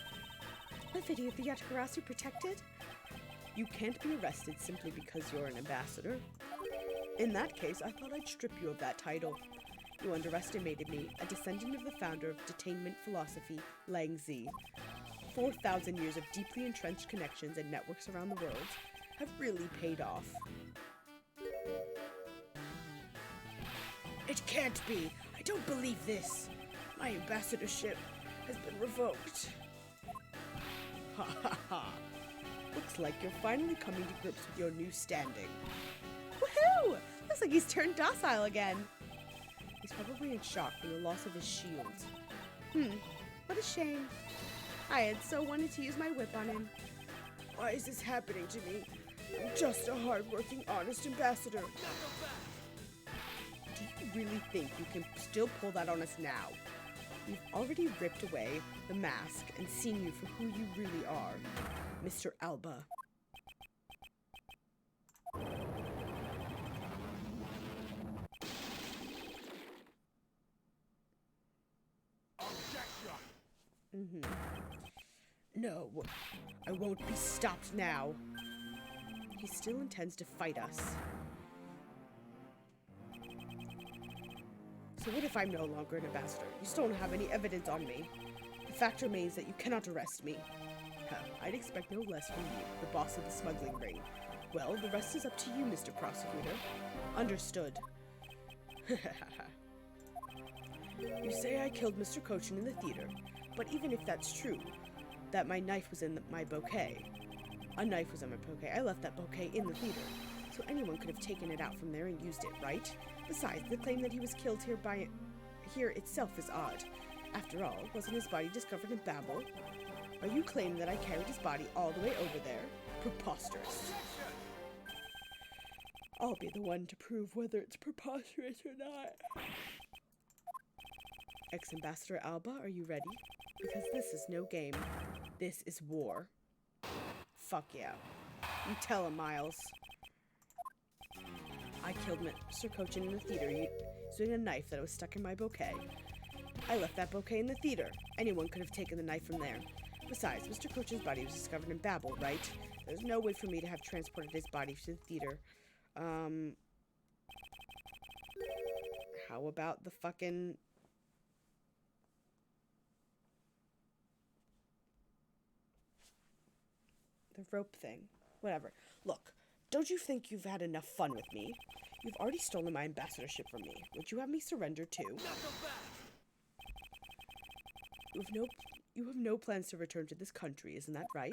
A video of the Yatagarasu protected? You can't be arrested simply because you're an ambassador. In that case, I thought I'd strip you of that title. You underestimated me, a descendant of the founder of detainment philosophy, Langzy. 4,000 years of deeply entrenched connections and networks around the world have really paid off. It can't be! I don't believe this! My ambassadorship has been revoked. Ha ha ha! Looks like you're finally coming to grips with your new standing. Woohoo! Looks like he's turned docile again. He's probably in shock from the loss of his shield. What a shame. I had so wanted to use my whip on him. Why is this happening to me? I'm just a hard-working, honest ambassador. Do you really think you can still pull that on us now? We've already ripped away the mask and seen you for who you really are, Mr. Alba. Objection. No, I won't be stopped now. He still intends to fight us. So what if I'm no longer an ambassador? You still don't have any evidence on me. The fact remains that you cannot arrest me. I'd expect no less from you, the boss of the smuggling ring. Well, the rest is up to you, Mr. Prosecutor. Understood. You say I killed Mr. Cochin in the theater, but even if that's true, that my knife was in my bouquet. A knife was in my bouquet. I left that bouquet in the theater, so anyone could have taken it out from there and used it, right? Besides, the claim that he was killed here itself is odd. After all, wasn't his body discovered in Babel? Are you claiming that I carried his body all the way over there? Preposterous. I'll be the one to prove whether it's preposterous or not. Ex-Ambassador Alba, are you ready? Because this is no game. This is war. Fuck yeah. You tell him, Miles. I killed Mr. Cochin in the theater using a knife that was stuck in my bouquet. I left that bouquet in the theater. Anyone could have taken the knife from there. Besides, Mr. Cochin's body was discovered in Babel, right? There's no way for me to have transported his body to the theater. How about the fucking... the rope thing? Whatever. Look, don't you think you've had enough fun with me? You've already stolen my ambassadorship from me. Would you have me surrender too? Not so fast. You have no plans to return to this country, isn't that right?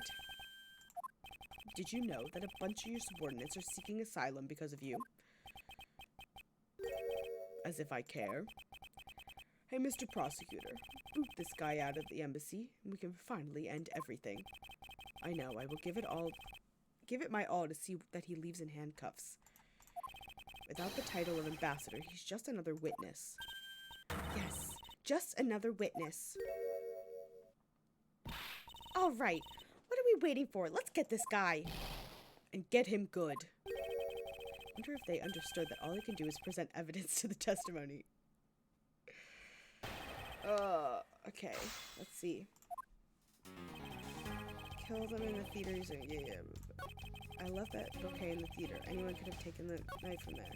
Did you know that a bunch of your subordinates are seeking asylum because of you? As if I care. Hey, Mr. Prosecutor, boot this guy out of the embassy, and we can finally end everything. I know, I will give it my all to see that he leaves in handcuffs. Without the title of ambassador, he's just another witness. Yes, just another witness. All right, what are we waiting for? Let's get this guy. And get him good. I wonder if they understood that all they can do is present evidence to the testimony. Okay, let's see. Kill them in the theater using... Yeah. I left that bouquet in the theater. Anyone could have taken the knife from there.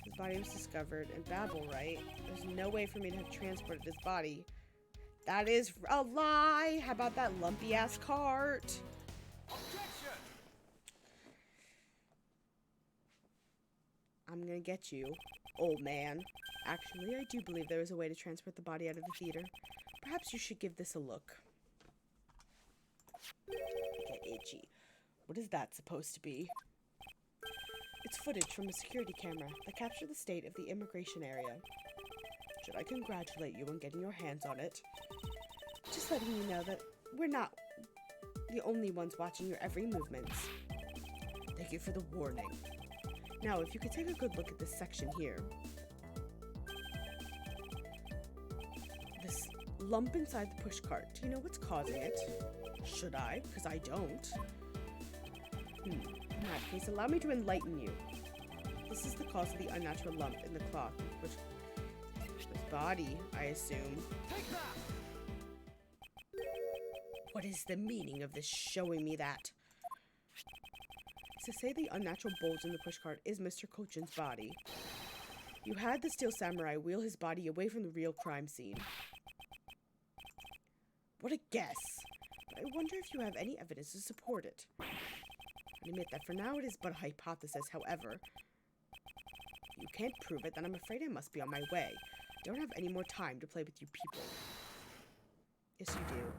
His body was discovered in Babel, right? There's no way for me to have transported his body. That is a lie! How about that lumpy-ass cart? Objection! I'm gonna get you, old man. Actually, I do believe there is a way to transport the body out of the theater. Perhaps you should give this a look. Get itchy. What is that supposed to be? It's footage from a security camera that captured the state of the immigration area. Should I congratulate you on getting your hands on it? Just letting you know that we're not the only ones watching your every movement. Thank you for the warning. Now, if you could take a good look at this section here. This lump inside the pushcart. Do you know what's causing it? Should I? Because I don't. In that case, allow me to enlighten you. This is the cause of the unnatural lump in the cloth, which his body, I assume. Take that! What is the meaning of this showing me that? To say the unnatural bulge in the pushcart is Mr. Kochin's body. You had the Steel Samurai wheel his body away from the real crime scene. What a guess! But I wonder if you have any evidence to support it. I admit that for now it is but a hypothesis, however. If you can't prove it, then I'm afraid I must be on my way. I don't have any more time to play with you people. Yes, you do.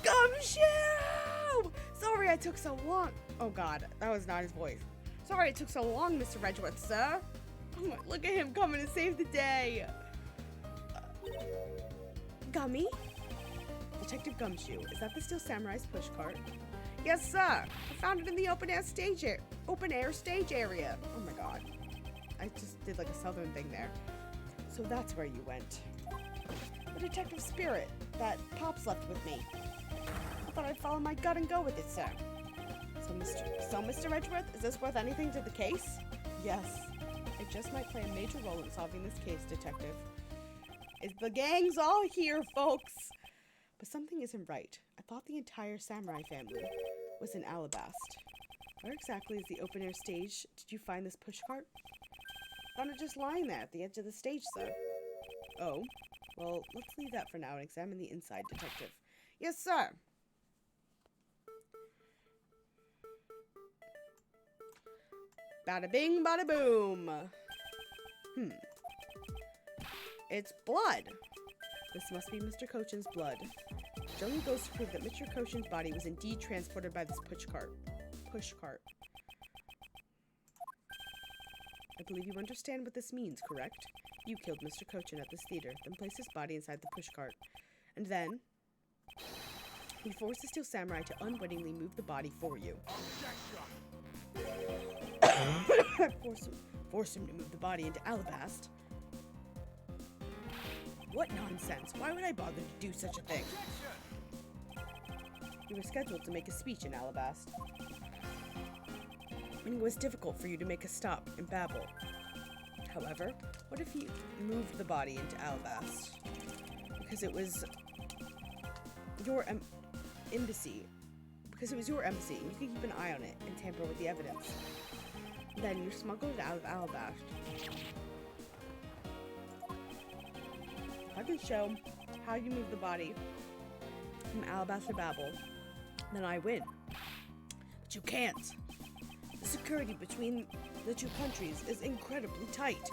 Gumshoe! Sorry I took so long. Oh god, that was not his voice. Sorry it took so long, Mr. Redgeworth, sir. Oh, look at him coming to save the day. Gummy? Detective Gumshoe, is that the Steel Samurai's pushcart? Yes, sir. I found it in the open air stage area. Oh my god. I just did like a southern thing there. So that's where you went. The detective spirit that Pops left with me. I thought I'd follow my gut and go with it, sir. So Mr. Edgeworth, is this worth anything to the case? Yes. It just might play a major role in solving this case, detective. The gang's all here, folks! But something isn't right. I thought the entire samurai family was in Alabast. Where exactly is the open-air stage? Did you find this pushcart? Found it just lying there at the edge of the stage, sir. Oh? Well, let's leave that for now and examine the inside, detective. Yes, sir! Bada bing, bada boom! It's blood! This must be Mr. Kochin's blood. It only goes to prove that Mr. Kochin's body was indeed transported by this pushcart. I believe you understand what this means, correct? You killed Mr. Kochin at this theater, then placed his body inside the pushcart. And then, you forced the Steel Samurai to unwittingly move the body for you. Forced him to move the body into Alabast. What nonsense! Why would I bother to do such a thing? You were scheduled to make a speech in Alabast. And it was difficult for you to make a stop in Babel. However, what if you moved the body into Alabast? Because it was your embassy. Because it was your embassy, and you could keep an eye on it and tamper with the evidence. Then you smuggled it out of Alabast. If I can show how you move the body from Alabast to Babel, then I win. But you can't. The security between the two countries is incredibly tight.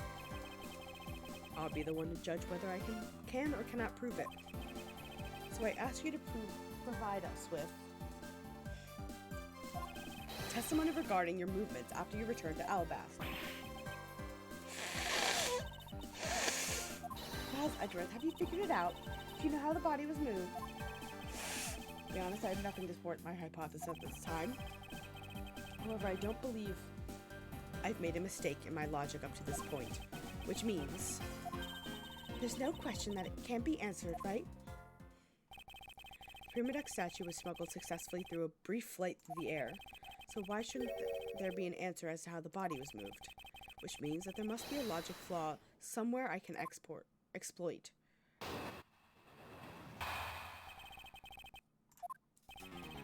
I'll be the one to judge whether I can or cannot prove it. So I ask you to provide us with testimony regarding your movements after you return to Alabasta. Miles Edgeworth, have you figured it out? Do you know how the body was moved? To be honest, I have nothing to support my hypothesis at this time. However, I don't believe I've made a mistake in my logic up to this point, which means there's no question that it can't be answered, right? The Prima Duck statue was smuggled successfully through a brief flight through the air, so why shouldn't there be an answer as to how the body was moved? Which means that there must be a logic flaw somewhere I can exploit.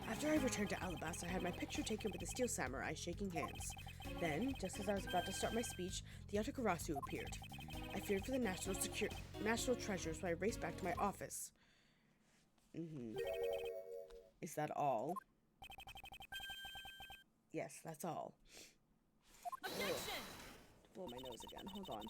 After I returned to Alabasta, I had my picture taken with the Steel Samurai shaking hands. Then, just as I was about to start my speech, the Yatagarasu appeared. I feared for the national treasure, so I raced back to my office. Is that all? Yes, that's all. Objection! Blow my nose again. Hold on.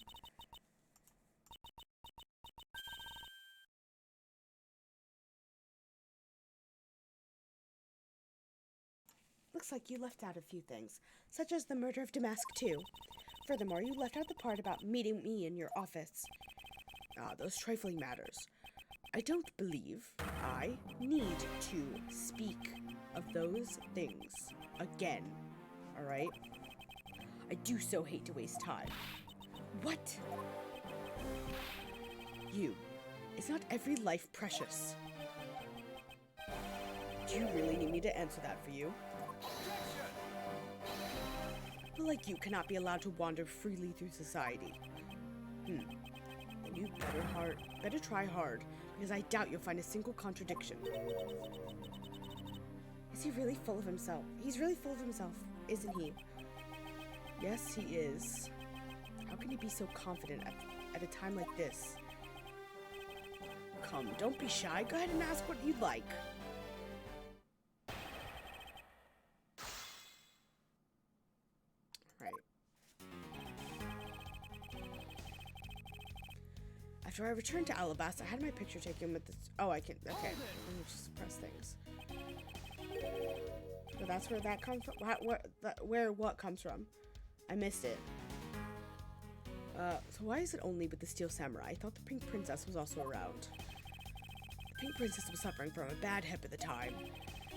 Looks like you left out a few things, such as the murder of Damask II. Furthermore, you left out the part about meeting me in your office. Those trifling matters. I don't believe I need to speak of those things again, alright? I do so hate to waste time. What? You. Is not every life precious? Do you really need me to answer that for you? People like you cannot be allowed to wander freely through society. Then you better try hard, because I doubt you'll find a single contradiction. Is he really full of himself? He's really full of himself, isn't he? Yes, he is. How can he be so confident at a time like this? Come, don't be shy. Go ahead and ask what you'd like. Right. After I returned to Alabasta, I had my picture taken with this. Oh, I can. Okay. Let me just press things. So that's where that comes from. Where what comes from? I missed it. So why is it only with the Steel Samurai? I thought the Pink Princess was also around. The Pink Princess was suffering from a bad hip at the time,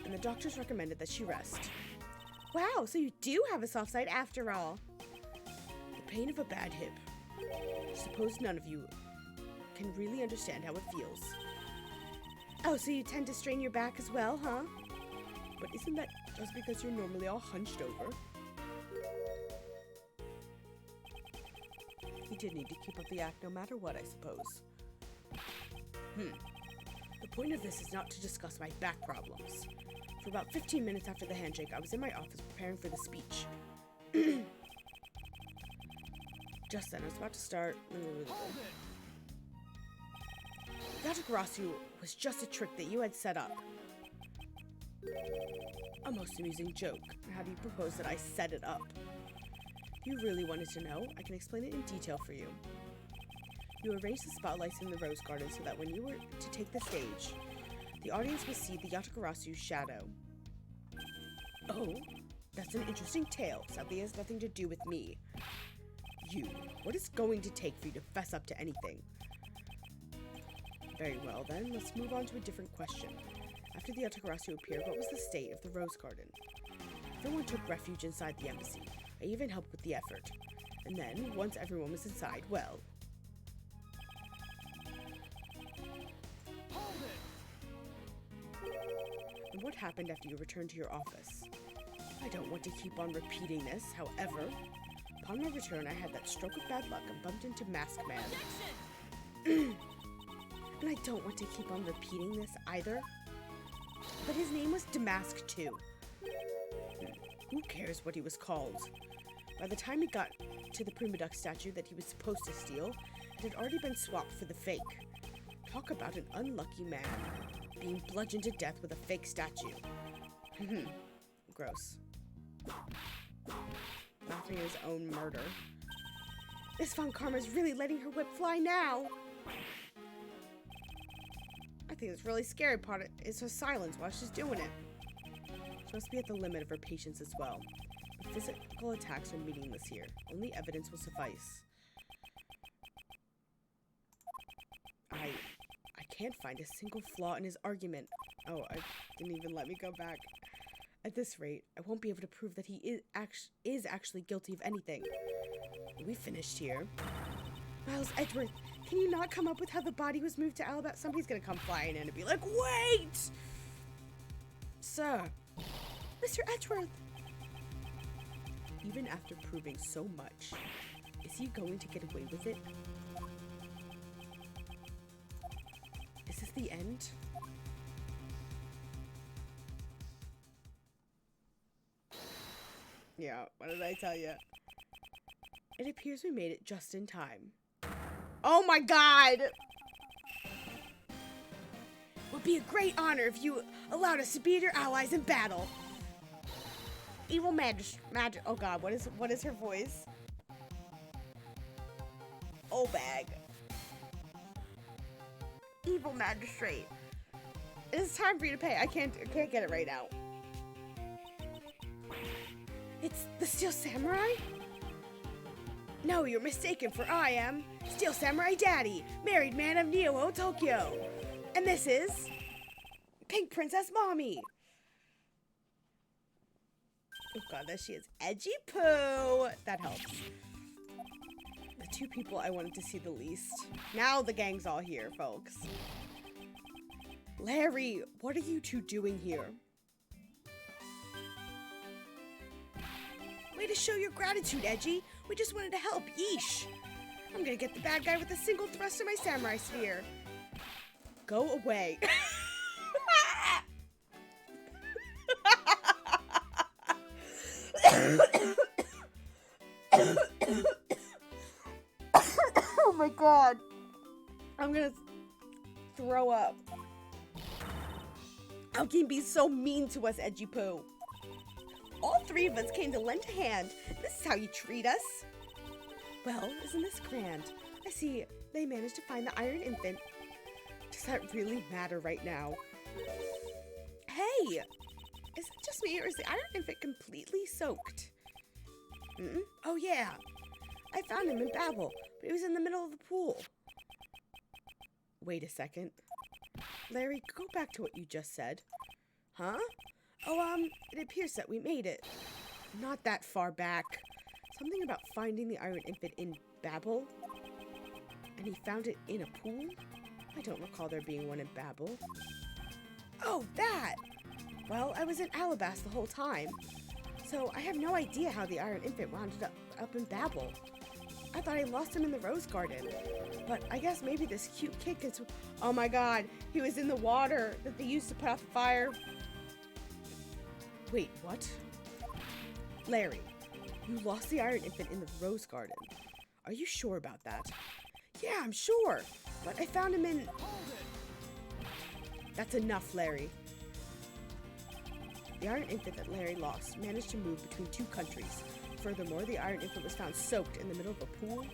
and the doctors recommended that she rest. Wow, so you do have a soft side after all. The pain of a bad hip. I suppose none of you can really understand how it feels. Oh, so you tend to strain your back as well, huh? But isn't that just because you're normally all hunched over? You did need to keep up the act no matter what, I suppose. The point of this is not to discuss my back problems. For about 15 minutes after the handshake, I was in my office preparing for the speech. Just then, I was about to start. Yatagarasu was just a trick that you had set up. A most amusing joke. How do you propose that I set it up? If you really wanted to know, I can explain it in detail for you. You arranged the spotlights in the Rose Garden so that when you were to take the stage, the audience would see the Yatagarasu's shadow. Oh, that's an interesting tale. Sadly, it has nothing to do with me. You, what is going to take for you to fess up to anything? Very well, then, let's move on to a different question. After the Yatagarasu appeared, what was the state of the Rose Garden? Everyone took refuge inside the embassy. I even helped with the effort. And then, once everyone was inside, well... And what happened after you returned to your office? I don't want to keep on repeating this, however... Upon my return, I had that stroke of bad luck and bumped into Mask Man. And I don't want to keep on repeating this either. But his name was Damask II. Who cares what he was called? By the time he got to the Prima Duck statue that he was supposed to steal, it had already been swapped for the fake. Talk about an unlucky man being bludgeoned to death with a fake statue. Gross. laughing at his own murder. Miss Von Karma's really letting her whip fly now. I think the really scary part is her silence while she's doing it. She must be at the limit of her patience as well. But physical attacks are meaningless here. Only evidence will suffice. I can't find a single flaw in his argument. Oh, I didn't even let me go back. At this rate, I won't be able to prove that he is actually guilty of anything. Are we finished here? Miles Edgeworth, can you not come up with how the body was moved to Alabama? Somebody's gonna come flying in and be like, wait! Sir. Mr. Edgeworth! Even after proving so much, is he going to get away with it? Is this the end? Yeah, what did I tell you? It appears we made it just in time. Oh my god! Would be a great honor if you allowed us to be your allies in battle. Evil magic. Oh god, what is her voice? Oh bag. Evil magistrate. It's time for you to pay. I can't get it right now. It's the Steel Samurai? No, you're mistaken, for I am Steel Samurai Daddy, married man of Nioh, Tokyo. And this is Pink Princess Mommy. Oh god, there she is. Edgy Poo. That helps. The two people I wanted to see the least. Now the gang's all here, folks. Larry, what are you two doing here? Way to show your gratitude, Edgy. We just wanted to help. Yeesh. I'm gonna get the bad guy with a single thrust of my samurai spear. Go away. Oh my god. I'm gonna throw up. How can you be so mean to us, Edgy Poo? All three of us came to lend a hand. This is how you treat us. Well, isn't this grand? I see they managed to find the Iron Infant. Does that really matter right now? Hey! Is it just me, or is the Iron Infant completely soaked? Oh yeah. I found him in Babel, but he was in the middle of the pool. Wait a second. Larry, go back to what you just said. Huh? Oh, it appears that we made it. Not that far back. Something about finding the Iron Infant in Babel? And he found it in a pool? I don't recall there being one in Babel. Oh, that! Well, I was in Alabasta the whole time. So I have no idea how the Iron Infant wound up in Babel. I thought I lost him in the Rose Garden. But I guess maybe this cute kid gets... Oh my god, he was in the water that they used to put out the fire. Wait, what? Larry, you lost the Iron Infant in the Rose Garden. Are you sure about that? Yeah, I'm sure. But I found him in... That's enough, Larry. The Iron Infant that Larry lost managed to move between two countries. Furthermore, the Iron Infant was found soaked in the middle of a pool.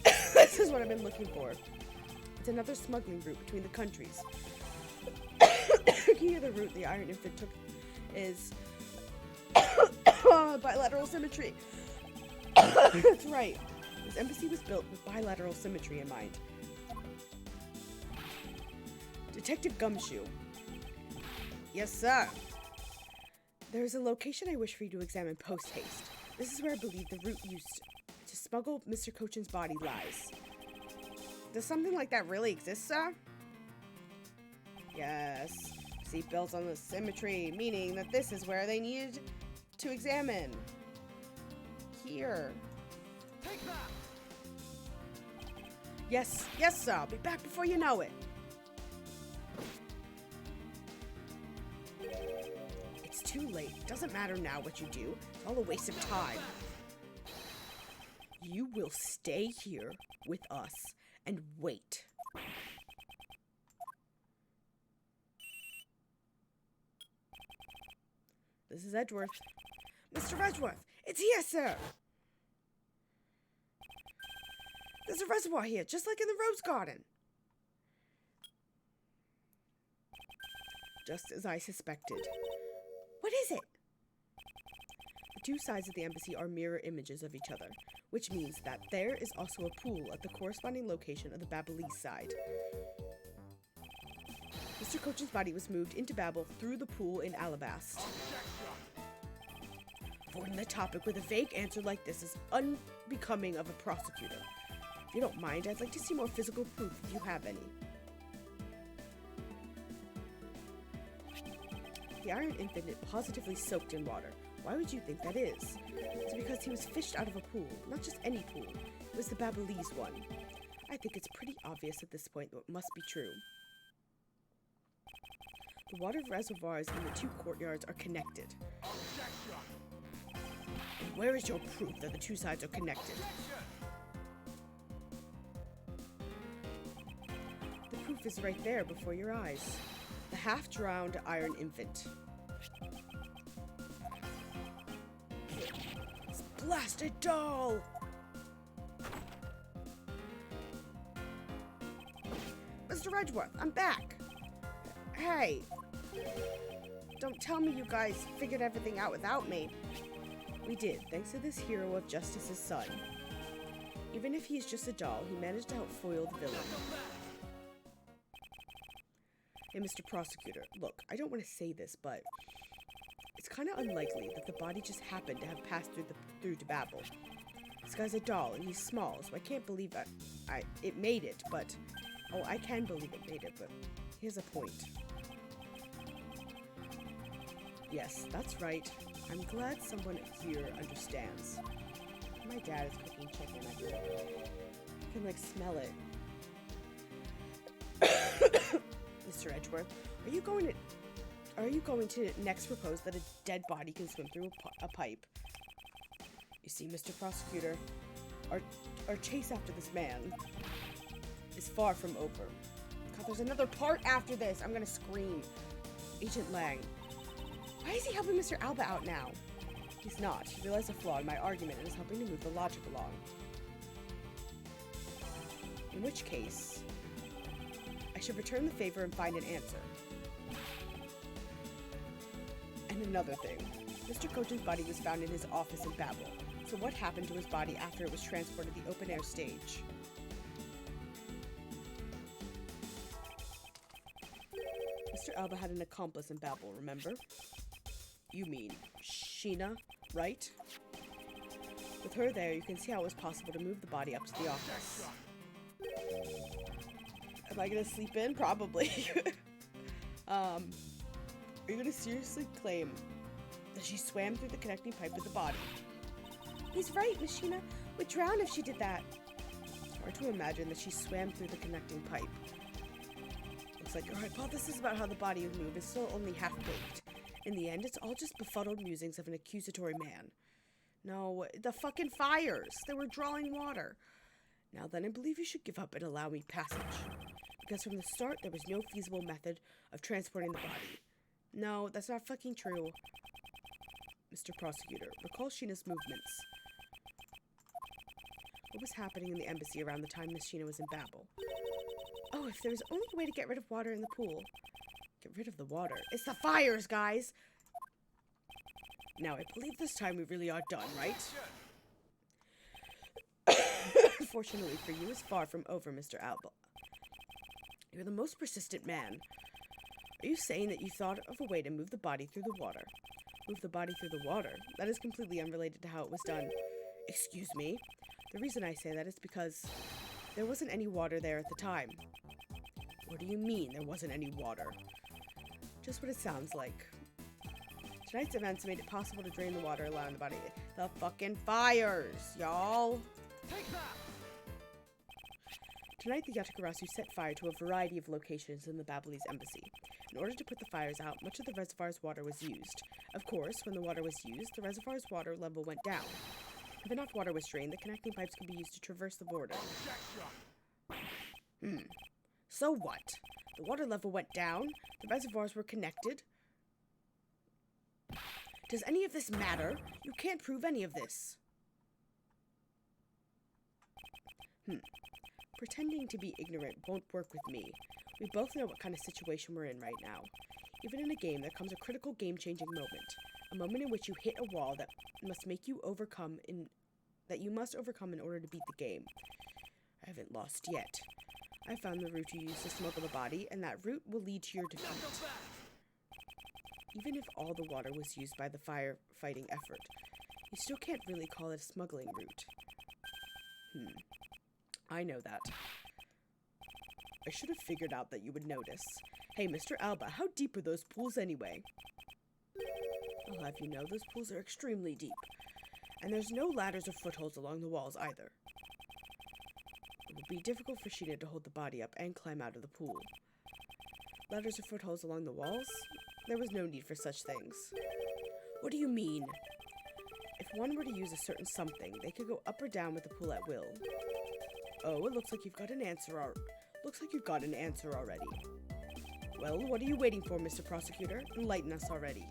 This is what I've been looking for. It's another smuggling route between the countries. The key to the route the Iron Infant took is bilateral symmetry. That's right. This embassy was built with bilateral symmetry in mind. Detective Gumshoe. Yes, sir. There's a location I wish for you to examine post-haste. This is where I believe the route used to smuggle Mr. Cochin's body lies. Does something like that really exist, sir? Yes. See, built on the symmetry, meaning that this is where they needed to examine. Here. Take that. Yes, yes, sir. I'll be back before you know it. It's too late. It doesn't matter now what you do. It's all a waste of time. You will stay here with us and wait. This is Edgeworth. Mr. Redworth, it's here, sir! There's a reservoir here, just like in the rose garden. Just as I suspected. What is it? The two sides of the embassy are mirror images of each other, which means that there is also a pool at the corresponding location of the Babylese side. Mr. Coach's body was moved into Babel through the pool in Alabast. Avoiding the topic with a vague answer like this is unbecoming of a prosecutor. If you don't mind, I'd like to see more physical proof if you have any. The Iron Infant is positively soaked in water. Why would you think that is? It's because he was fished out of a pool, not just any pool. It was the Babylese one. I think it's pretty obvious at this point that it must be true. The water reservoirs in the two courtyards are connected. And where is your proof that the two sides are connected? The proof is right there before your eyes. The half-drowned Iron Infant. This blasted doll! Mr. Redworth, I'm back! Hey! Don't tell me you guys figured everything out without me. We did, thanks to this hero of justice's son. Even if he's just a doll, he managed to outfoil the villain. Hey, Mr. Prosecutor, look, I don't want to say this, but it's kind of unlikely that the body just happened to have passed through to Babel. This guy's a doll, and he's small, so I can't believe that it made it, but... Oh, I can believe it made it, but here's a point. Yes, that's right. I'm glad someone here understands. My dad is cooking chicken. I can like, smell it. Mr. Edgeworth, are you going to next propose that a dead body can swim through a pipe? You see, Mr. Prosecutor, our chase after this man is far from over. God, there's another part after this. I'm gonna scream. Agent Lang. Why is he helping Mr. Alba out now? He's not. He realized a flaw in my argument and is helping to move the logic along. In which case, I should return the favor and find an answer. And another thing. Mr. Coach's body was found in his office in Babel. So what happened to his body after it was transported to the open-air stage? Mr. Alba had an accomplice in Babel, remember? You mean Sheena, right? With her there, you can see how it was possible to move the body up to the office. Am I gonna sleep in? Probably. Are you gonna seriously claim that she swam through the connecting pipe with the body? He's right, Miss Sheena would drown if she did that. It's hard to imagine that she swam through the connecting pipe. Looks like your hypothesis about how the body would move is still only half-baked. In the end, it's all just befuddled musings of an accusatory man. No, the fucking fires! They were drawing water. Now then, I believe you should give up and allow me passage. Because from the start, there was no feasible method of transporting the body. No, that's not fucking true. Mr. Prosecutor, recall Sheena's movements. What was happening in the embassy around the time Miss Sheena was in Babel? Oh, if there was only a way to get rid of water in the pool. Get rid of the water. It's the fires, guys! Now, I believe this time we really are done, right? Fortunately for you, it's far from over, Mr. Alba. You're the most persistent man. Are you saying that you thought of a way to move the body through the water? Move the body through the water? That is completely unrelated to how it was done. Excuse me? The reason I say that is because there wasn't any water there at the time. What do you mean there wasn't any water? Just what it sounds like. Tonight's events made it possible to drain the water, allowing the body... The fucking fires, y'all! Take that! Tonight, the Yatakarasu set fire to a variety of locations in the Babylese embassy. In order to put the fires out, much of the reservoir's water was used. Of course, when the water was used, the reservoir's water level went down. If enough water was drained, the connecting pipes could be used to traverse the border. So what? The water level went down, the reservoirs were connected. Does any of this matter? You can't prove any of this. Pretending to be ignorant won't work with me. We both know what kind of situation we're in right now. Even in a game, there comes a critical game-changing moment. A moment in which you hit a wall that you must overcome in order to beat the game. I haven't lost yet. I found the route you use to smuggle the body, and that route will lead to your defeat. Even if all the water was used by the firefighting effort, you still can't really call it a smuggling route. I know that. I should have figured out that you would notice. Hey, Mr. Alba, how deep are those pools anyway? I'll have you know, those pools are extremely deep. And there's no ladders or footholds along the walls either. It would be difficult for Sheena to hold the body up and climb out of the pool. Ladders or footholds along the walls? There was no need for such things. What do you mean? If one were to use a certain something, they could go up or down with the pool at will. Oh, it looks like you've got an answer already. Well, what are you waiting for, Mr. Prosecutor? Enlighten us already.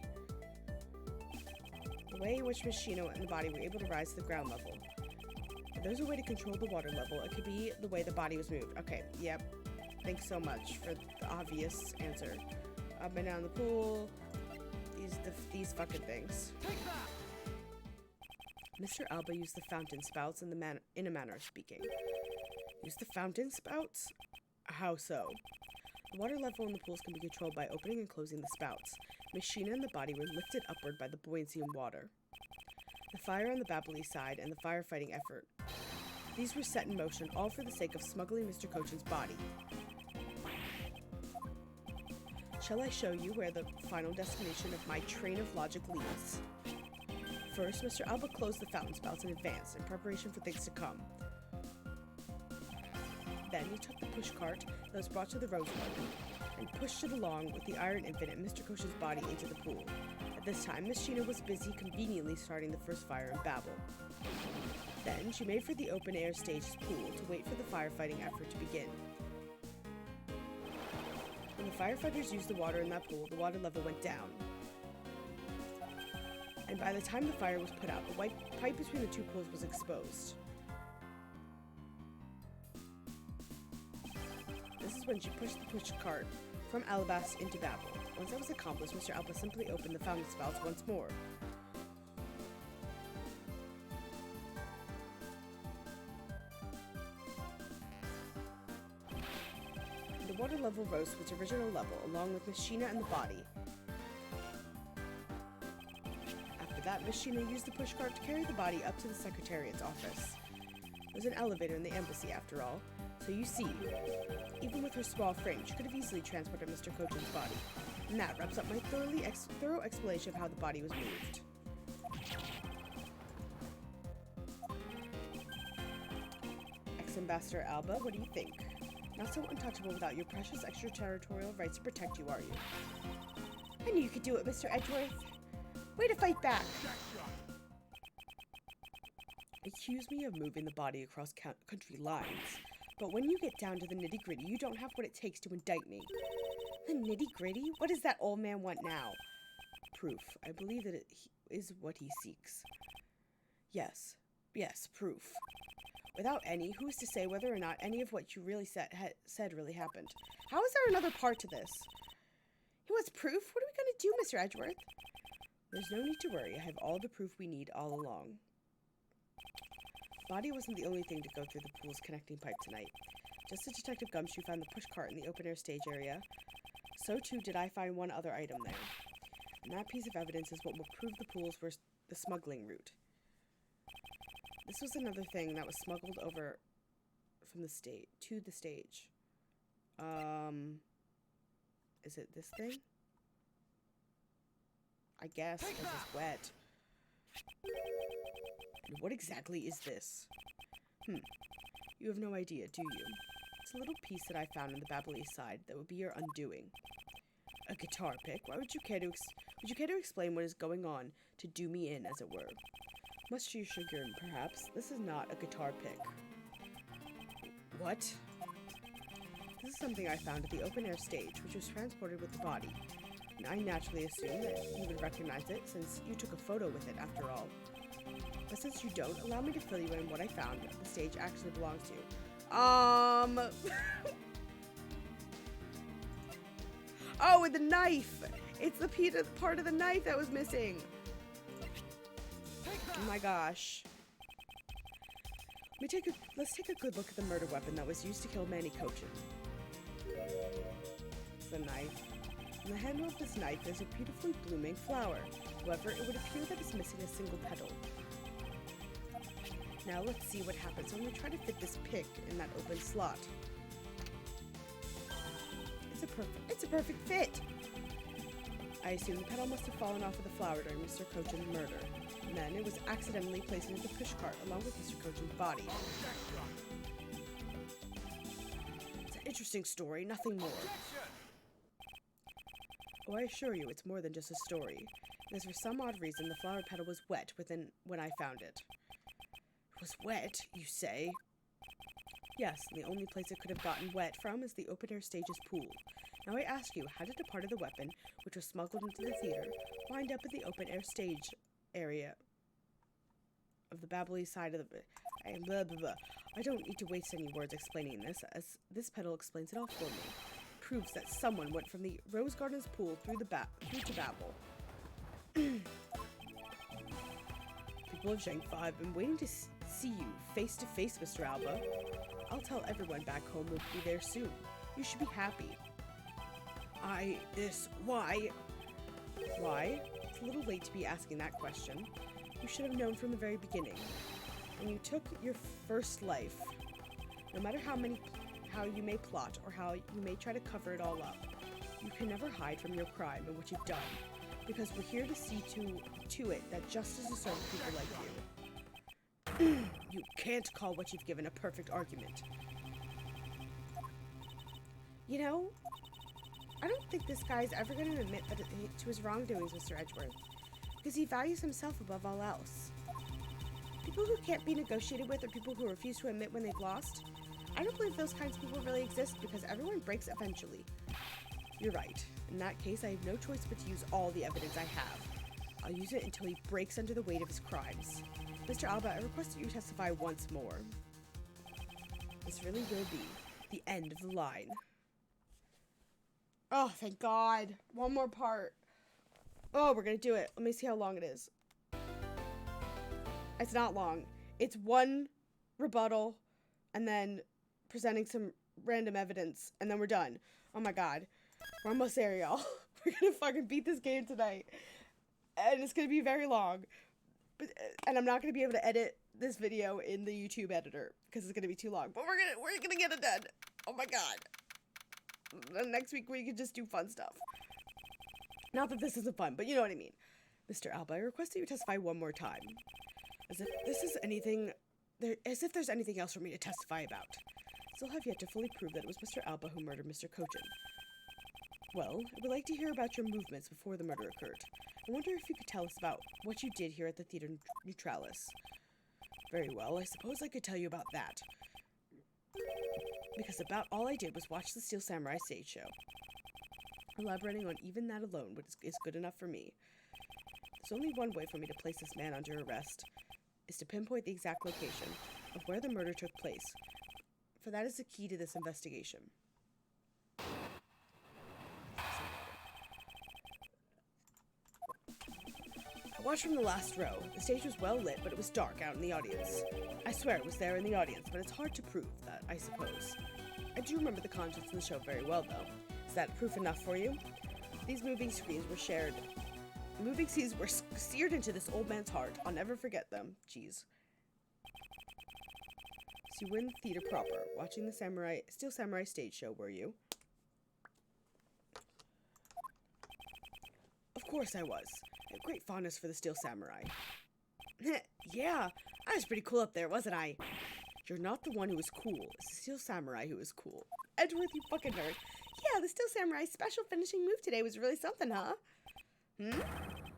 The way in which Sheena and the body were able to rise to the ground level. If there's a way to control the water level, it could be the way the body was moved. Okay, yep. Thanks so much for the obvious answer. Up and down the pool. These fucking things. Mr. Alba used the fountain spouts in a manner of speaking. Use the fountain spouts? How so? The water level in the pools can be controlled by opening and closing the spouts. Sheena and the body were lifted upward by the buoyancy in water. The fire on the Babali side and the firefighting effort. These were set in motion, all for the sake of smuggling Mr. Cochin's body. Shall I show you where the final destination of my train of logic leads? First, Mr. Alba closed the fountain spouts in advance, in preparation for things to come. Then he took the pushcart that was brought to the Rose Garden and pushed it along with the Iron Infant and Mr. Cochin's body into the pool. At this time, Miss Sheena was busy conveniently starting the first fire in Babel. Then she made for the open-air stage's pool to wait for the firefighting effort to begin. When the firefighters used the water in that pool, the water level went down. And by the time the fire was put out, the white pipe between the two pools was exposed. This is when she pushed the pushcart from Alabas into Babel. Once that was accomplished, Mr. Alba simply opened the fountain spouts once more. The water level rose to its original level, along with Miss Sheena and the body. After that, Miss Sheena used the pushcart to carry the body up to the Secretariat's office. There's an elevator in the embassy, after all. So you see, even with her small frame, she could have easily transported Mr. Cochin's body. And that wraps up my thorough explanation of how the body was moved. Ex-Ambassador Alba, what do you think? Not so untouchable without your precious extraterritorial rights to protect you, are you? I knew you could do it, Mr. Edgeworth. Way to fight back! Accuse me of moving the body across country lines. But when you get down to the nitty-gritty, you don't have what it takes to indict me. The nitty-gritty? What does that old man want now? Proof. I believe that it is what he seeks. Yes, proof. Without any, who is to say whether or not any of what you really said really happened? How is there another part to this? He wants proof? What are we going to do, Mr. Edgeworth? There's no need to worry. I have all the proof we need all along. The body wasn't the only thing to go through the pool's connecting pipe tonight. Just as Detective Gumshoe found the pushcart in the open-air stage area, so too did I find one other item there. And that piece of evidence is what will prove the pools were the smuggling route. This was another thing that was smuggled over from the state to the stage. Is it this thing? I guess, because it's wet. And what exactly is this? You have no idea, do you? It's a little piece that I found on the Babali side that would be your undoing. A guitar pick? Why would you care to explain what is going on to do me in, as it were? Much to your chagrin, perhaps, this is not a guitar pick. What? This is something I found at the open-air stage, which was transported with the body. I naturally assumed that you would recognize it since you took a photo with it after all. But since you don't, allow me to fill you in what I found the stage actually belongs to. Oh, with the knife! It's the part of the knife that was missing! Oh my gosh. Let's take a good look at the murder weapon that was used to kill Manny Cochin. It's a knife. On the handle of this knife is a beautifully blooming flower. However, it would appear that it's missing a single petal. Now let's see what happens when we try to fit this pick in that open slot. It's a perfect fit! I assume the petal must have fallen off of the flower during Mr. Cochin's murder, and then it was accidentally placed into the pushcart along with Mr. Cochin's body. It's an interesting story, nothing more. Oh, I assure you, it's more than just a story. As for some odd reason, the flower petal was wet when I found it. It was wet, you say? Yes, and the only place it could have gotten wet from is the open-air stage's pool. Now I ask you, how did a part of the weapon, which was smuggled into the theater, wind up in the open-air stage area of the babbly side of the... Blah, blah, blah. I don't need to waste any words explaining this, as this petal explains it all for me. Proves that someone went from the Rose Garden's pool through to Babel. People of Zhengfa, I've been waiting to see you face to face, Mr. Alba. I'll tell everyone back home we'll be there soon. You should be happy. Why? Why? It's a little late to be asking that question. You should have known from the very beginning. When you took your first life, no matter how you may plot or how you may try to cover it all up, you can never hide from your crime and what you've done, because we're here to see to it that justice is served people like you. You can't call what you've given a perfect argument. You know, I don't think this guy's ever going to admit to his wrongdoings, Mr. Edgeworth, because he values himself above all else. People who can't be negotiated with are people who refuse to admit when they've lost. I don't believe those kinds of people really exist because everyone breaks eventually. You're right. In that case, I have no choice but to use all the evidence I have. I'll use it until he breaks under the weight of his crimes. Mr. Alba, I request that you testify once more. This really will be the end of the line. Oh, thank God. One more part. Oh, we're gonna do it. Let me see how long it is. It's not long. It's one rebuttal and then presenting some random evidence and then we're done. Oh my God. We're almost there, y'all. We're gonna fucking beat this game tonight. And it's gonna be very long. And I'm not gonna be able to edit this video in the YouTube editor because it's gonna be too long. But we're gonna get it done. Oh my God. And next week we can just do fun stuff. Not that this isn't fun, but you know what I mean. Mr. Alba, I request that you testify one more time. As if there's anything else for me to testify about. Still have yet to fully prove that it was Mr. Alba who murdered Mr. Cochin. Well, I would like to hear about your movements before the murder occurred. I wonder if you could tell us about what you did here at the Theater Neutralis. Very well, I suppose I could tell you about that. Because about all I did was watch the Steel Samurai stage show. Elaborating on even that alone is good enough for me. There's only one way for me to place this man under arrest, is to pinpoint the exact location of where the murder took place, for that is the key to this investigation. I watched from the last row. The stage was well lit, but it was dark out in the audience. I swear it was there in the audience, but it's hard to prove that, I suppose. I do remember the contents of the show very well, though. Is that proof enough for you? These moving scenes were seared into this old man's heart. I'll never forget them. Jeez. So you were in the theater proper, watching the Steel Samurai stage show, were you? Of course I was. I had great fondness for the Steel Samurai. Yeah, I was pretty cool up there, wasn't I? You're not the one who was cool. It's the Steel Samurai who was cool. Edgeworth, you fucking nerd. Yeah, the Steel Samurai's special finishing move today was really something, huh?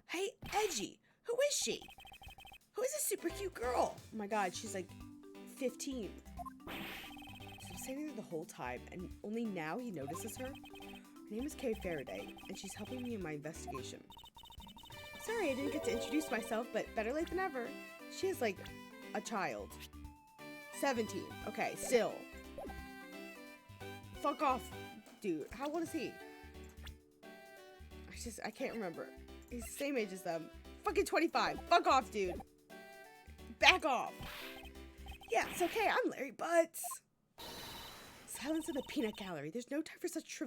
Hey, Edgy, who is she? Who is this super cute girl? Oh my God, she's like 15. She's been standing there the whole time, and only now he notices her? Her name is Kay Faraday, and she's helping me in my investigation. Sorry I didn't get to introduce myself, but better late than never. She is like a child. 17. Okay, still. Fuck off, dude. How old is he? I can't remember. He's the same age as them. Fucking 25. Fuck off, dude. Back off. Yeah, it's okay. I'm Larry Butts. Silence in the peanut gallery. There's no time for such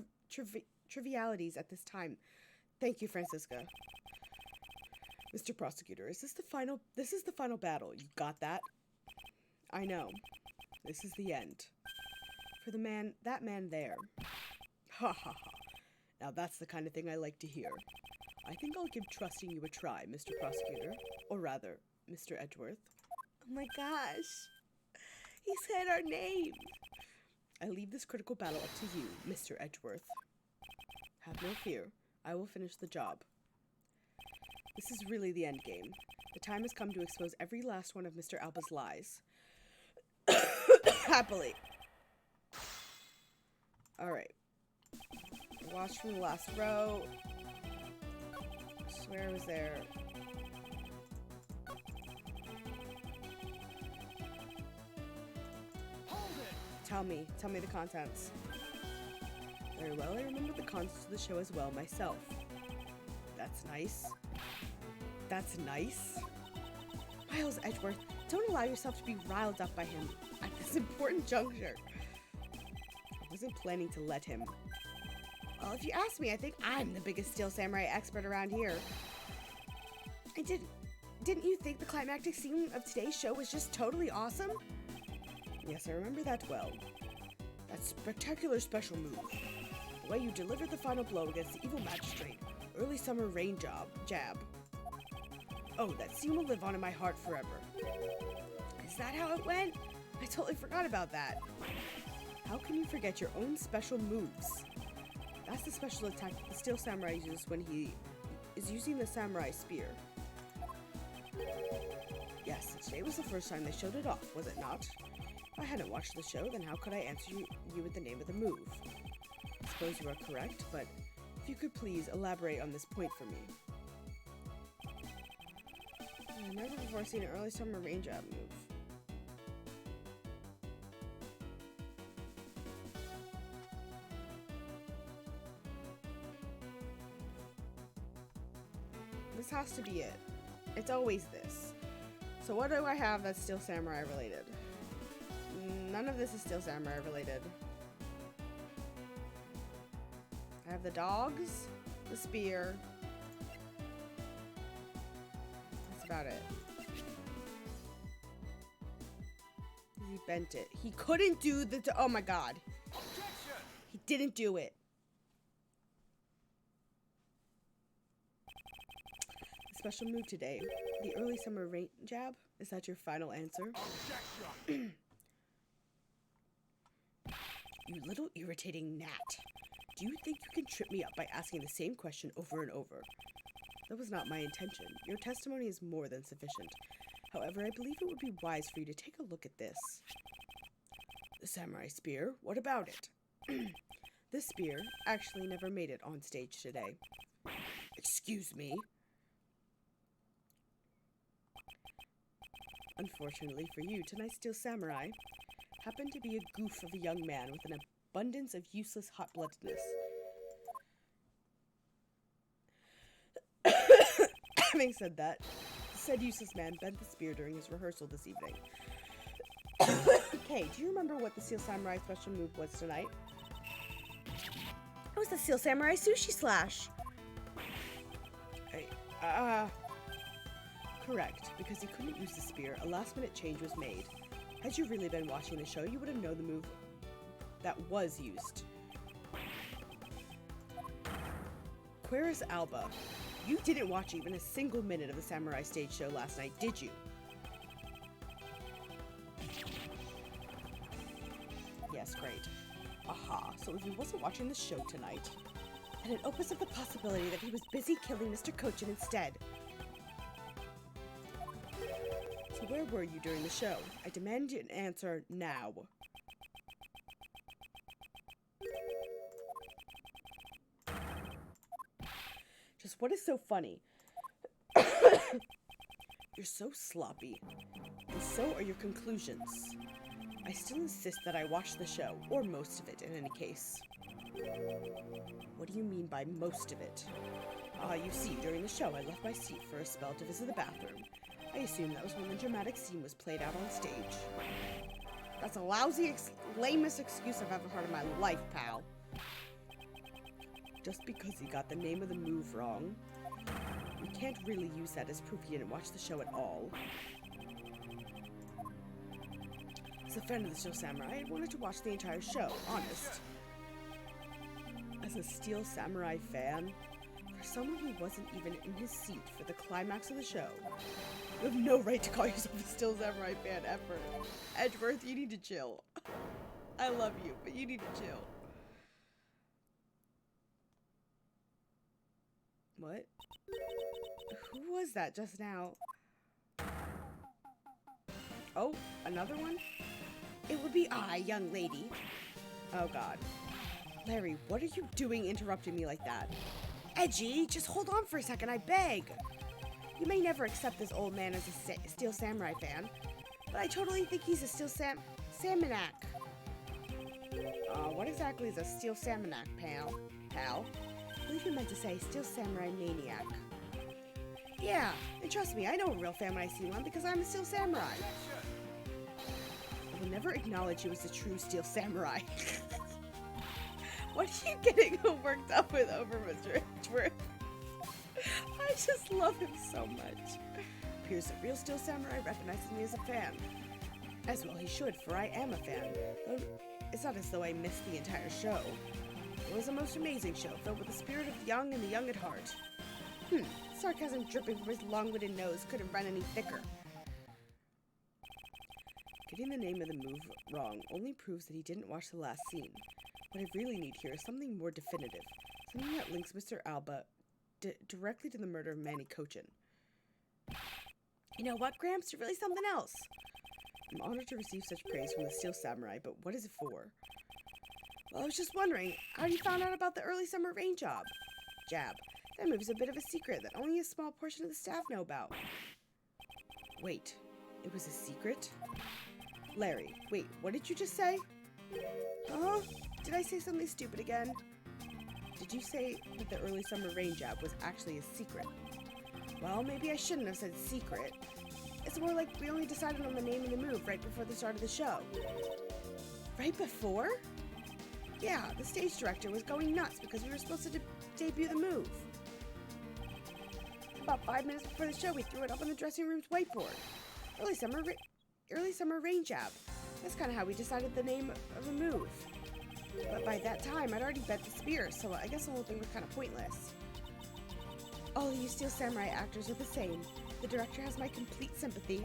trivialities at this time. Thank you, Francisca. Mr. Prosecutor, is this the final? This is the final battle. You got that? I know. This is the end. For that man there. Ha ha ha. Now that's the kind of thing I like to hear. I think I'll give trusting you a try, Mr. Prosecutor. Or rather, Mr. Edgeworth. Oh my gosh. He said our name. I leave this critical battle up to you, Mr. Edgeworth. Have no fear. I will finish the job. This is really the end game. The time has come to expose every last one of Mr. Alba's lies. Happily. Alright. Watch from the last row. Swear I was there. Tell me the contents. Very well, I remember the contents of the show as well myself. That's nice. That's nice. Miles Edgeworth, don't allow yourself to be riled up by him at this important juncture. I wasn't planning to let him. Well, if you ask me, I think I'm the biggest Steel Samurai expert around here. And didn't you think the climactic scene of today's show was just totally awesome? Yes, I remember that well. That spectacular special move. The way you delivered the final blow against the evil magistrate. Early summer rain jab. Oh, that scene will live on in my heart forever. Is that how it went? I totally forgot about that. How can you forget your own special moves? That's the special attack the Steel Samurai uses when he is using the samurai spear. Yes, today was the first time they showed it off, was it not? If I hadn't watched the show, then how could I answer you with the name of the move? I suppose you are correct, but if you could please elaborate on this point for me. I've never before seen an early summer rain jab move. This has to be it. It's always this. So what do I have that's Steel Samurai related? None of this is Steel Samurai related. I have the dogs, the spear. That's about it. He bent it. He couldn't do the... Oh my god. Objection! He didn't do it. Special move today. The early summer rain jab? Is that your final answer? Objection! You little irritating gnat. Do you think you can trip me up by asking the same question over and over? That was not my intention. Your testimony is more than sufficient. However, I believe it would be wise for you to take a look at this. The samurai spear? What about it? This spear actually never made it on stage today. Excuse me? Unfortunately for you, tonight's Steel Samurai happened to be a goof of a young man with an abundance of useless hot-bloodedness. Having said that, said useless man bent the spear during his rehearsal this evening. Okay, do you remember what the Steel Samurai special move was tonight? It was the Steel Samurai Sushi Slash! Correct, because he couldn't use the spear, a last-minute change was made. Had you really been watching the show, you would have known the move that was used. Querus Alba, you didn't watch even a single minute of the Samurai stage show last night, did you? Yes, great. Aha, so if he wasn't watching the show tonight, then it opens up the possibility that he was busy killing Mr. Kochin instead. So where were you during the show? I demand an answer now. what is so funny? You're so sloppy. And so are your conclusions. I still insist that I watch the show, or most of it in any case. What do you mean by most of it? You see, during the show I left my seat for a spell to visit the bathroom. I assume that was when the dramatic scene was played out on stage. That's a lousy, lamest excuse I've ever heard in my life, pal. Just because he got the name of the move wrong, we can't really use that as proof he didn't watch the show at all. As a fan of the Steel Samurai, I wanted to watch the entire show, honest. As a Steel Samurai fan, for someone who wasn't even in his seat for the climax of the show, you have no right to call yourself a Steel Samurai fan ever. Edgeworth, you need to chill. I love you, but you need to chill. What? Who was that just now? Oh, another one? It would be I, young lady. Oh god. Larry, what are you doing interrupting me like that? Edgy, just hold on for a second, I beg. You may never accept this old man as a Steel Samurai fan, but I totally think he's a Steel Salmonac. What exactly is a Steel Salmonac, pal? I believe you meant to say Steel Samurai Maniac. Yeah, and trust me, I know a real fan when I see one because I'm a Steel Samurai. I will never acknowledge you as a true Steel Samurai. What are you getting worked up with over, Mr. Edgeworth? I just love him so much. Appears that real Steel Samurai recognizes me as a fan. As well he should, for I am a fan. Though it's not as though I missed the entire show. It was a most amazing show, filled with the spirit of the young and the young at heart. Sarcasm dripping from his long-winded nose couldn't run any thicker. Getting the name of the move wrong only proves that he didn't watch the last scene. What I really need here is something more definitive. Something that links Mr. Alba directly to the murder of Manny Cochin. You know what, Gramps? You're really something else. I'm honored to receive such praise from the Steel Samurai, but what is it for? Well, I was just wondering, how you found out about the early summer rain job? Jab. That move's a bit of a secret that only a small portion of the staff know about. Wait, it was a secret? Larry, wait, what did you just say? Huh? Did I say something stupid again? Did you say that the early summer rain job was actually a secret? Well, maybe I shouldn't have said secret. It's more like we only decided on the name of the move right before the start of the show. Right before? Yeah, the stage director was going nuts because we were supposed to debut the move. About 5 minutes before the show, we threw it up on the dressing room's whiteboard. Early summer rain jab. That's kind of how we decided the name of a move. But by that time, I'd already bet the spear, so I guess the whole thing was kind of pointless. All you Steel Samurai actors are the same. The director has my complete sympathy.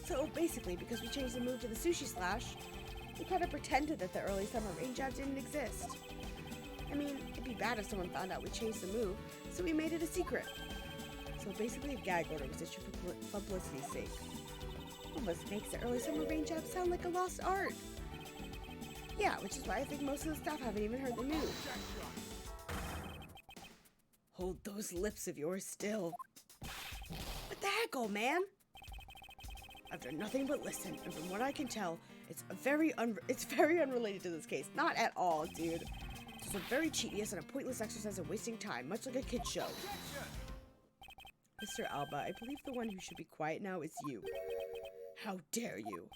So basically, because we changed the move to the sushi slash, we kind of pretended that the early summer rain jab didn't exist. I mean, it'd be bad if someone found out we changed the move, so we made it a secret. So basically a gag order was issued for publicity's sake. Almost makes the early summer rain jab sound like a lost art. Yeah, which is why I think most of the staff haven't even heard the news. Hold those lips of yours still. What the heck, old man? I've done nothing but listen, and from what I can tell, it's very unrelated to this case. Not at all, dude. It's a very tedious and a pointless exercise of wasting time, much like a kid's show. Mr. Alba, I believe the one who should be quiet now is you. How dare you?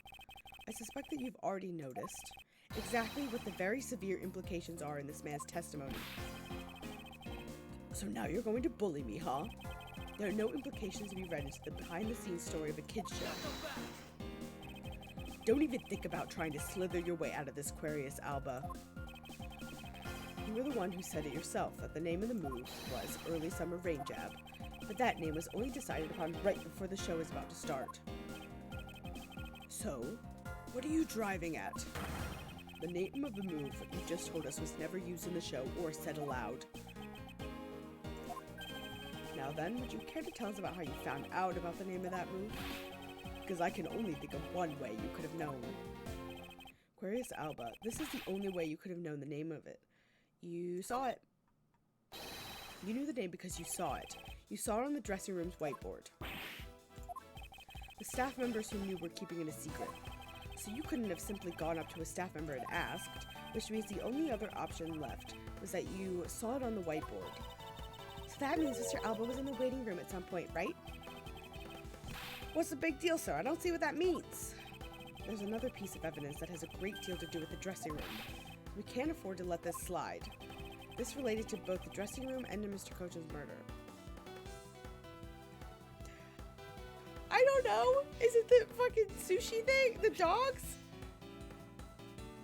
I suspect that you've already noticed exactly what the very severe implications are in this man's testimony. So now you're going to bully me, huh? There are no implications to be read into the behind-the-scenes story of a kid's show. Don't even think about trying to slither your way out of this, Quarius Alba. You were the one who said it yourself that the name of the move was Early Summer Rain Jab, but that name was only decided upon right before the show was about to start. So, what are you driving at? The name of the move you just told us was never used in the show or said aloud. Now then, would you care to tell us about how you found out about the name of that move? Because I can only think of one way you could have known. Quarius Alba, this is the only way you could have known the name of it. You saw it. You knew the name because you saw it. You saw it on the dressing room's whiteboard. The staff members who knew were keeping it a secret. So you couldn't have simply gone up to a staff member and asked, which means the only other option left was that you saw it on the whiteboard. So that means Mr. Alba was in the waiting room at some point, right? What's the big deal, sir? I don't see what that means. There's another piece of evidence that has a great deal to do with the dressing room. We can't afford to let this slide. This related to both the dressing room and to Mr. Kochan's murder. I don't know. Is it the fucking sushi thing? The dogs?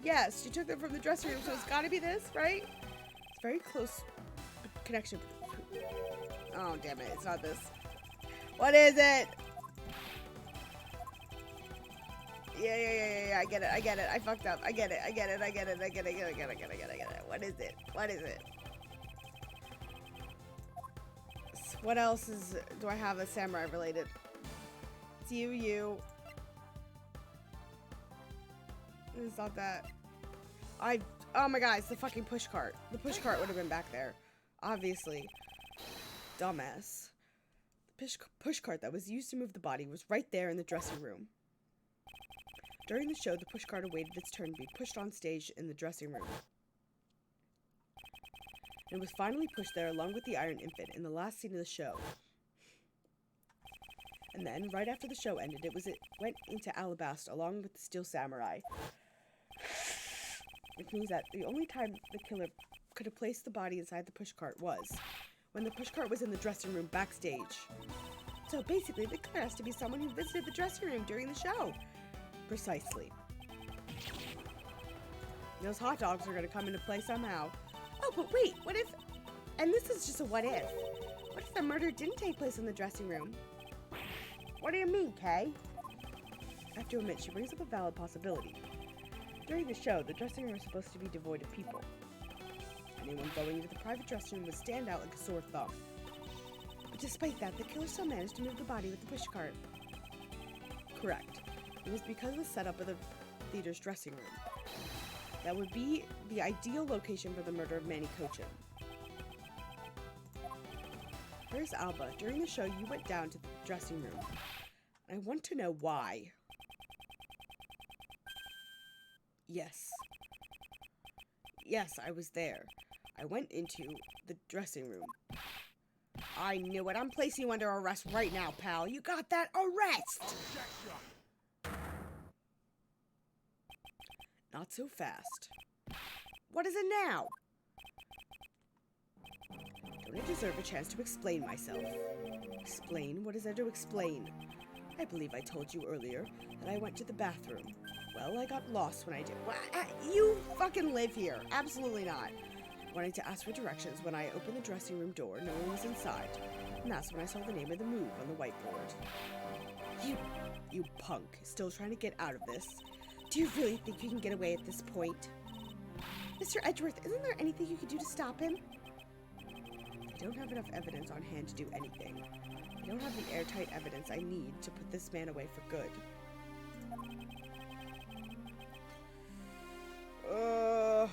Yes, she took them from the dressing room, so it's gotta be this, right? It's very close connection. Oh, damn it. It's not this. What is it? Yeah. I get it. I fucked up. I get it. What is it? What else do I have that's samurai related? It's you. It's not that. Oh my god, it's the fucking push cart. The push cart would have been back there. Obviously. Dumbass. The push cart that was used to move the body was right there in the dressing room. During the show, the push cart awaited its turn to be pushed on stage in the dressing room. It was finally pushed there along with the Iron Infant in the last scene of the show. And then, right after the show ended, it went into Alabasta along with the Steel Samurai. Which means that the only time the killer could have placed the body inside the pushcart was when the pushcart was in the dressing room backstage. So basically, the killer has to be someone who visited the dressing room during the show. Precisely. Those hot dogs are going to come into play somehow. Oh, but wait, what if... And this is just a what if. What if the murder didn't take place in the dressing room? What do you mean, Kay? I have to admit, she brings up a valid possibility. During the show, the dressing room was supposed to be devoid of people. Anyone going into the private dressing room would stand out like a sore thumb. But despite that, the killer still managed to move the body with the pushcart. Correct. It was because of the setup of the theater's dressing room. That would be the ideal location for the murder of Manny Kochan. Where's Alba? During the show, you went down to the dressing room. I want to know why. Yes. Yes, I was there. I went into the dressing room. I knew it. I'm placing you under arrest right now, pal. You got that? Arrest! Objection! Not so fast. What is it now? Don't I deserve a chance to explain myself? Explain? What is there to explain? I believe I told you earlier that I went to the bathroom. Well, I got lost when I did. You fucking live here. Absolutely not. Wanting to ask for directions when I opened the dressing room door, no one was inside. And that's when I saw the name of the move on the whiteboard. You punk. Still trying to get out of this. Do you really think you can get away at this point? Mr. Edgeworth, isn't there anything you can do to stop him? I don't have enough evidence on hand to do anything. I don't have the airtight evidence I need to put this man away for good. Well,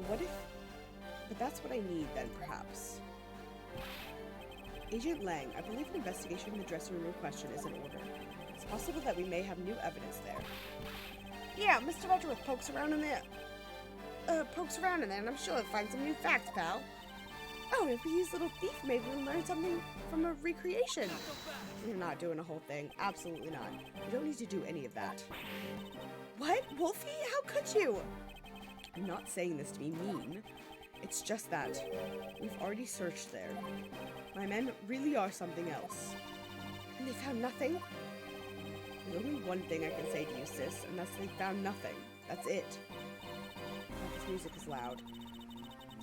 what if... But that's what I need then, perhaps. Agent Lang, I believe an investigation in the dressing room in question is in order. It's possible that we may have new evidence there. Yeah, Mr. Edgeworth pokes around in there, and I'm sure he'll find some new facts, pal. Oh, if we use Little Thief, maybe we'll learn something from a recreation. We're not doing a whole thing. Absolutely not. We don't need to do any of that. What? Wolfie? How could you? I'm not saying this to be mean. It's just that we've already searched there. My men really are something else. And they found nothing? There's only one thing I can say to you, sis, and that's they found nothing. That's it. Oh, this music is loud.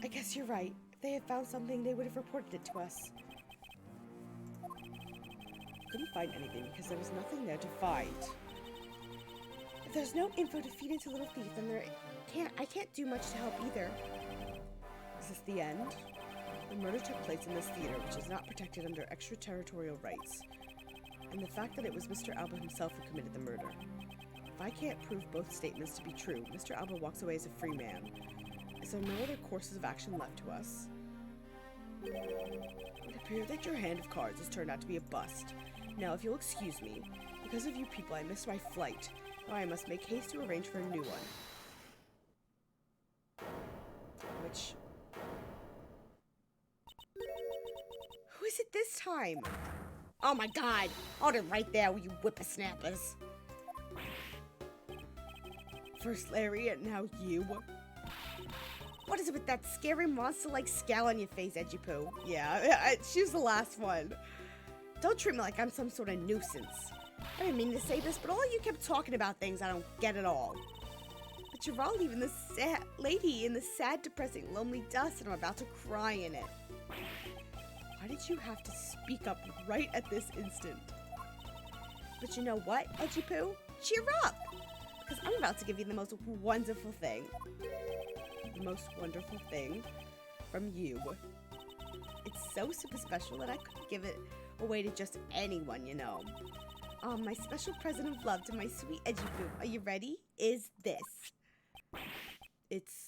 I guess you're right. If they had found something, they would have reported it to us. Couldn't find anything because there was nothing there to find. If there's no info to feed into Little Thief, then I can't do much to help either. Is this the end? The murder took place in this theater, which is not protected under extraterritorial rights. And the fact that it was Mr. Alba himself who committed the murder. If I can't prove both statements to be true, Mr. Alba walks away as a free man. Is there no other courses of action left to us? It appears that your hand of cards has turned out to be a bust. Now, if you'll excuse me, because of you people, I missed my flight. Now I must make haste to arrange for a new one. Which... Who is it this time? Oh my god! Hold it right there, you whippersnappers. First Larry, and now you. What is it with that scary monster-like scowl on your face, Edgy Poo? Yeah, she was the last one. Don't treat me like I'm some sort of nuisance. I didn't mean to say this, but all of you kept talking about things I don't get at all. But you're all leaving the sad lady in the sad, depressing, lonely dust, and I'm about to cry in it. Why did you have to speak up right at this instant? But you know what, Edgy Poo? Cheer up! Because I'm about to give you the most wonderful thing. The most wonderful thing from you. It's so super special that I couldn't give it away to just anyone, you know. My special present of love to my sweet Edgy Poo, are you ready? Is this. It's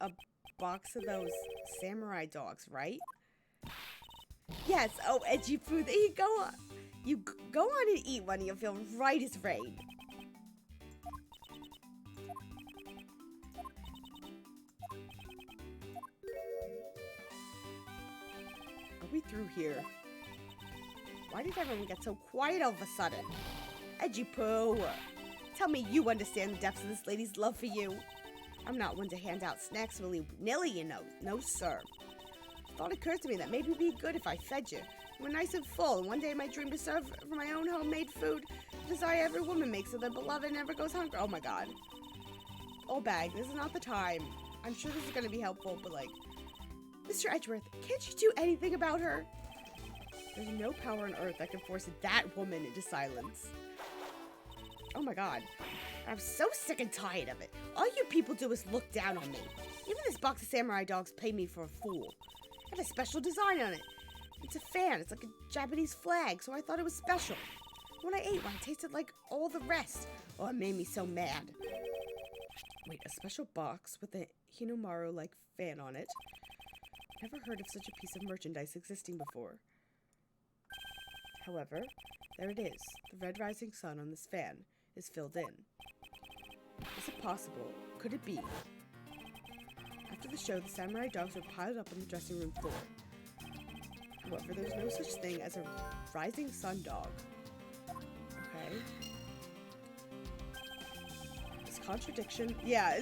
a box of those samurai dogs, right? Yes, oh, Edgy Poo, there you go. You go on and eat one and you'll feel right as rain. Are we through here? Why did everyone get so quiet all of a sudden? Edgy Poo, tell me you understand the depths of this lady's love for you. I'm not one to hand out snacks willy-nilly, you know. No, sir. Thought occurred to me that maybe it'd be good if I fed you. You were nice and full, and one day my dream to serve for my own homemade food, the desire every woman makes so their beloved never goes hungry. Oh my god. Oh, bag, this is not the time. I'm sure this is going to be helpful, but like... Mr. Edgeworth, can't you do anything about her? There's no power on earth that can force that woman into silence. Oh my god. I'm so sick and tired of it. All you people do is look down on me. Even this box of samurai dogs pay me for a fool. It has a special design on it. It's a fan. It's like a Japanese flag, so I thought it was special. When I ate one, it tasted like all the rest. Oh, it made me so mad. Wait, a special box with a Hinomaru-like fan on it. Never heard of such a piece of merchandise existing before. However, there it is. The red rising sun on this fan is filled in. Is it possible? Could it be? After the show, the samurai dogs were piled up on the dressing room floor. However, there's no such thing as a rising sun dog. Okay. This contradiction... Yeah,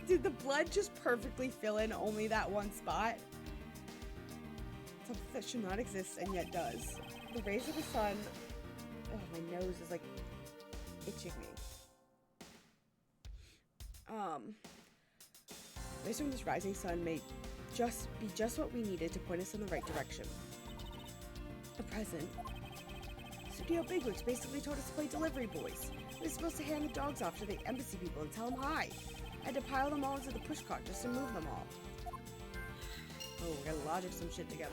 did the blood just perfectly fill in only that one spot? Something that should not exist and yet does. The rays of the sun... Oh, my nose is like itching me. Rays from this rising sun may be just what we needed to point us in the right direction. At present, Studio Bigwigs basically told us to play delivery boys. We were supposed to hand the dogs off to the embassy people and tell them hi. I had to pile them all into the pushcart just to move them all. Oh, we gotta logic some shit together.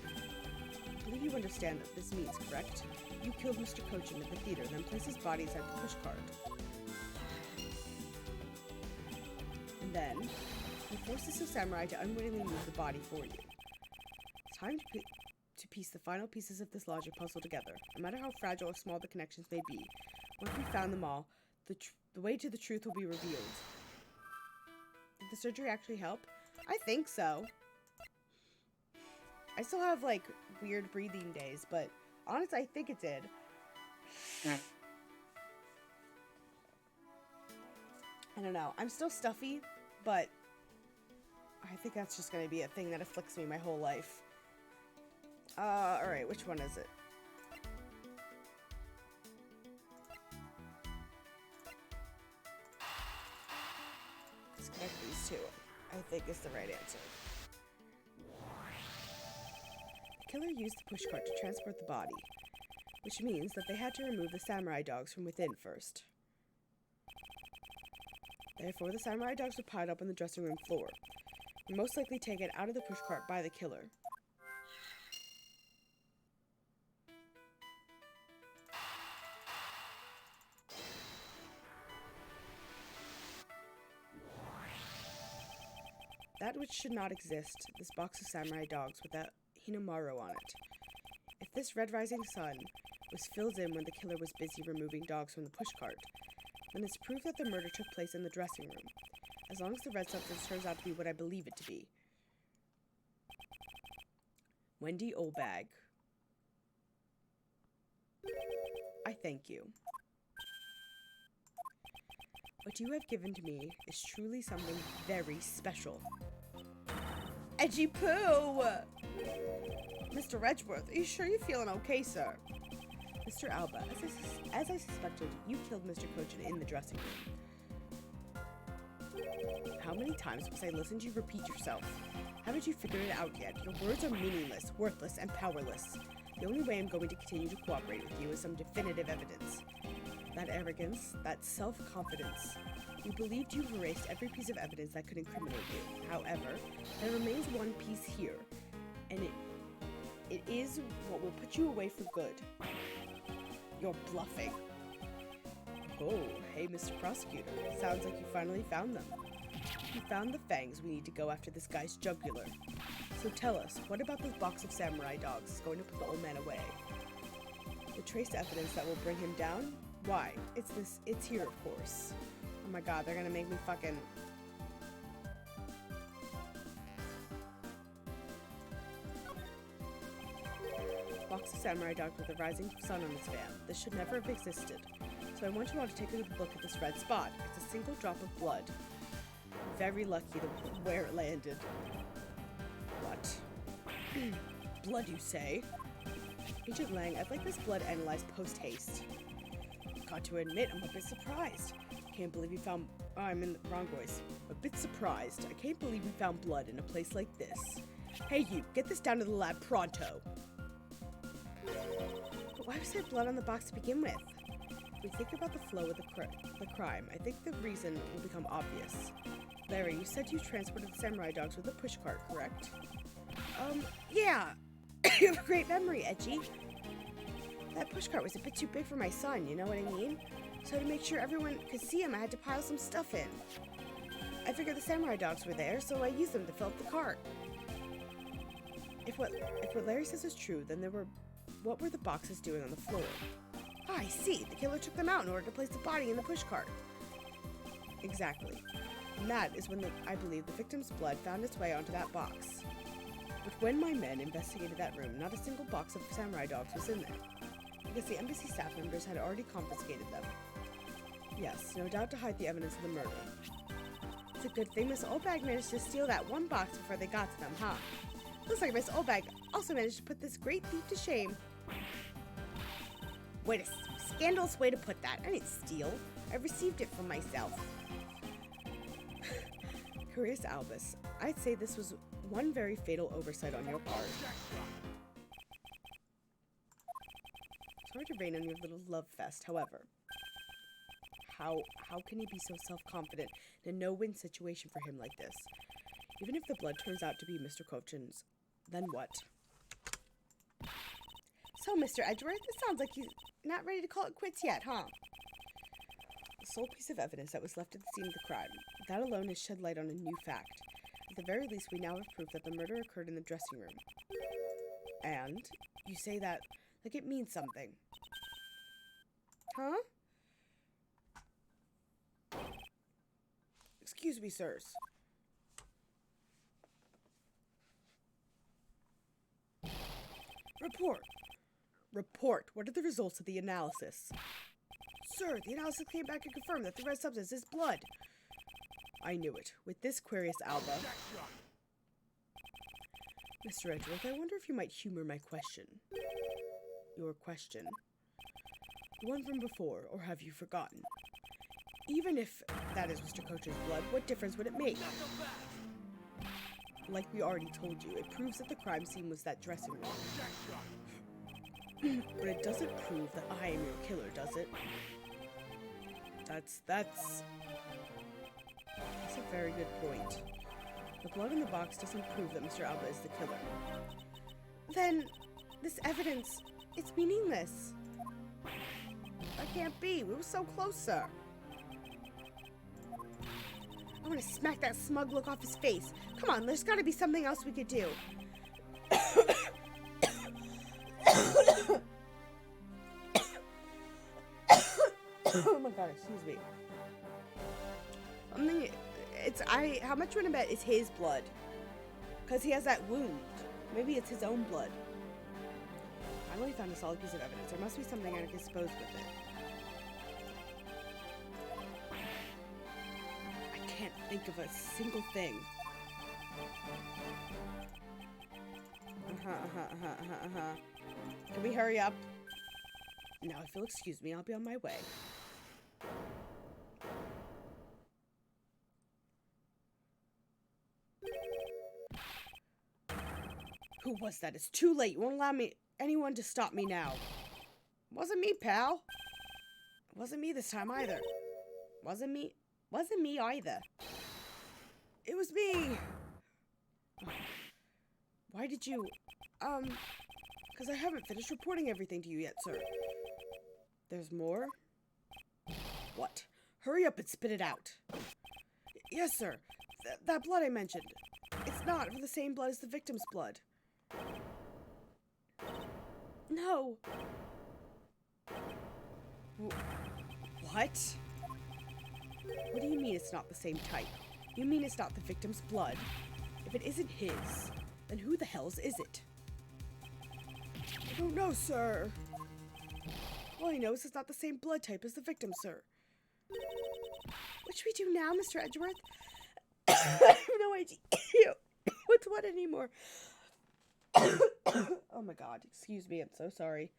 I believe you understand what this means, correct? You killed Mr. Kojin at the theater, then placed his body inside the pushcart. And then, you forced the samurai to unwittingly move the body for you. It's time to piece the final pieces of this logic puzzle together. No matter how fragile or small the connections may be, once we found them all, the way to the truth will be revealed. Did the surgery actually help? I think so. I still have, like, weird breathing days, but honestly, I think it did. I don't know. I'm still stuffy, but I think that's just going to be a thing that afflicts me my whole life. Alright, which one is it? Disconnect these two, I think is the right answer. The killer used the pushcart to transport the body, which means that they had to remove the samurai dogs from within first. Therefore, the samurai dogs were piled up on the dressing room floor, and most likely taken out of the pushcart by the killer. That which should not exist, this box of samurai dogs with a Hinamaru on it. If this red rising sun was filled in when the killer was busy removing dogs from the pushcart, then it's proof that the murder took place in the dressing room, as long as the red substance turns out to be what I believe it to be. Wendy Olbag. I thank you. What you have given to me is truly something very special. Edgy poo! Mr. Edgeworth, are you sure you're feeling okay, sir? Mr. Alba, as I suspected, you killed Mr. Cochin in the dressing room. How many times must I listen to you repeat yourself? Haven't you figured it out yet? Your words are meaningless, worthless, and powerless. The only way I'm going to continue to cooperate with you is some definitive evidence. That arrogance, that self-confidence. You believed you've erased every piece of evidence that could incriminate you. However, there remains one piece here, and it is what will put you away for good. You're bluffing. Oh, hey, Mr. Prosecutor. Sounds like you finally found them. You found the fangs we need to go after this guy's jugular. So tell us, what about this box of samurai dogs is going to put the old man away? The trace evidence that will bring him down? Why? It's here, of course. Oh my god, they're gonna make me fucking... Box of samurai dogs with a rising sun on its van. This should never have existed. So I want you all to take a look at this red spot. It's a single drop of blood. Very lucky where it landed. What? Blood, you say? Agent Lang, I'd like this blood analyzed post-haste. Got to admit, I'm a bit surprised. Can't believe you found... Oh, I'm in the wrong voice. A bit surprised. I can't believe we found blood in a place like this. Hey, you, get this down to the lab pronto. But why was there blood on the box to begin with? If we think about the flow of the crime, I think the reason will become obvious. Larry, you said you transported the samurai dogs with a pushcart, correct? Yeah. You have a great memory, Edgy. That pushcart was a bit too big for my son, you know what I mean? So to make sure everyone could see him, I had to pile some stuff in. I figured the samurai dogs were there, so I used them to fill up the cart. If what Larry says is true, then what were the boxes doing on the floor? Ah, I see. The killer took them out in order to place the body in the pushcart. Exactly. And that is when I believe the victim's blood found its way onto that box. But when my men investigated that room, not a single box of samurai dogs was in there, because the embassy staff members had already confiscated them. Yes, no doubt to hide the evidence of the murder. It's a good thing Miss Olbag managed to steal that one box before they got to them, huh? Looks like Miss Olbag also managed to put this great thief to shame. Wait, a scandalous way to put that. I didn't steal. I received it from myself. Curious Albus, I'd say this was one very fatal oversight on your part. Sorry to rain on your little love fest, however. How can he be so self-confident in a no-win situation for him like this? Even if the blood turns out to be Mr. Cochin's, then what? So, Mr. Edgeworth, it sounds like he's not ready to call it quits yet, huh? The sole piece of evidence that was left at the scene of the crime. That alone has shed light on a new fact. At the very least, we now have proof that the murder occurred in the dressing room. And you say that like it means something. Huh? Excuse me, sirs. Report. Report. What are the results of the analysis? Sir, the analysis came back and confirmed that the red substance is blood. I knew it. With this, Quarius Alba. Mr. Edgeworth, I wonder if you might humor my question. Your question? The one from before, or have you forgotten? Even if that is Mr. Cochin's blood, what difference would it make? Like we already told you, it proves that the crime scene was that dressing room. But it doesn't prove that I am your killer, does it? That's a very good point. The blood in the box doesn't prove that Mr. Alba is the killer. Then, this evidence, it's meaningless. That can't be. We were so close, sir. want to smack that smug look off his face. Come on, there's got to be something else we could do. Oh my god, excuse me. How much would I bet it's his blood? Because he has that wound. Maybe it's his own blood. I finally found a solid piece of evidence. There must be something I can dispose with it. I can't think of a single thing. Can we hurry up? Now, if you'll excuse me, I'll be on my way. Who was that? It's too late. You won't allow anyone to stop me now. Wasn't me, pal. Wasn't me this time either. Wasn't me either. It was me. Why did you... Because I haven't finished reporting everything to you yet, sir. There's more? What? Hurry up and spit it out. Yes, sir. That blood I mentioned. It's not the same blood as the victim's blood. No. What? What do you mean it's not the same type? You mean it's not the victim's blood? If it isn't his, then who the hell's is it? I don't know, sir. All I know is it's not the same blood type as the victim, sir. What should we do now, Mr. Edgeworth? I have no idea what's what anymore. Oh my god, excuse me, I'm so sorry.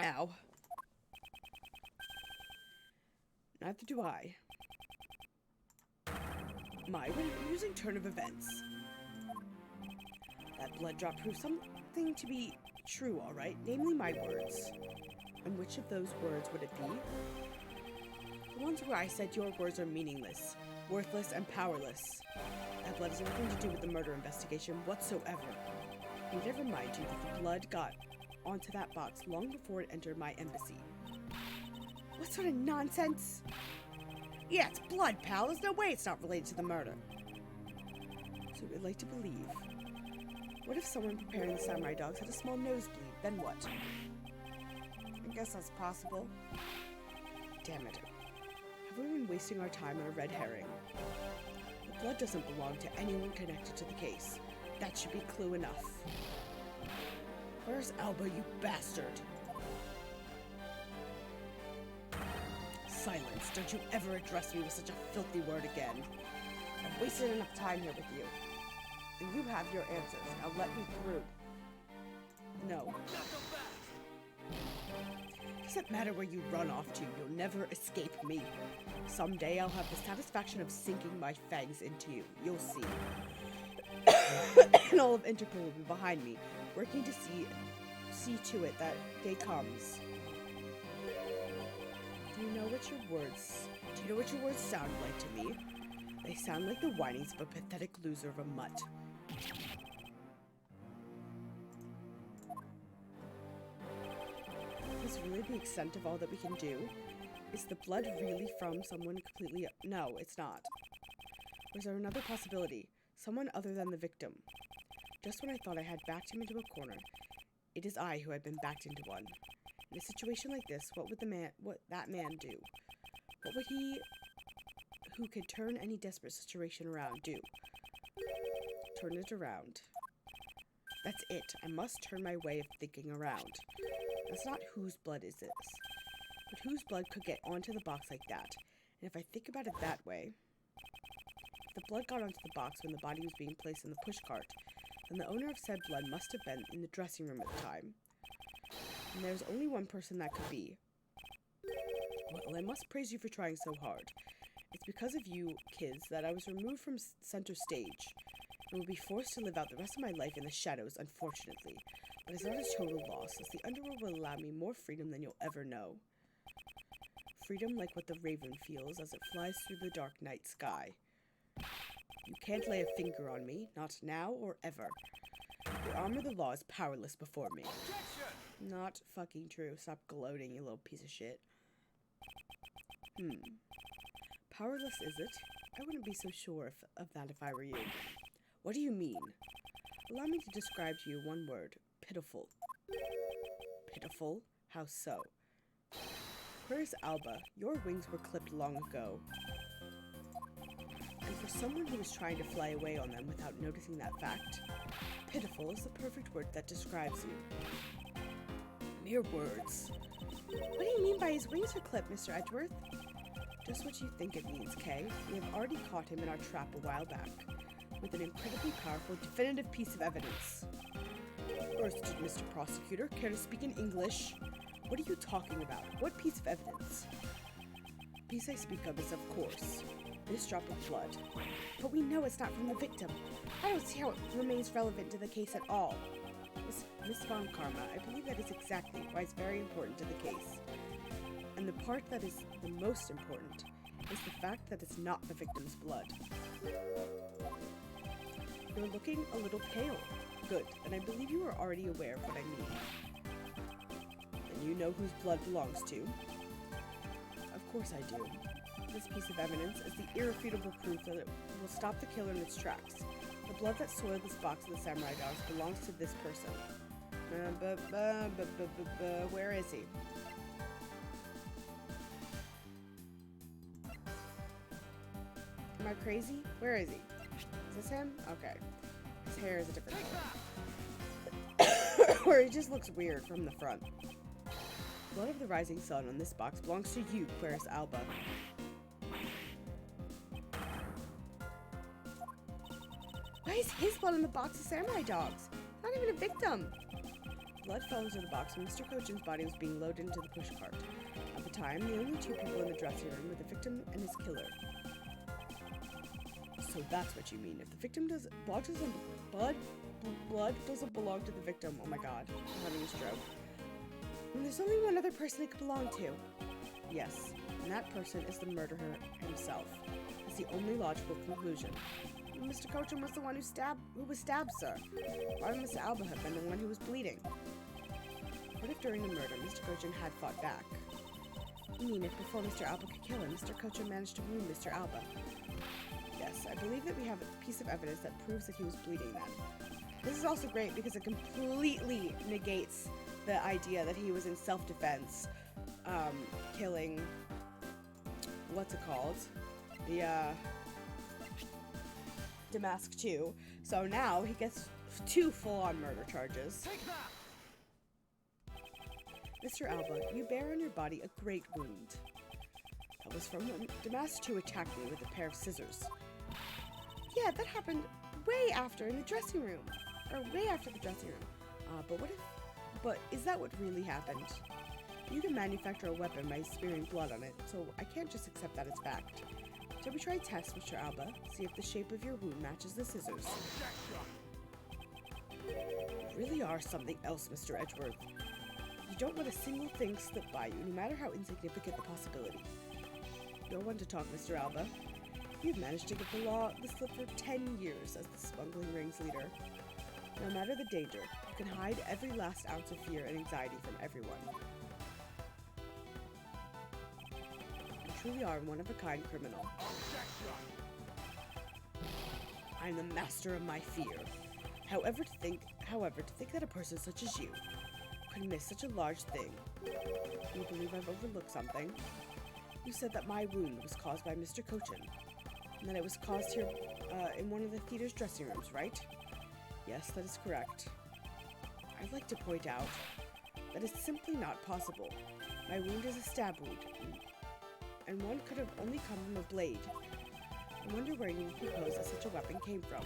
Ow. Neither do I. What an amusing turn of events. That blood drop proves something to be true, alright? Namely my words. And which of those words would it be? The ones where I said your words are meaningless, worthless, and powerless. That blood has nothing to do with the murder investigation whatsoever. You never mind you that the blood got onto that box long before it entered my embassy. What sort of nonsense? Yeah, it's blood, pal. There's no way it's not related to the murder. So we'd like to believe. What if someone preparing the samurai dogs had a small nosebleed? Then what? I guess that's possible. Damn it. Have we been wasting our time on a red herring? The blood doesn't belong to anyone connected to the case. That should be clue enough. Where's Alba, you bastard? Silence. Don't you ever address me with such a filthy word again. I've wasted enough time here with you. And you have your answers. Now let me through. No. Doesn't matter where you run off to, you'll never escape me. Someday I'll have the satisfaction of sinking my fangs into you. You'll see. And all of Interpol will be behind me, working to see to it that day comes. Do you know what your words sound like to me? They sound like the whinings of a pathetic loser of a mutt. Is this really the extent of all that we can do? Is the blood really from someone completely... No, it's not. Or is there another possibility? Someone other than the victim. Just when I thought I had backed him into a corner, it is I who had been backed into one. In a situation like this, what would that man do? What would he, who could turn any desperate situation around, do? Turn it around. That's it. I must turn my way of thinking around. That's not whose blood is this, but whose blood could get onto the box like that. And if I think about it that way, if the blood got onto the box when the body was being placed in the pushcart, then the owner of said blood must have been in the dressing room at the time. And there's only one person that could be. Well, I must praise you for trying so hard. It's because of you kids that I was removed from center stage and will be forced to live out the rest of my life in the shadows, unfortunately. But it's not a total loss, as the underworld will allow me more freedom than you'll ever know. Freedom like what the raven feels as it flies through the dark night sky. You can't lay a finger on me, not now or ever. The arm of the law is powerless before me. Objection! Not fucking true. Stop gloating, you little piece of shit. Powerless, is it? I wouldn't be so sure of that if I were you. What do you mean? Allow me to describe to you one word. Pitiful. Pitiful? How so? Where's Alba? Your wings were clipped long ago. And for someone who was trying to fly away on them without noticing that fact, pitiful is the perfect word that describes you. Mere words. What do you mean by his wings are clipped, Mr. Edgeworth? Just what you think it means, Kay. We have already caught him in our trap a while back, with an incredibly powerful, definitive piece of evidence. First, Mr. Prosecutor, care to speak in English? What are you talking about? What piece of evidence? The piece I speak of is, of course, this drop of blood. But we know it's not from the victim. I don't see how it remains relevant to the case at all. Miss Von Karma, I believe that is exactly why it's very important to the case. And the part that is the most important is the fact that it's not the victim's blood. You're looking a little pale. Good, and I believe you are already aware of what I mean. And you know whose blood belongs to? Of course I do. This piece of evidence is the irrefutable proof that it will stop the killer in its tracks. The blood that soiled this box of the samurai dogs belongs to this person. Where is he? Am I crazy? Where is he? Is this him? Okay. His hair is a different color. Or he just looks weird from the front. Blood of the rising sun on this box belongs to you, Querus Alba. Why is his blood on the box of samurai dogs? Not even a victim. Blood fell into the box when Mr. Kojin's body was being loaded into the pushcart. At the time, the only two people in the dressing room were the victim and his killer. So that's what you mean. If the victim blood doesn't belong to the victim. Oh my god, I'm having a stroke. And there's only one other person it could belong to. Yes, and that person is the murderer himself. It's the only logical conclusion. Mr. Kojin was the one who was stabbed, sir. Why would Mr. Alba have been the one who was bleeding? What if during the murder, Mr. Kojin had fought back? You mean if before Mr. Alba could kill him, Mr. Kojin managed to wound Mr. Alba? Yes, I believe that we have a piece of evidence that proves that he was bleeding then. This is also great because it completely negates the idea that he was in self-defense, killing, what's it called? The, Damask 2. So now he gets 2 full-on murder charges. Mr. Alba, you bear on your body a great wound. That was from when Damask 2 attacked me with a pair of scissors. Yeah, that happened way after in the dressing room. Or way after the dressing room. But is that what really happened? You can manufacture a weapon by smearing blood on it, so I can't just accept that as fact. Shall we try a test, Mr. Alba? See if the shape of your wound matches the scissors. You really are something else, Mr. Edgeworth. You don't let a single thing slip by you, no matter how insignificant the possibility. No one to talk, Mr. Alba. You've managed to get the law the slip for 10 years as the smuggling ring's leader. No matter the danger, you can hide every last ounce of fear and anxiety from everyone. You truly are one of a kind criminal. I am the master of my fear. However, to think that a person such as you could miss such a large thing. Do you believe I've overlooked something? You said that my wound was caused by Mr. Kojin, and that it was caused here in one of the theater's dressing rooms, right? Yes, that is correct. I'd like to point out that it's simply not possible. My wound is a stab wound, and one could have only come from a blade. I wonder where you would propose that such a weapon came from.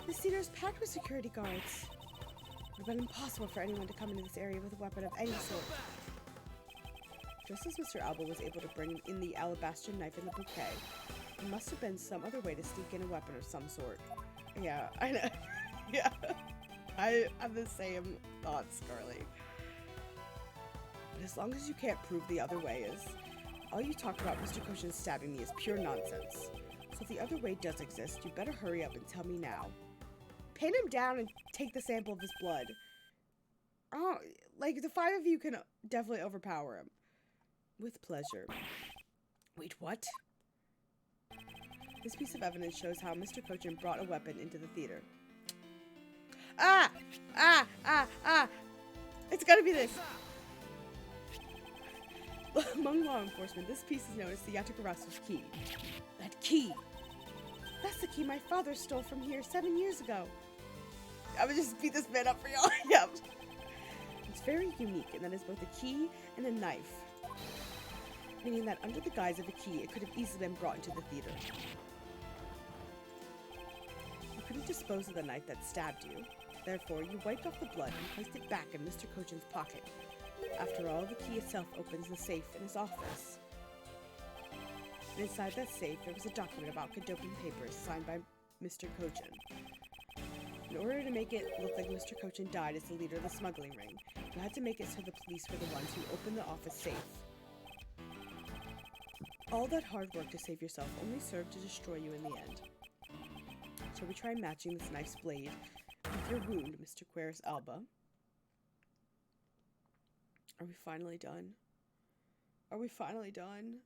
This theater is packed with security guards. It would have been impossible for anyone to come into this area with a weapon of any sort. Just as Mr. Alba was able to bring in the alabaster knife in the bouquet, there must have been some other way to sneak in a weapon of some sort. Yeah, I know. Yeah. I have the same thoughts, Carly. But as long as you can't prove the other way is, all you talk about Mr. Kojin stabbing me is pure nonsense. So if the other way does exist, you better hurry up and tell me now. Pin him down and take the sample of his blood. Oh, like, the 5 of you can definitely overpower him. With pleasure. Wait, what? This piece of evidence shows how Mr. Cochin brought a weapon into the theater. Ah! Ah! Ah! Ah! It's gotta be this! Among law enforcement, this piece is known as the Yatagarasu's key. That key! That's the key my father stole from here 7 years ago. I'm gonna just beat this man up for y'all. Yep. It's very unique in that it's both a key and a knife. Meaning that under the guise of a key, it could have easily been brought into the theater. You couldn't dispose of the knife that stabbed you. Therefore, you wiped off the blood and placed it back in Mr. Cochin's pocket. After all, the key itself opens the safe in his office. And inside that safe, there was a document about Kodokan papers signed by Mr. Cochin. In order to make it look like Mr. Cochin died as the leader of the smuggling ring, you had to make it so the police were the ones who opened the office safe. All that hard work to save yourself only served to destroy you in the end. Shall we try matching this knife's blade with your wound, Mr. Querus Alba? Are we finally done? Are we finally done?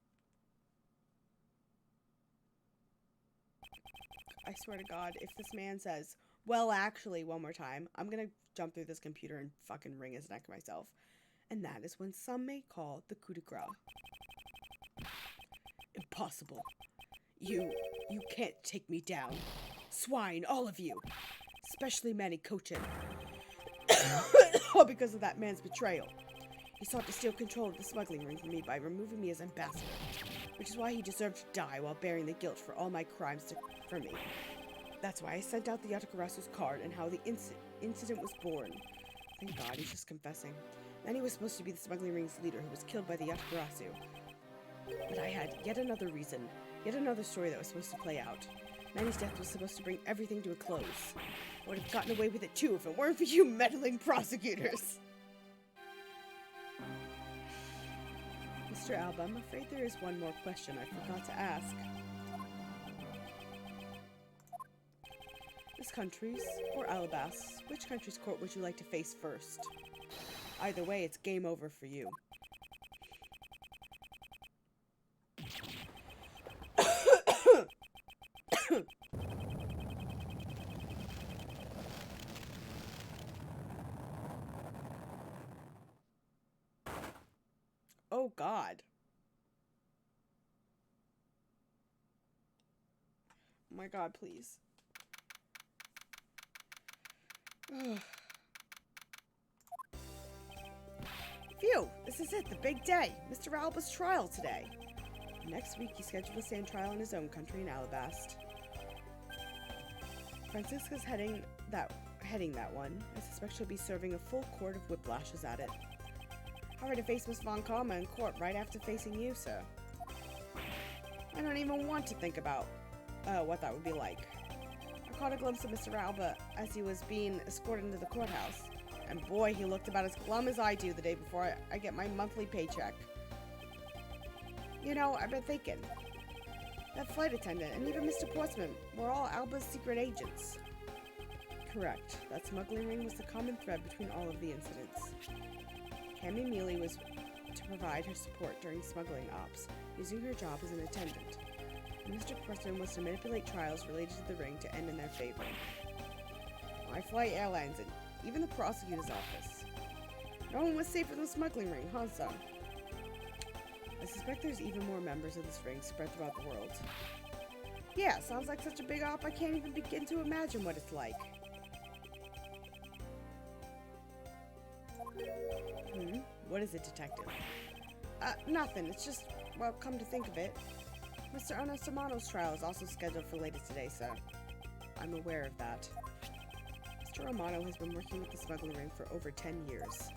I swear to God, if this man says, well, actually, one more time, I'm gonna jump through this computer and fucking wring his neck myself. And that is when some may call the coup de grace. Impossible. You can't take me down. Swine, all of you. Especially Manny Cochin. All because of that man's betrayal. He sought to steal control of the smuggling ring from me by removing me as ambassador, which is why he deserved to die while bearing the guilt for all my crimes for me. That's why I sent out the Yatakarasu's card and how the incident was born. Thank God he's just confessing. Manny was supposed to be the smuggling ring's leader who was killed by the Yatakarasu. But I had yet another reason, yet another story that was supposed to play out. Manny's death was supposed to bring everything to a close. I would have gotten away with it too if it weren't for you meddling prosecutors. Mr. Alba, I'm afraid there is one more question I forgot to ask. This country's or Alabast's, which country's court would you like to face first? Either way, it's game over for you. Oh God. Oh my God, please. Phew, this is it, the big day. Mr. Alba's trial today. Next week, he's scheduled to stand trial in his own country in Alabast. Francisca's heading that one. I suspect she'll be serving a full court of whiplashes at it. How are to face Miss Von Karma in court right after facing you, sir? I don't even want to think about what that would be like. I caught a glimpse of Mr. Alba as he was being escorted into the courthouse. And boy, he looked about as glum as I do the day before I get my monthly paycheck. You know, I've been thinking. That flight attendant and even Mr. Portsman were all Alba's secret agents. Correct. That smuggling ring was the common thread between all of the incidents. Cammy Mealy was to provide her support during smuggling ops, using her job as an attendant. And Mr. Portsman was to manipulate trials related to the ring to end in their favor. I fly airlines and even the prosecutor's office. No one was safe from the smuggling ring, huh, son? I suspect there's even more members of this ring spread throughout the world. Yeah, sounds like such a big op I can't even begin to imagine what it's like. What is it, detective? Nothing. It's just, well, come to think of it, Mr. Ernesto Amano's trial is also scheduled for later today, sir. I'm aware of that. Mr. Amano has been working with the smuggling ring for over 10 years.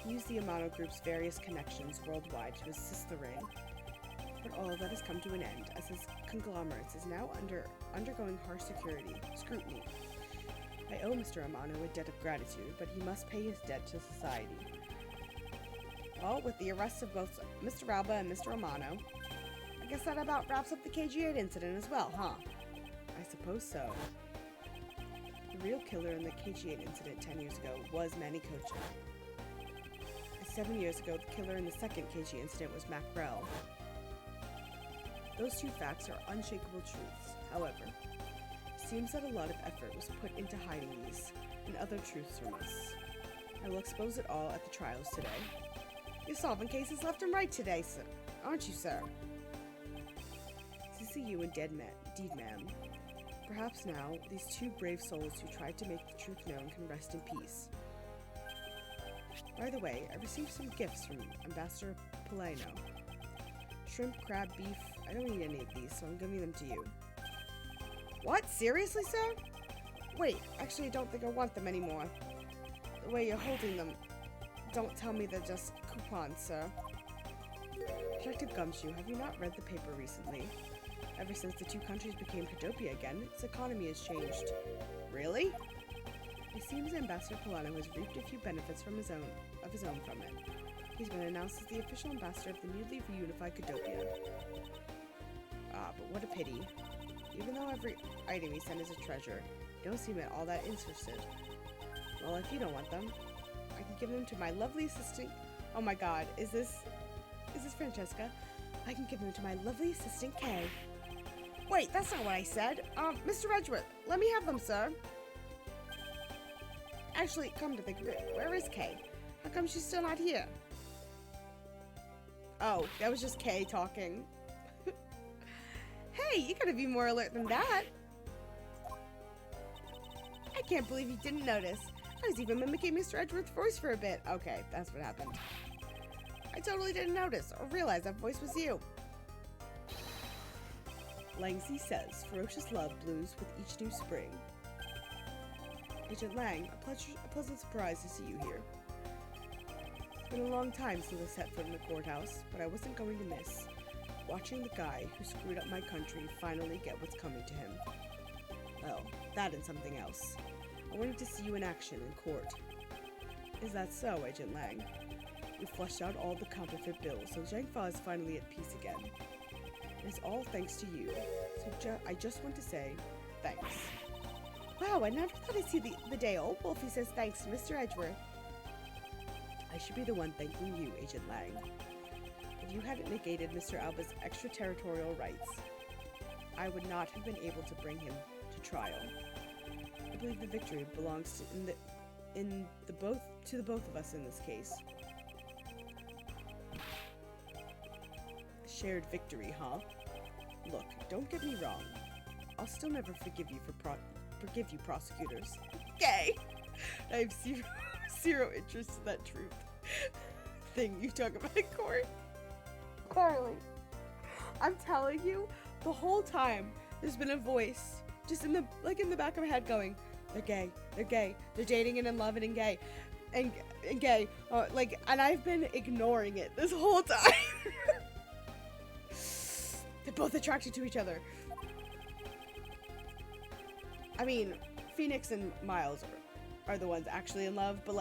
He used the Amano Group's various connections worldwide to assist the ring. But all of that has come to an end, as his conglomerates is now undergoing harsh scrutiny. I owe Mr. Amano a debt of gratitude, but he must pay his debt to society. Well, with the arrests of both Mr. Alba and Mr. Amano, I guess that about wraps up the KG8 incident as well, huh? I suppose so. The real killer in the KG8 incident 10 years ago was Manny Cochin. I 7 years ago, the killer in the second KG incident was Macrel. Those two facts are unshakable truths. However, it seems that a lot of effort was put into hiding these and other truths from us. I will expose it all at the trials today. You're solving cases left and right today, sir. Aren't you, sir? CCU and Deed Man. Perhaps now, these two brave souls who tried to make the truth known can rest in peace. By the way, I received some gifts from Ambassador Polino. Shrimp, crab, beef. I don't eat any of these, so I'm giving them to you. What? Seriously, sir? Wait, actually, I don't think I want them anymore. The way you're holding them. Don't tell me they're just coupons, sir. Detective Gumshoe, have you not read the paper recently? Ever since the two countries became Cardopia again, its economy has changed. Really? It seems Ambassador Polano has reaped a few benefits from his own from it. He's been announced as the official ambassador of the newly reunified Cardopia. Ah, but what a pity. Even though every item he sent is a treasure, you don't seem at all that interested. Well, if you don't want them, I can give them to my lovely assistant. Oh my god, is this Francesca? I can give them to my lovely assistant, Kay. Wait, that's not what I said. Mr. Edgeworth, let me have them, sir. Actually, come to think of it, where is Kay? How come she's still not here? Oh, that was just Kay talking. Hey, you gotta be more alert than that. I can't believe you didn't notice. I was even mimicking Mr. Edgeworth's voice for a bit. Okay, that's what happened. I totally didn't notice or realize that voice was you. Langsy says, ferocious love blooms with each new spring. Agent Lang, a pleasant surprise to see you here. It's been a long time since I set foot in the courthouse, but I wasn't going to miss watching the guy who screwed up my country finally get what's coming to him. Well, that and something else. I wanted to see you in action in court. Is that so, Agent Lang? We flushed out all the counterfeit bills, so Zhang Fa is finally at peace again. And it's all thanks to you. So I just want to say, thanks. Wow, I never thought I'd see the day old Wolfie says thanks to Mr. Edgeworth. I should be the one thanking you, Agent Lang. If you hadn't negated Mr. Alba's extraterritorial rights, I would not have been able to bring him to trial. I believe the victory belongs to the both of us in this case. Shared victory, huh? Look, don't get me wrong. I'll still never forgive you prosecutors. Gay! I have zero interest in that truth thing you talk about in court. Carly, I'm telling you, the whole time there's been a voice just in the back of my head going, they're gay, they're dating and in love and gay, and gay, and I've been ignoring it this whole time. They're both attracted to each other. I mean, Phoenix and Miles are the ones actually in love, but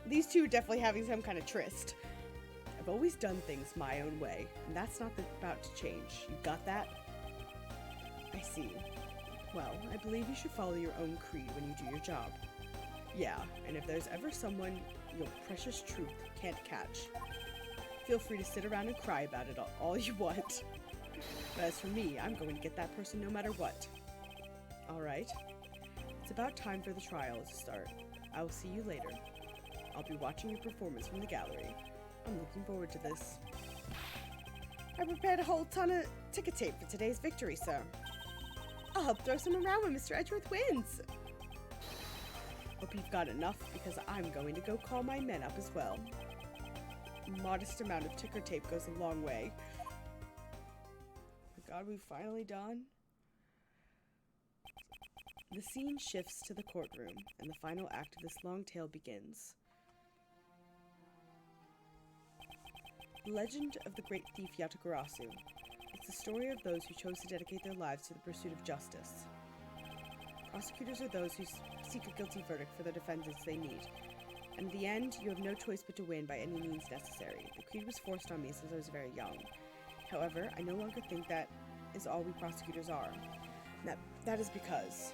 these two are definitely having some kind of tryst. I've always done things my own way, and that's not about to change. You got that? I see. Well, I believe you should follow your own creed when you do your job. Yeah, and if there's ever someone your precious truth can't catch, feel free to sit around and cry about it all you want. But as for me, I'm going to get that person no matter what. Alright. It's about time for the trial to start. I will see you later. I'll be watching your performance from the gallery. I'm looking forward to this. I prepared a whole ton of ticket tape for today's victory, sir. I'll help throw some around when Mr. Edgeworth wins. Hope you've got enough, because I'm going to go call my men up as well. A modest amount of ticker tape goes a long way. Oh my god, we've finally done. The scene shifts to the courtroom, and the final act of this long tale begins. The legend of the great thief Yatagarasu. It's the story of those who chose to dedicate their lives to the pursuit of justice. Prosecutors are those who seek a guilty verdict for the defendants they need. And in the end, you have no choice but to win by any means necessary. The creed was forced on me since I was very young. However, I no longer think that is all we prosecutors are. That is because...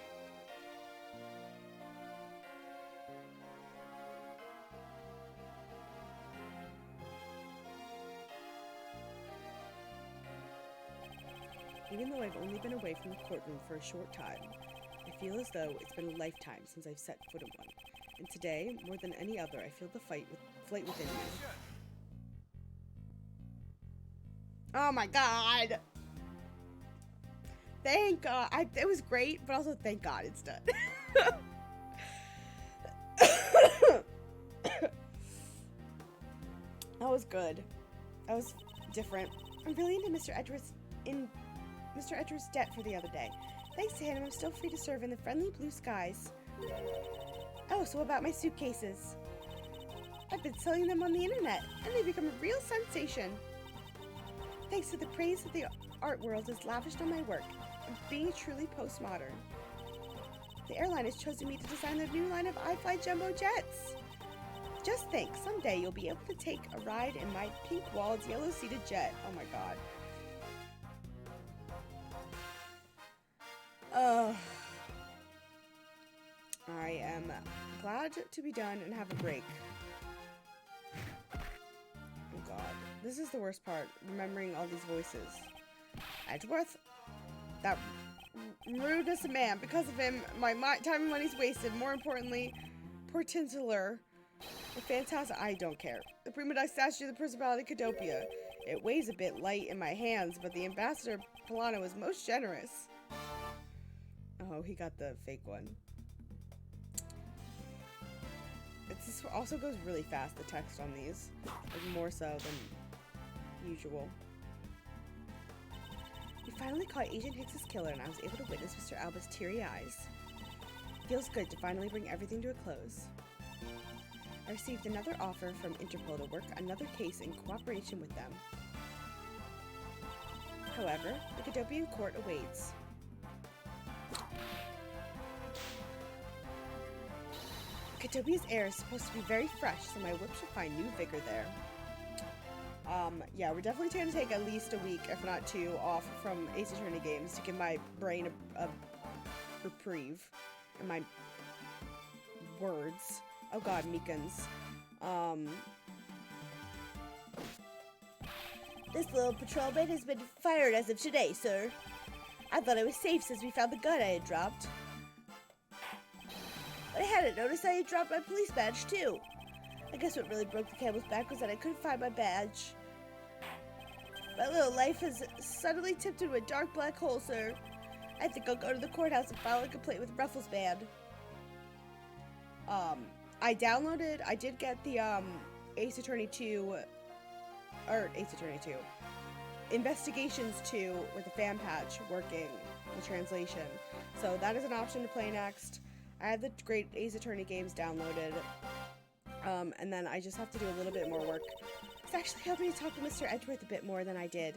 Even though I've only been away from the courtroom for a short time, I feel as though it's been a lifetime since I've set foot in one. And today, more than any other, I feel the flight within me. Oh my god! Thank God. It was great, but also thank God it's done. That was good. That was different. I'm really into Mr. Edgeworth's debt for the other day. Thanks to him, I'm still free to serve in the friendly blue skies. Oh, so about my suitcases? I've been selling them on the internet, and they've become a real sensation. Thanks to the praise that the art world has lavished on my work, I'm being truly postmodern. The airline has chosen me to design their new line of iFly jumbo jets. Just think, someday you'll be able to take a ride in my pink-walled, yellow-seated jet. Oh my god. I am glad to be done and have a break. Oh god. This is the worst part, remembering all these voices. Edgeworth? That rudeness of man. Because of him, my time and money's wasted. More importantly, poor Tinseler. The Phantasm, I don't care. The Prima Dye statue of the Principality of Cadopia. It weighs a bit light in my hands, but the Ambassador Polano is most generous. Oh, he got the fake one. This also goes really fast, the text on these. Like more so than usual. We finally caught Agent Hicks's killer, and I was able to witness Mr. Alba's teary eyes. Feels good to finally bring everything to a close. I received another offer from Interpol to work another case in cooperation with them. However, the Cadopian court awaits. Cadopia's air is supposed to be very fresh, so my whip should find new vigor there. Yeah, we're definitely going to take at least a week, if not two, off from Ace Attorney games to give my brain a reprieve. And my words. Oh god, Meekins. This little patrolman has been fired as of today, sir. I thought I was safe since we found the gun I had dropped. But I hadn't noticed I had dropped my police badge, too. I guess what really broke the camel's back was that I couldn't find my badge. My little life has suddenly tipped into a dark black hole, sir. I think I'll go to the courthouse and file a complaint with Ruffles Band. I did get the, Ace Attorney 2, or Ace Attorney 2, Investigations 2 with the fan patch working, the translation. So that is an option to play next. I have the great Ace Attorney games downloaded, and then I just have to do a little bit more work. It's actually helped me talk to Mr. Edgeworth a bit more than I did.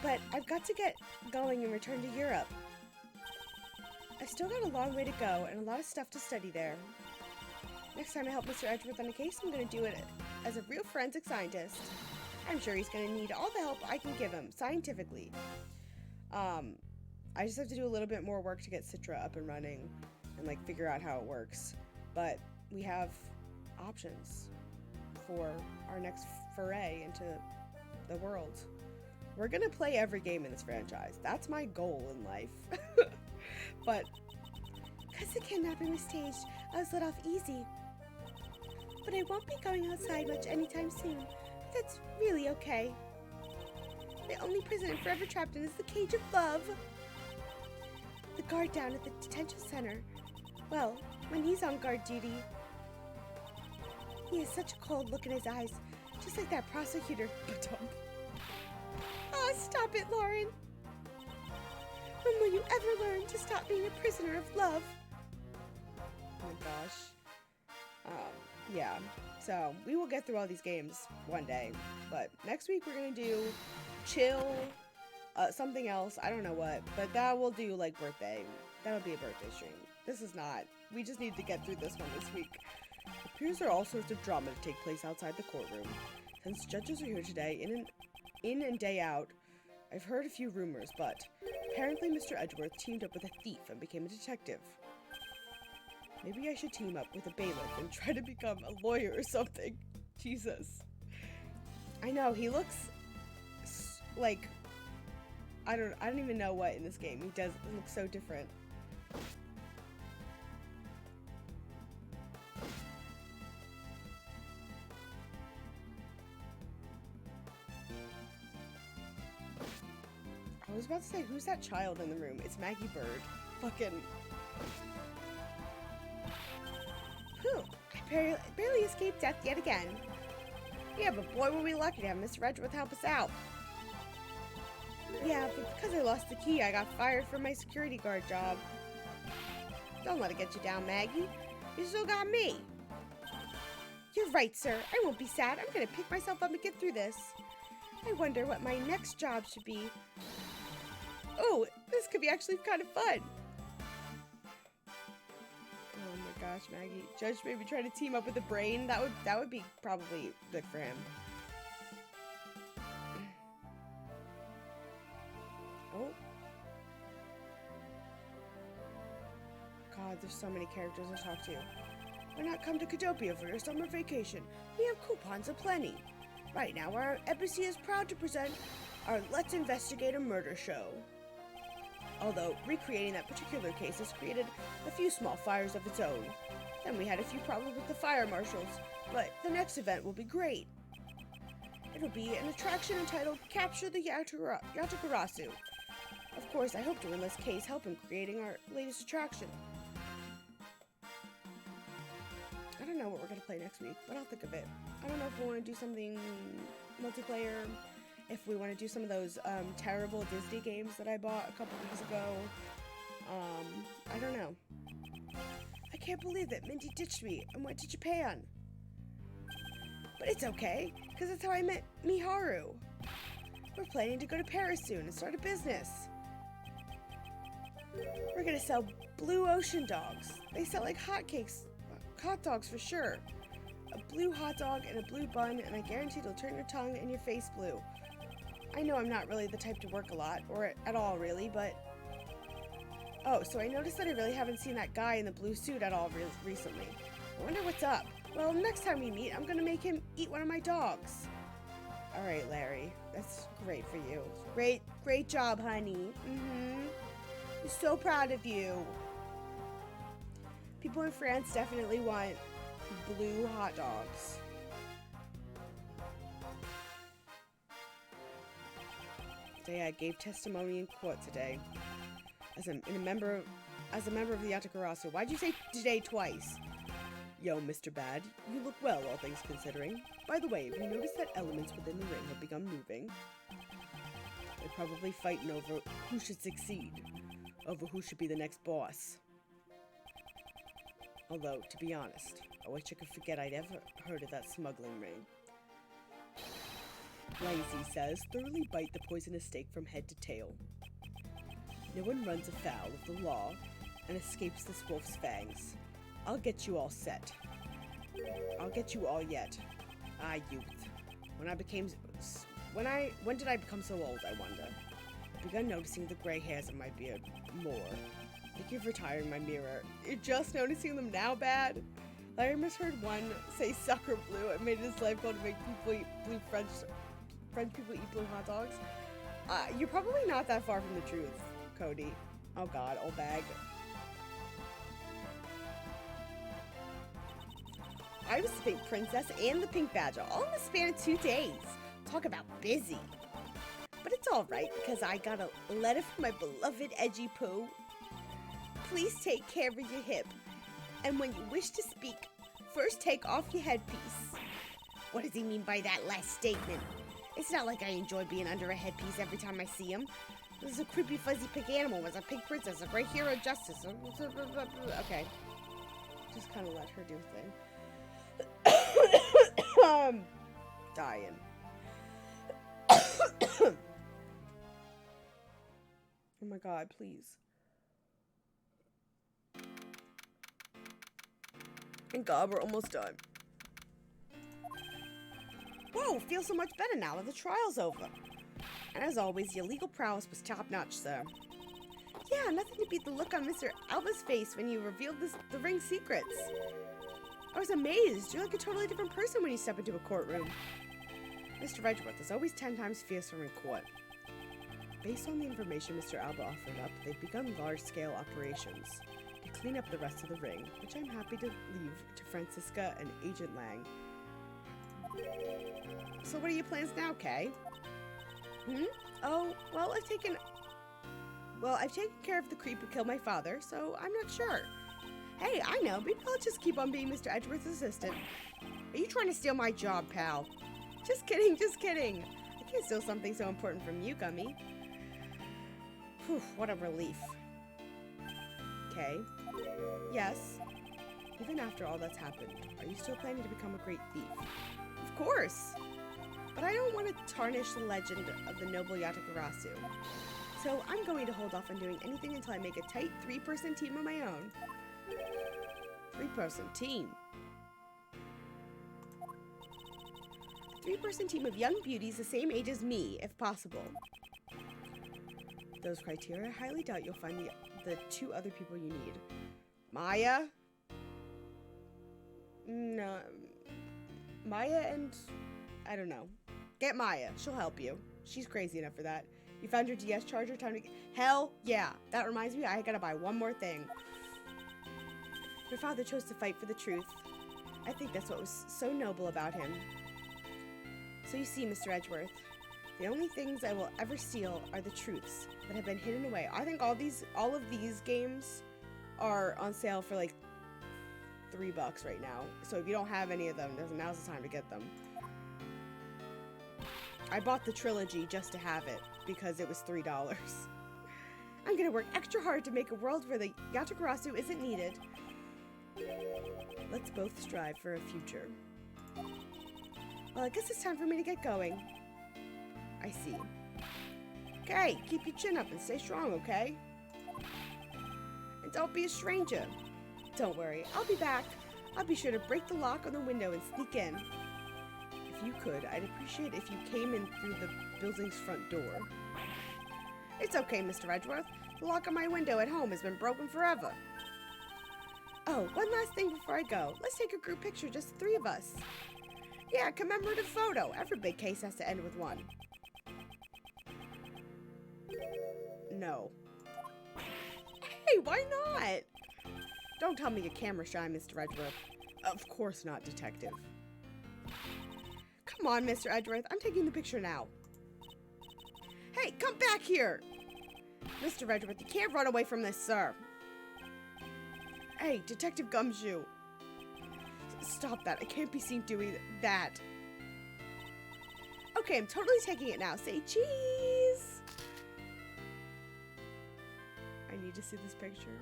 But I've got to get going and return to Europe. I've still got a long way to go and a lot of stuff to study there. Next time I help Mr. Edgeworth on a case, I'm going to do it as a real forensic scientist. I'm sure he's going to need all the help I can give him, scientifically. I just have to do a little bit more work to get Citra up and running and, like, figure out how it works. But we have options for our next foray into the world. We're going to play every game in this franchise. That's my goal in life. But because the kidnapping was staged, I was let off easy. But I won't be going outside much anytime soon. That's really okay. The only prison I'm forever trapped in is the cage of love. The guard down at the detention center, well, when he's on guard duty, he has such a cold look in his eyes, just like that prosecutor. Oh, stop it, Lauren. When will you ever learn to stop being a prisoner of love? Oh my gosh. Yeah. So, we will get through all these games one day. But next week we're going to do chill, something else. I don't know what. But that will do, like, birthday. That'll be a birthday stream. This is not. We just need to get through this one this week. It appears there are all sorts of drama to take place outside the courtroom. Since judges are here today, in and day out, I've heard a few rumors, but apparently Mr. Edgeworth teamed up with a thief and became a detective. Maybe I should team up with a bailiff and try to become a lawyer or something. Jesus. I know, he looks like I don't even know what in this game. He does look so different. I was about to say, who's that child in the room? It's Maggie Bird. Fucking. Whew. I barely escaped death yet again. Yeah, but boy, were we lucky to have Mr. Edgeworth help us out. Yeah, but because I lost the key, I got fired from my security guard job. Don't let it get you down, Maggie. You still got me. You're right, sir. I won't be sad. I'm gonna pick myself up and get through this. I wonder what my next job should be. Oh, this could be actually kind of fun. Oh my gosh, Maggie. Judge maybe try to team up with the brain. That would be probably good for him. Oh. God, there's so many characters to talk to. Why not come to Cadopia for your summer vacation? We have coupons aplenty. Right now, our embassy is proud to present our Let's Investigate a Murder show. Although, recreating that particular case has created a few small fires of its own. Then we had a few problems with the fire marshals, but the next event will be great. It'll be an attraction entitled Capture the Yatagarasu. Of course, I hope to win this case, help in creating our latest attraction. I don't know what we're going to play next week, but I'll think of it. I don't know if we want to do something multiplayer, if we want to do some of those terrible Disney games that I bought a couple weeks ago. I don't know. I can't believe that Mindy ditched me and went to Japan. But it's okay, because that's how I met Miharu. We're planning to go to Paris soon and start a business. We're going to sell Blue Ocean dogs. They sell like hotcakes. Hot dogs for sure. A blue hot dog and a blue bun, and I guarantee it'll turn your tongue and your face blue. I know I'm not really the type to work a lot, or at all really, but... Oh, so I noticed that I really haven't seen that guy in the blue suit at all recently. I wonder what's up. Well, next time we meet, I'm gonna make him eat one of my dogs. Alright, Larry. That's great for you. Great job, honey. I'm so proud of you. People in France definitely want blue hot dogs. Today I gave testimony in court today as a member of the Yatagarasu. Why'd you say today twice? Yo, Mr. Bad, you look well, all things considering. By the way, have you noticed that elements within the ring have begun moving? They're probably fighting over who should succeed, over who should be the next boss. Although, to be honest, I wish I could forget I'd ever heard of that smuggling ring. Lazy says, thoroughly bite the poisonous snake from head to tail. No one runs afoul of the law and escapes this wolf's fangs. I'll get you all set. I'll get you all yet. Ah, youth. When did I become so old, I wonder? I've begun noticing the gray hairs in my beard more. Thank you for retiring my mirror. You're just noticing them now, Bad? Larry misheard one say sucker blue and made his life goal to make people eat blue French people eat blue hot dogs. You're probably not that far from the truth, Cody. Oh god, old bag. I was the Pink Princess and the Pink Badger, all in the span of 2 days. Talk about busy. But it's alright, because I got a letter from my beloved Edgy Poo. Please take care of your hip. And when you wish to speak, first take off your headpiece. What does he mean by that last statement? It's not like I enjoy being under a headpiece every time I see him. This is a creepy fuzzy pink animal, was a pink princess, a great hero of justice. Okay. Just kind of let her do her thing. Dying. Oh my god, please. Thank god, we're almost done. Whoa, feels so much better now that the trial's over. And as always, your legal prowess was top-notch, sir. Yeah, nothing to beat the look on Mr. Alba's face when you revealed the ring's secrets. I was amazed. You're like a totally different person when you step into a courtroom. Mr. Edgeworth is always 10 times fiercer in court. Based on the information Mr. Alba offered up, they've begun large-scale operations to clean up the rest of the ring, which I'm happy to leave to Francisca and Agent Lang. So what are your plans now, Kay? Oh, well, I've taken care of the creep who killed my father, so I'm not sure. Hey, I know, maybe I'll just keep on being Mr. Edgeworth's assistant. Are you trying to steal my job, pal? Just kidding, just kidding. I can't steal something so important from you, Gummy. Whew, what a relief. Kay? Yes? Even after all that's happened, are you still planning to become a great thief? Of course! But I don't want to tarnish the legend of the noble Yatagarasu. So I'm going to hold off on doing anything until I make a tight 3-person team of my own. 3-person team? A 3-person team of young beauties the same age as me, if possible. Those criteria, I highly doubt you'll find the 2 other people you need. Maya? No. Maya and... I don't know. Get Maya. She'll help you. She's crazy enough for that. You found your DS charger? Time to get... Hell yeah. That reminds me, I gotta buy one more thing. Your father chose to fight for the truth. I think that's what was so noble about him. So you see, Mr. Edgeworth, the only things I will ever steal are the truths that have been hidden away. I think all of these games are on sale for like $3 right now. So if you don't have any of them, now's the time to get them. I bought the trilogy just to have it because it was $3. I'm gonna work extra hard to make a world where the Yatagarasu isn't needed. Let's both strive for a future. Well, I guess it's time for me to get going. I see. Okay, keep your chin up and stay strong, okay? And don't be a stranger. Don't worry, I'll be back. I'll be sure to break the lock on the window and sneak in. If you could, I'd appreciate if you came in through the building's front door. It's okay, Mr. Edgeworth. The lock on my window at home has been broken forever. Oh, one last thing before I go. Let's take a group picture, just the 3 of us. Yeah, a commemorative photo. Every big case has to end with one. No. Hey, why not? Don't tell me you're camera shy, Mr. Edgeworth. Of course not, Detective. Come on, Mr. Edgeworth. I'm taking the picture now. Hey, come back here! Mr. Edgeworth, you can't run away from this, sir. Hey, Detective Gumshoe. Stop that. I can't be seen doing that. Okay, I'm totally taking it now. Say cheese! I need to see this picture.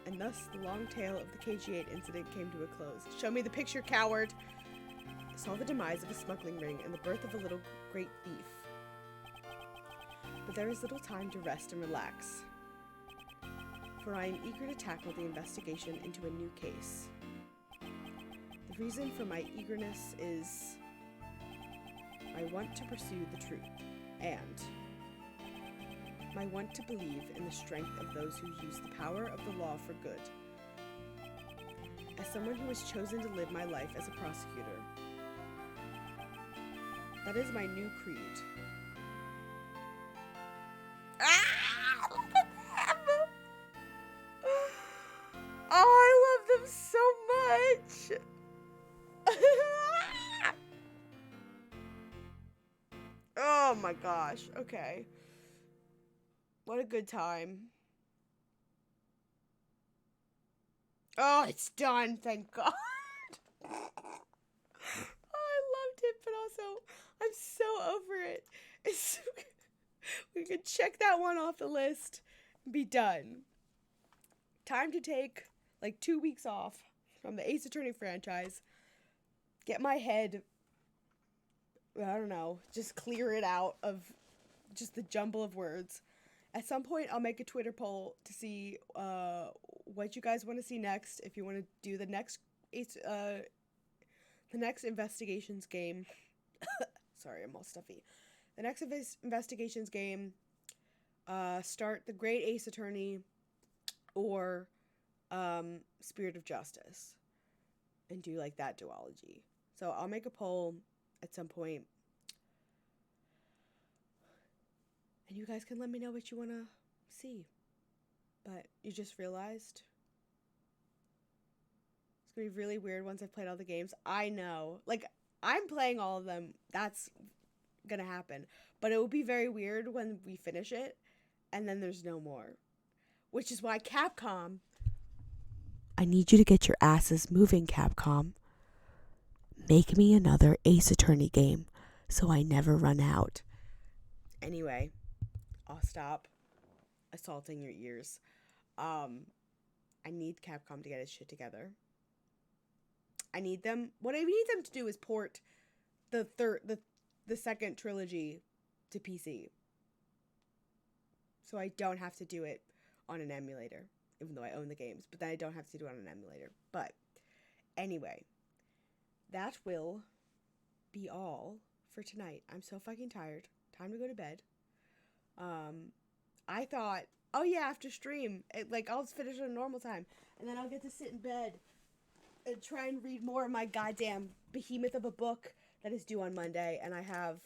And thus, the long tale of the KG-8 incident came to a close. Show me the picture, coward! Saw the demise of a smuggling ring and the birth of a little great thief. But there is little time to rest and relax, for I am eager to tackle the investigation into a new case. The reason for my eagerness is I want to pursue the truth, and I want to believe in the strength of those who use the power of the law for good. As someone who has chosen to live my life as a prosecutor, that is my new creed. Ah! Look at them! Oh, I love them so much! Oh my gosh, okay. What a good time. Oh, it's done, thank God. Oh, I loved it, but also, I'm so over it. We can check that one off the list and be done. Time to take like 2 weeks off from the Ace Attorney franchise. Get my head, I don't know, just clear it out of just the jumble of words. At some point, I'll make a Twitter poll to see what you guys want to see next. If you want to do the next investigations game. Sorry, I'm all stuffy. The next investigations game, start the Great Ace Attorney or Spirit of Justice, and do like that duology. So I'll make a poll at some point. And you guys can let me know what you want to see. But you just realized it's going to be really weird once I've played all the games. I know. Like, I'm playing all of them. That's going to happen. But it will be very weird when we finish it and then there's no more. Which is why Capcom, I need you to get your asses moving, Capcom. Make me another Ace Attorney game so I never run out. Anyway, I'll stop assaulting your ears. I need Capcom to get its shit together. I need them. What I need them to do is port the second trilogy to PC, so I don't have to do it on an emulator, even though I own the games. But then I don't have to do it on an emulator. But anyway, that will be all for tonight. I'm so fucking tired. Time to go to bed. I thought, oh yeah, after stream, I'll finish at a normal time, and then I'll get to sit in bed and try and read more of my goddamn behemoth of a book that is due on Monday, and I have,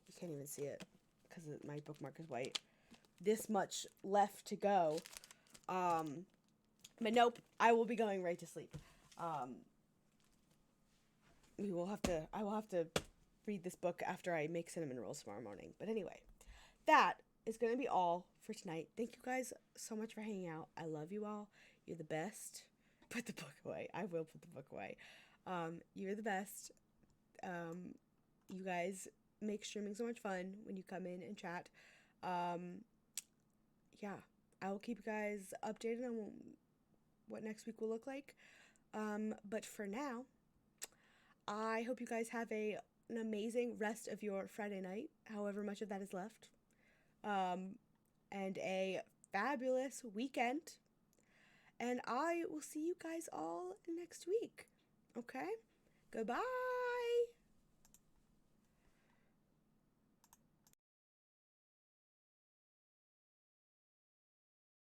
you can't even see it, because my bookmark is white, this much left to go, but nope, I will be going right to sleep. I will have to read this book after I make cinnamon rolls tomorrow morning, but anyway, that is going to be all for tonight. Thank you guys so much for hanging out. I love you all. You're the best. Put the book away. I will put the book away. You're the best. You guys make streaming so much fun when you come in and chat. Yeah, I will keep you guys updated on what next week will look like. But for now, I hope you guys have an amazing rest of your Friday night, however much of that is left. And a fabulous weekend. And I will see you guys all next week. Okay? Goodbye.